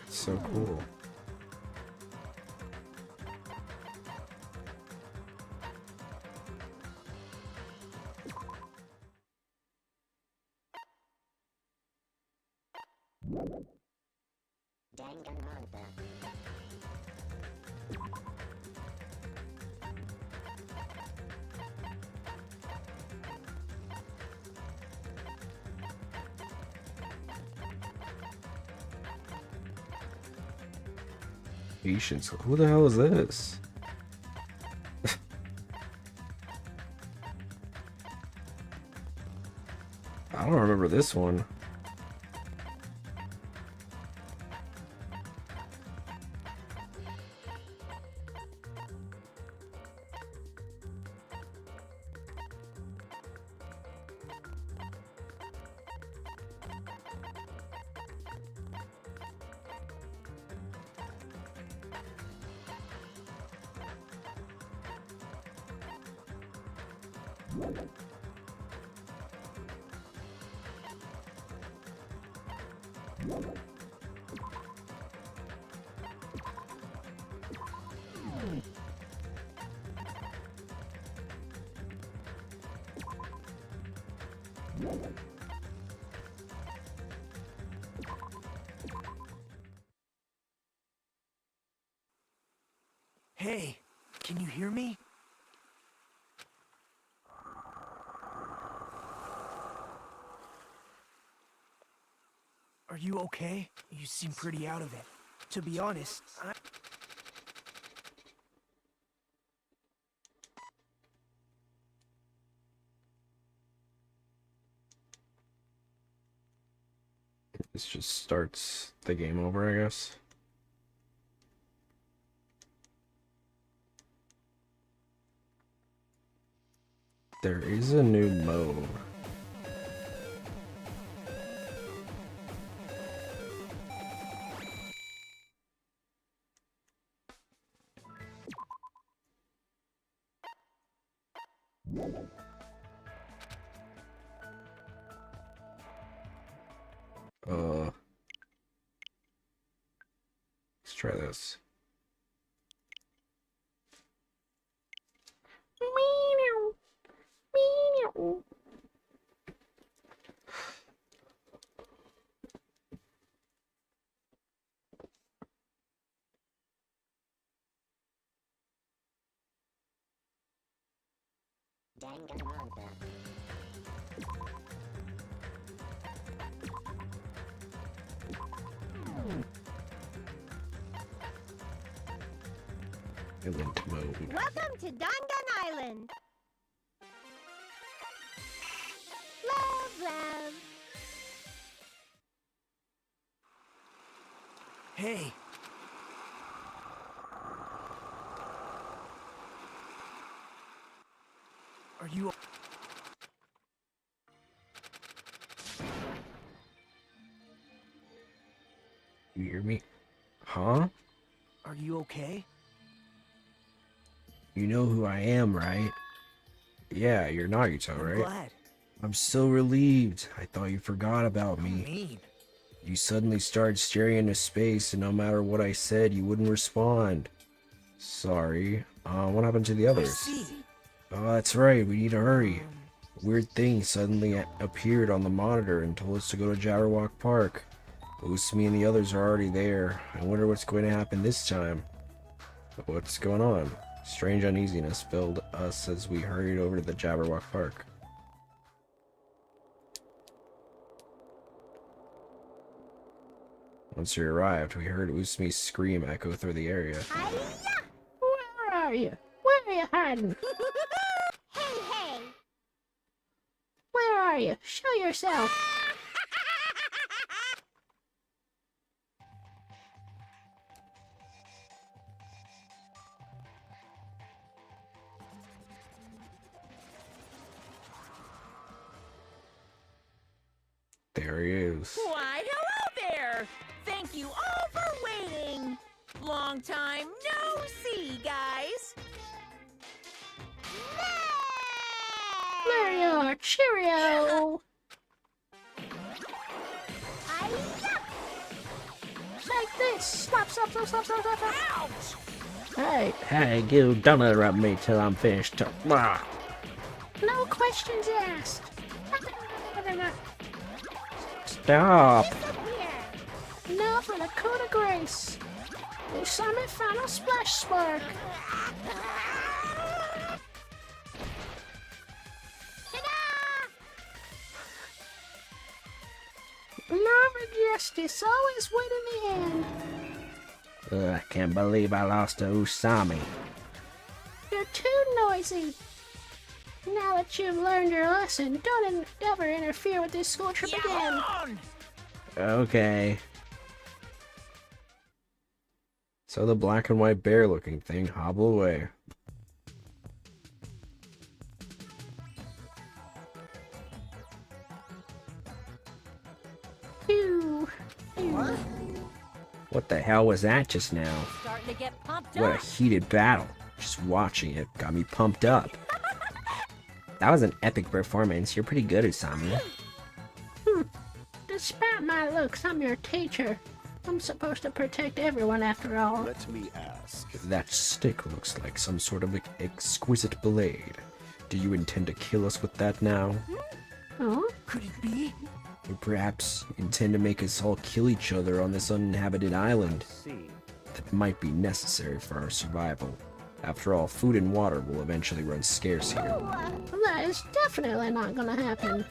So cool. Danganronpa. Patience. Who the hell is this? I don't remember this one. Hey, can you hear me? Are you okay? You seem pretty out of it. To be honest, This just starts the game over, I guess. There is a new mode. Let's try this. Danganronpa. Event mode. Welcome to Dangan Island. Love, love. hey. Are you... You hear me? Huh? Are you okay? You know who I am, right? Yeah, you're Nagito, I'm right? glad. I'm so relieved. I thought you forgot about me. Mean. You suddenly started staring into space, and no matter what I said, you wouldn't respond. Sorry. What happened to the I others? see. Oh, that's right. We need to hurry. Weird thing suddenly appeared on the monitor and told us to go to Jabberwock Park. Usumi and the others are already there. I wonder what's going to happen this time. What's going on? Strange uneasiness filled us as we hurried over to the Jabberwock Park. Once we arrived, we heard Usumi's scream echo through the area. Where are you? Where are you hiding? Hey, hey. Where are you? Show yourself. There he is. Why, hello there! Thank you all for waiting! Long time no see, guys! There you are. Cheerio. Like this. Stop. Ouch! Hey, you don't interrupt me till I'm finished. No questions asked. Stop! off with a coup de grace. Usami final splash spark. Love and justice always win in the end. I can't believe I lost to Usami. You're too noisy. Now that you've learned your lesson, don't ever interfere with this school trip again. Okay. So the black and white bear looking thing hobbled away. Phew. What the hell was that just now? Starting to get pumped What a up. heated battle. Just watching it got me pumped up. That was an epic performance. You're pretty good, Usami. Despite my looks, I'm your teacher. I'm supposed to protect everyone after all. Let me ask. That stick looks like some sort of exquisite blade. Do you intend to kill us with that now? Oh? Could it be? Or perhaps intend to make us all kill each other on this uninhabited island? That might be necessary for our survival. After all, food and water will eventually run scarce here. That is definitely not gonna happen.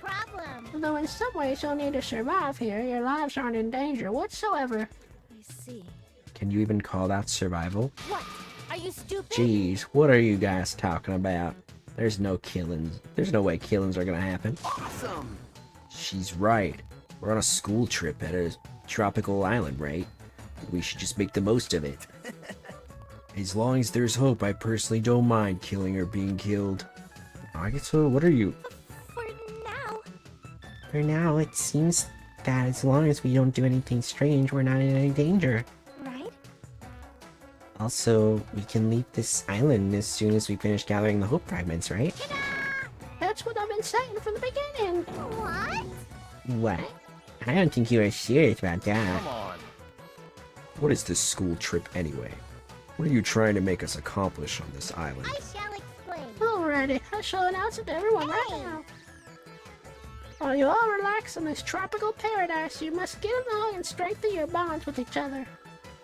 Though in some ways you'll need to survive here, your lives aren't in danger whatsoever. I see. Can you even call that survival? What? Are you stupid? Jeez, what are you guys talking about? There's no killings. There's no way killings are gonna happen. Awesome! She's right. We're on a school trip at a tropical island, right? We should just make the most of it. As long as there's hope, I personally don't mind killing or being killed. I guess so. What are you? For now, it seems that as long as we don't do anything strange, we're not in any danger. Right? Also, we can leave this island as soon as we finish gathering the hope fragments, right? That's what I've been saying from the beginning. What? What? I don't think you were serious about that. Come on. What is this school trip anyway? What are you trying to make us accomplish on this island? I shall explain. Alrighty, I shall announce it to everyone right now. While you all relax in this tropical paradise, you must get along and strengthen your bonds with each other.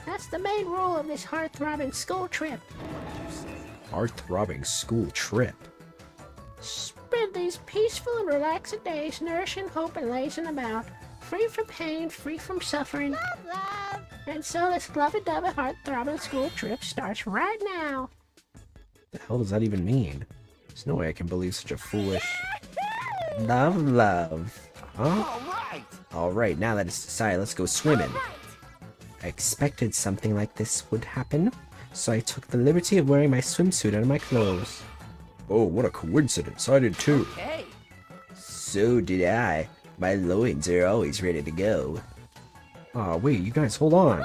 That's the main rule of this heart-throbbing school trip. Heart-throbbing school trip? Spend these peaceful and relaxing days nourishing hope and lazing about. Free from pain, free from suffering. Love. And so this lovey-dovey heart-throbbing school trip starts right now. The hell does that even mean? There's no way I can believe such a foolish... Love. Huh? Alright! Alright, now that it's decided, let's go swimming. I expected something like this would happen, so I took the liberty of wearing my swimsuit under my clothes. Oh, what a coincidence. I did too. Hey! So did I. My loins are always ready to go. Aw, wait, you guys, hold on.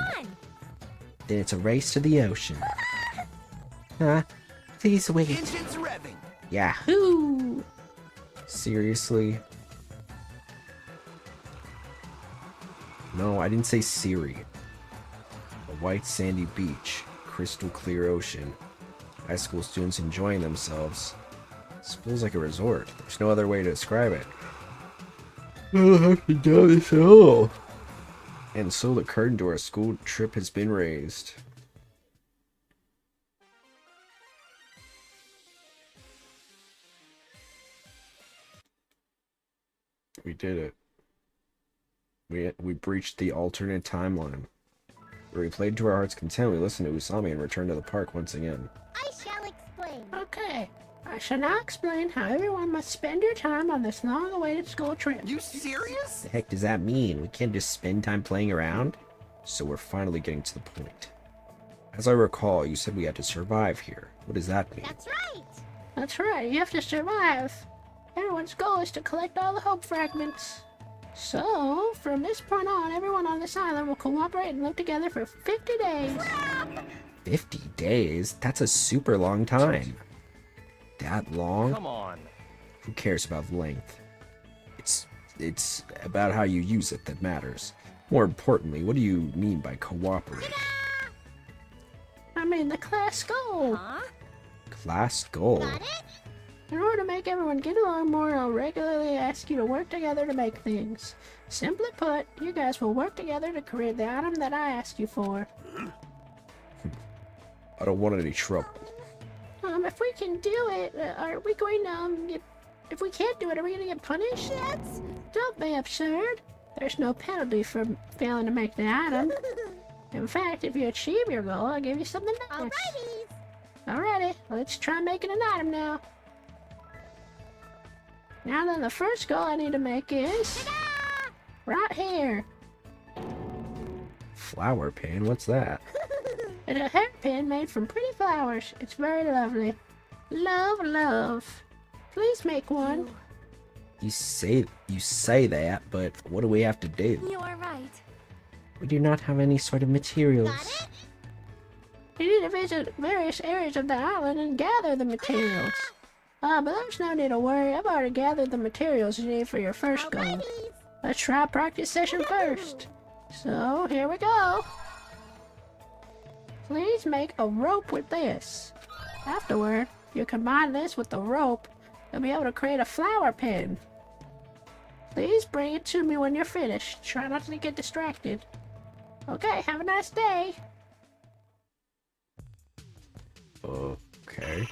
Then it's a race to the ocean. Huh? Please wait. Engines revving! Yahoo! Seriously? No, I didn't say Siri. A white sandy beach, crystal clear ocean, high school students enjoying themselves. This feels like a resort. There's no other way to describe it. I don't have to do this at all. And so the curtain to our school trip has been raised. We did it. We breached the alternate timeline. We played to our heart's content. We listened to Usami and returned to the park once again. I shall explain. Okay, I shall now explain how everyone must spend your time on this long-awaited school trip. You serious? The heck does that mean? We can't just spend time playing around? So we're finally getting to the point. As I recall, you said we had to survive here. What does that mean? That's right. That's right, you have to survive. Everyone's goal is to collect all the hope fragments. So, from this point on, everyone on this island will cooperate and live together for 50 days. 50 days? That's a super long time. That long? Come on. Who cares about length? It's about how you use it that matters. More importantly, what do you mean by cooperate? I mean the class goal. Huh? Class goal? In order to make everyone get along more, I'll regularly ask you to work together to make things. Simply put, you guys will work together to create the item that I asked you for. I don't want any trouble. If we can do it, are we going to get... If we can't do it, are we going to get punished? Don't be absurd. There's no penalty for failing to make the item. In fact, if you achieve your goal, I'll give you something nice. Alrighty, let's try making an item now. Now then, the first goal I need to make is... right here. Flower pin? What's that? It's a hairpin made from pretty flowers. It's very lovely. Love, love. Please make one. You say that, but what do we have to do? You are right. We do not have any sort of materials. You need to visit various areas of the island and gather the materials. But there's no need to worry. I've already gathered the materials you need for your first goal. Let's try a practice session first. So, here we go. Please make a rope with this. Afterward, you combine this with the rope, you'll be able to create a flower pin. Please bring it to me when you're finished. Try not to get distracted. Okay, have a nice day. Okay.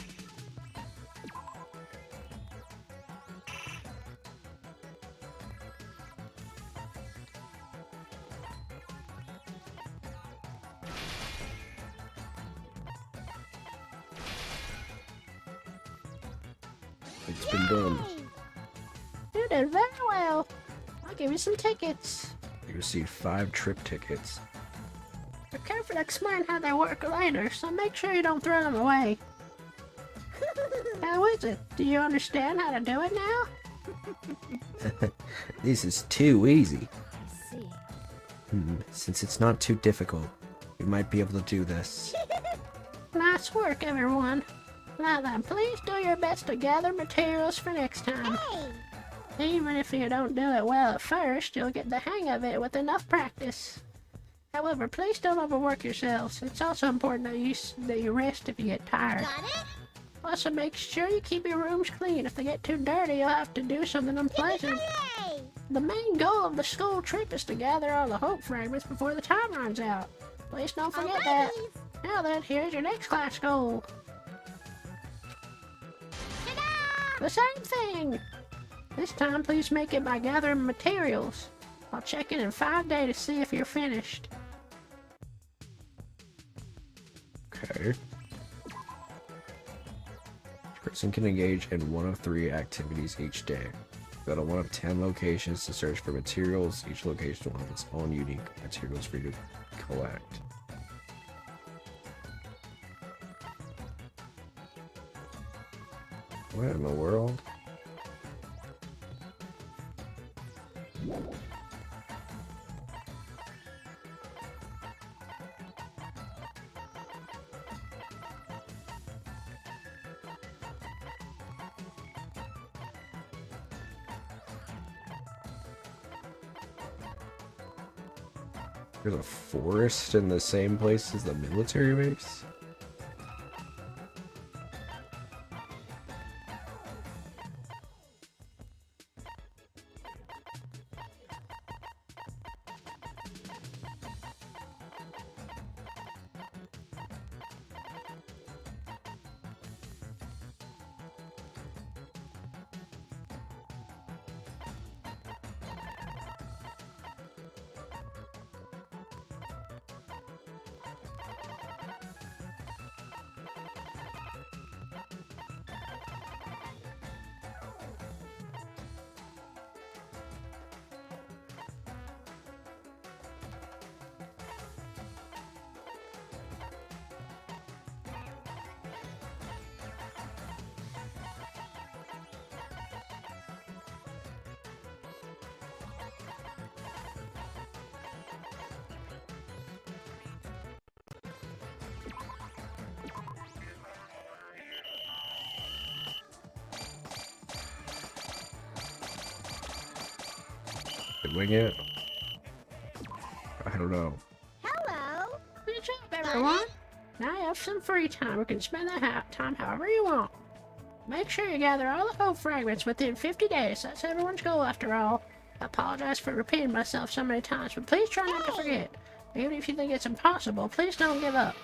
It's been done. You did very well. I'll give you some tickets. You received 5 trip tickets. Be careful to explain how they work later, so make sure you don't throw them away. How is it? Do you understand how to do it now? This is too easy. I see. Since it's not too difficult, we might be able to do this. Nice work, everyone. Now then, please do your best to gather materials for next time. Even if you don't do it well at first, you'll get the hang of it with enough practice. However, please don't overwork yourselves. It's also important that you rest if you get tired. Also, make sure you keep your rooms clean. If they get too dirty, you'll have to do something unpleasant. The main goal of the school trip is to gather all the hope fragments before the time runs out. Please don't forget that. Now then, here's your next class goal. The same thing! This time, please make it by gathering materials. I'll check in 5 days to see if you're finished. Okay. Person can engage in 1 of 3 activities each day. Go to 1 of 10 locations to search for materials. Each location will have its own unique materials for you to collect. What in the world? There's a forest in the same place as the military base? Wing it? I don't know. Hello! Good job, everyone! Now you have some free time. You can spend that time however you want. Make sure you gather all the hope fragments within 50 days. That's everyone's goal, after all. I apologize for repeating myself so many times, but please try not to forget. Even if you think it's impossible, please don't give up.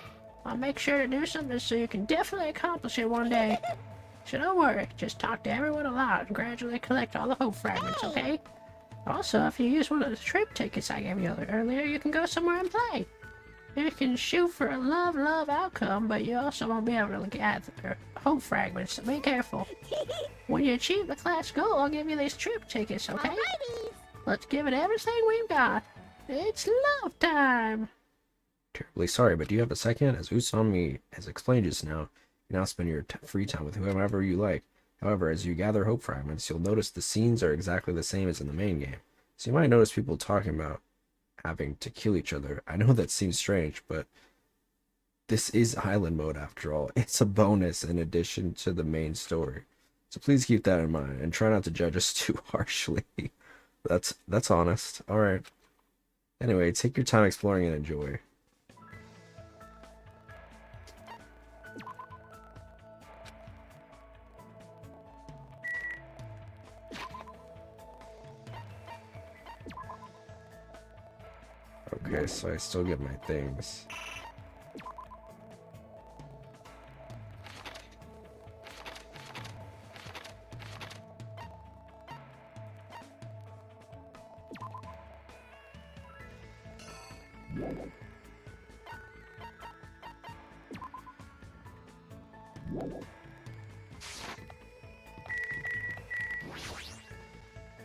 I'll make sure to do something so you can definitely accomplish it one day. So don't worry, just talk to everyone a lot and gradually collect all the hope fragments, okay? Also, if you use one of the trip tickets I gave you earlier, you can go somewhere and play. You can shoot for a love outcome, but you also won't be able to gather hope fragments, so be careful. When you achieve the class goal, I'll give you these trip tickets, okay? Alrighty. Let's give it everything we've got. It's love time! Terribly sorry, but do you have a second? As Usami has explained just now, you now spend your free time with whomever you like. However, as you gather hope fragments, you'll notice the scenes are exactly the same as in the main game. So you might notice people talking about having to kill each other. I know that seems strange, but this is island mode after all. It's a bonus in addition to the main story. So please keep that in mind and try not to judge us too harshly. That's honest. Alright. Anyway, take your time exploring and enjoy. Okay, so I still get my things.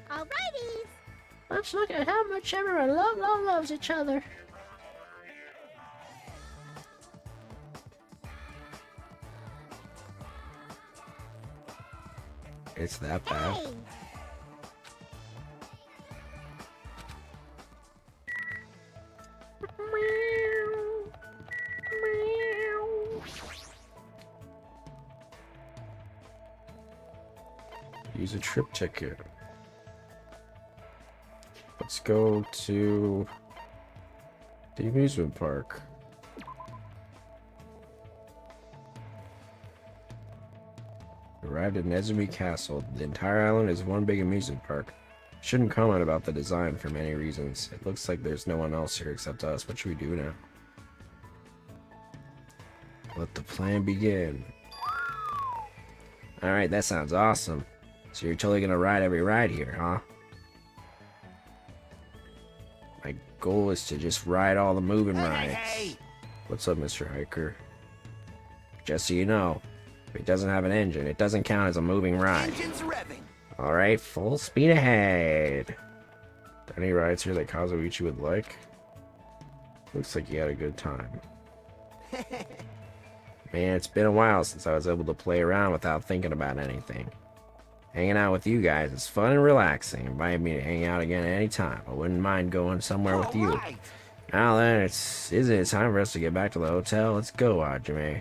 Alrighty. Let's look at how much everyone loves each other. It's that bad. Hey. Use a trip ticket. Let's go to the amusement park. Arrived at Nezumi Castle. The entire island is one big amusement park. Shouldn't comment about the design for many reasons. It looks like there's no one else here except us. What should we do now? Let the plan begin. Alright, that sounds awesome. So you're totally gonna ride every ride here, huh? My goal is to just ride all the moving rides. Hey. What's up, Mr. Hiker? Just so you know, if it doesn't have an engine, it doesn't count as a moving ride. Engine's revving. Alright, full speed ahead. Any rides here that Kazuichi would like? Looks like you had a good time. Man, it's been a while since I was able to play around without thinking about anything. Hanging out with you guys is fun and relaxing. Invite me to hang out again at any time. I wouldn't mind going somewhere with you. Now then, isn't it time for us to get back to the hotel? Let's go, Hajime.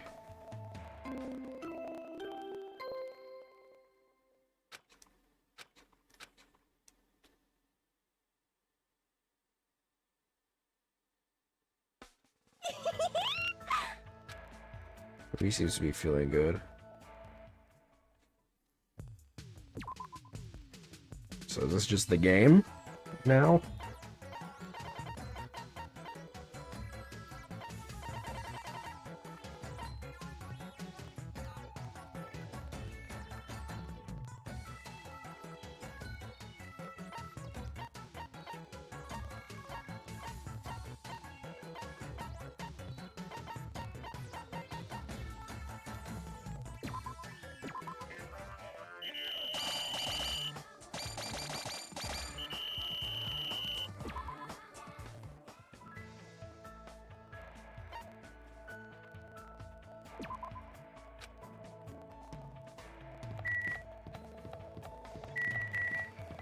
He seems to be feeling good. So is this just the game now?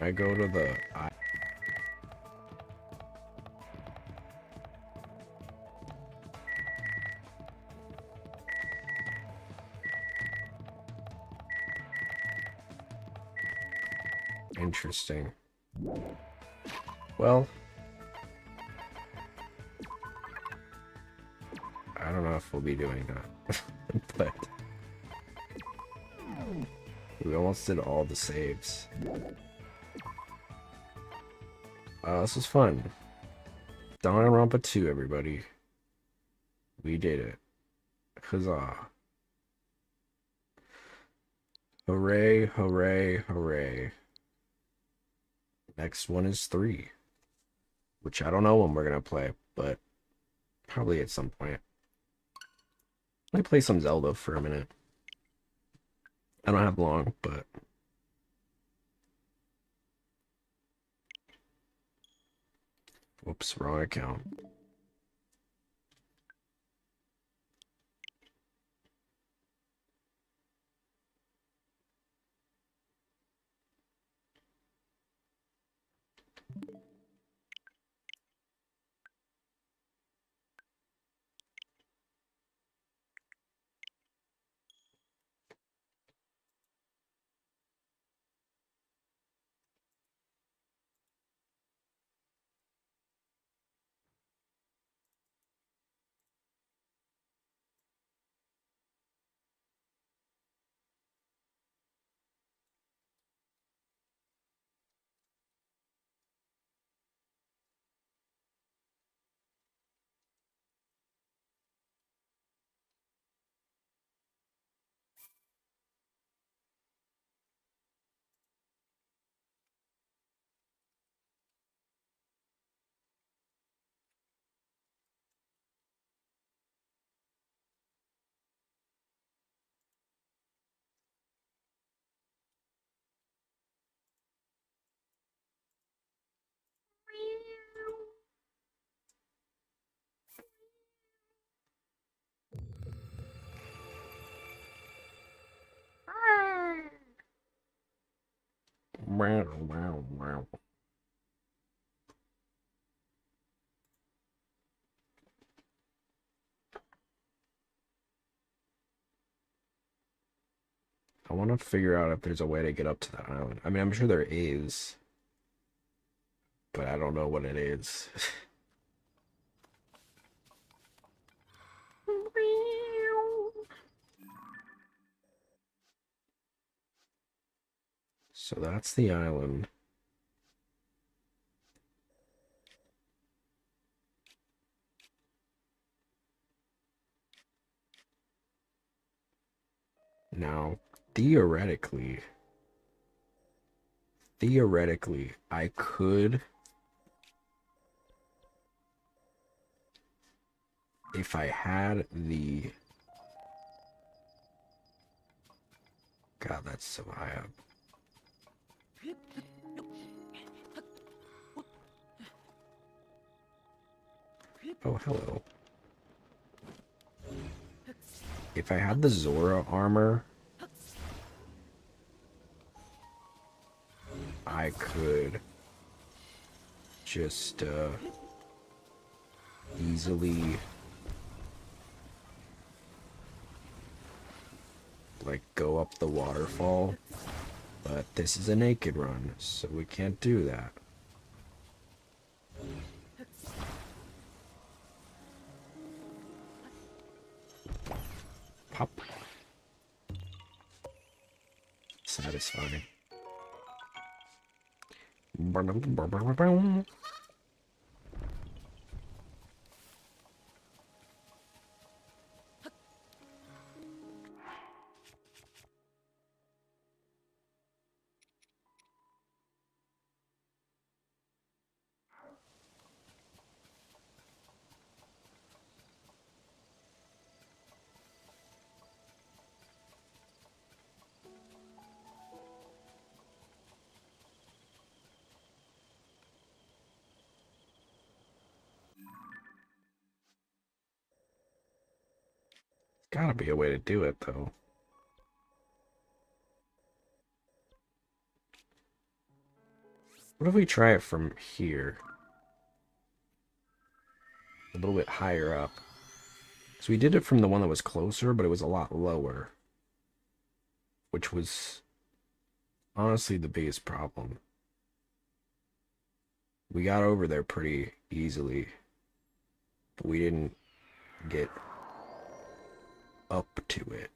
I go to the Interesting. Well, I don't know if we'll be doing that, but We almost did all the saves. This was fun. Danganronpa 2, everybody. We did it. Huzzah. Hooray, hooray, hooray. Next one is 3. Which I don't know when we're gonna play, but probably at some point. Let me play some Zelda for a minute. I don't have long, but... Whoops, wrong account. Wow, wow, wow. I want to figure out if there's a way to get up to that island. I mean, I'm sure there is, but I don't know what it is. So that's the island. Now, theoretically, I could, if I had the, God, that's so high up. Oh, hello. If I had the Zora armor, I could just easily like go up the waterfall, but this is a naked run, so we can't do that. Pop. Satisfying. Gotta be a way to do it, though. What if we try it from here? A little bit higher up. So we did it from the one that was closer, but it was a lot lower. Which was honestly the biggest problem. We got over there pretty easily, but we didn't get up to it.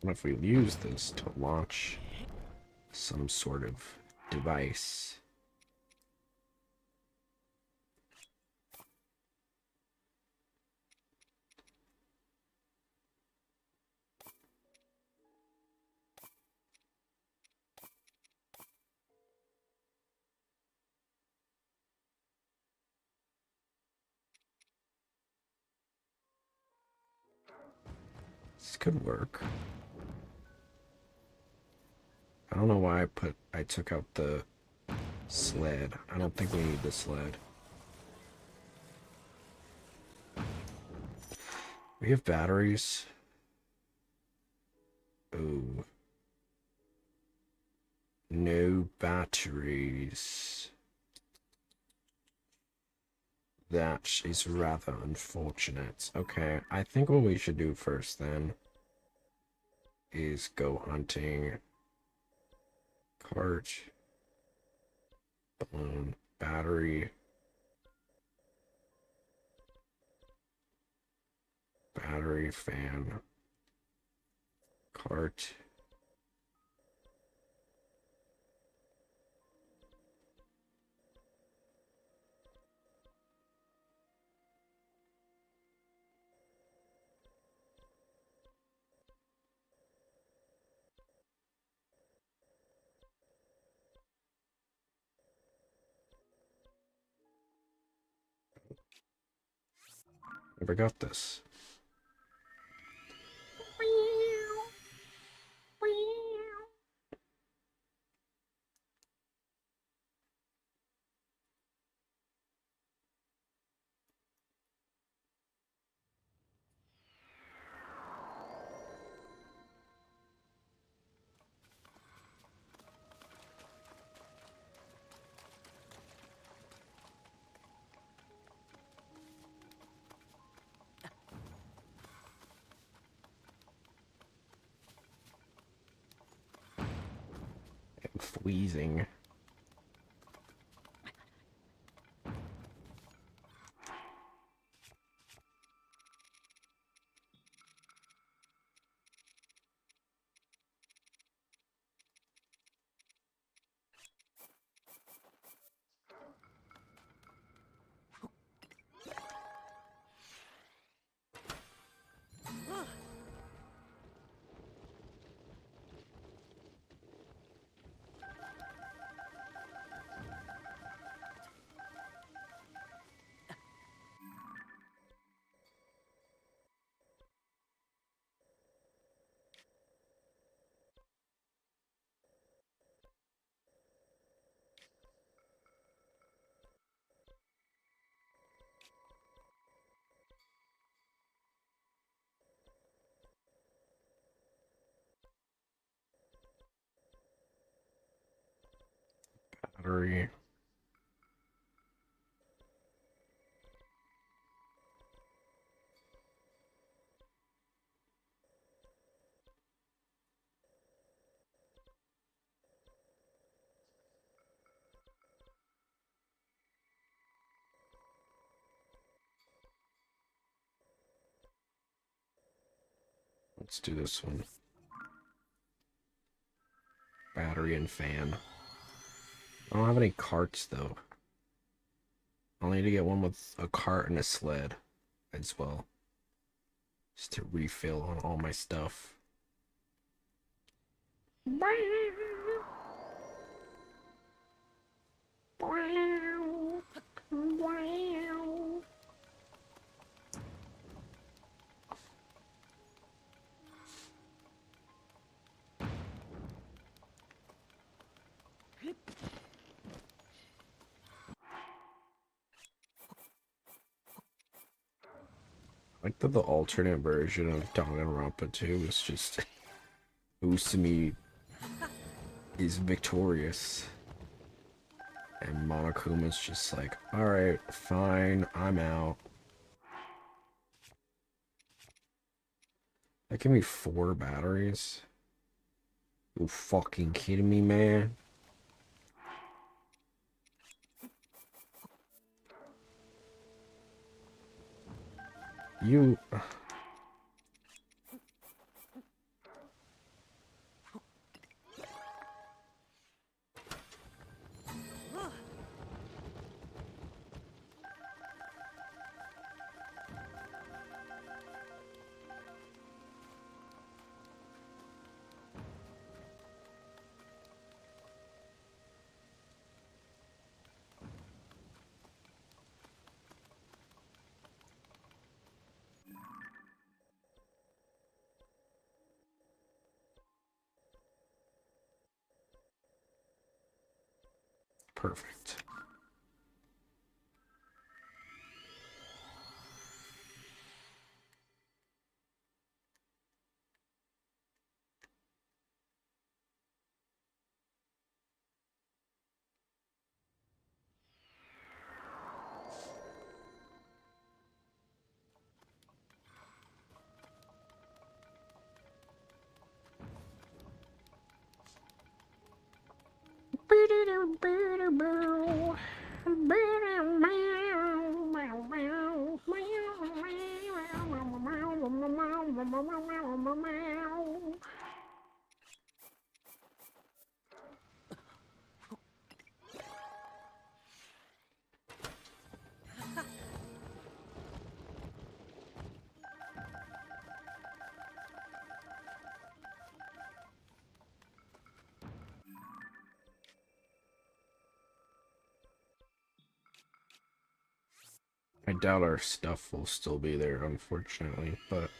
What if we use this to launch some sort of device? This could work. I don't know why I took out the sled. I don't think we need the sled. We have batteries. Ooh. No batteries. That is rather unfortunate. Okay, I think what we should do first then is go hunting. Cart. Balloon. Battery. Battery, fan. Cart. Never got this. I'm freezing. Battery. Let's do this one. Battery and fan. I don't have any carts though. I'll need to get one with a cart and a sled as well. Just to refill on all my stuff. I like that the alternate version of Danganronpa 2 is just Usumi is victorious. And Monokuma's just like, alright, fine, I'm out. That gave me 4 batteries. You fucking kidding me, man? You... Perfect. I doubt our stuff will still be there, unfortunately, but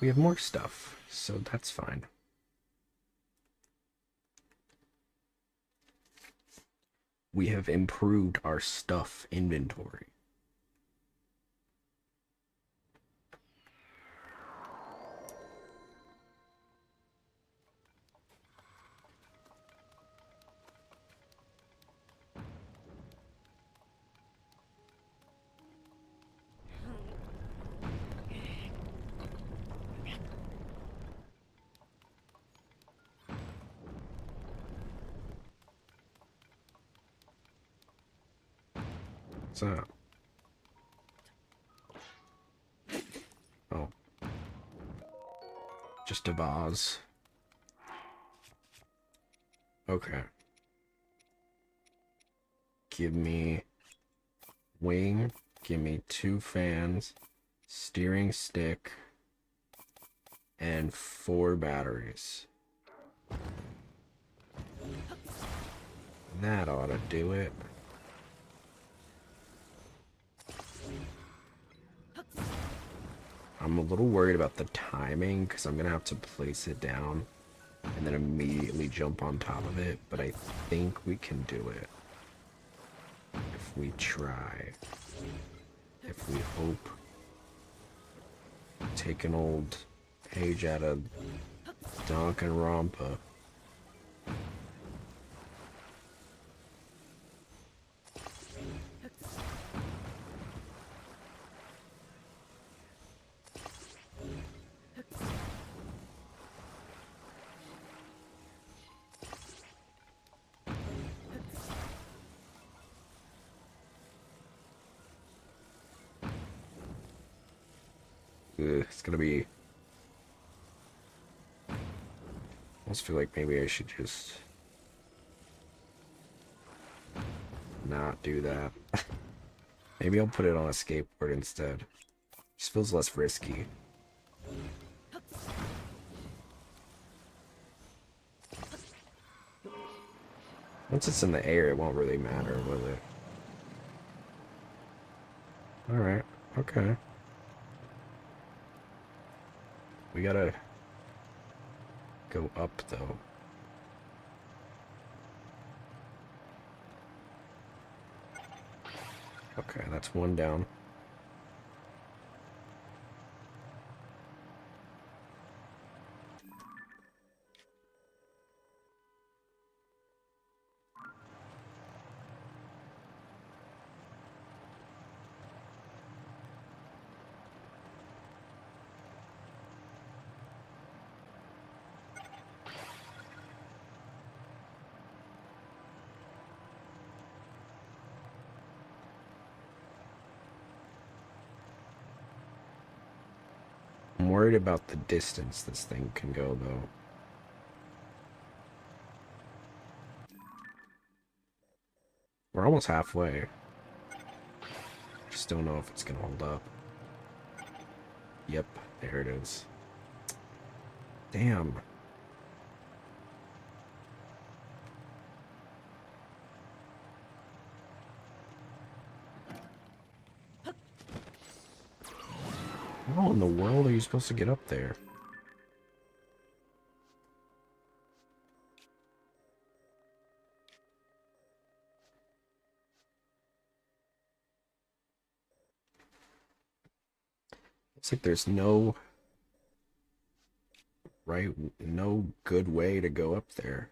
we have more stuff, so that's fine. We have improved our stuff inventory. So, oh, just a vase. Okay. Give me wing, give me 2 fans, steering stick, and 4 batteries. That ought to do it. I'm a little worried about the timing because I'm gonna have to place it down and then immediately jump on top of it, but I think we can do it if we try, if we hope. Take an old page out of Danganronpa. It's gonna be... I almost feel like maybe I should just not do that. Maybe I'll put it on a skateboard instead. Just feels less risky. Once it's in the air, it won't really matter, will it? Alright, okay. We gotta go up, though. Okay, that's 1 down. I'm worried about the distance this thing can go, though. We're almost halfway. Just don't know if it's gonna hold up. Yep, there it is. Damn. How in the world are you supposed to get up there? It's like there's no good way to go up there.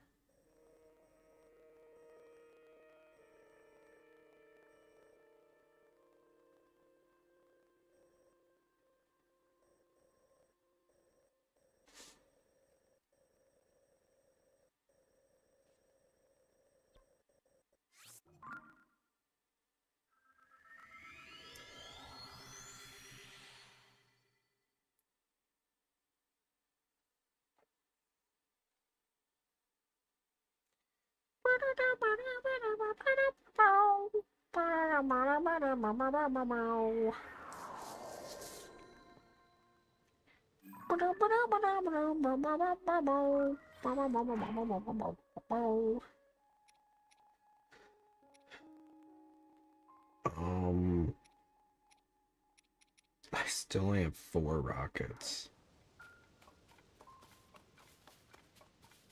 I still only have 4 rockets.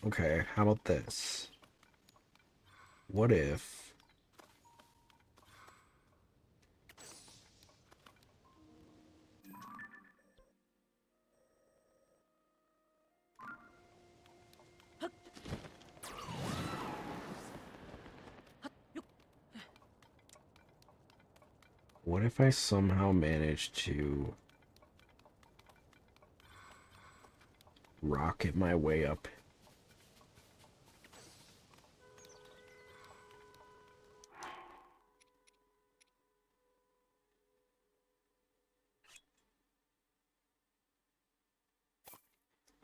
Okay, how about this? What if... What if I somehow manage to rocket my way up?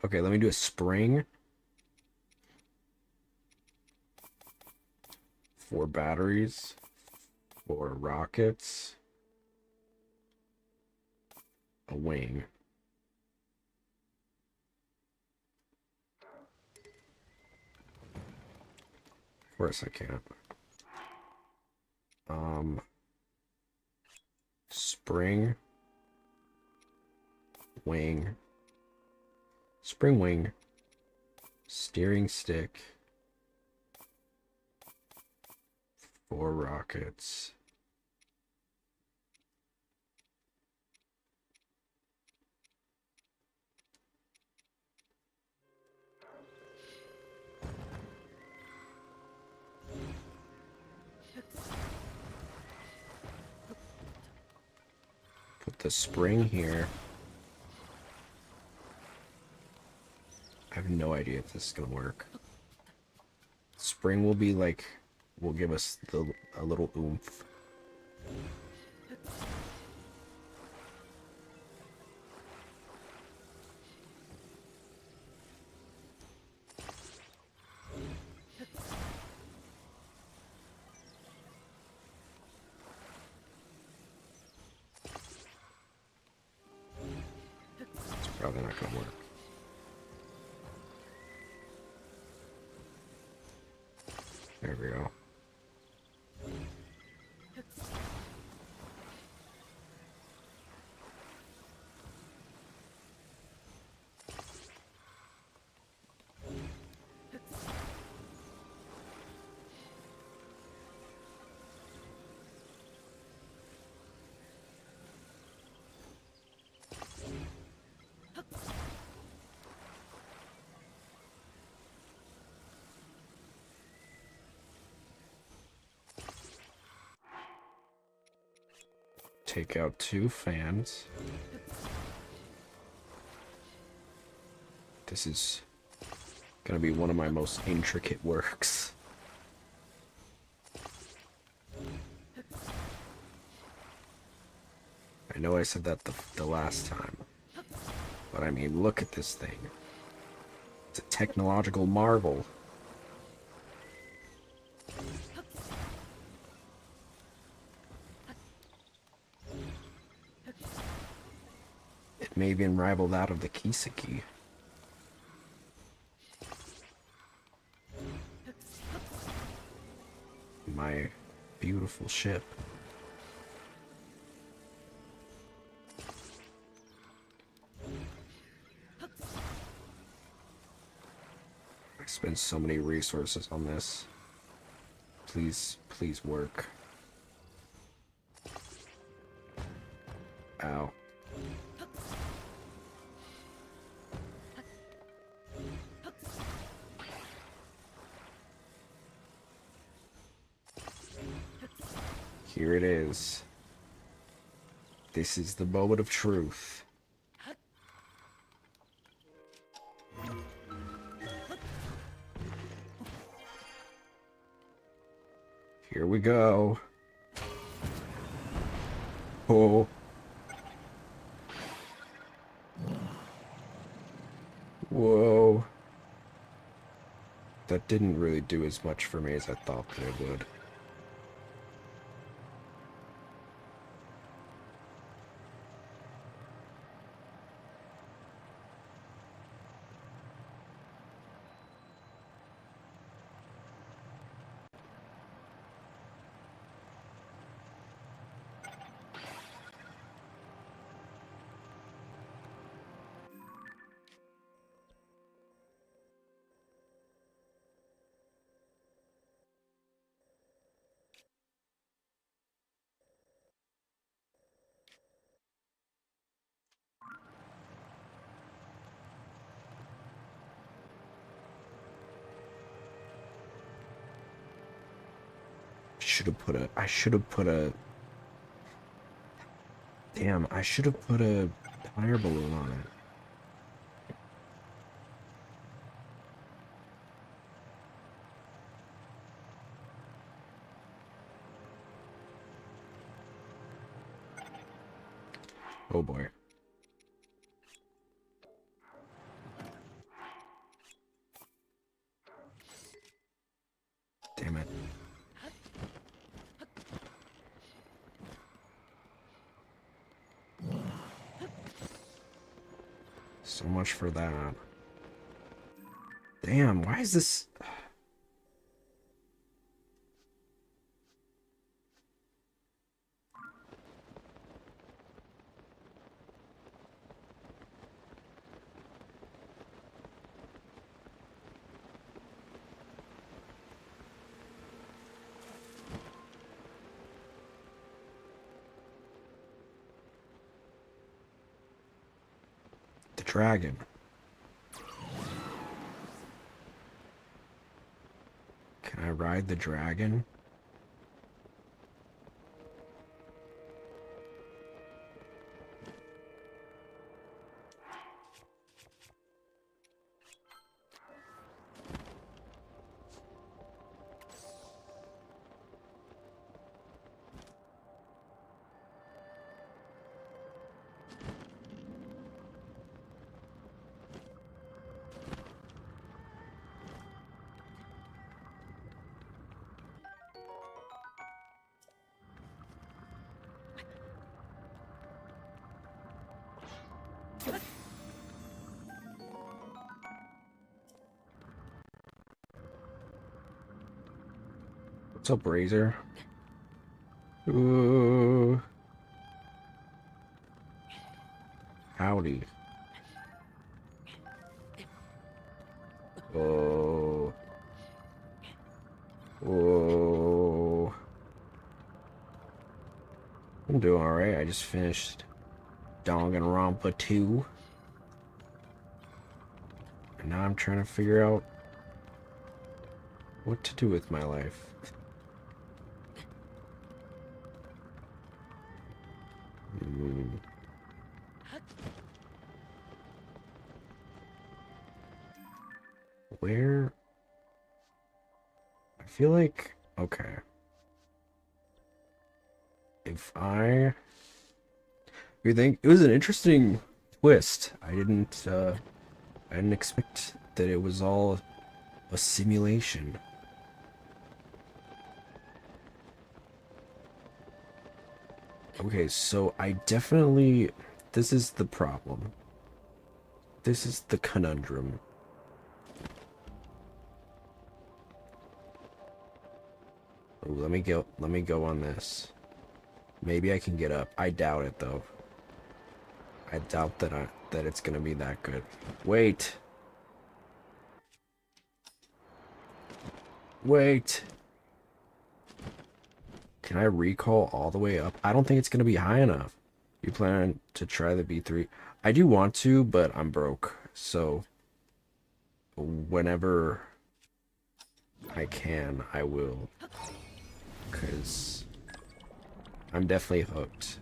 Okay, let me do a spring. 4 batteries. 4 rockets. A wing. Of course I can't. Spring. Wing. Spring wing. Steering stick. 4 rockets. Put the spring here. I have no idea if this is gonna work. Spring will be like, will give us a little oomph. It's probably not gonna work. There we go. Take out 2 fans. This is gonna be one of my most intricate works. I know I said that the last time, but I mean, look at this thing. It's a technological marvel. It may even rival that of the Kiseki. My beautiful ship. I spent so many resources on this. Please, please work. Ow. Here it is. This is the moment of truth. Here we go. Oh. Whoa. That didn't really do as much for me as I thought that it would. I should have put a damn, I should have put a fire balloon on it. Oh boy. Damn it. So much for that. Damn, why is this... The dragon. Can I ride the dragon? What's up, Razor? Ooh. Howdy. Oh. Whoa. I'm doing alright. I just finished Danganronpa 2. And now I'm trying to figure out what to do with my life. Where? I feel like... Okay. If I... You think... It was an interesting twist. I didn't expect that it was all a simulation. Okay, so I definitely... This is the problem. This is the conundrum. Oh, let me go on this. Maybe I can get up. I doubt it though. I doubt that it's gonna be that good. Wait. Wait. Can I recall all the way up? I don't think it's gonna be high enough. You plan to try the B3? I do want to, but I'm broke. So whenever I can, I will. 'Cause I'm definitely hooked.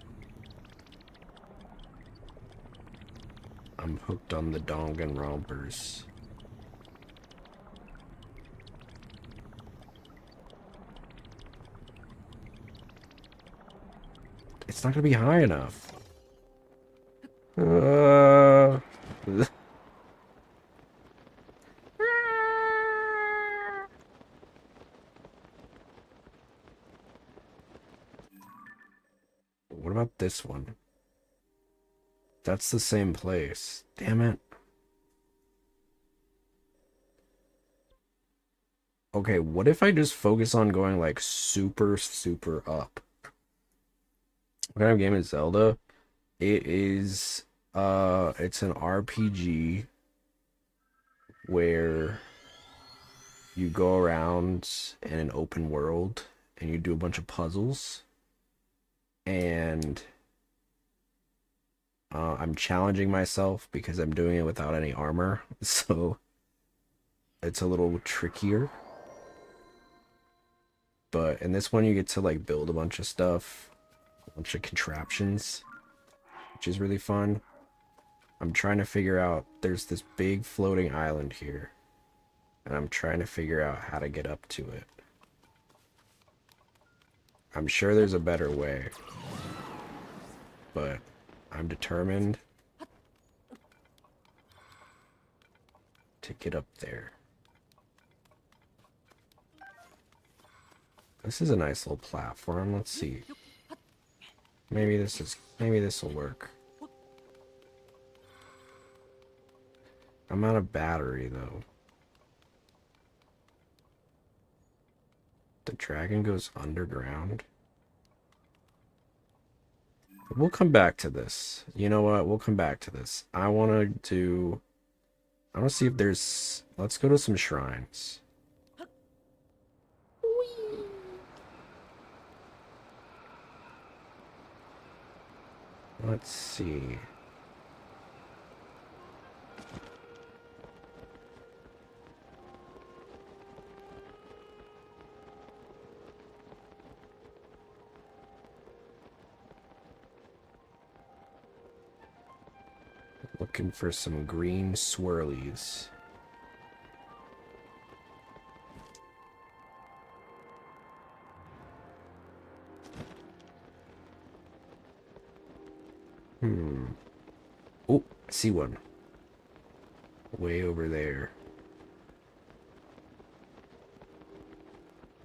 I'm hooked on the Danganronpers. It's not gonna be high enough. What about this one? That's the same place. Damn it. Okay, what if I just focus on going like super, super up? What kind of game is Zelda? It is, it's an RPG where you go around in an open world and you do a bunch of puzzles. And I'm challenging myself because I'm doing it without any armor, so it's a little trickier. But in this one, you get to like build a bunch of stuff, a bunch of contraptions, which is really fun. I'm trying to figure out, there's this big floating island here, and I'm trying to figure out how to get up to it. I'm sure there's a better way, but I'm determined to get up there. This is a nice little platform. Let's see. Maybe this will work. I'm out of battery though. The dragon goes underground. We'll come back to this. You know what? We'll come back to this. I want to see if there's... Let's go to some shrines. Let's see. Looking for some green swirlies. Oh, I see one. Way over there.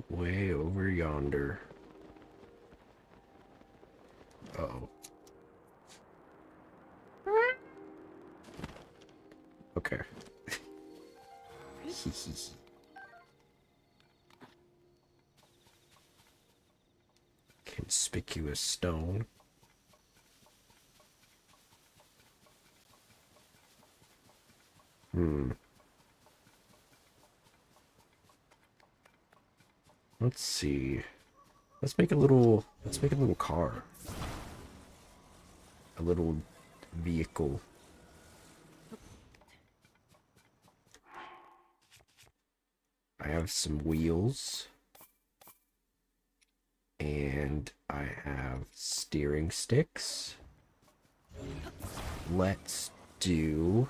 Way over yonder. Uh-oh. Okay. Conspicuous stone. Let's see. Let's make a little car. A little vehicle. I have some wheels. And I have steering sticks. Let's do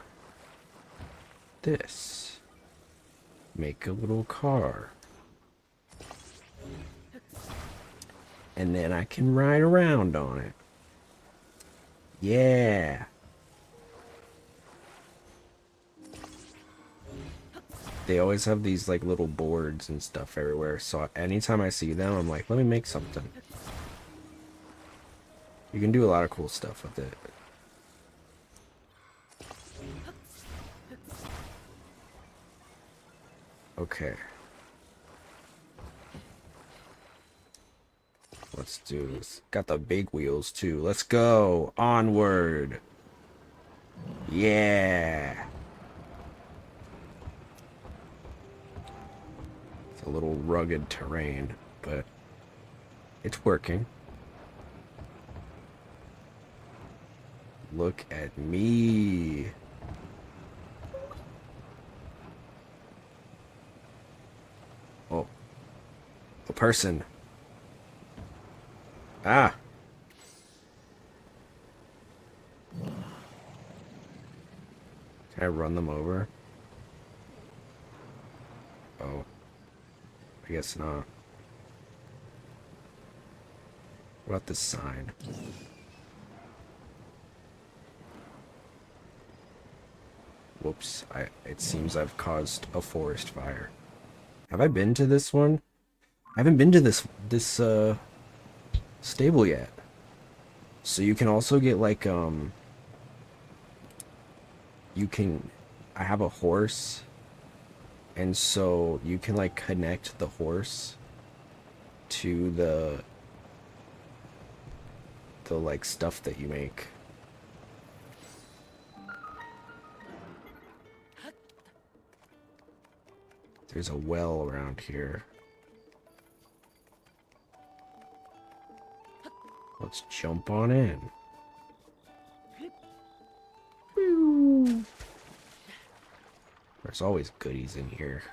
this. Make a little car. And then I can ride around on it. Yeah. They always have these like little boards and stuff everywhere, so anytime I see them, I'm like, let me make something. You can do a lot of cool stuff with it. Okay. Let's do this. Got the big wheels too. Let's go. Onward. Yeah. It's a little rugged terrain, but it's working. Look at me. Oh. A person. Ah, Can I run them over? Oh. I guess not. What about this sign? Whoops, it seems I've caused a forest fire. Have I been to this one? I haven't been to this stable yet. So you can also get like I have a horse, and so you can like connect the horse to the like stuff that you make. There's a well around here. Let's jump on in. There's always goodies in here.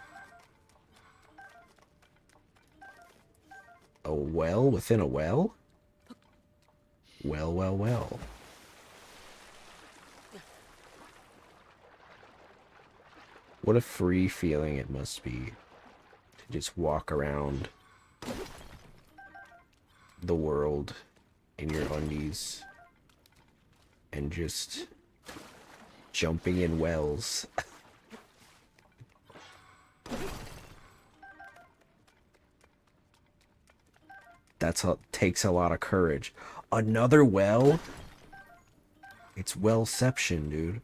A well within a well? Well, well, well. What a free feeling it must be to just walk around the world in your undies and just jumping in wells. Takes a lot of courage. Another well? It's wellception, dude.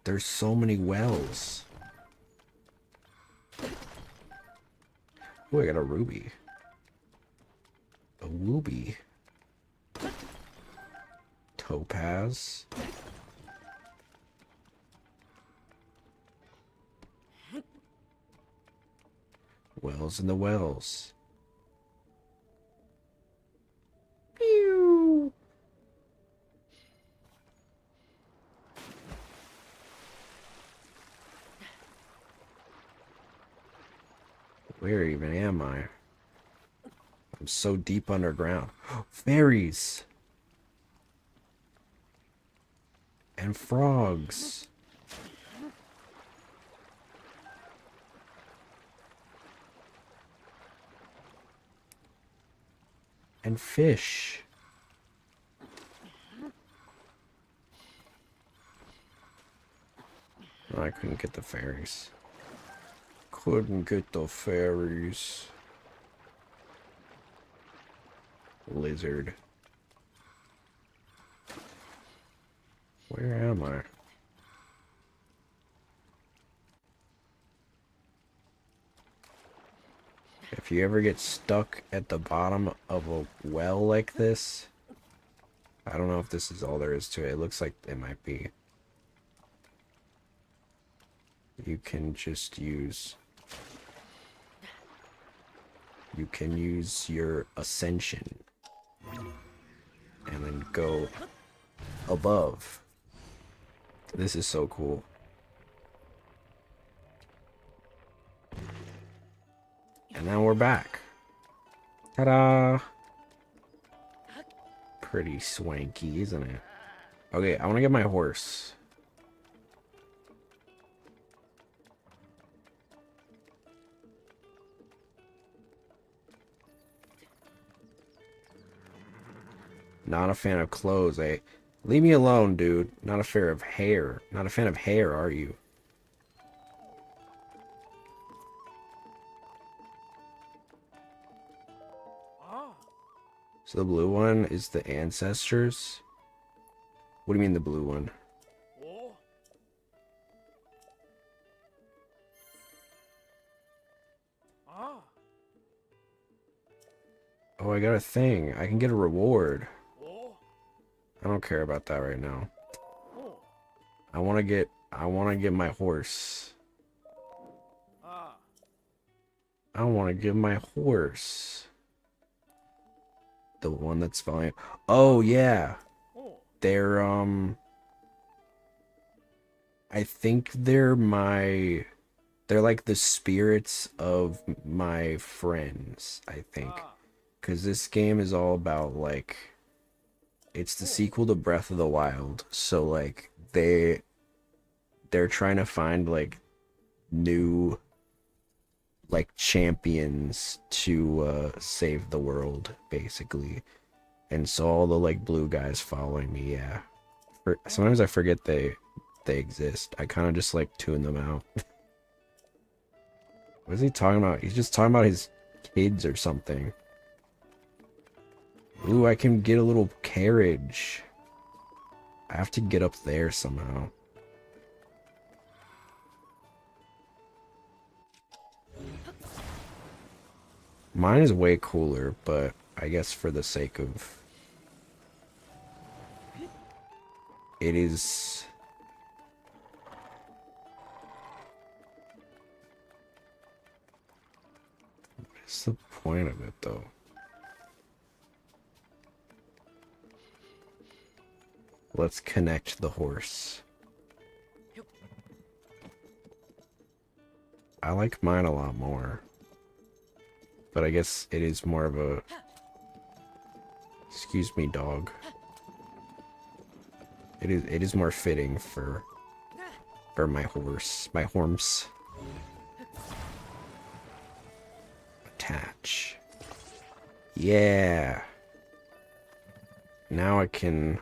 There's so many wells. Oh, I got a ruby. A wooby. Topaz. Wells in the wells. Pew. Where even am I? I'm so deep underground. Fairies! And frogs. And fish. Oh, I couldn't get the fairies. Couldn't get the fairies. Lizard. Where am I? If you ever get stuck at the bottom of a well like this, I don't know if this is all there is to it. It looks like it might be. You can just use... You can use your ascension and then go above. This is so cool. And now we're back. Ta-da! Pretty swanky, isn't it? Okay, I want to get my horse. Not a fan of clothes, eh? Leave me alone, dude. Not a fan of hair. Not a fan of hair, are you? So the blue one is the ancestors? What do you mean the blue one? Oh, I got a thing. I can get a reward. I don't care about that right now. I want to get my horse. I want to get my horse. The one that's fine. Oh, yeah. They're, I think they're like the spirits of my friends, I think. Because this game is all about, like, it's the sequel to Breath of the Wild. So, like, they're trying to find like new like champions to save the world basically. And so all the like blue guys following me, yeah. Sometimes I forget they exist. I kind of just like tune them out. What is he talking about? He's just talking about his kids or something. Ooh, I can get a little carriage. I have to get up there somehow. Mine is way cooler, but I guess for the sake of... It is... What's the point of it, though? Let's connect the horse. I like mine a lot more. But I guess it is more of a... Excuse me, dog. It is more fitting for my horse. My horse. Attach. Yeah. Now I can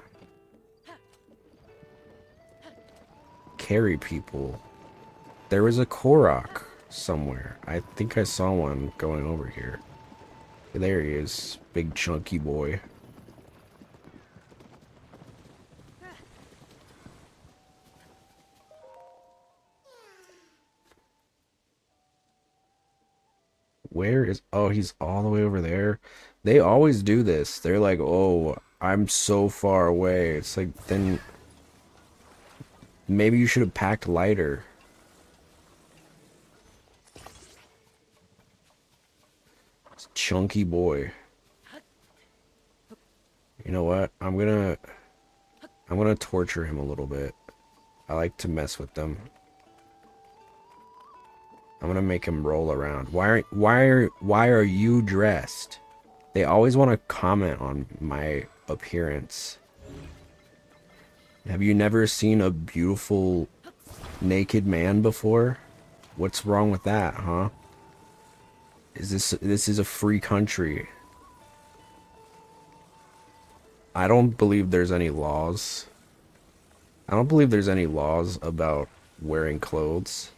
carry people. There was a Korok somewhere. I think I saw one going over here. There he is. Big chunky boy. Where is... Oh, he's all the way over there. They always do this. They're like, oh, I'm so far away. It's like, then... Maybe you should have packed lighter. It's chunky boy. You know what? I'm gonna torture him a little bit. I like to mess with them. I'm gonna make him roll around. Why are you dressed? They always want to comment on my appearance. Have you never seen a beautiful naked man before? What's wrong with that, huh? This is a free country. I don't believe there's any laws. I don't believe there's any laws about wearing clothes.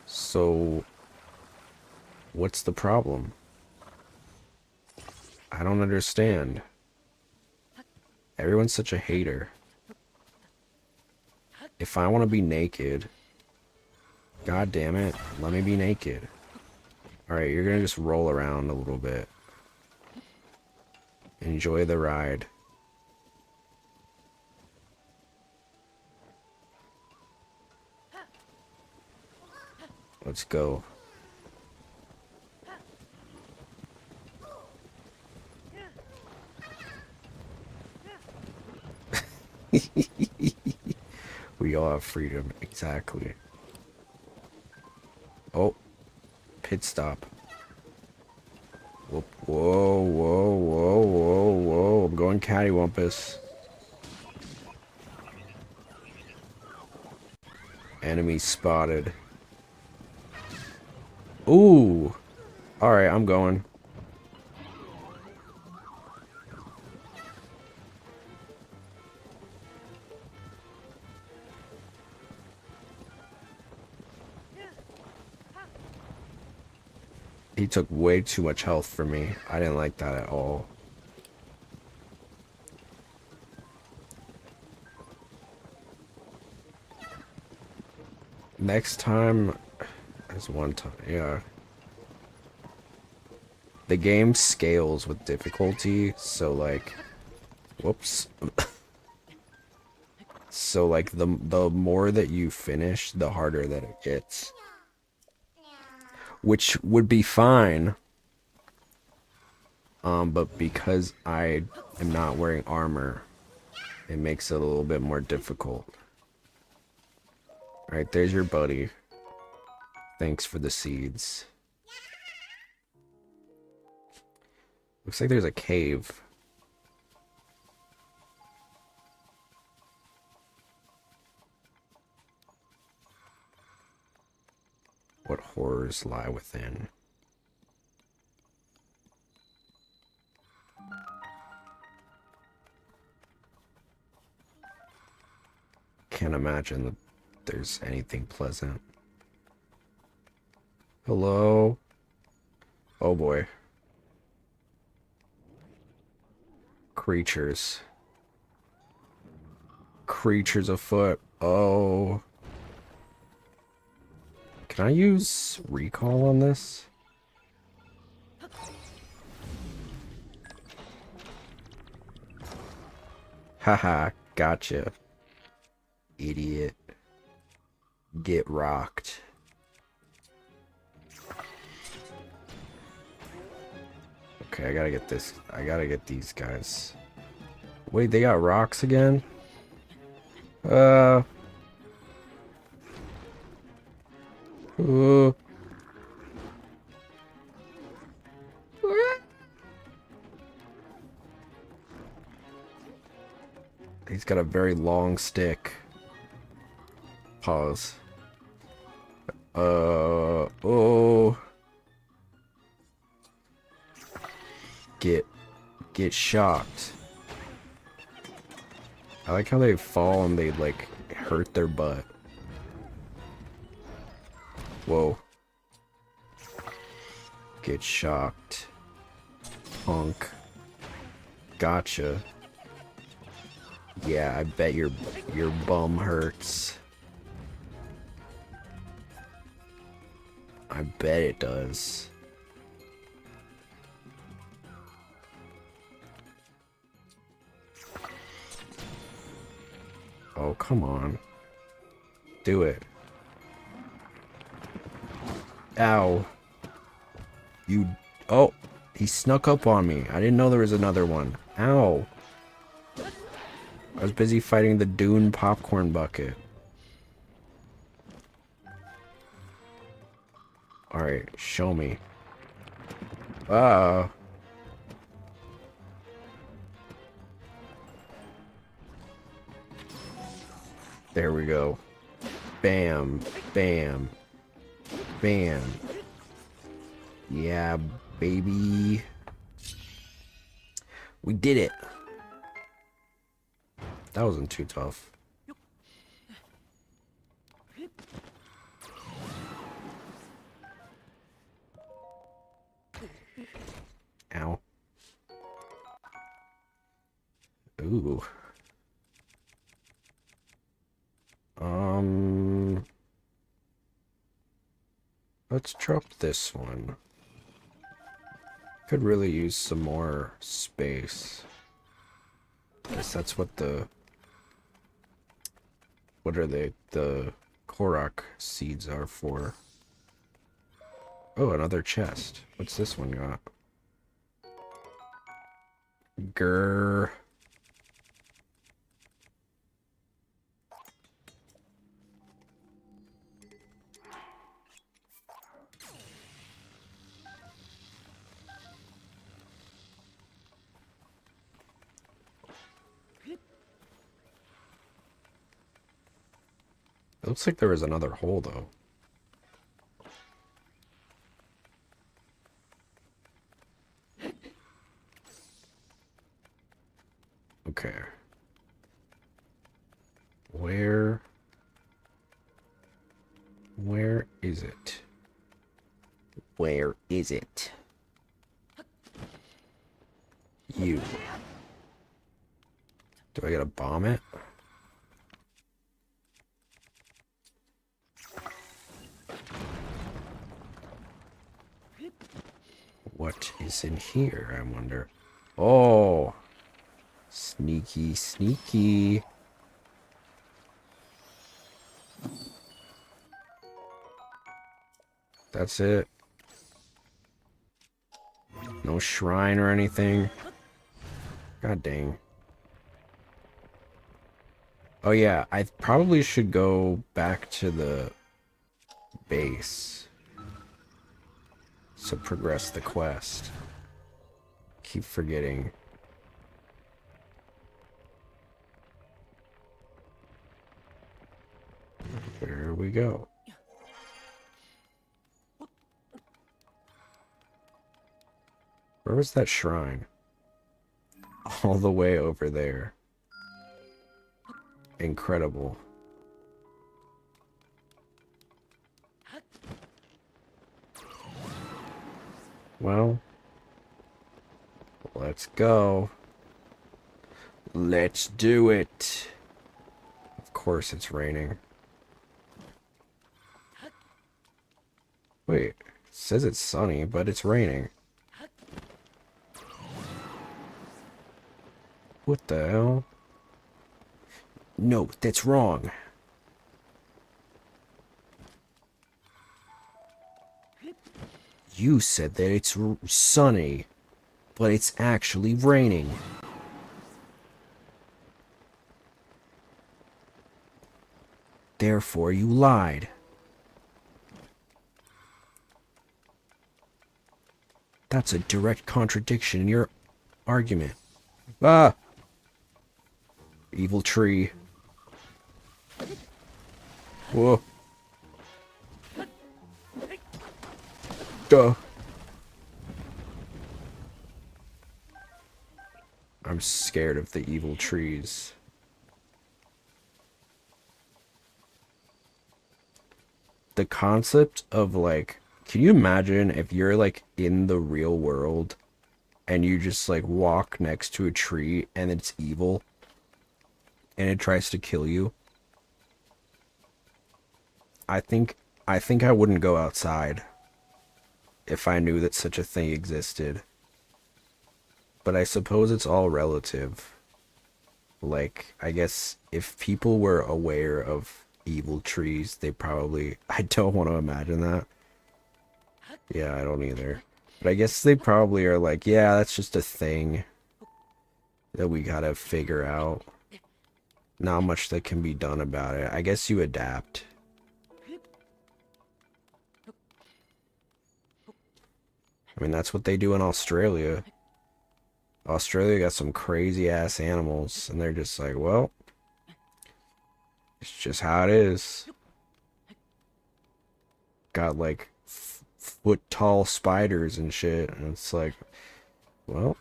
So, what's the problem? I don't understand. Everyone's such a hater. If I want to be naked, god damn it, let me be naked. Alright, you're gonna just roll around a little bit. Enjoy the ride. Let's go. We all have freedom, exactly. Oh, pit stop. Whoa, whoa, whoa, whoa, whoa, whoa. I'm going cattywampus. Enemy spotted. Ooh. Alright, I'm going. He took way too much health for me. I didn't like that at all. Next time... There's one time, yeah. The game scales with difficulty, so like... Whoops. So like the more that you finish, the harder that it gets. Which would be fine. But because I am not wearing armor, it makes it a little bit more difficult. Alright, there's your buddy. Thanks for the seeds. Looks like there's a cave. powers lie within. Can't imagine that there's anything pleasant. Hello? Oh boy. Creatures. Creatures afoot. Oh. Can I use recall on this? Haha, gotcha. Idiot. Get rocked. Okay, I gotta get this. I gotta get these guys. Wait, they got rocks again? Uh. He's got a very long stick. Pause. Oh. Get shocked. I like how they fall and they like hurt their butt. Whoa. Get shocked. Punk. Gotcha. Yeah, I bet your bum hurts. I bet it does. Oh, come on. Do it. Ow. You... Oh! He snuck up on me. I didn't know there was another one. Ow. I was busy fighting the Dune popcorn bucket. Alright, show me. There we go. Bam, bam, bam. Yeah, baby. We did it. That wasn't too tough. Ow. Ooh. Let's drop this one. Could really use some more space. Guess that's what the... What are they? The Korok seeds are for. Oh, another chest. What's this one got? Grr. It looks like there was another hole, though. Okay. Where is it? Where is it? You. Do I gotta bomb it? What is in here, I wonder? Oh! Sneaky, sneaky. That's it. No shrine or anything. God dang. Oh yeah, I probably should go back to the base. So progress the quest. Keep forgetting. There we go. Where was that shrine? All the way over there. Incredible. Well, let's go. Let's do it. Of course it's raining. Wait, it says it's sunny, but it's raining. What the hell? No, that's wrong. You said that it's sunny, but it's actually raining. Therefore, you lied. That's a direct contradiction in your argument. Ah! Evil tree. Whoa. Duh. I'm scared of the evil trees. The concept of, like, can you imagine if you're, like, in the real world and you just, like, walk next to a tree and it's evil and it tries to kill you? I think I wouldn't go outside if I knew that such a thing existed. But I suppose it's all relative. Like, I guess if people were aware of evil trees, they probably... I don't want to imagine that. Yeah, I don't either. But I guess they probably are like, yeah, that's just a thing that we gotta figure out. Not much that can be done about it. I guess you adapt. I mean, that's what they do in Australia. Australia got some crazy ass animals, and they're just like, well, it's just how it is. Got like foot tall spiders and shit, and it's like, well,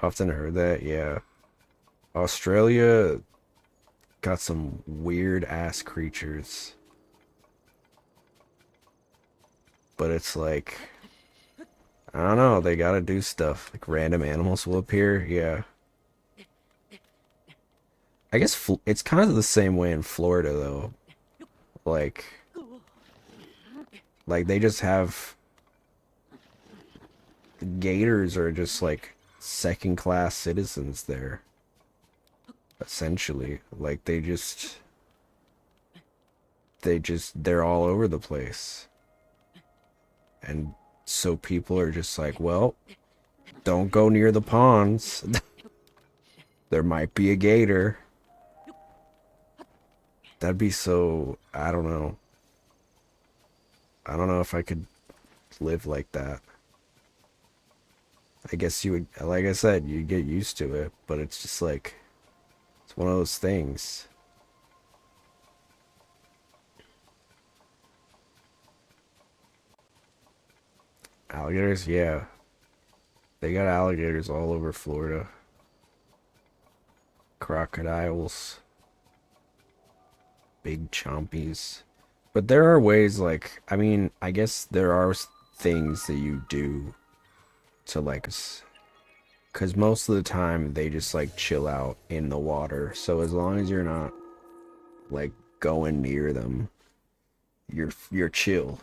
often heard that, yeah. Australia got some weird ass creatures. But it's like, I don't know, they gotta do stuff. Like random animals will appear, yeah. I guess it's kind of the same way in Florida, though. Like they just have... Gators are just like second-class citizens there. Essentially. Like they're all over the place. And so people are just like, well, don't go near the ponds. There might be a gator. That'd be so... I don't know. I don't know if I could live like that. I guess you would... Like I said, you'd get used to it. But it's just like... It's one of those things. Alligators? Yeah. They got alligators all over Florida. Crocodiles. Big chompies. But there are ways, like... I mean, I guess there are things that you do to, like... Because most of the time, they just, like, chill out in the water. So as long as you're not, like, going near them, you're chill.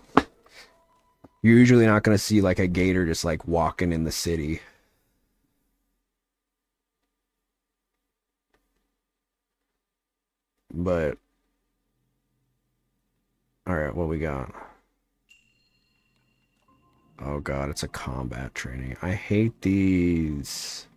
You're usually not going to see, like, a gator just, like, walking in the city. But... Alright, what we got? Oh god, it's a combat training. I hate these.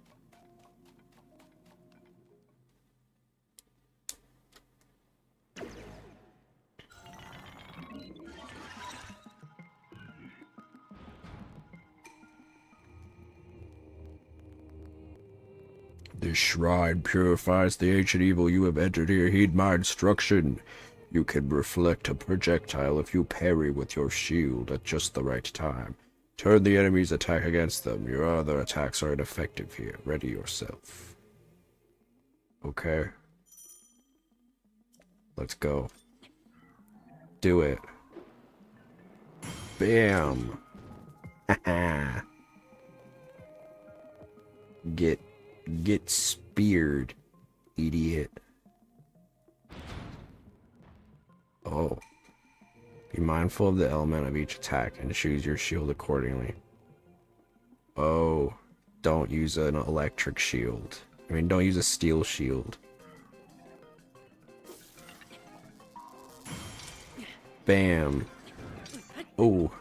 This shrine purifies the ancient evil you have entered here. Heed my instruction. You can reflect a projectile if you parry with your shield at just the right time. Turn the enemy's attack against them. Your other attacks are ineffective here. Ready yourself. Okay. Let's go. Do it. Bam. Get speared, idiot. Oh. Be mindful of the element of each attack and choose your shield accordingly. Oh. Don't use an electric shield. I mean, don't use a steel shield. Bam. Oh.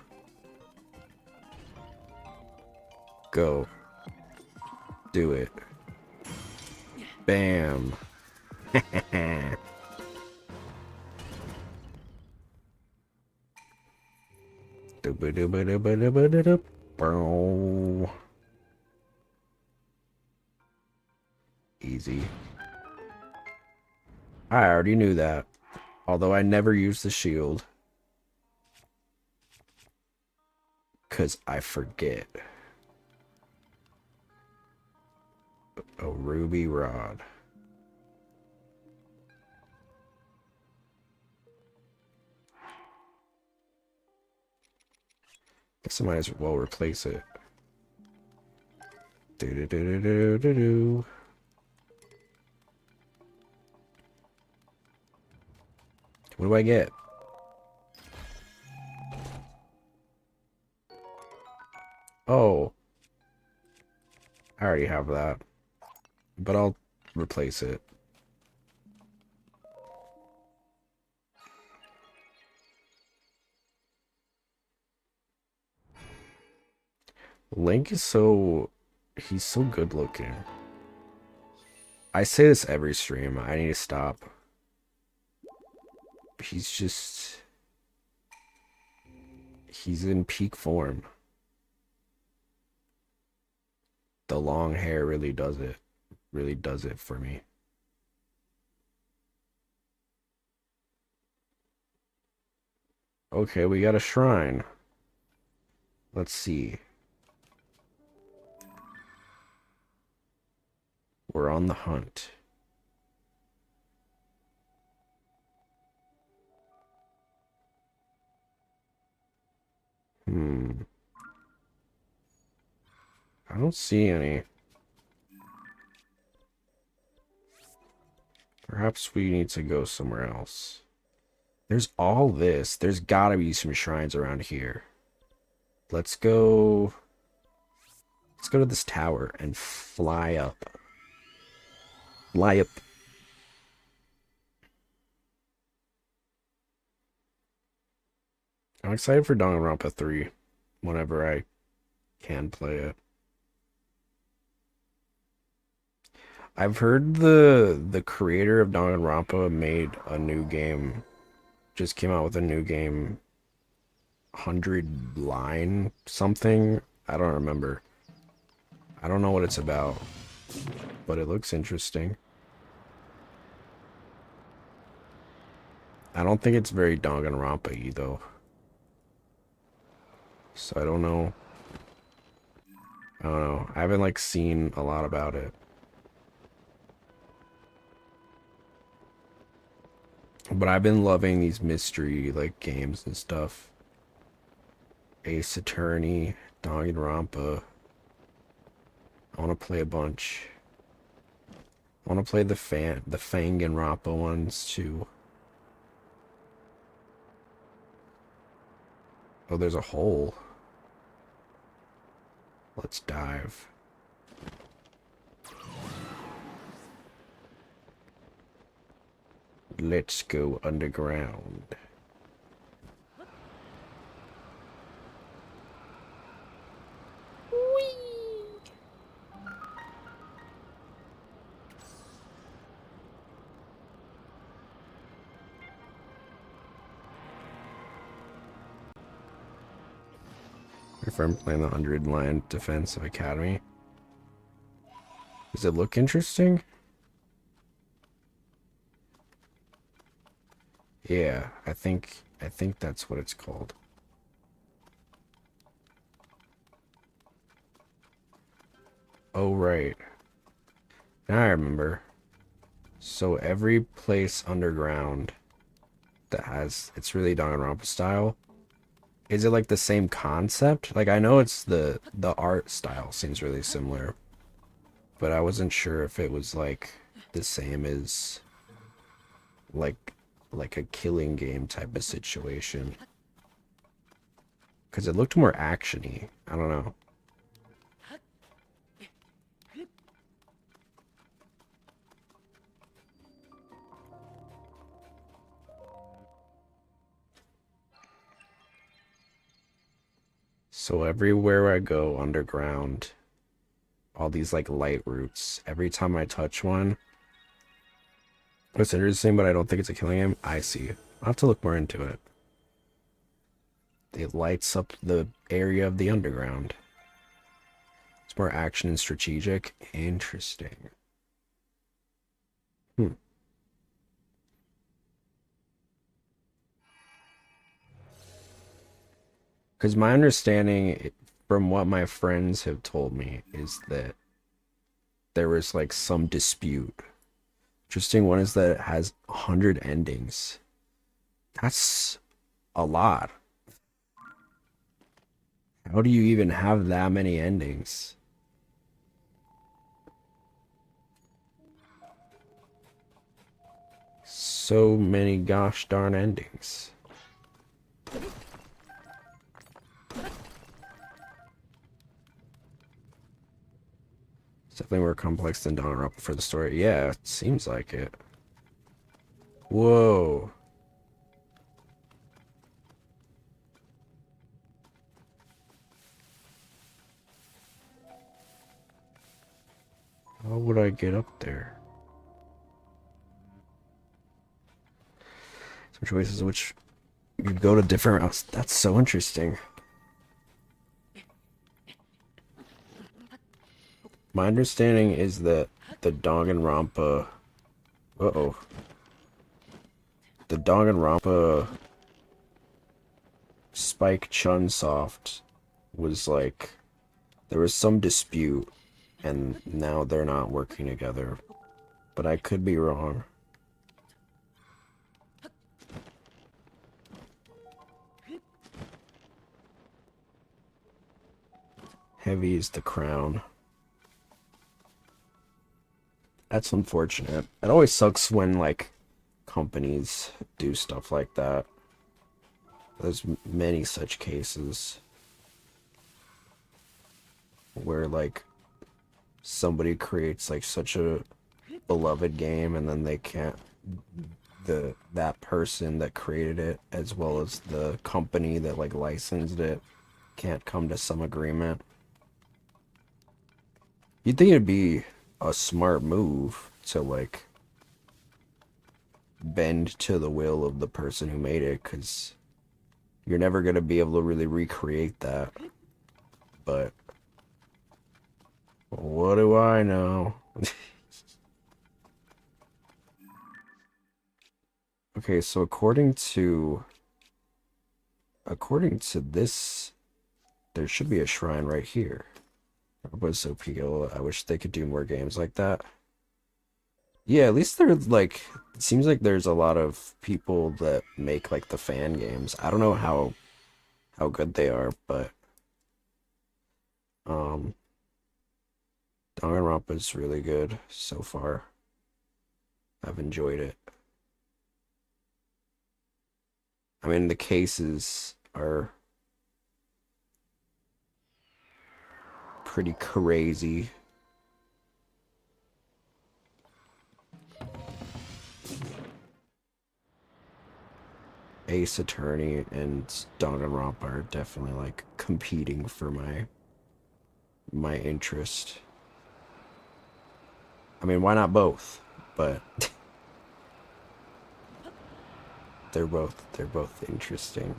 Go. Do it. Bam. Easy. I already knew that. Although I never used the shield. 'Cause I forget. A ruby rod. Guess I might as well replace it. Do. What do I get? Oh. I already have that. But I'll replace it. Link is he's so good looking. I say this every stream. I need to stop. He's in peak form. The long hair really does it. Really does it for me. Okay, we got a shrine. Let's see. We're on the hunt. I don't see any. Perhaps we need to go somewhere else. There's all this. There's gotta be some shrines around here. Let's go to this tower and fly up. Fly up. I'm excited for Danganronpa 3 whenever I can play it. I've heard the creator of Danganronpa made a new game. Just came out with a new game. 100 line something. I don't remember. I don't know what it's about. But it looks interesting. I don't think it's very Danganronpa-y though. So I don't know. I haven't like seen a lot about it. But I've been loving these mystery like games and stuff. Ace Attorney, Danganronpa. I want to play a bunch. I want to play the Danganronpa ones too. Oh, there's a hole. Let's dive. Let's go underground. If I'm playing the 100 line defensive academy. Does it look interesting? Yeah, I think that's what it's called. Oh, right. Now I remember. So every place underground that has, it's really Danganronpa style. Is it like the same concept? Like I know it's the art style seems really similar, but I wasn't sure if it was like the same as like a killing game type of situation. Because it looked more actiony. I don't know. So everywhere I go underground, all these like light roots, every time I touch one, it's interesting, but I don't think it's a killing game. I see. I'll have to look more into it. It lights up the area of the underground. It's more action and strategic. Interesting. Because my understanding, from what my friends have told me, is that there was like some dispute. Interesting one is that it has 100 endings. That's a lot. How do you even have that many endings? So many gosh darn endings. It's definitely more complex than Danganronpa for the story. Yeah, it seems like it. Whoa. How would I get up there? Some choices which you go to different routes. That's so interesting. My understanding is that the Danganronpa... Uh-oh. The Danganronpa Spike Chunsoft was like... There was some dispute, and now they're not working together. But I could be wrong. Heavy is the crown. That's unfortunate. It always sucks when, like, companies do stuff like that. There's many such cases where, like, somebody creates, like, such a beloved game and then they can't... that person that created it, as well as the company that, like, licensed it, can't come to some agreement. You'd think it'd be a smart move to, like, bend to the will of the person who made it, because you're never going to be able to really recreate that. But what do I know? Okay, so according to this, there should be a shrine right here. Was appeal. I wish they could do more games like that. Yeah, at least they're like, it seems like there's a lot of people that make like the fan games. I don't know how good they are, but Danganronpa is really good so far. I've enjoyed it. I mean, the cases are pretty crazy. Ace Attorney and Danganronpa are definitely like competing for my interest. I mean, why not both? But they're both interesting.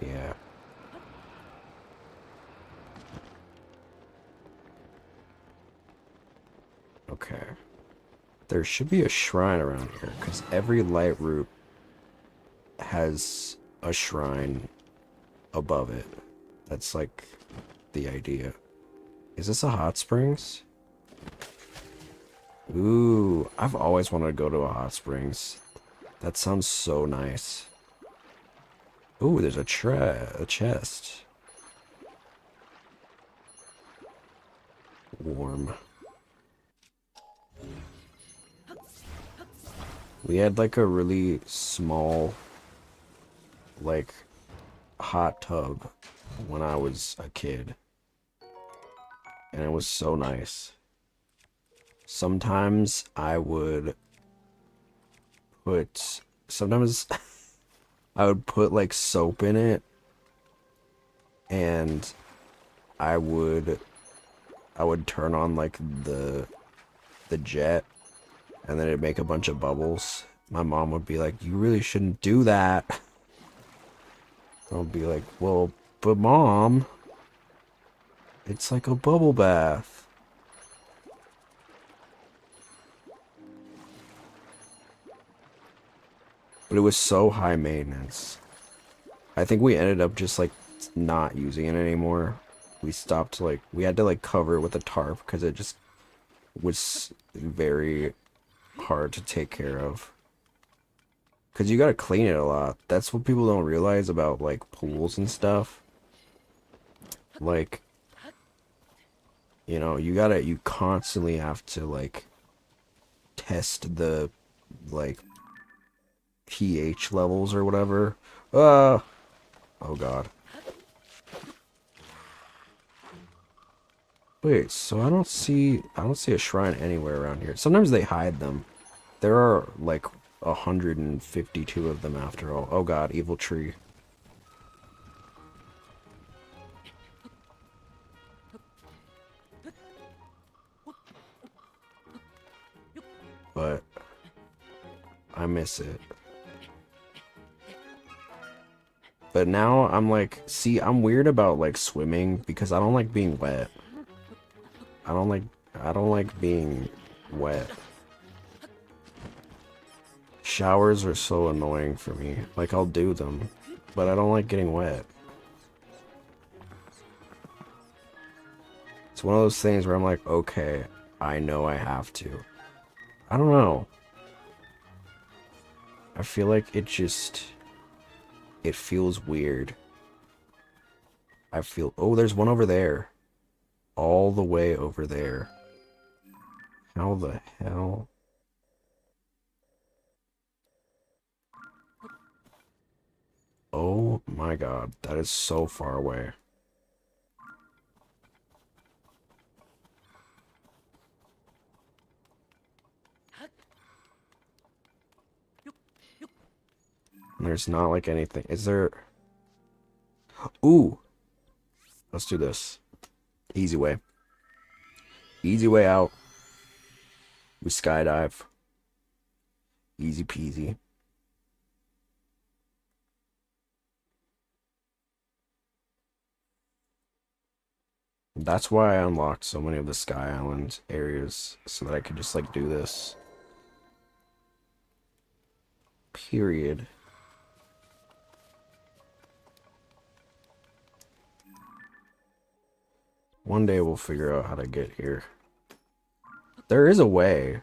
Yeah. Okay. There should be a shrine around here, because every light route has a shrine above it. That's like the idea. Is this a hot springs? Ooh, I've always wanted to go to a hot springs. That sounds so nice. Ooh, there's a chest. Warm. We had like a really small, like, hot tub when I was a kid. And it was so nice. Sometimes I would put, I would put like soap in it, and I would turn on like the jet, and then it'd make a bunch of bubbles. My mom would be like, "You really shouldn't do that." I'll be like, "Well, but Mom, it's like a bubble bath." But it was so high maintenance. I think we ended up just like not using it anymore. We stopped, like, we had to like cover it with a tarp because it just was very hard to take care of. Because you gotta clean it a lot. That's what people don't realize about like pools and stuff. Like, you know, you constantly have to like test the like pH levels or whatever. Oh god. Wait, so I don't see a shrine anywhere around here. Sometimes they hide them. There are like 152 of them after all. Oh god, evil tree. But I miss it. But now I'm like, see, I'm weird about like swimming because I don't like being wet. I don't like being wet. Showers are so annoying for me. Like, I'll do them, but I don't like getting wet. It's one of those things where I'm like, okay, I know I have to. I don't know. I feel like it feels weird. Oh, there's one over there. All the way over there. How the hell? Oh my god, that is so far away. There's not like anything. Is there? Ooh! Let's do this. Easy way. Easy way out. We skydive. Easy peasy. That's why I unlocked so many of the Sky Island areas, so that I could just like do this. Period. One day we'll figure out how to get here. There is a way.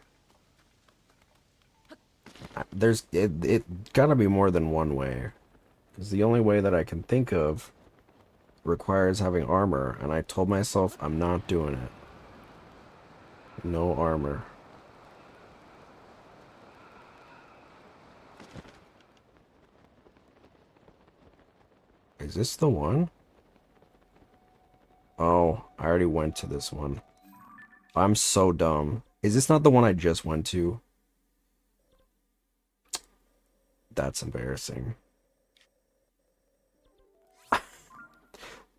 It gotta be more than one way. Because the only way that I can think of requires having armor, and I told myself I'm not doing it. No armor. Is this the one? Oh, I already went to this one. I'm so dumb. Is this not the one I just went to? That's embarrassing.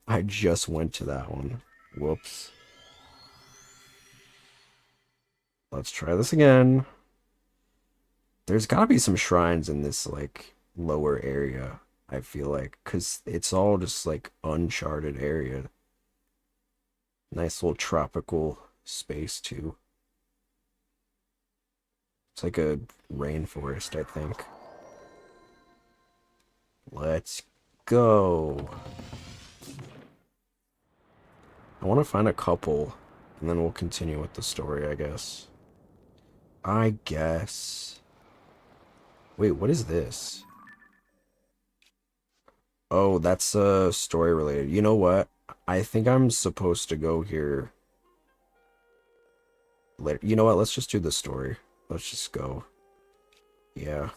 I just went to that one. Whoops. Let's try this again. There's gotta be some shrines in this, like, lower area, I feel like. Because it's all just, like, uncharted area. Nice little tropical space, too. It's like a rainforest, I think. Let's go. I want to find a couple, and then we'll continue with the story, I guess. Wait, what is this? Oh, that's story related. You know what? I think I'm supposed to go here later. You know what? Let's just do the story. Let's just go. Yeah.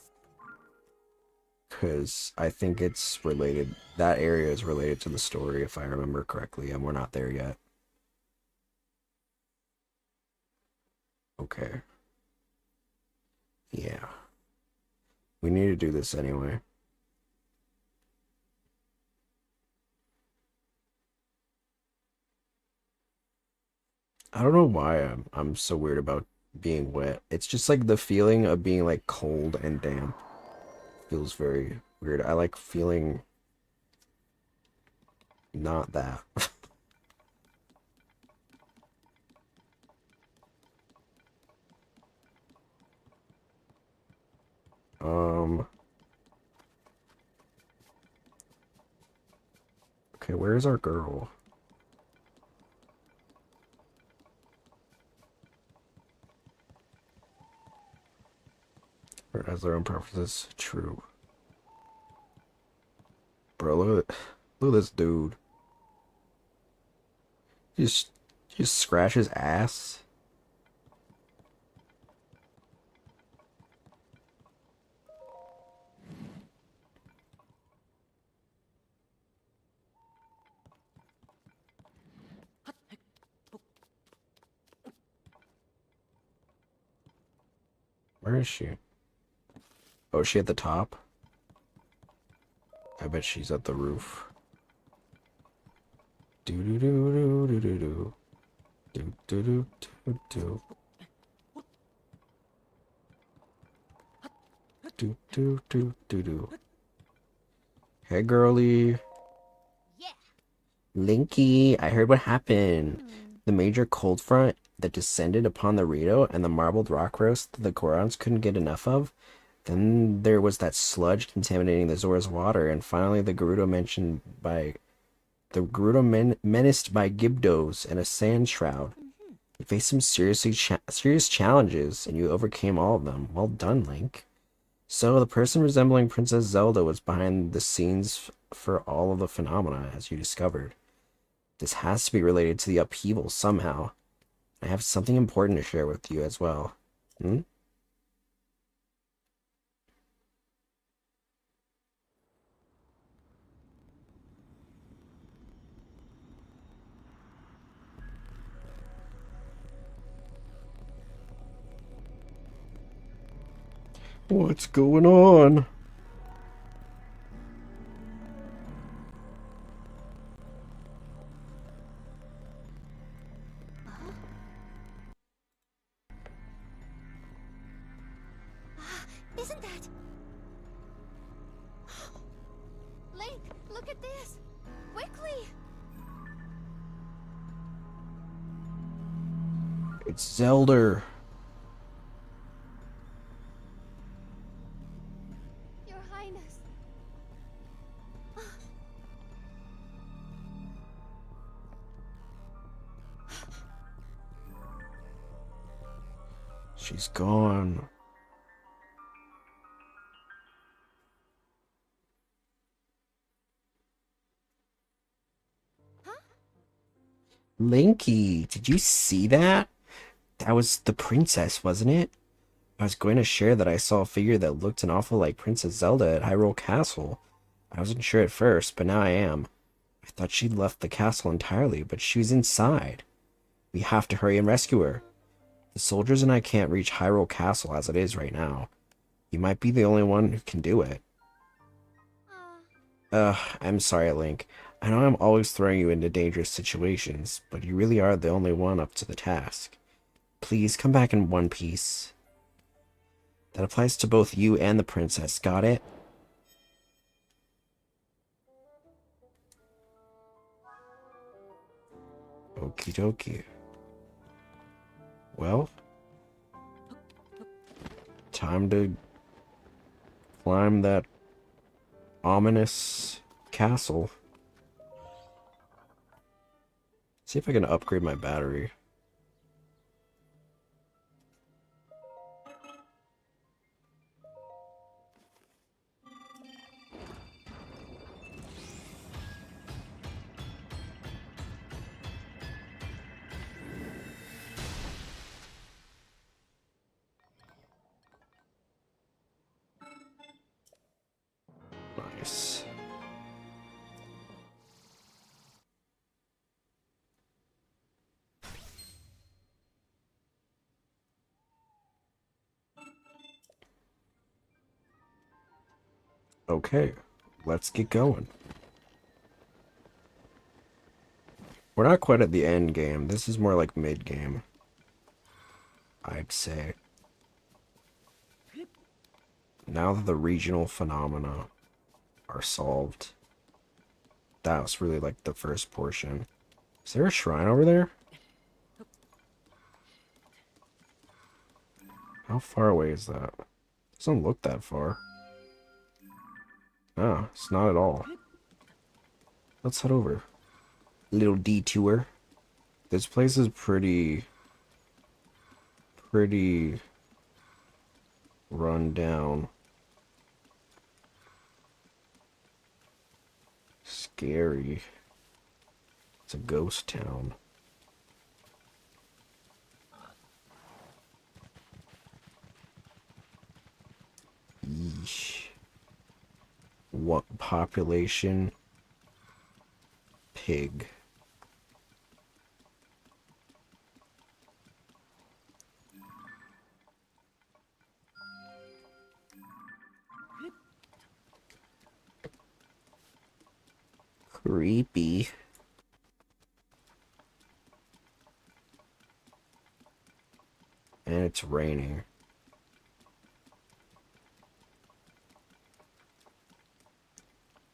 Because I think it's related. That area is related to the story, if I remember correctly, and we're not there yet. Okay. Yeah. We need to do this anyway. I don't know why I'm so weird about being wet. It's just like the feeling of being like cold and damp feels very weird. I like feeling not that. Okay, where's our girl? Or as their own preferences, true. Bro, look at this dude. He just scratch his ass. Where is she? Oh, is she at the top? I bet she's at the roof. Do do do do do do do. Do do do do do. Do do do do do. Hey girly. Linky, I heard what happened. The major cold front that descended upon the Rito and the marbled rock roast that the Gorons couldn't get enough of. Then there was that sludge contaminating the Zora's water, and finally the Gerudo menaced by Gibdos and a sand shroud. You faced some serious challenges, and you overcame all of them. Well done, Link. So the person resembling Princess Zelda was behind the scenes for all of the phenomena, as you discovered. This has to be related to the upheaval somehow. I have something important to share with you as well. Hmm? What's going on? Isn't that... Link, look at this! Quickly! It's Zelda. Your Highness. She's gone. Linky, did you see that? That was the princess, wasn't it? I was going to share that I saw a figure that looked an awful like Princess Zelda at Hyrule Castle. I wasn't sure at first, but now I am. I thought she'd left the castle entirely, but she was inside. We have to hurry and rescue her. The soldiers and I can't reach Hyrule Castle as it is right now. You might be the only one who can do it. I'm sorry, Link. I know I'm always throwing you into dangerous situations, but you really are the only one up to the task. Please come back in one piece. That applies to both you and the princess, got it? Okie dokie. Well, Time to climb that ominous castle. See if I can upgrade my battery. Nice. Okay, let's get going. We're not quite at the end game. This is more like mid game, I'd say. Now that the regional phenomena are solved, that was really like the first portion. Is there a shrine over there? How far away is that? Doesn't look that far. Ah, it's not at all. Let's head over. Little detour. This place is pretty run down. Scary. It's a ghost town. Yeesh. What population? Pig. Creepy. And it's raining.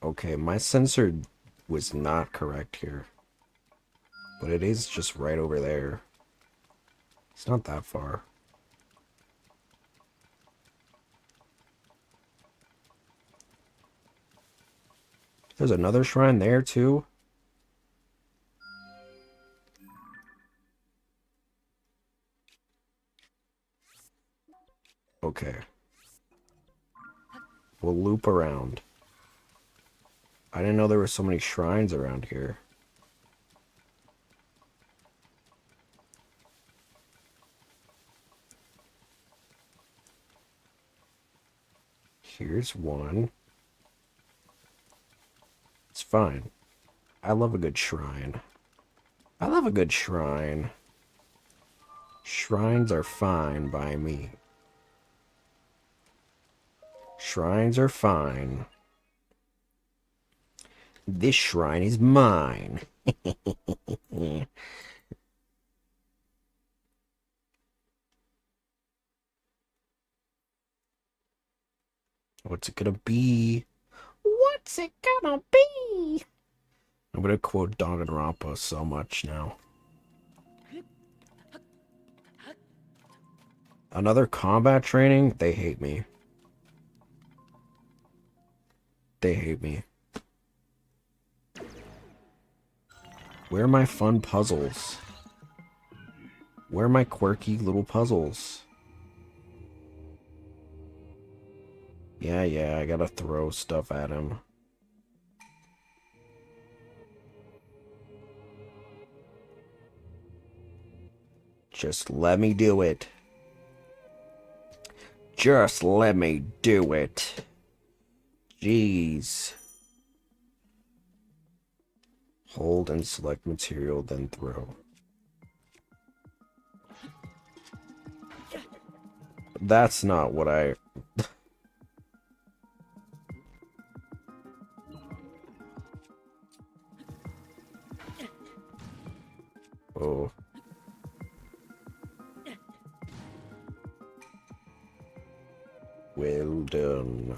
Okay, my sensor was not correct here. But it is just right over there. It's not that far. There's another shrine there too. Okay. We'll loop around. I didn't know there were so many shrines around here. Here's one. It's fine. I love a good shrine. I love a good shrine. Shrines are fine by me. Shrines are fine. This shrine is mine. What's it gonna be? What's it gonna be? I'm gonna quote Danganronpa so much now. Another combat training? They hate me. They hate me. Where are my fun puzzles? Where are my quirky little puzzles? Yeah, I gotta throw stuff at him. Just let me do it. Just let me do it. Jeez. Hold and select material, then throw. That's not what I... Oh. Well done.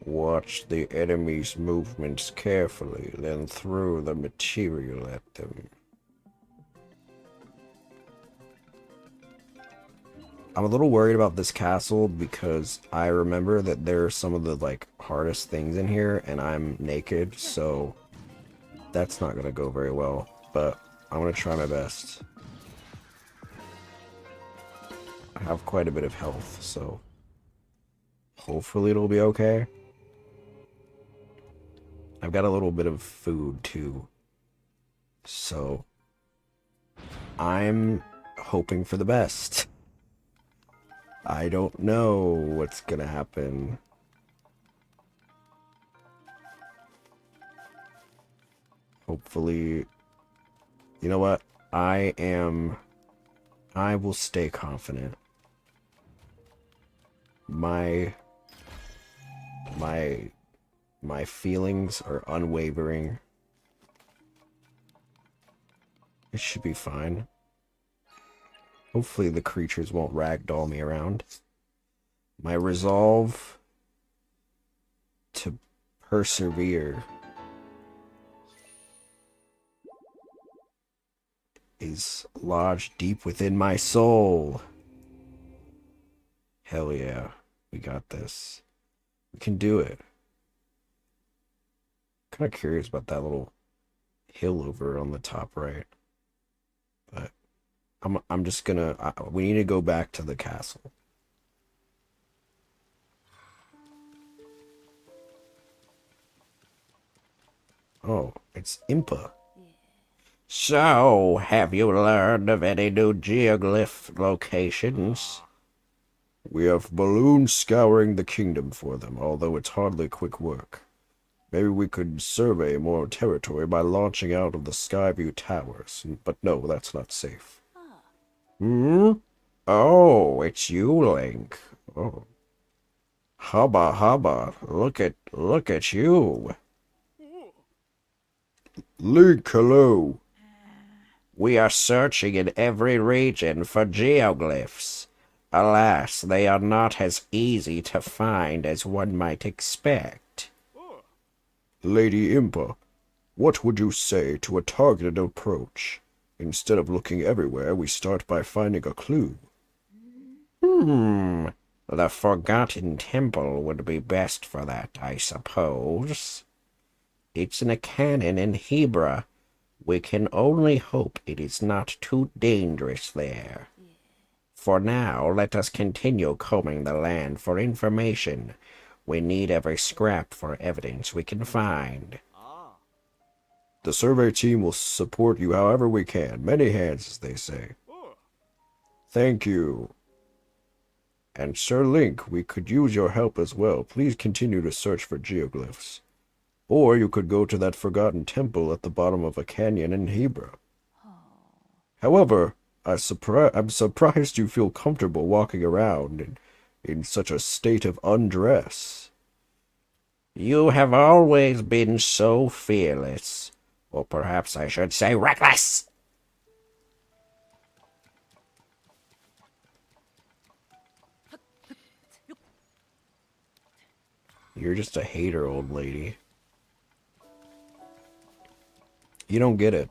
Watch the enemy's movements carefully, then throw the material at them. I'm a little worried about this castle because I remember that there are some of the like hardest things in here and I'm naked, so that's not gonna go very well, but I'm gonna try my best. I have quite a bit of health, so hopefully it'll be okay. I've got a little bit of food too, so I'm hoping for the best. I don't know what's gonna happen. Hopefully, you know what? I will stay confident. My feelings are unwavering. It should be fine. Hopefully the creatures won't ragdoll me around. My resolve to persevere is lodged deep within my soul. Hell yeah, we got this. We can do it. Kind of curious about that little hill over on the top right. But I'm just gonna, we need to go back to the castle. Oh, it's Impa. So, have you learned of any new geoglyph locations? We have balloons scouring the kingdom for them, although it's hardly quick work. Maybe we could survey more territory by launching out of the Skyview Towers, but no, that's not safe. Hmm? Oh, it's you, Link. Oh. Hubba hubba, look at you. Link, hello. We are searching in every region for geoglyphs. Alas, they are not as easy to find as one might expect. Lady Impa, what would you say to a targeted approach? Instead of looking everywhere, we start by finding a clue. The Forgotten Temple would be best for that, I suppose. It's in a canyon in Hebra. We can only hope it is not too dangerous there. For now, let us continue combing the land for information. We need every scrap for evidence we can find. The survey team will support you however we can. Many hands, as they say. Thank you. And Sir Link, we could use your help as well. Please continue to search for geoglyphs. Or you could go to that forgotten temple at the bottom of a canyon in Hebra. However, I'm surprised you feel comfortable walking around in such a state of undress. You have always been so fearless. Or perhaps I should say reckless! You're just a hater, old lady. You don't get it.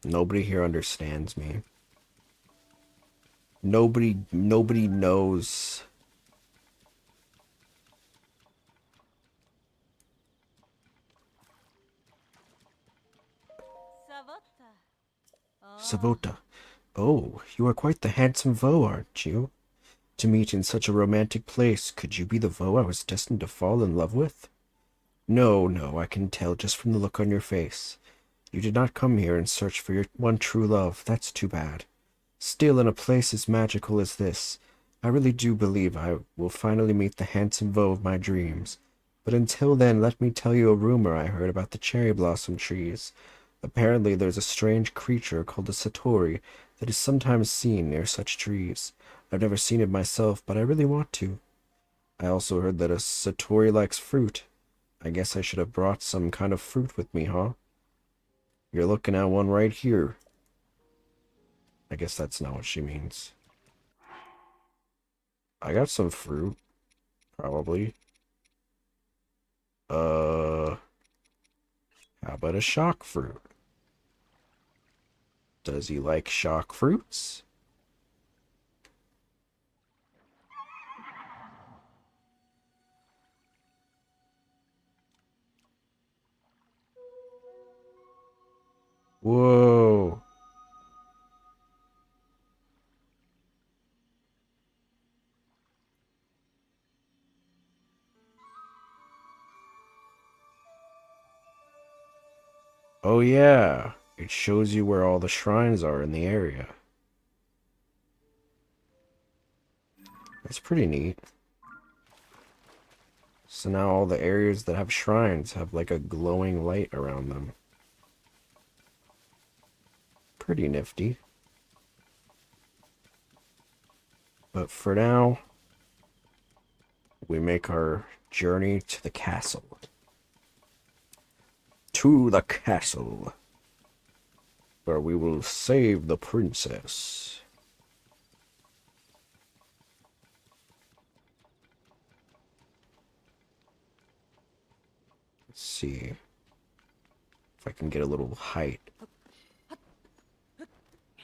Nobody here understands me. Nobody knows. Savota. Oh, you are quite the handsome Vo, aren't you? To meet in such a romantic place, could you be the Vo I was destined to fall in love with? No, I can tell just from the look on your face. You did not come here in search for your one true love. That's too bad. Still, in a place as magical as this, I really do believe I will finally meet the handsome Vo of my dreams. But until then, let me tell you a rumor I heard about the cherry blossom trees. Apparently, there's a strange creature called a Satori that is sometimes seen near such trees. I've never seen it myself, but I really want to. I also heard that a Satori likes fruit. I guess I should have brought some kind of fruit with me, huh? You're looking at one right here. I guess that's not what she means. I got some fruit. Probably. How about a shock fruit? Does he like shock fruits? Whoa. Oh yeah, it shows you where all the shrines are in the area. That's pretty neat. So now all the areas that have shrines have like a glowing light around them. Pretty nifty. But for now, we make our journey to the castle. To the castle, where we will save the princess. Let's see if I can get a little height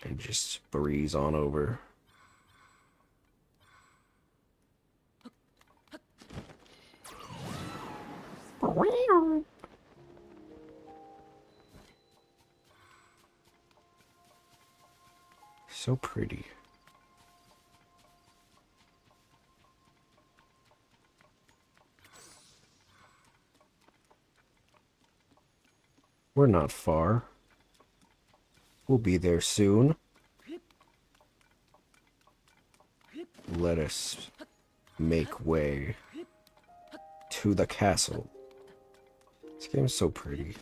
and just breeze on over. So pretty. We're not far. We'll be there soon. Let us make way to the castle. This game's so pretty.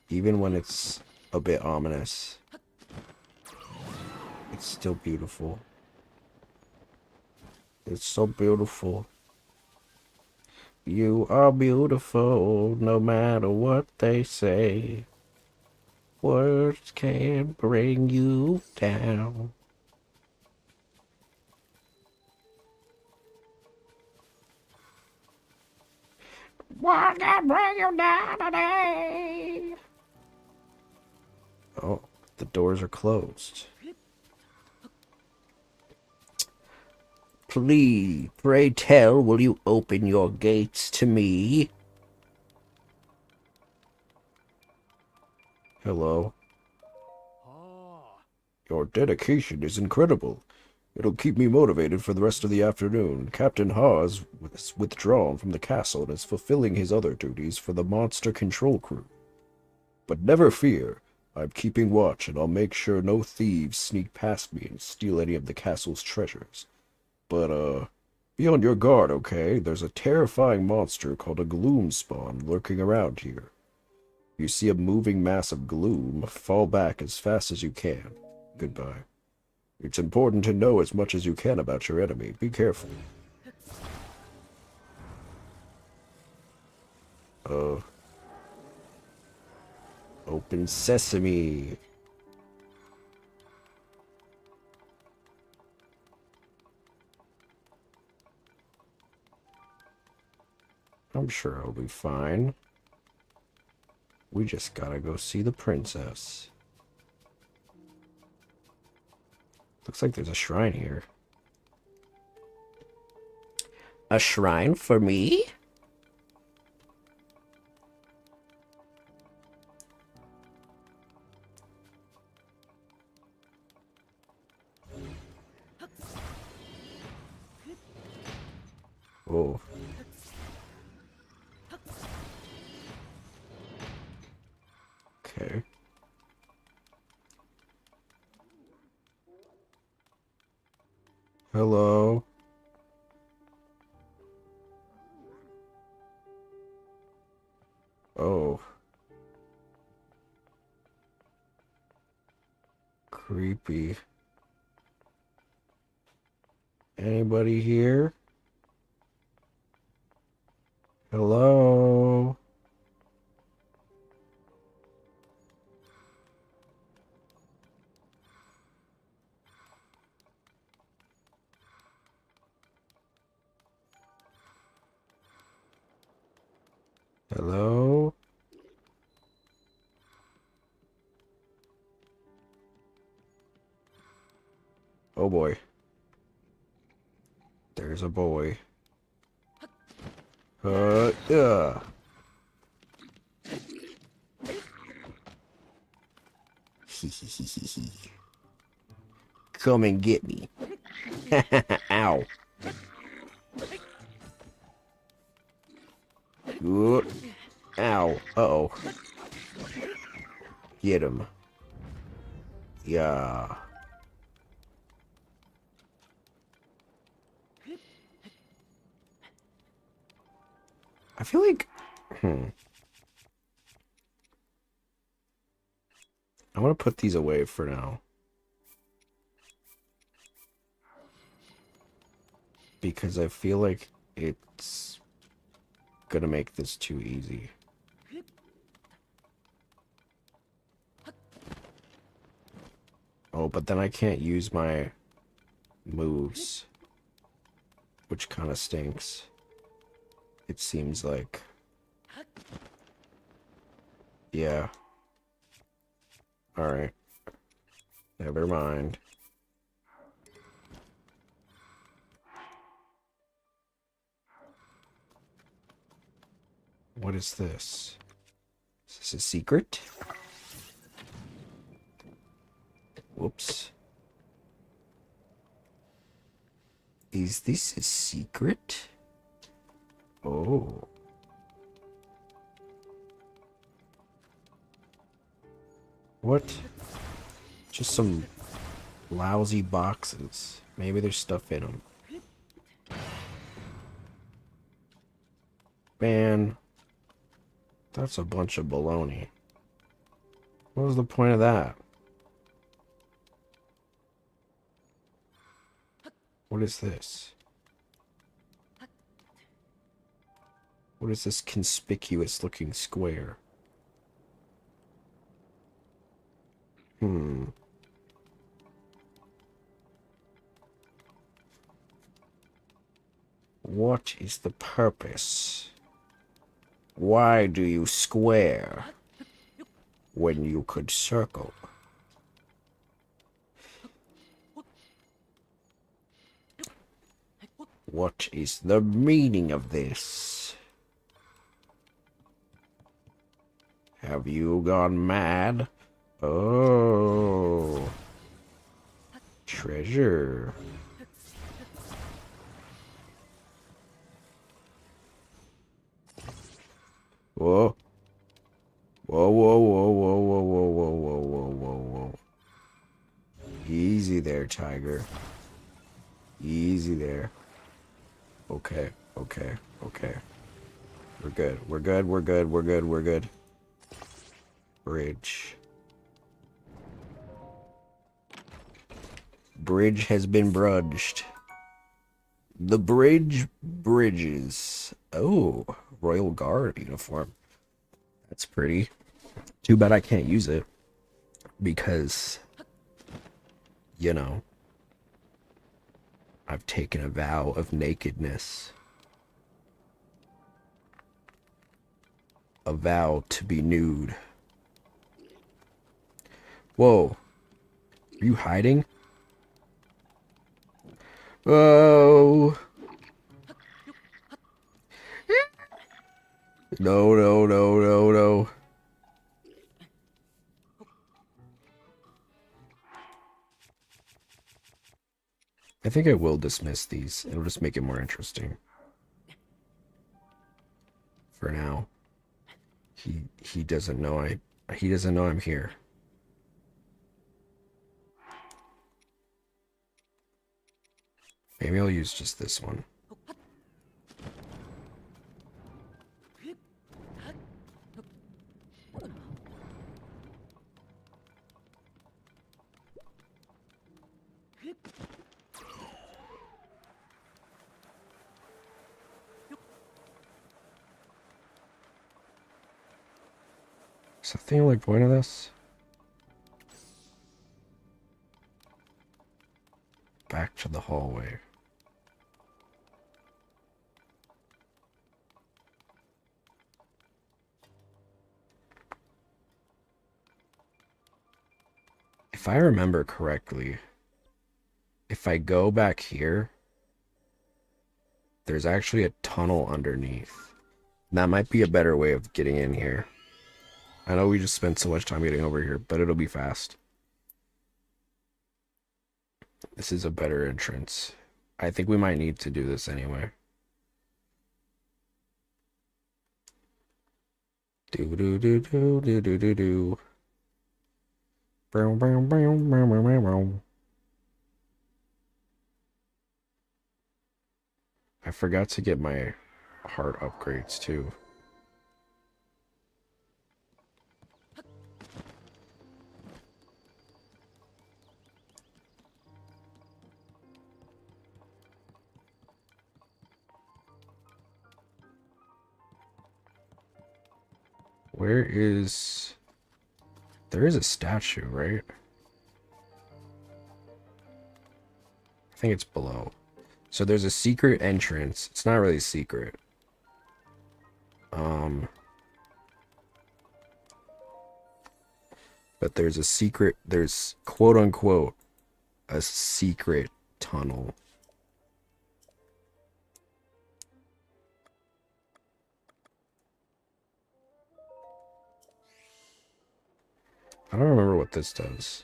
Even when it's a bit ominous, it's still beautiful. It's so beautiful. You are beautiful no matter what they say. Words can bring you down. What can bring you down today? Oh, the doors are closed. Please, pray tell, will you open your gates to me? Hello. Your dedication is incredible. It'll keep me motivated for the rest of the afternoon. Captain Haas is withdrawn from the castle and is fulfilling his other duties for the monster control crew. But never fear, I'm keeping watch and I'll make sure no thieves sneak past me and steal any of the castle's treasures. But, be on your guard, okay? There's a terrifying monster called a gloom spawn lurking around here. If you see a moving mass of gloom, fall back as fast as you can. Goodbye. It's important to know as much as you can about your enemy. Be careful. Open sesame. I'm sure I'll be fine. We just gotta go see the princess. Looks like there's a shrine here. A shrine for me? Oh. Okay. Hello. Oh. Creepy. Anybody here? Hello? Hello? Oh boy. There's a boy. Yeah. Come and get me. Ow. Ow. Uh-oh. Get him. Yeah. I feel like... I want to put these away for now. Because I feel like it's gonna make this too easy. Oh, but then I can't use my moves, which kind of stinks. It seems like. Yeah. Alright. Never mind. What is this? Is this a secret? Whoops. Is this a secret? Oh. What? Just some lousy boxes. Maybe there's stuff in them. Man, that's a bunch of baloney. What was the point of that? What is this? What is this conspicuous looking square? What is the purpose? Why do you square when you could circle? What is the meaning of this? Have you gone mad? Oh. Treasure. Whoa. Whoa, whoa, whoa, whoa, whoa, whoa, whoa, whoa, whoa, whoa, whoa. Easy there, tiger. Easy there. Okay, okay, okay. We're good, we're good, we're good, we're good, we're good. Bridge. Bridge has been brudged. The bridge bridges. Oh, Royal Guard uniform. That's pretty. Too bad I can't use it. Because, you know, I've taken a vow of nakedness. A vow to be nude. Whoa. Are you hiding? Oh. No, no, no, no, no. I think I will dismiss these. It'll just make it more interesting. For now. He doesn't know I'm here. Maybe I'll use just this one. Is that the only point of this? Back to the hallway. If I remember correctly, if I go back here, there's actually a tunnel underneath. That might be a better way of getting in here. I know we just spent so much time getting over here, but it'll be fast. This is a better entrance. I think we might need to do this anyway. Do do do do do do do do. Boom boom boom boom boom boom. I forgot to get my heart upgrades too. Where is... There is a statue, right? I think it's below. So there's a secret entrance. It's not really secret. But there's a secret, there's quote unquote a secret tunnel. I don't remember what this does.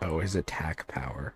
Oh, his attack power.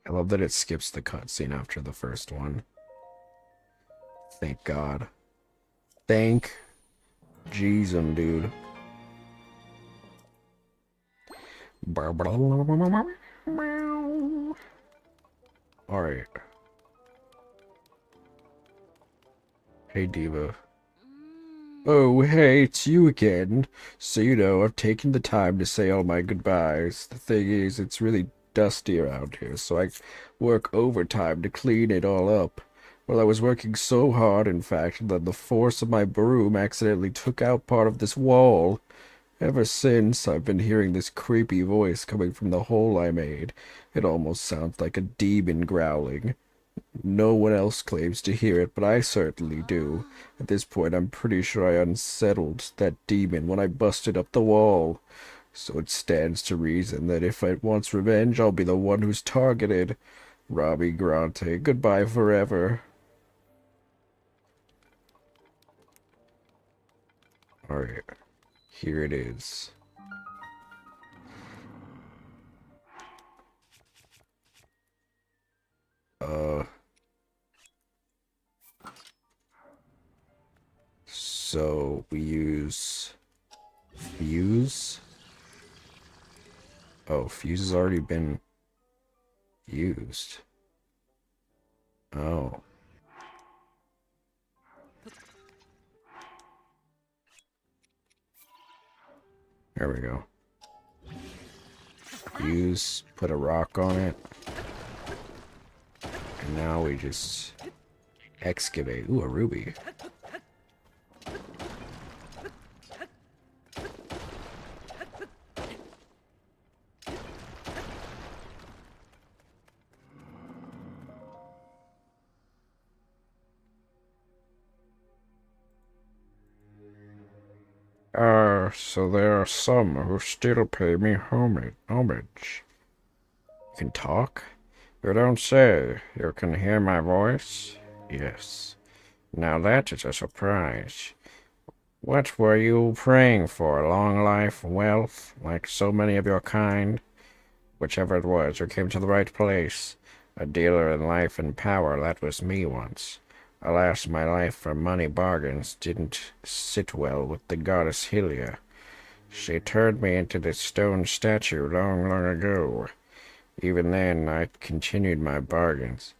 I love that it skips the cutscene after the first one. Thank God. Thank Jesus, dude. Alright. Hey, Diva. Oh, hey, it's you again. So, you know, I've taken the time to say all my goodbyes. The thing is, it's really dusty around here, so I work overtime to clean it all up. Well, I was working so hard, in fact, that the force of my broom accidentally took out part of this wall. Ever since, I've been hearing this creepy voice coming from the hole I made. It almost sounds like a demon growling. No one else claims to hear it, but I certainly do. At this point, I'm pretty sure I unsettled that demon when I busted up the wall. So it stands to reason that if it wants revenge, I'll be the one who's targeted. Robbie Grante, goodbye forever. Alright, here it is. So we use fuse. Oh, fuse has already been used. Oh. There we go. Fuse, put a rock on it. And now we just excavate. Ooh, a ruby. So there are some who still pay me homage. You can talk? You don't say. You can hear my voice? Yes. Now that is a surprise. What were you praying for? Long life, wealth, like so many of your kind? Whichever it was, you came to the right place. A dealer in life and power, that was me once. Alas, my life for money bargains didn't sit well with the goddess Hylia. She turned me into this stone statue long, long ago. Even then, I continued my bargains.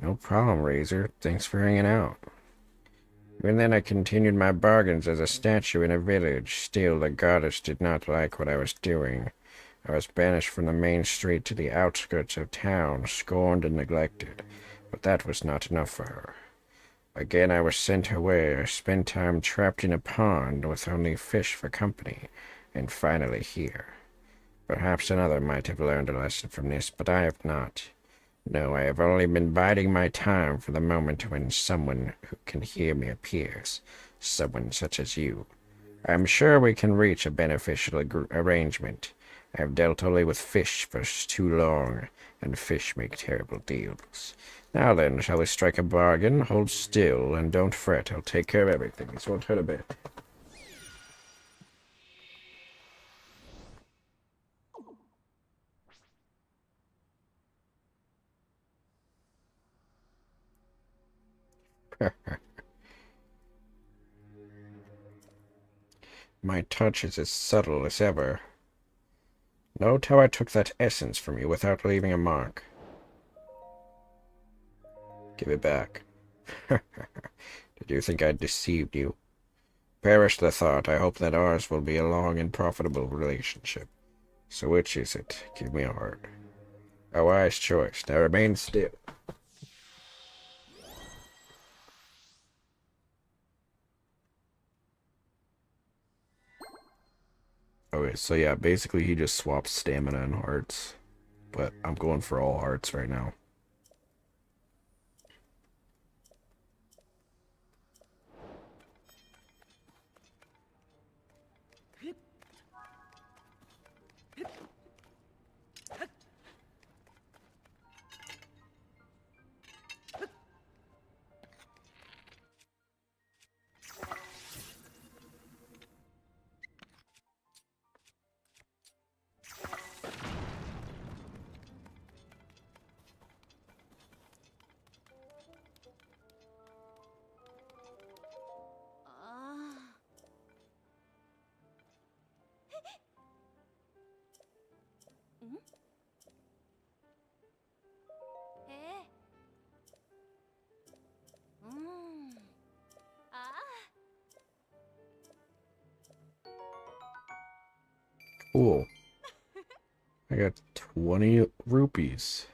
No problem, Razor. Thanks for hanging out. Even then I continued my bargains as a statue in a village. Still, the goddess did not like what I was doing. I was banished from the main street to the outskirts of town, scorned and neglected. But that was not enough for her. Again I was sent away. I spent time trapped in a pond with only fish for company, and finally here. Perhaps another might have learned a lesson from this, but I have not. No, I have only been biding my time for the moment when someone who can hear me appears. Someone such as you. I am sure we can reach a beneficial arrangement. I have dealt only with fish for too long, and fish make terrible deals. Now then, shall we strike a bargain? Hold still, and don't fret. I'll take care of everything. This won't hurt a bit. My touch is as subtle as ever. Note how I took that essence from you without leaving a mark. Give it back. Did you think I'd deceived you? Perish the thought. I hope that ours will be a long and profitable relationship. So which is it? Give me a heart. A wise choice. Now remain still. Okay, so yeah, basically he just swaps stamina and hearts. But I'm going for all hearts right now. Cool. I got 20 rupees.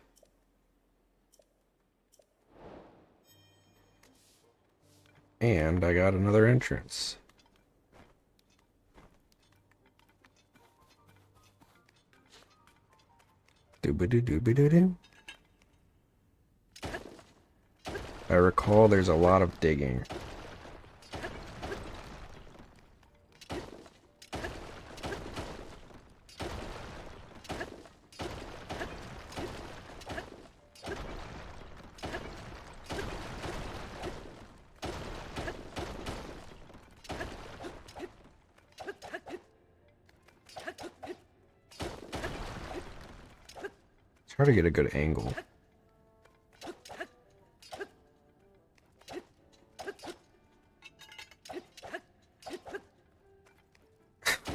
And I got another entrance. Doobity-doobity-doo. I recall there's a lot of digging. It's hard to get a good angle.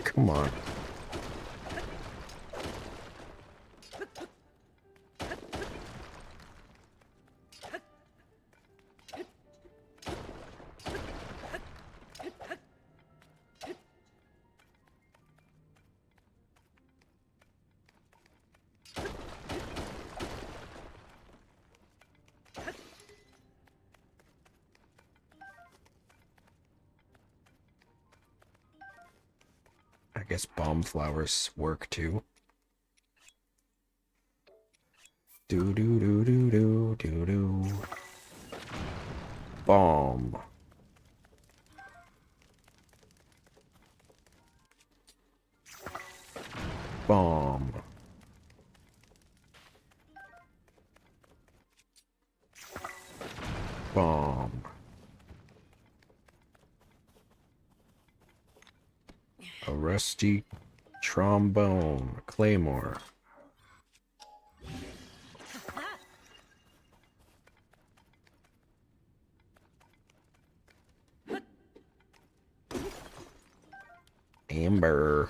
Come on. I guess bomb flowers work too. Do do do do do do do. Bomb. Bomb. Bomb. A rusty trombone. Claymore. Amber.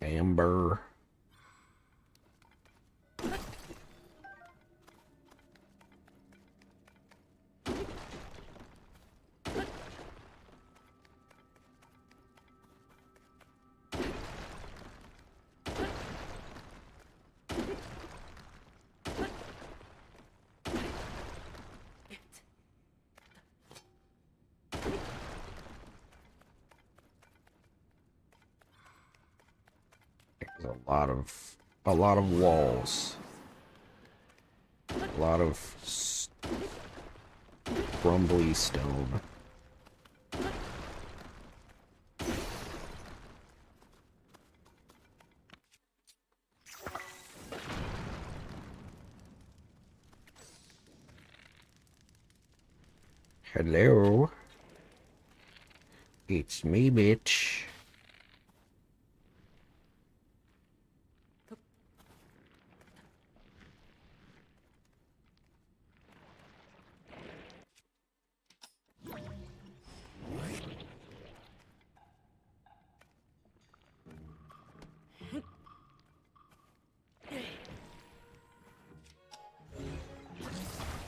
Amber. a lot of walls. A lot of crumbly stone. Hello. It's me, bitch.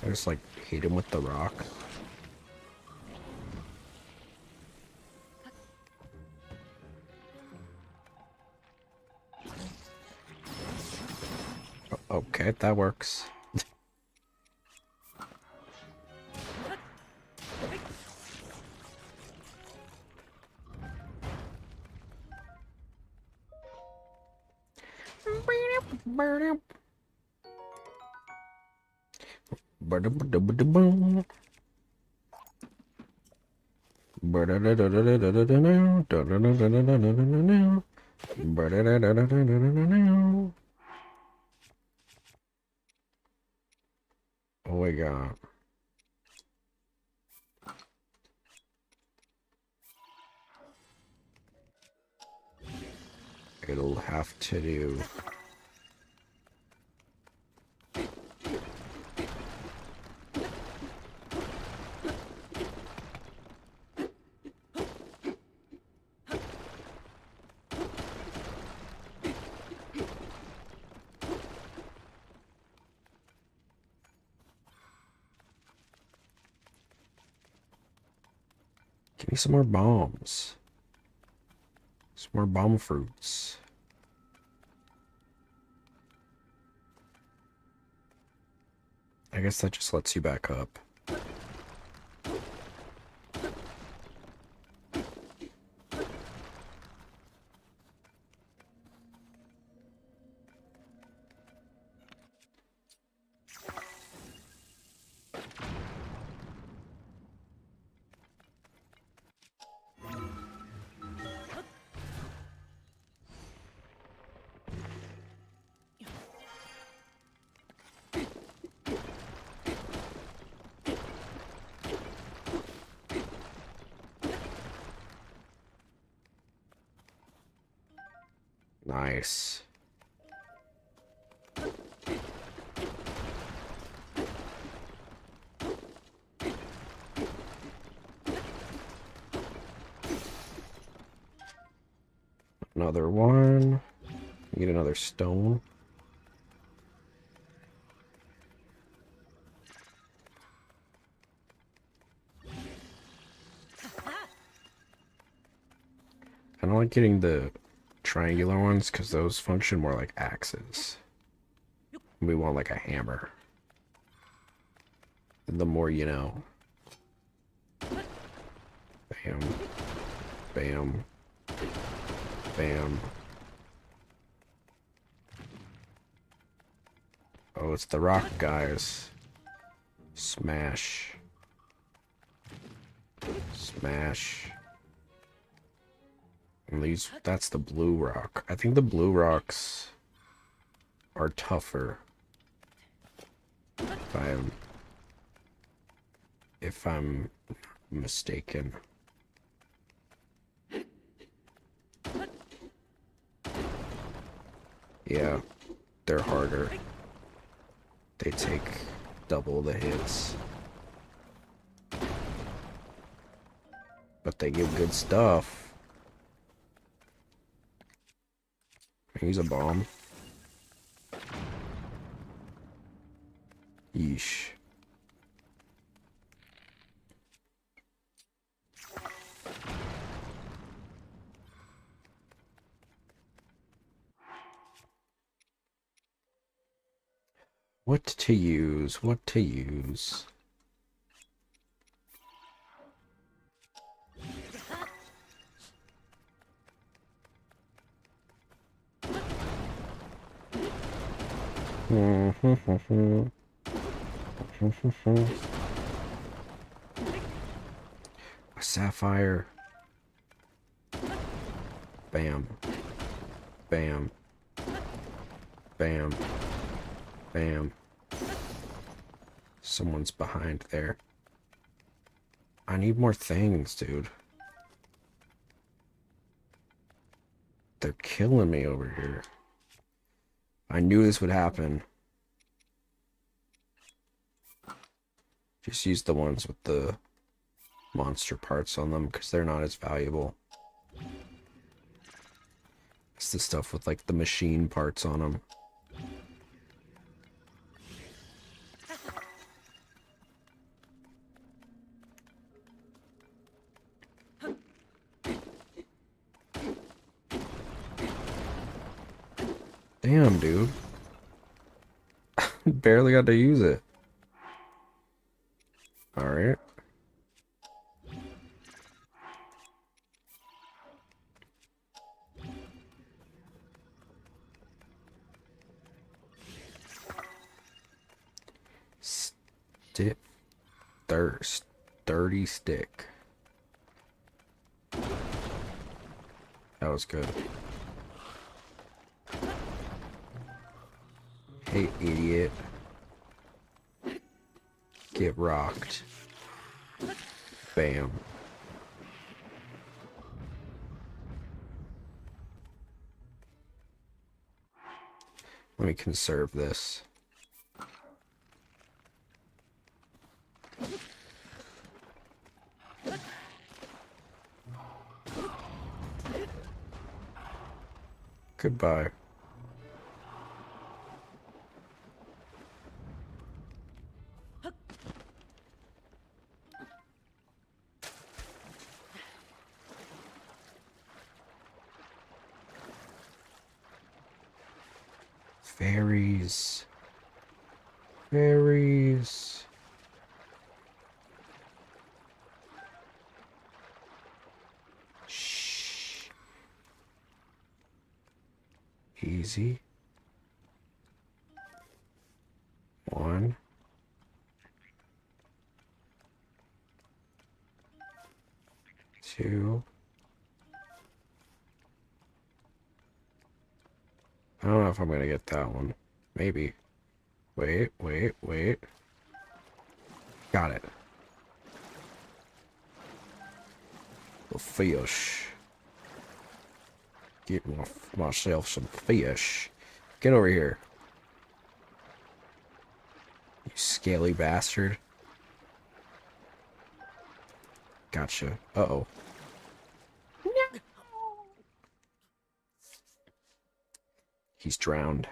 I just like hit him with the rock. Okay, that works. Oh my god. It'll have to do. Give me some more bombs. Some more bomb fruits. I guess that just lets you back up. Nice. Another one. Need another stone. I don't like getting the triangular ones because those function more like axes. We want like a hammer. The more you know. Bam. Bam. Bam. Oh, it's the rock guys. Smash. Smash. And these, that's the blue rock. I think the blue rocks are tougher. If I'm mistaken. Yeah, they're harder. They take double the hits. But they give good stuff. Use a bomb. Yeesh. What to use? What to use? A sapphire. Bam. Bam. Bam. Bam. Someone's behind there. I need more things, dude. They're killing me over here. I knew this would happen. Just use the ones with the monster parts on them because they're not as valuable. It's the stuff with like the machine parts on them. Damn, dude. Barely got to use it. Alright. Stiff thirst. Dirty stick. That was good. Hey, idiot. Get rocked. Bam. Let me conserve this. Goodbye. Fairies. Fairies. Shh. Easy. 1. 2. I don't know if I'm gonna get that one. Maybe. Wait. Got it. The fish. Get myself some fish. Get over here. You scaly bastard. Gotcha. Uh-oh. He's drowned.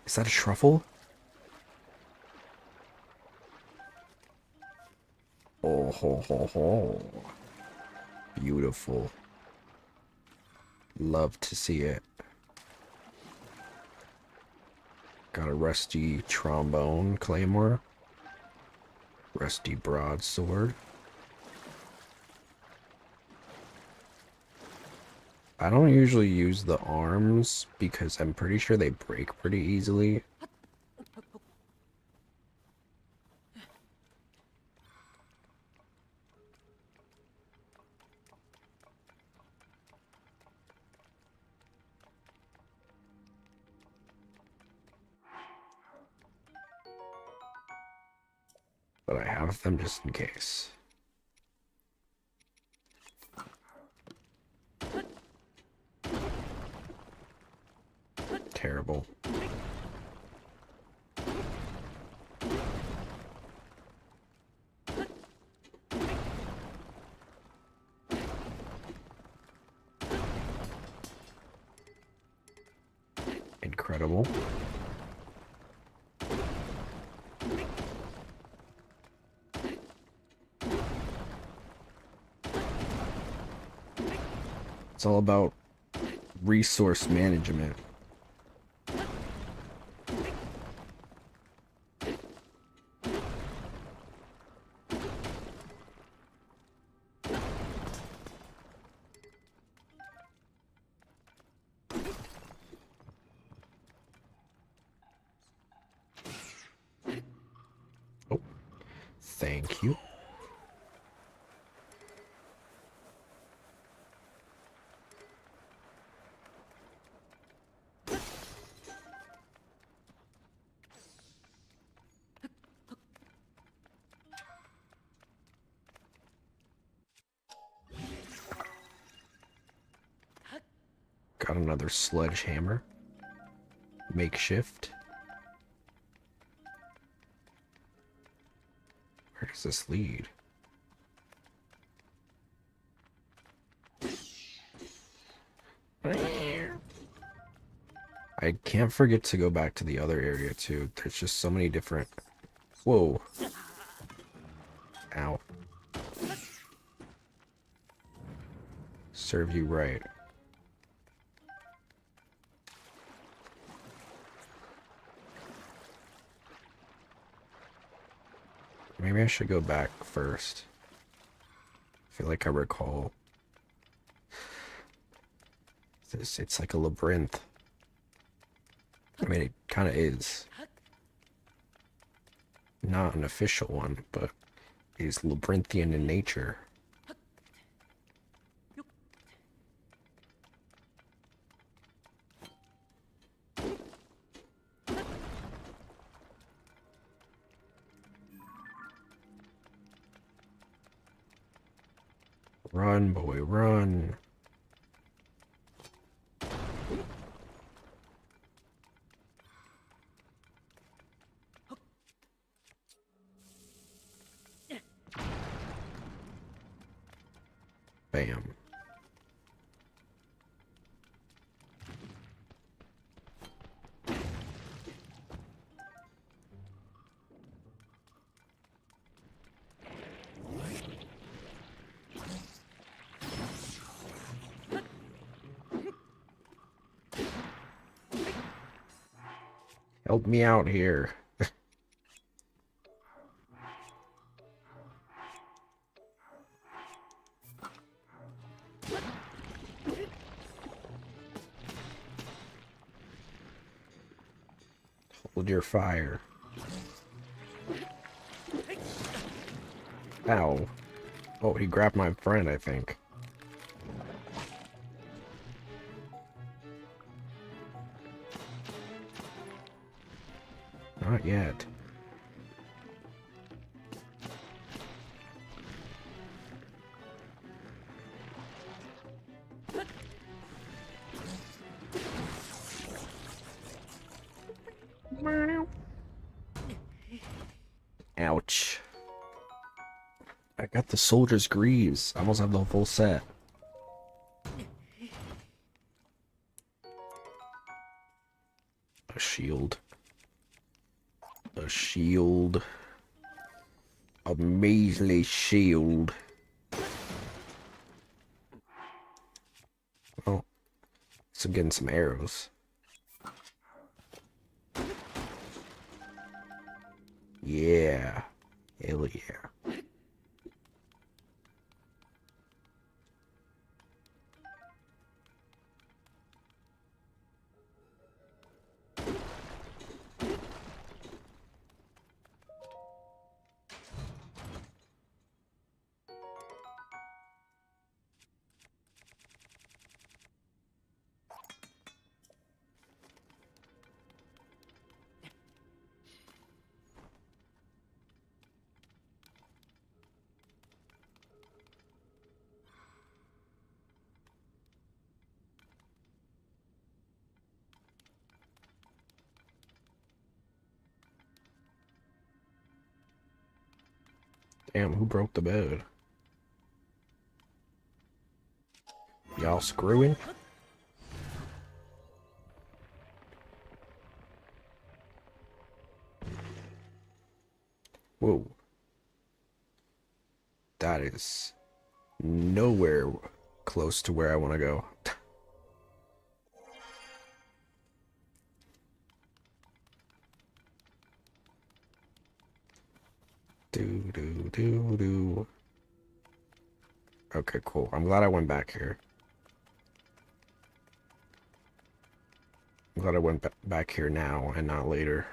Is that a truffle? Oh, ho, ho, ho. Beautiful. Love to see it. Got a rusty trombone claymore. Rusty broadsword. I don't usually use the arms because I'm pretty sure they break pretty easily. But I have them just in case. Terrible. Incredible. It's all about resource management. Thank you. Got another sledgehammer. Makeshift. Where does this lead? I can't forget to go back to the other area too. There's just so many different... Whoa. Ow. Serve you right. Maybe I should go back first. I feel like I recall this. It's like a labyrinth. I mean, it kind of is. Not an official one, but it is labyrinthian in nature. Run, boy, run. Bam. Help me out here. Hold your fire. Ow. Oh, he grabbed my friend, I think. Not yet. Ouch. I got the soldier's greaves. I almost have the full set. A shield. A shield. A measly shield. Oh. So I'm getting some arrows. Yeah. Hell yeah. Damn, who broke the bed? Y'all screwing? Whoa. That is nowhere close to where I want to go. Do. Okay, cool. I'm glad I went back here. I'm glad I went back here now and not later.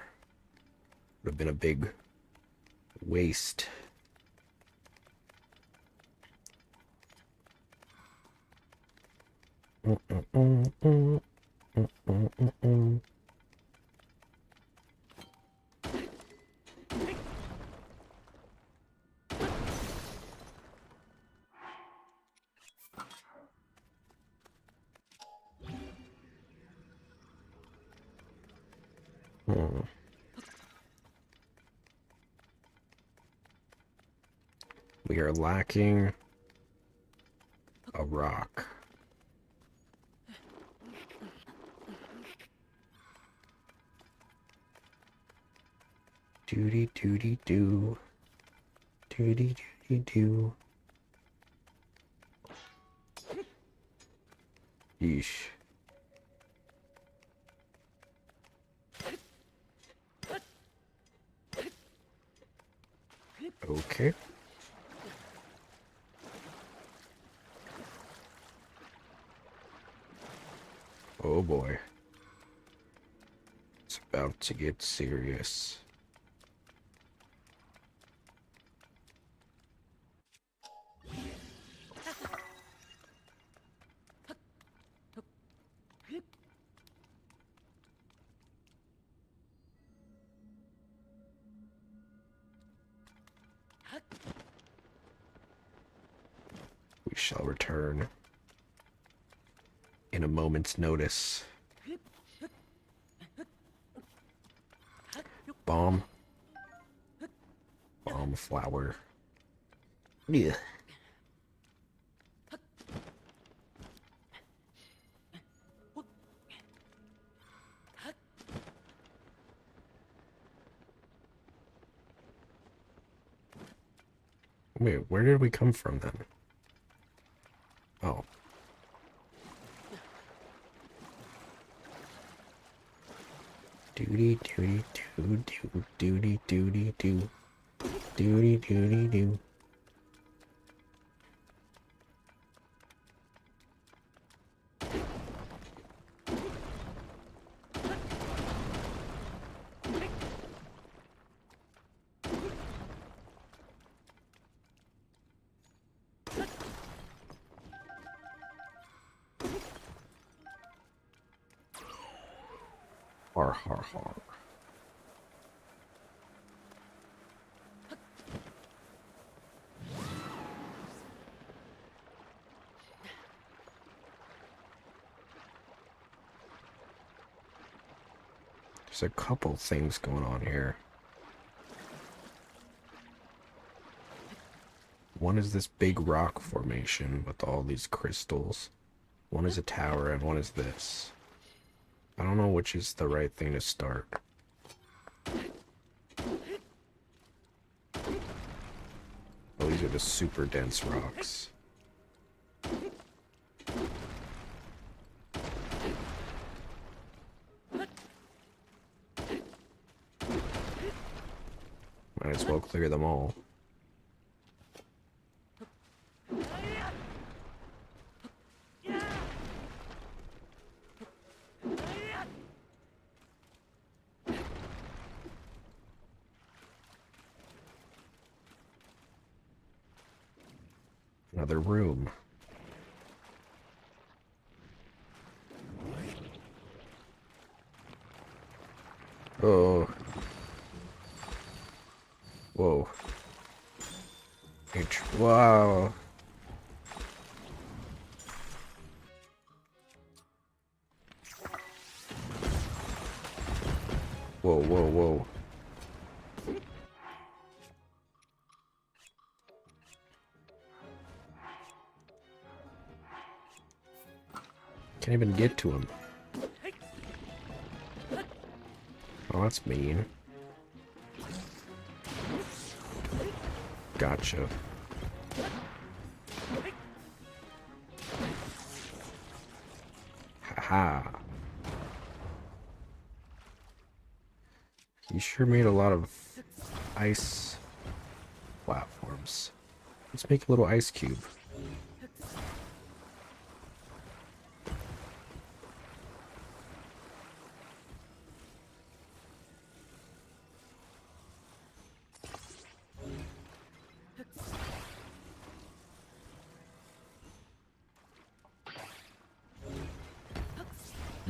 Would have been a big waste. We are lacking a rock. Doody doody doo. Doody doody doo. Yeesh. Okay. Oh boy. It's about to get serious. We shall return in a moment's notice. Bomb. Bomb flower. Yeah. Wait, where did we come from then? Oh. Doody doody doo doo doody doody doo. Doody doody doo. Har har har. There's a couple things going on here. One is this big rock formation with all these crystals. One is a tower and one is this. I don't know which is the right thing to start. Oh, these are the super dense rocks. Might as well clear them all. Another room. Oh. Whoa. Wow. Whoa, whoa, whoa. Can't even get to him. Oh, that's mean. Gotcha. Haha. You sure made a lot of ice platforms. Let's make a little ice cube.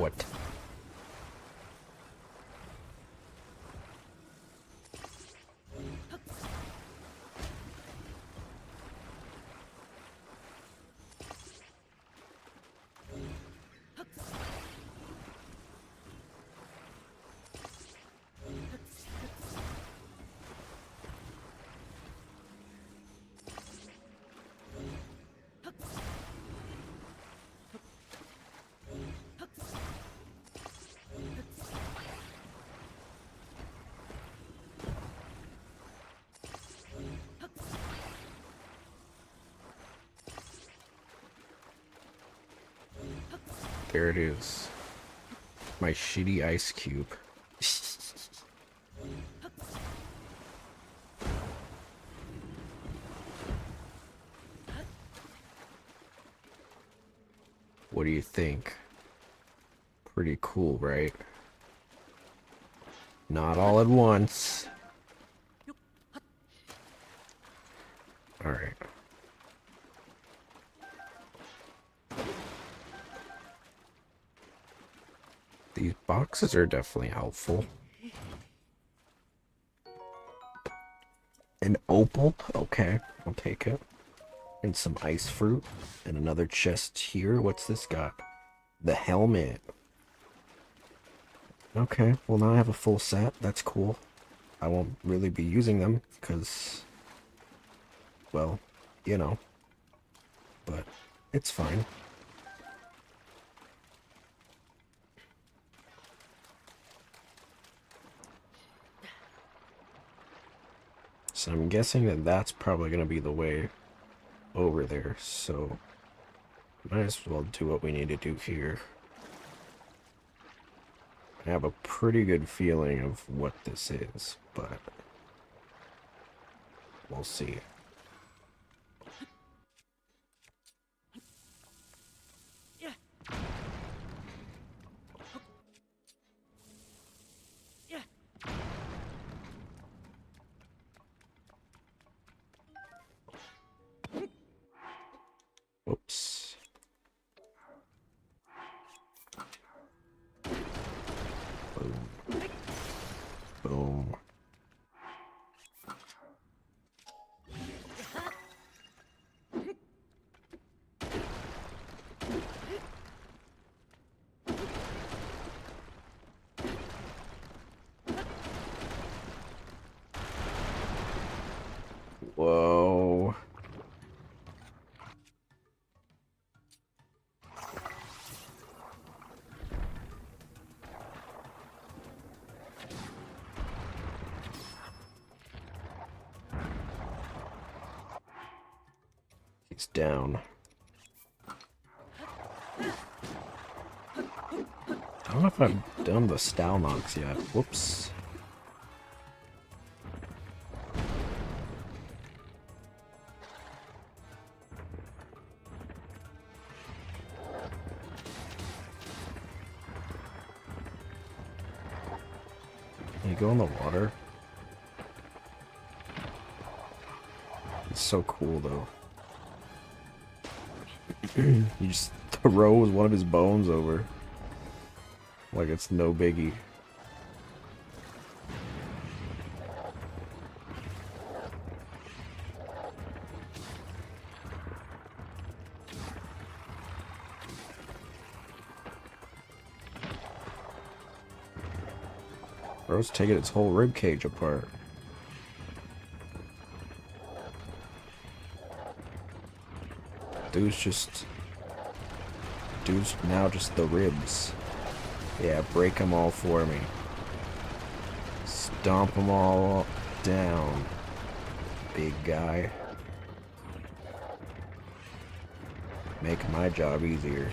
What? There it is. My shitty ice cube. What do you think? Pretty cool, right? Not all at once. Alright. These boxes are definitely helpful. An opal? Okay, I'll take it. And some ice fruit. And another chest here. What's this got? The helmet. Okay, well now I have a full set. That's cool. I won't really be using them because, well, you know. But it's fine. So I'm guessing that that's probably going to be the way over there, so might as well do what we need to do here. I have a pretty good feeling of what this is, but we'll see. Whoops. Boom. Boom. Whoa. He's down. I don't know if I've done the Stalnox yet. Whoops. Can you go in the water? It's so cool though. You just throws one of his bones over. Like it's no biggie. Bro's taking its whole rib cage apart. Dude's now just the ribs. Yeah, break them all for me. Stomp them all down, big guy. Make my job easier.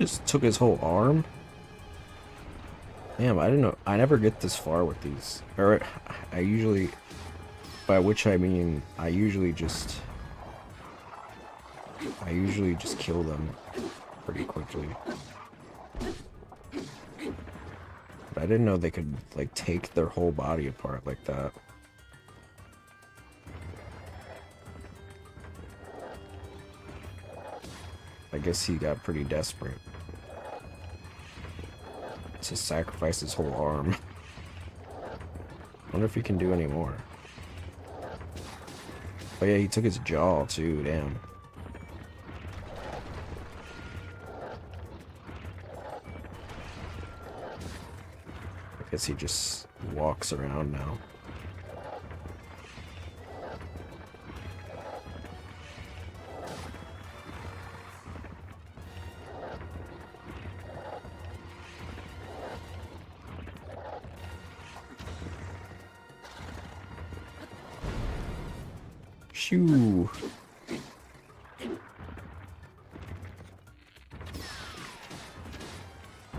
Just took his whole arm? Damn, I didn't know. I never get this far with these. Or, I usually... By which I mean, I usually just kill them pretty quickly. But I didn't know they could, like, take their whole body apart like that. I guess he got pretty desperate to sacrifice his whole arm. Wonder if he can do any more. Oh yeah, he took his jaw too, damn. I guess he just walks around now. Shoo.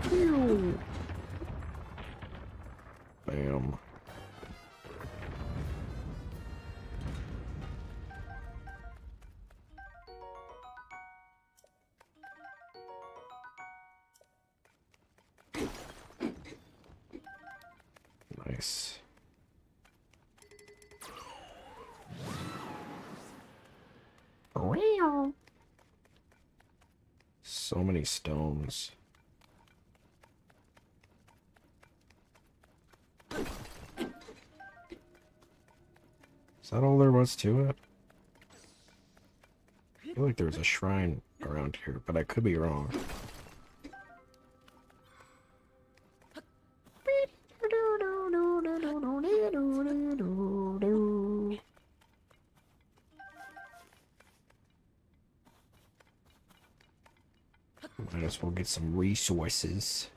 Pew. Bam. Nice. So many stones. Is that all there was to it? I feel like there was a shrine around here, but I could be wrong. Might as well get some resources.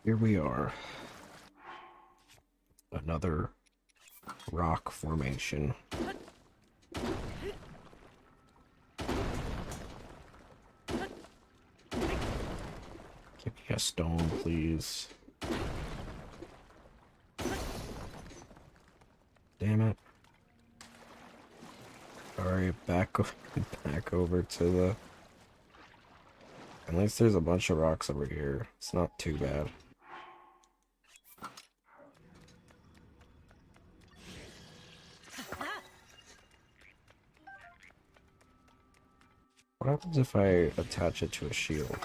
Here we are. Another rock formation. Give me a stone, please. Damn it. Alright, back over to the... At least there's a bunch of rocks over here. It's not too bad. What happens if I attach it to a shield?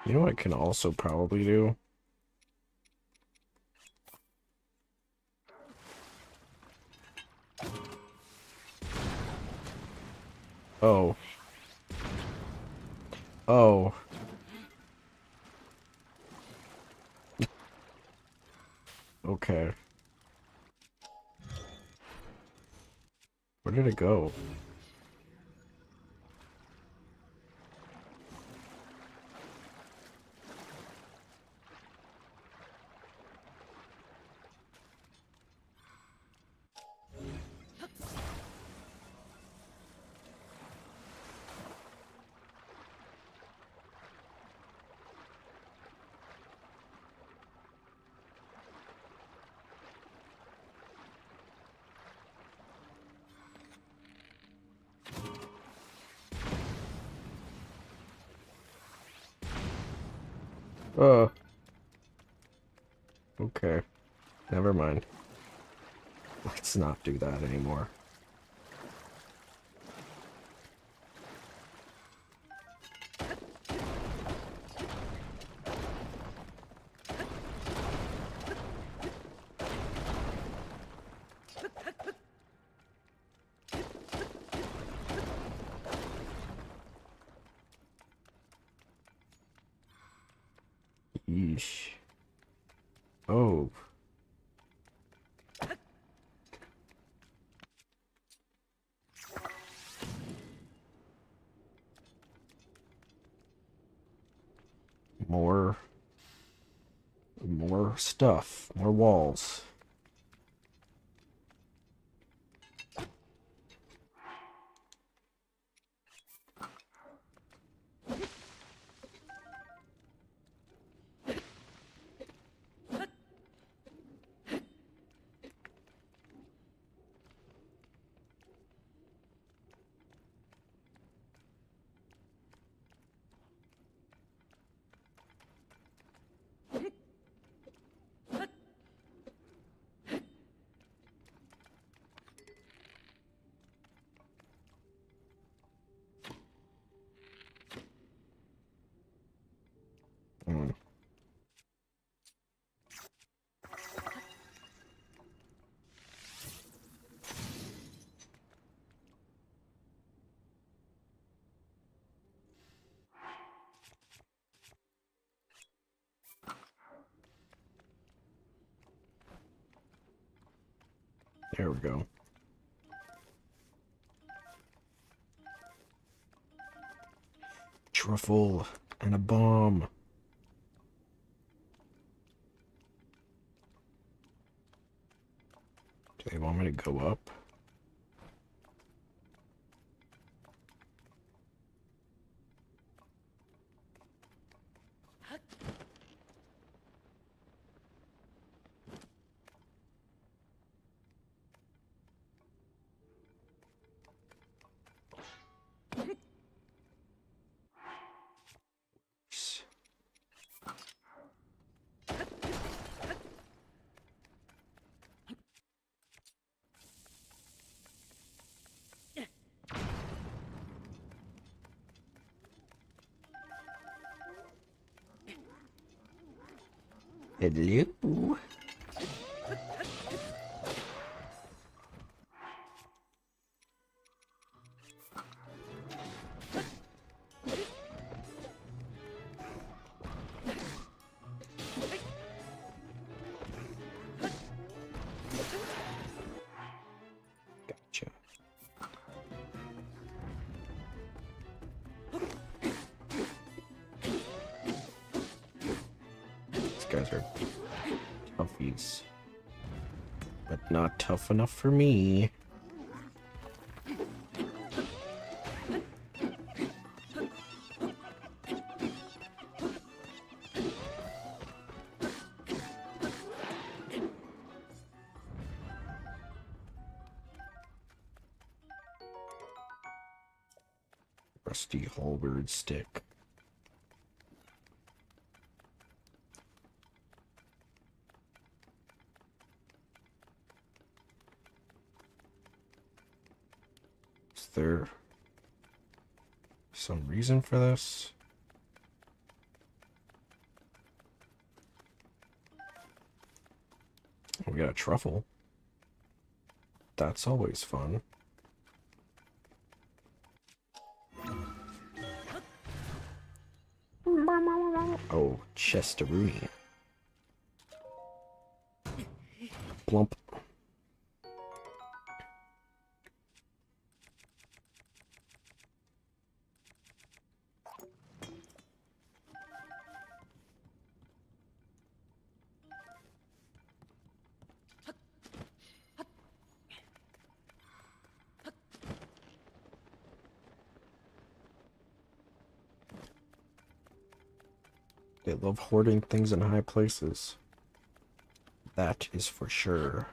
You know what I can also probably do? Oh. Oh. Okay. Where did it go? Okay. Never mind. Let's not do that anymore. Yeesh. Oh. More stuff, more walls. Mm. There we go. Truffle and a bomb. Do they want me to go up? Hello. Gotcha. These guys are toughies, but not tough enough for me. Rusty halberd stick. Is there some reason for this? We got a truffle. That's always fun. Oh, Chesteroonie. Plump. They love hoarding things in high places. That is for sure.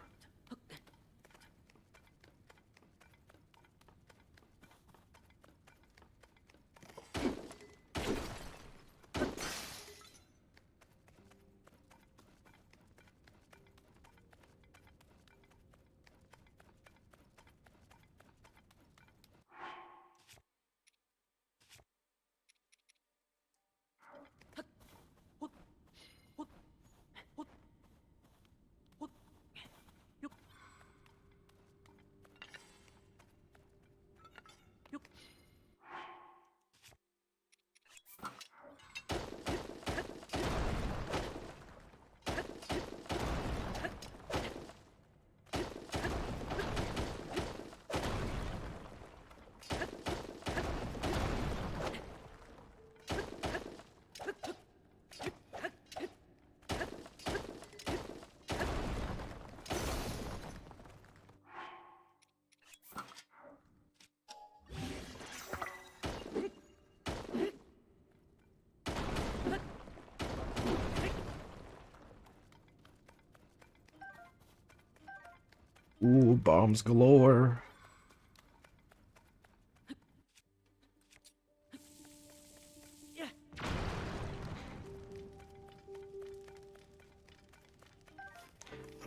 Ooh, bombs galore.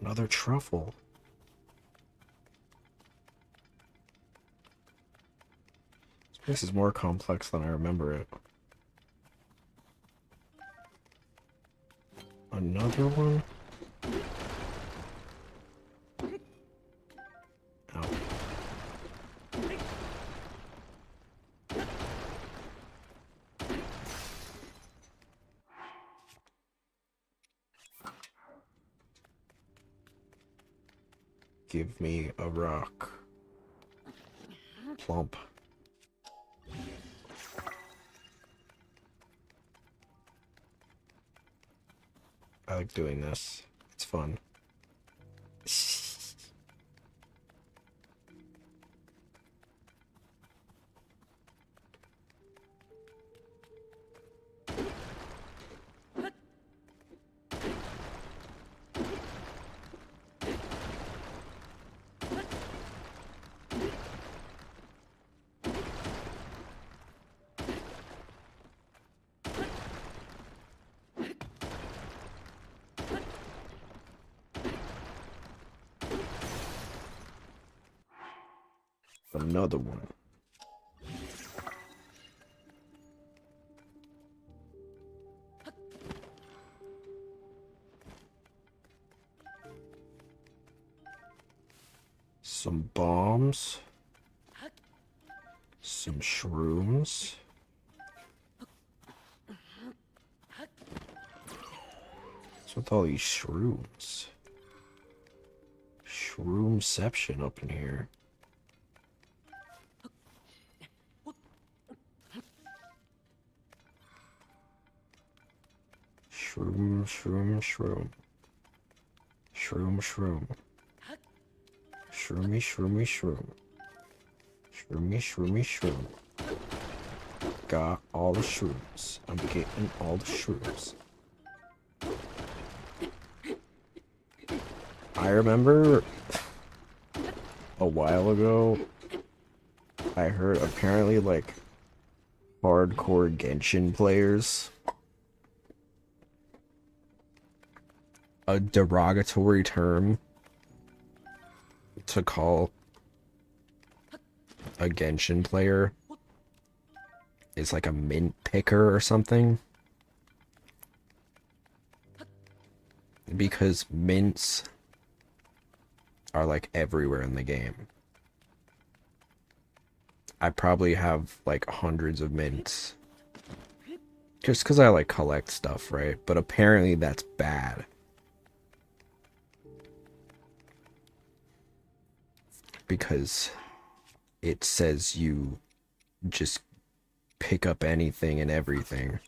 Another truffle. This place is more complex than I remember it. Another one? Ow. Give me a rock. Plump. I like doing this. It's fun. Another one. Some bombs. Some shrooms. What's with all these shrooms? Shroomception up in here. Shroom, shroom, shroom. Shroom, shroom. Shroomy, shroomy, shroom. Shroomy, shroomy, shroom. Got all the shrooms. I'm getting all the shrooms. I remember a while ago, I heard apparently like hardcore Genshin players, a derogatory term to call a Genshin player is like a mint picker or something. Because mints are like everywhere in the game. I probably have like hundreds of mints. Just because I like collect stuff, right? But apparently that's bad. Because it says you just pick up anything and everything.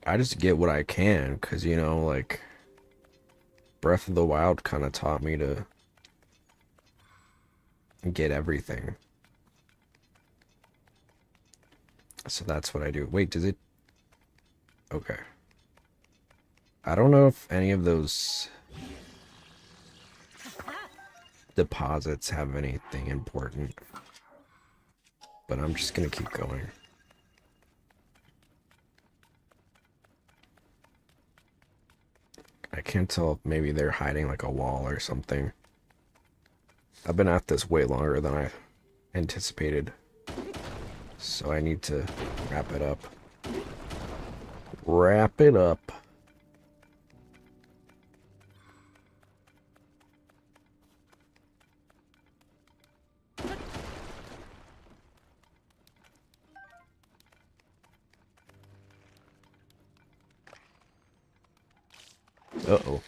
I just get what I can, because, you know, like, Breath of the Wild kind of taught me to get everything. So that's what I do. Wait, does it... Okay. I don't know if any of those deposits have anything important, but I'm just gonna keep going. I can't tell if maybe they're hiding like a wall or something. I've been at this way longer than I anticipated, so I need to wrap it up. Wrap it up. Uh-oh.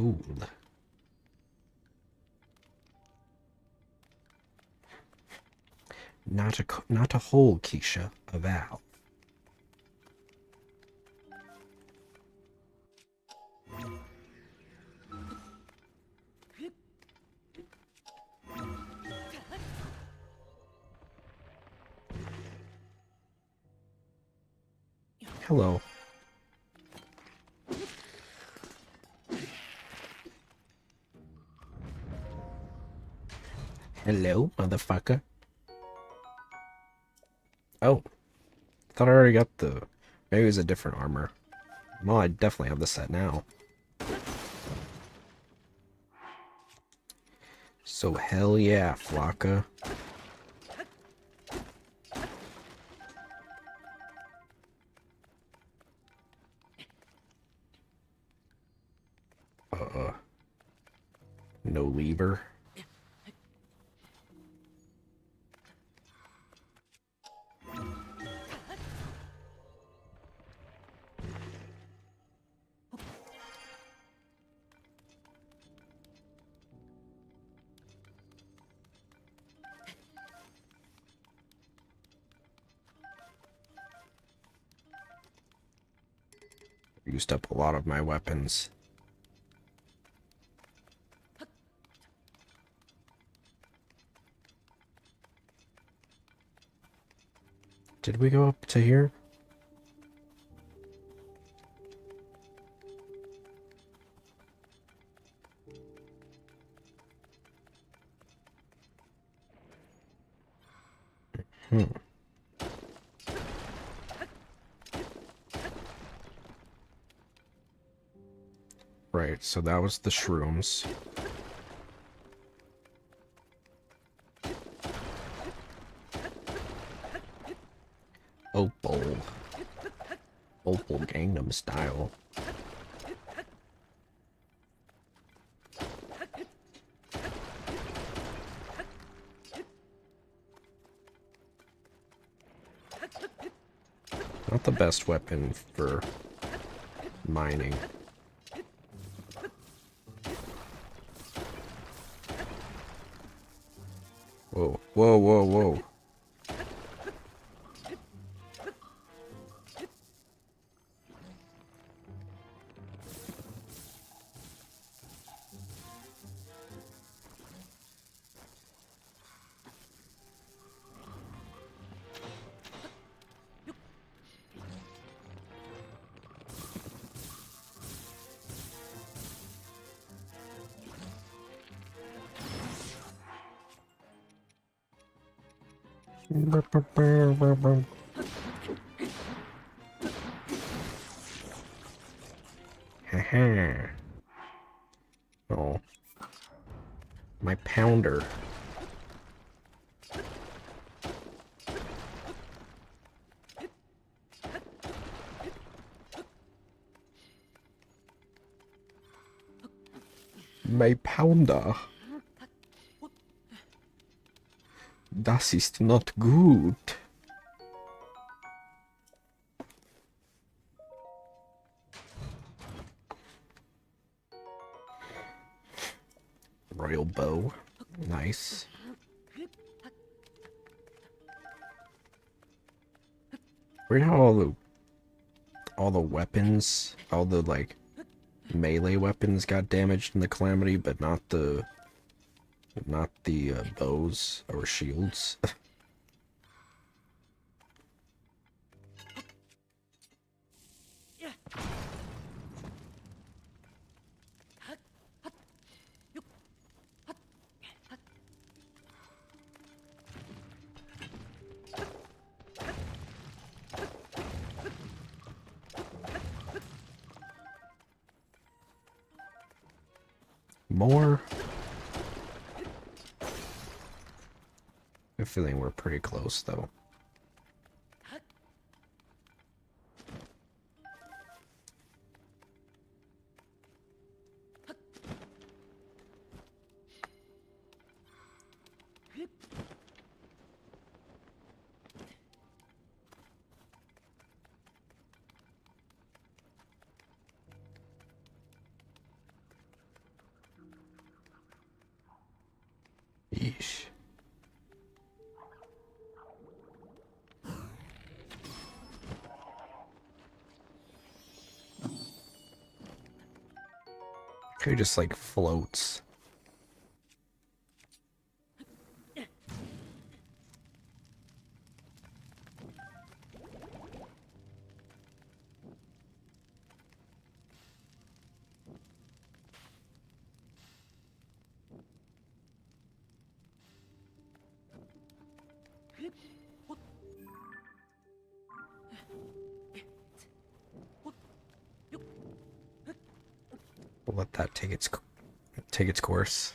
hole. Not a hole, Keisha. A valve. Hello. Hello, motherfucker. Oh. Thought I already got the... Maybe it was a different armor. Well, I definitely have the set now. So hell yeah, Flocka. No lever. Used up a lot of my weapons. Did we go up to here? Right, so that was the shrooms. Opal. Opal Gangnam Style. Not the best weapon for mining. Whoa, whoa, whoa, whoa. Haha. Oh. My pounder. My pounder. Das ist not gut. Royal bow. Nice. Weird how all the weapons, all the like melee weapons got damaged in the Calamity, but not the bows or shields. More. I have a feeling we're pretty close, though. He just like floats. We'll let that take its course.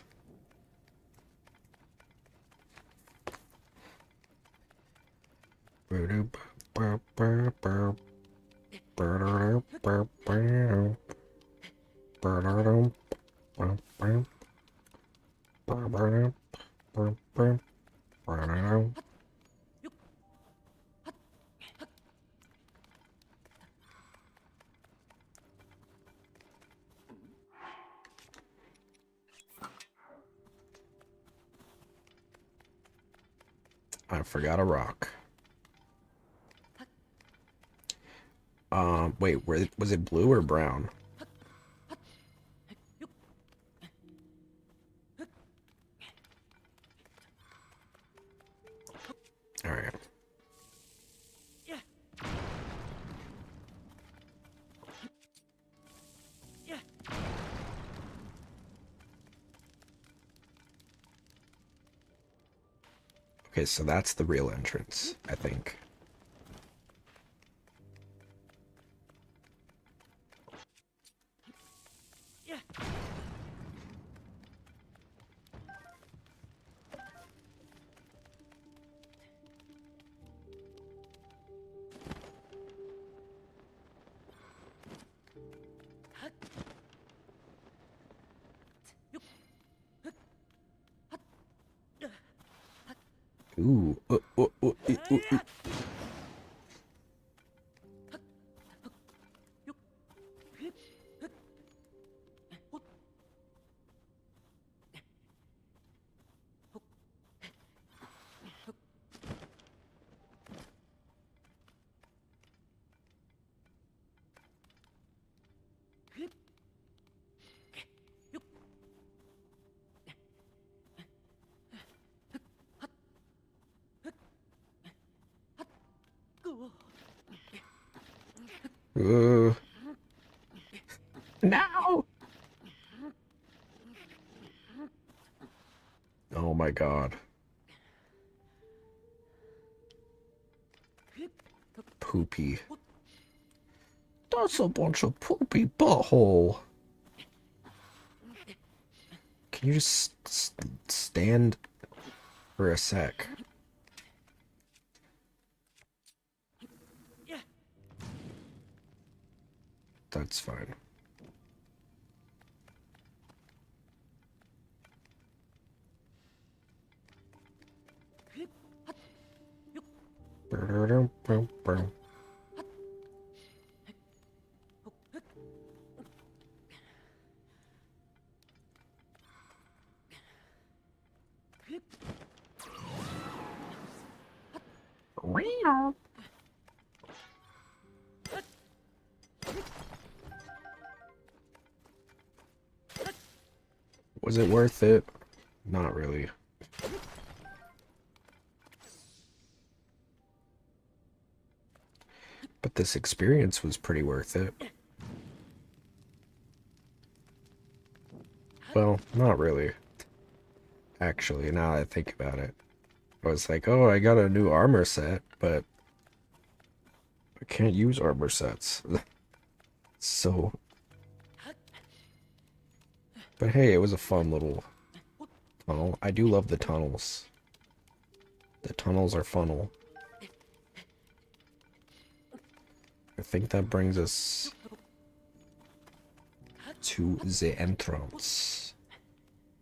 I forgot a rock. Wait, was it blue or brown? All right. Okay, so that's the real entrance, I think. Ooh. No! Oh my god. Poopy. That's a bunch of poopy butthole. Can you just stand for a sec? That's fine. Was it worth it? Not really. But this experience was pretty worth it. Well, not really. Actually, now that I think about it. I was like, oh, I got a new armor set, but I can't use armor sets. So... But hey, it was a fun little tunnel. I do love the tunnels. The tunnels are funnel. I think that brings us to the entrance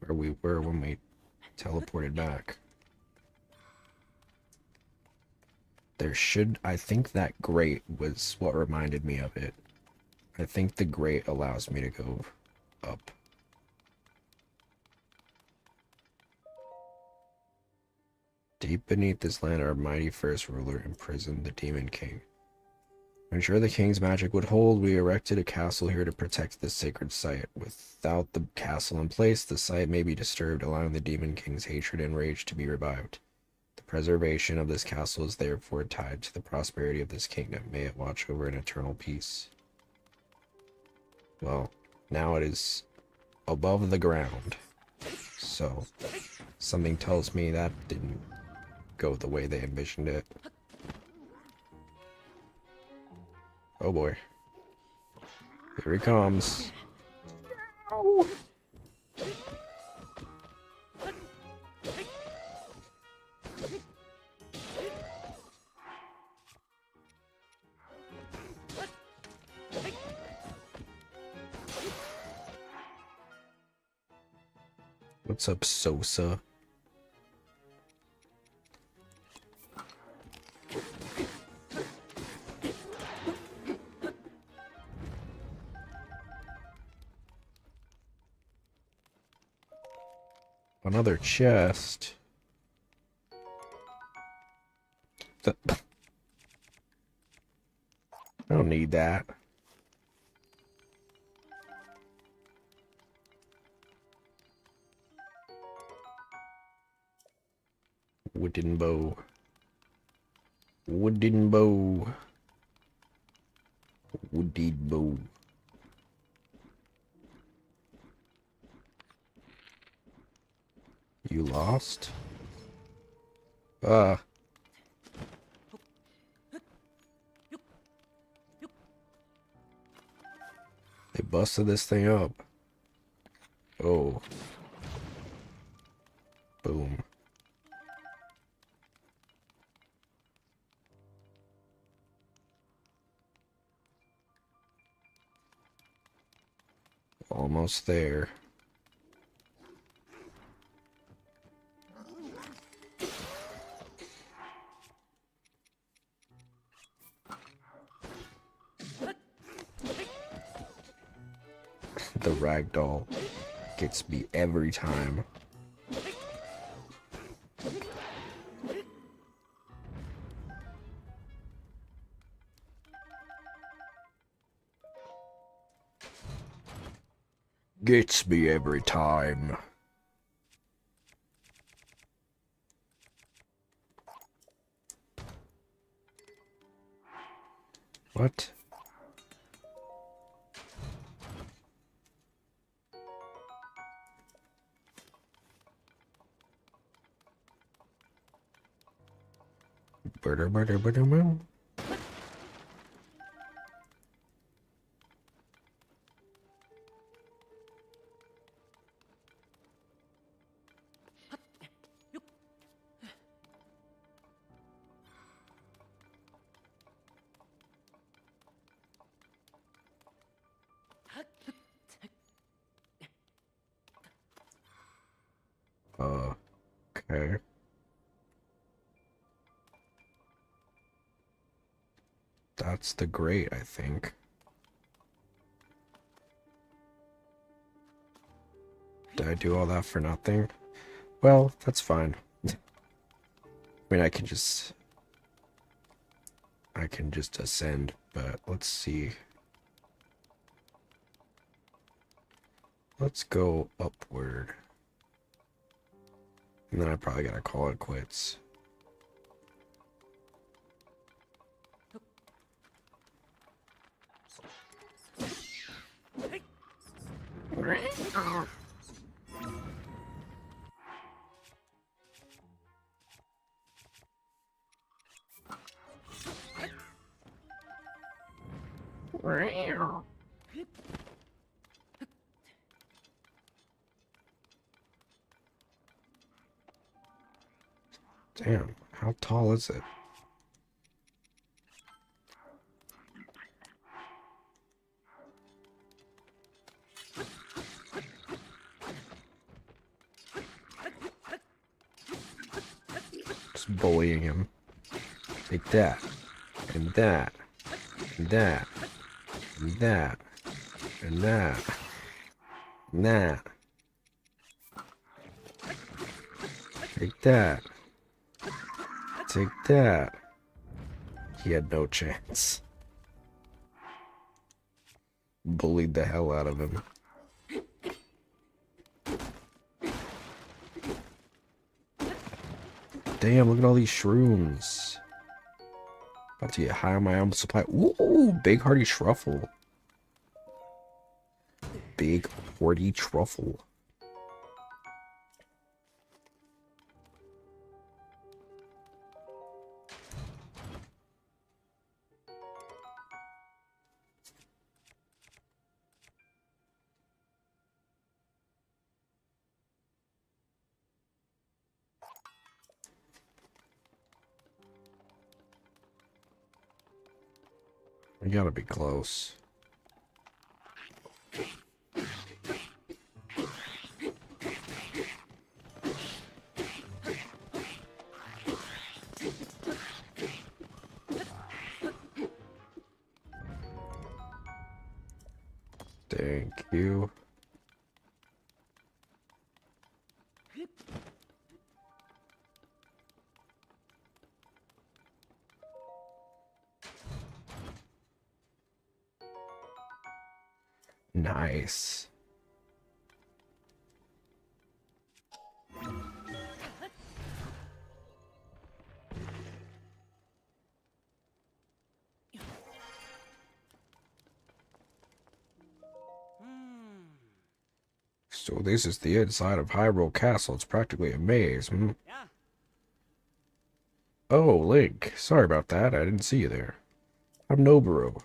where we were when we teleported back. There should, I think that grate was what reminded me of it. I think the grate allows me to go up. Deep beneath this land, our mighty first ruler imprisoned the Demon King. To ensure the king's magic would hold, we erected a castle here to protect this sacred site. Without the castle in place, the site may be disturbed, allowing the demon king's hatred and rage to be revived. The preservation of this castle is therefore tied to the prosperity of this kingdom. May it watch over an eternal peace. Well, now it is above the ground. So, something tells me that didn't go the way they envisioned it. Oh boy. Here he comes. Oh. What's up, Sosa? Another chest. I don't need that. Wooden bow. Wooden bow. Wooden bow. You lost? Ah. They busted this thing up. Oh. Boom. Almost there. The ragdoll gets me every time. Gets me every time. What? Murder, murder, murder, murder. Okay. That's the grate, I think. Did I do all that for nothing? Well, that's fine. I mean, I can just ascend, but let's see. Let's go upward. And then I probably gotta call it quits. Damn, how tall is it? Just bullying him. Take that. And that. And that. And that. And that. And that. Take that. Take that. He had no chance. bullied the hell out of him. Damn, look at all these shrooms. About to get high on my own supply. Ooh, big hearty truffle. Big hearty truffle. We gotta be close. Thank you. Nice. So this is the inside of Hyrule Castle. It's practically a maze, hmm? Yeah. Oh, Link. Sorry about that. I didn't see you there. I'm Noboru.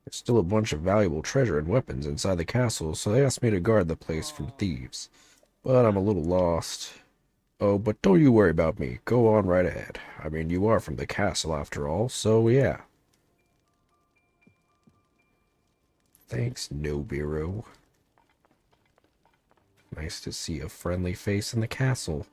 There's still a bunch of valuable treasure and weapons inside the castle, so they asked me to guard the place from thieves. But I'm a little lost. Oh, but don't you worry about me. Go on right ahead. I mean, you are from the castle after all, so yeah. Thanks, Noboru. Nice to see a friendly face in the castle.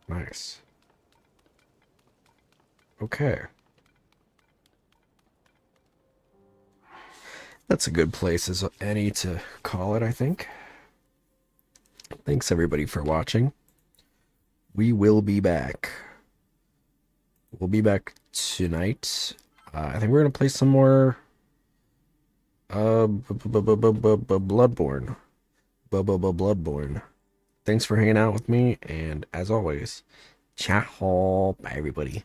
Nice. Okay. That's a good place as any to call it, I think. Thanks everybody for watching. We will be back. We'll be back tonight. I think we're gonna play some more Bloodborne. Bloodborne. Thanks for hanging out with me, and as always, ciao. Bye everybody.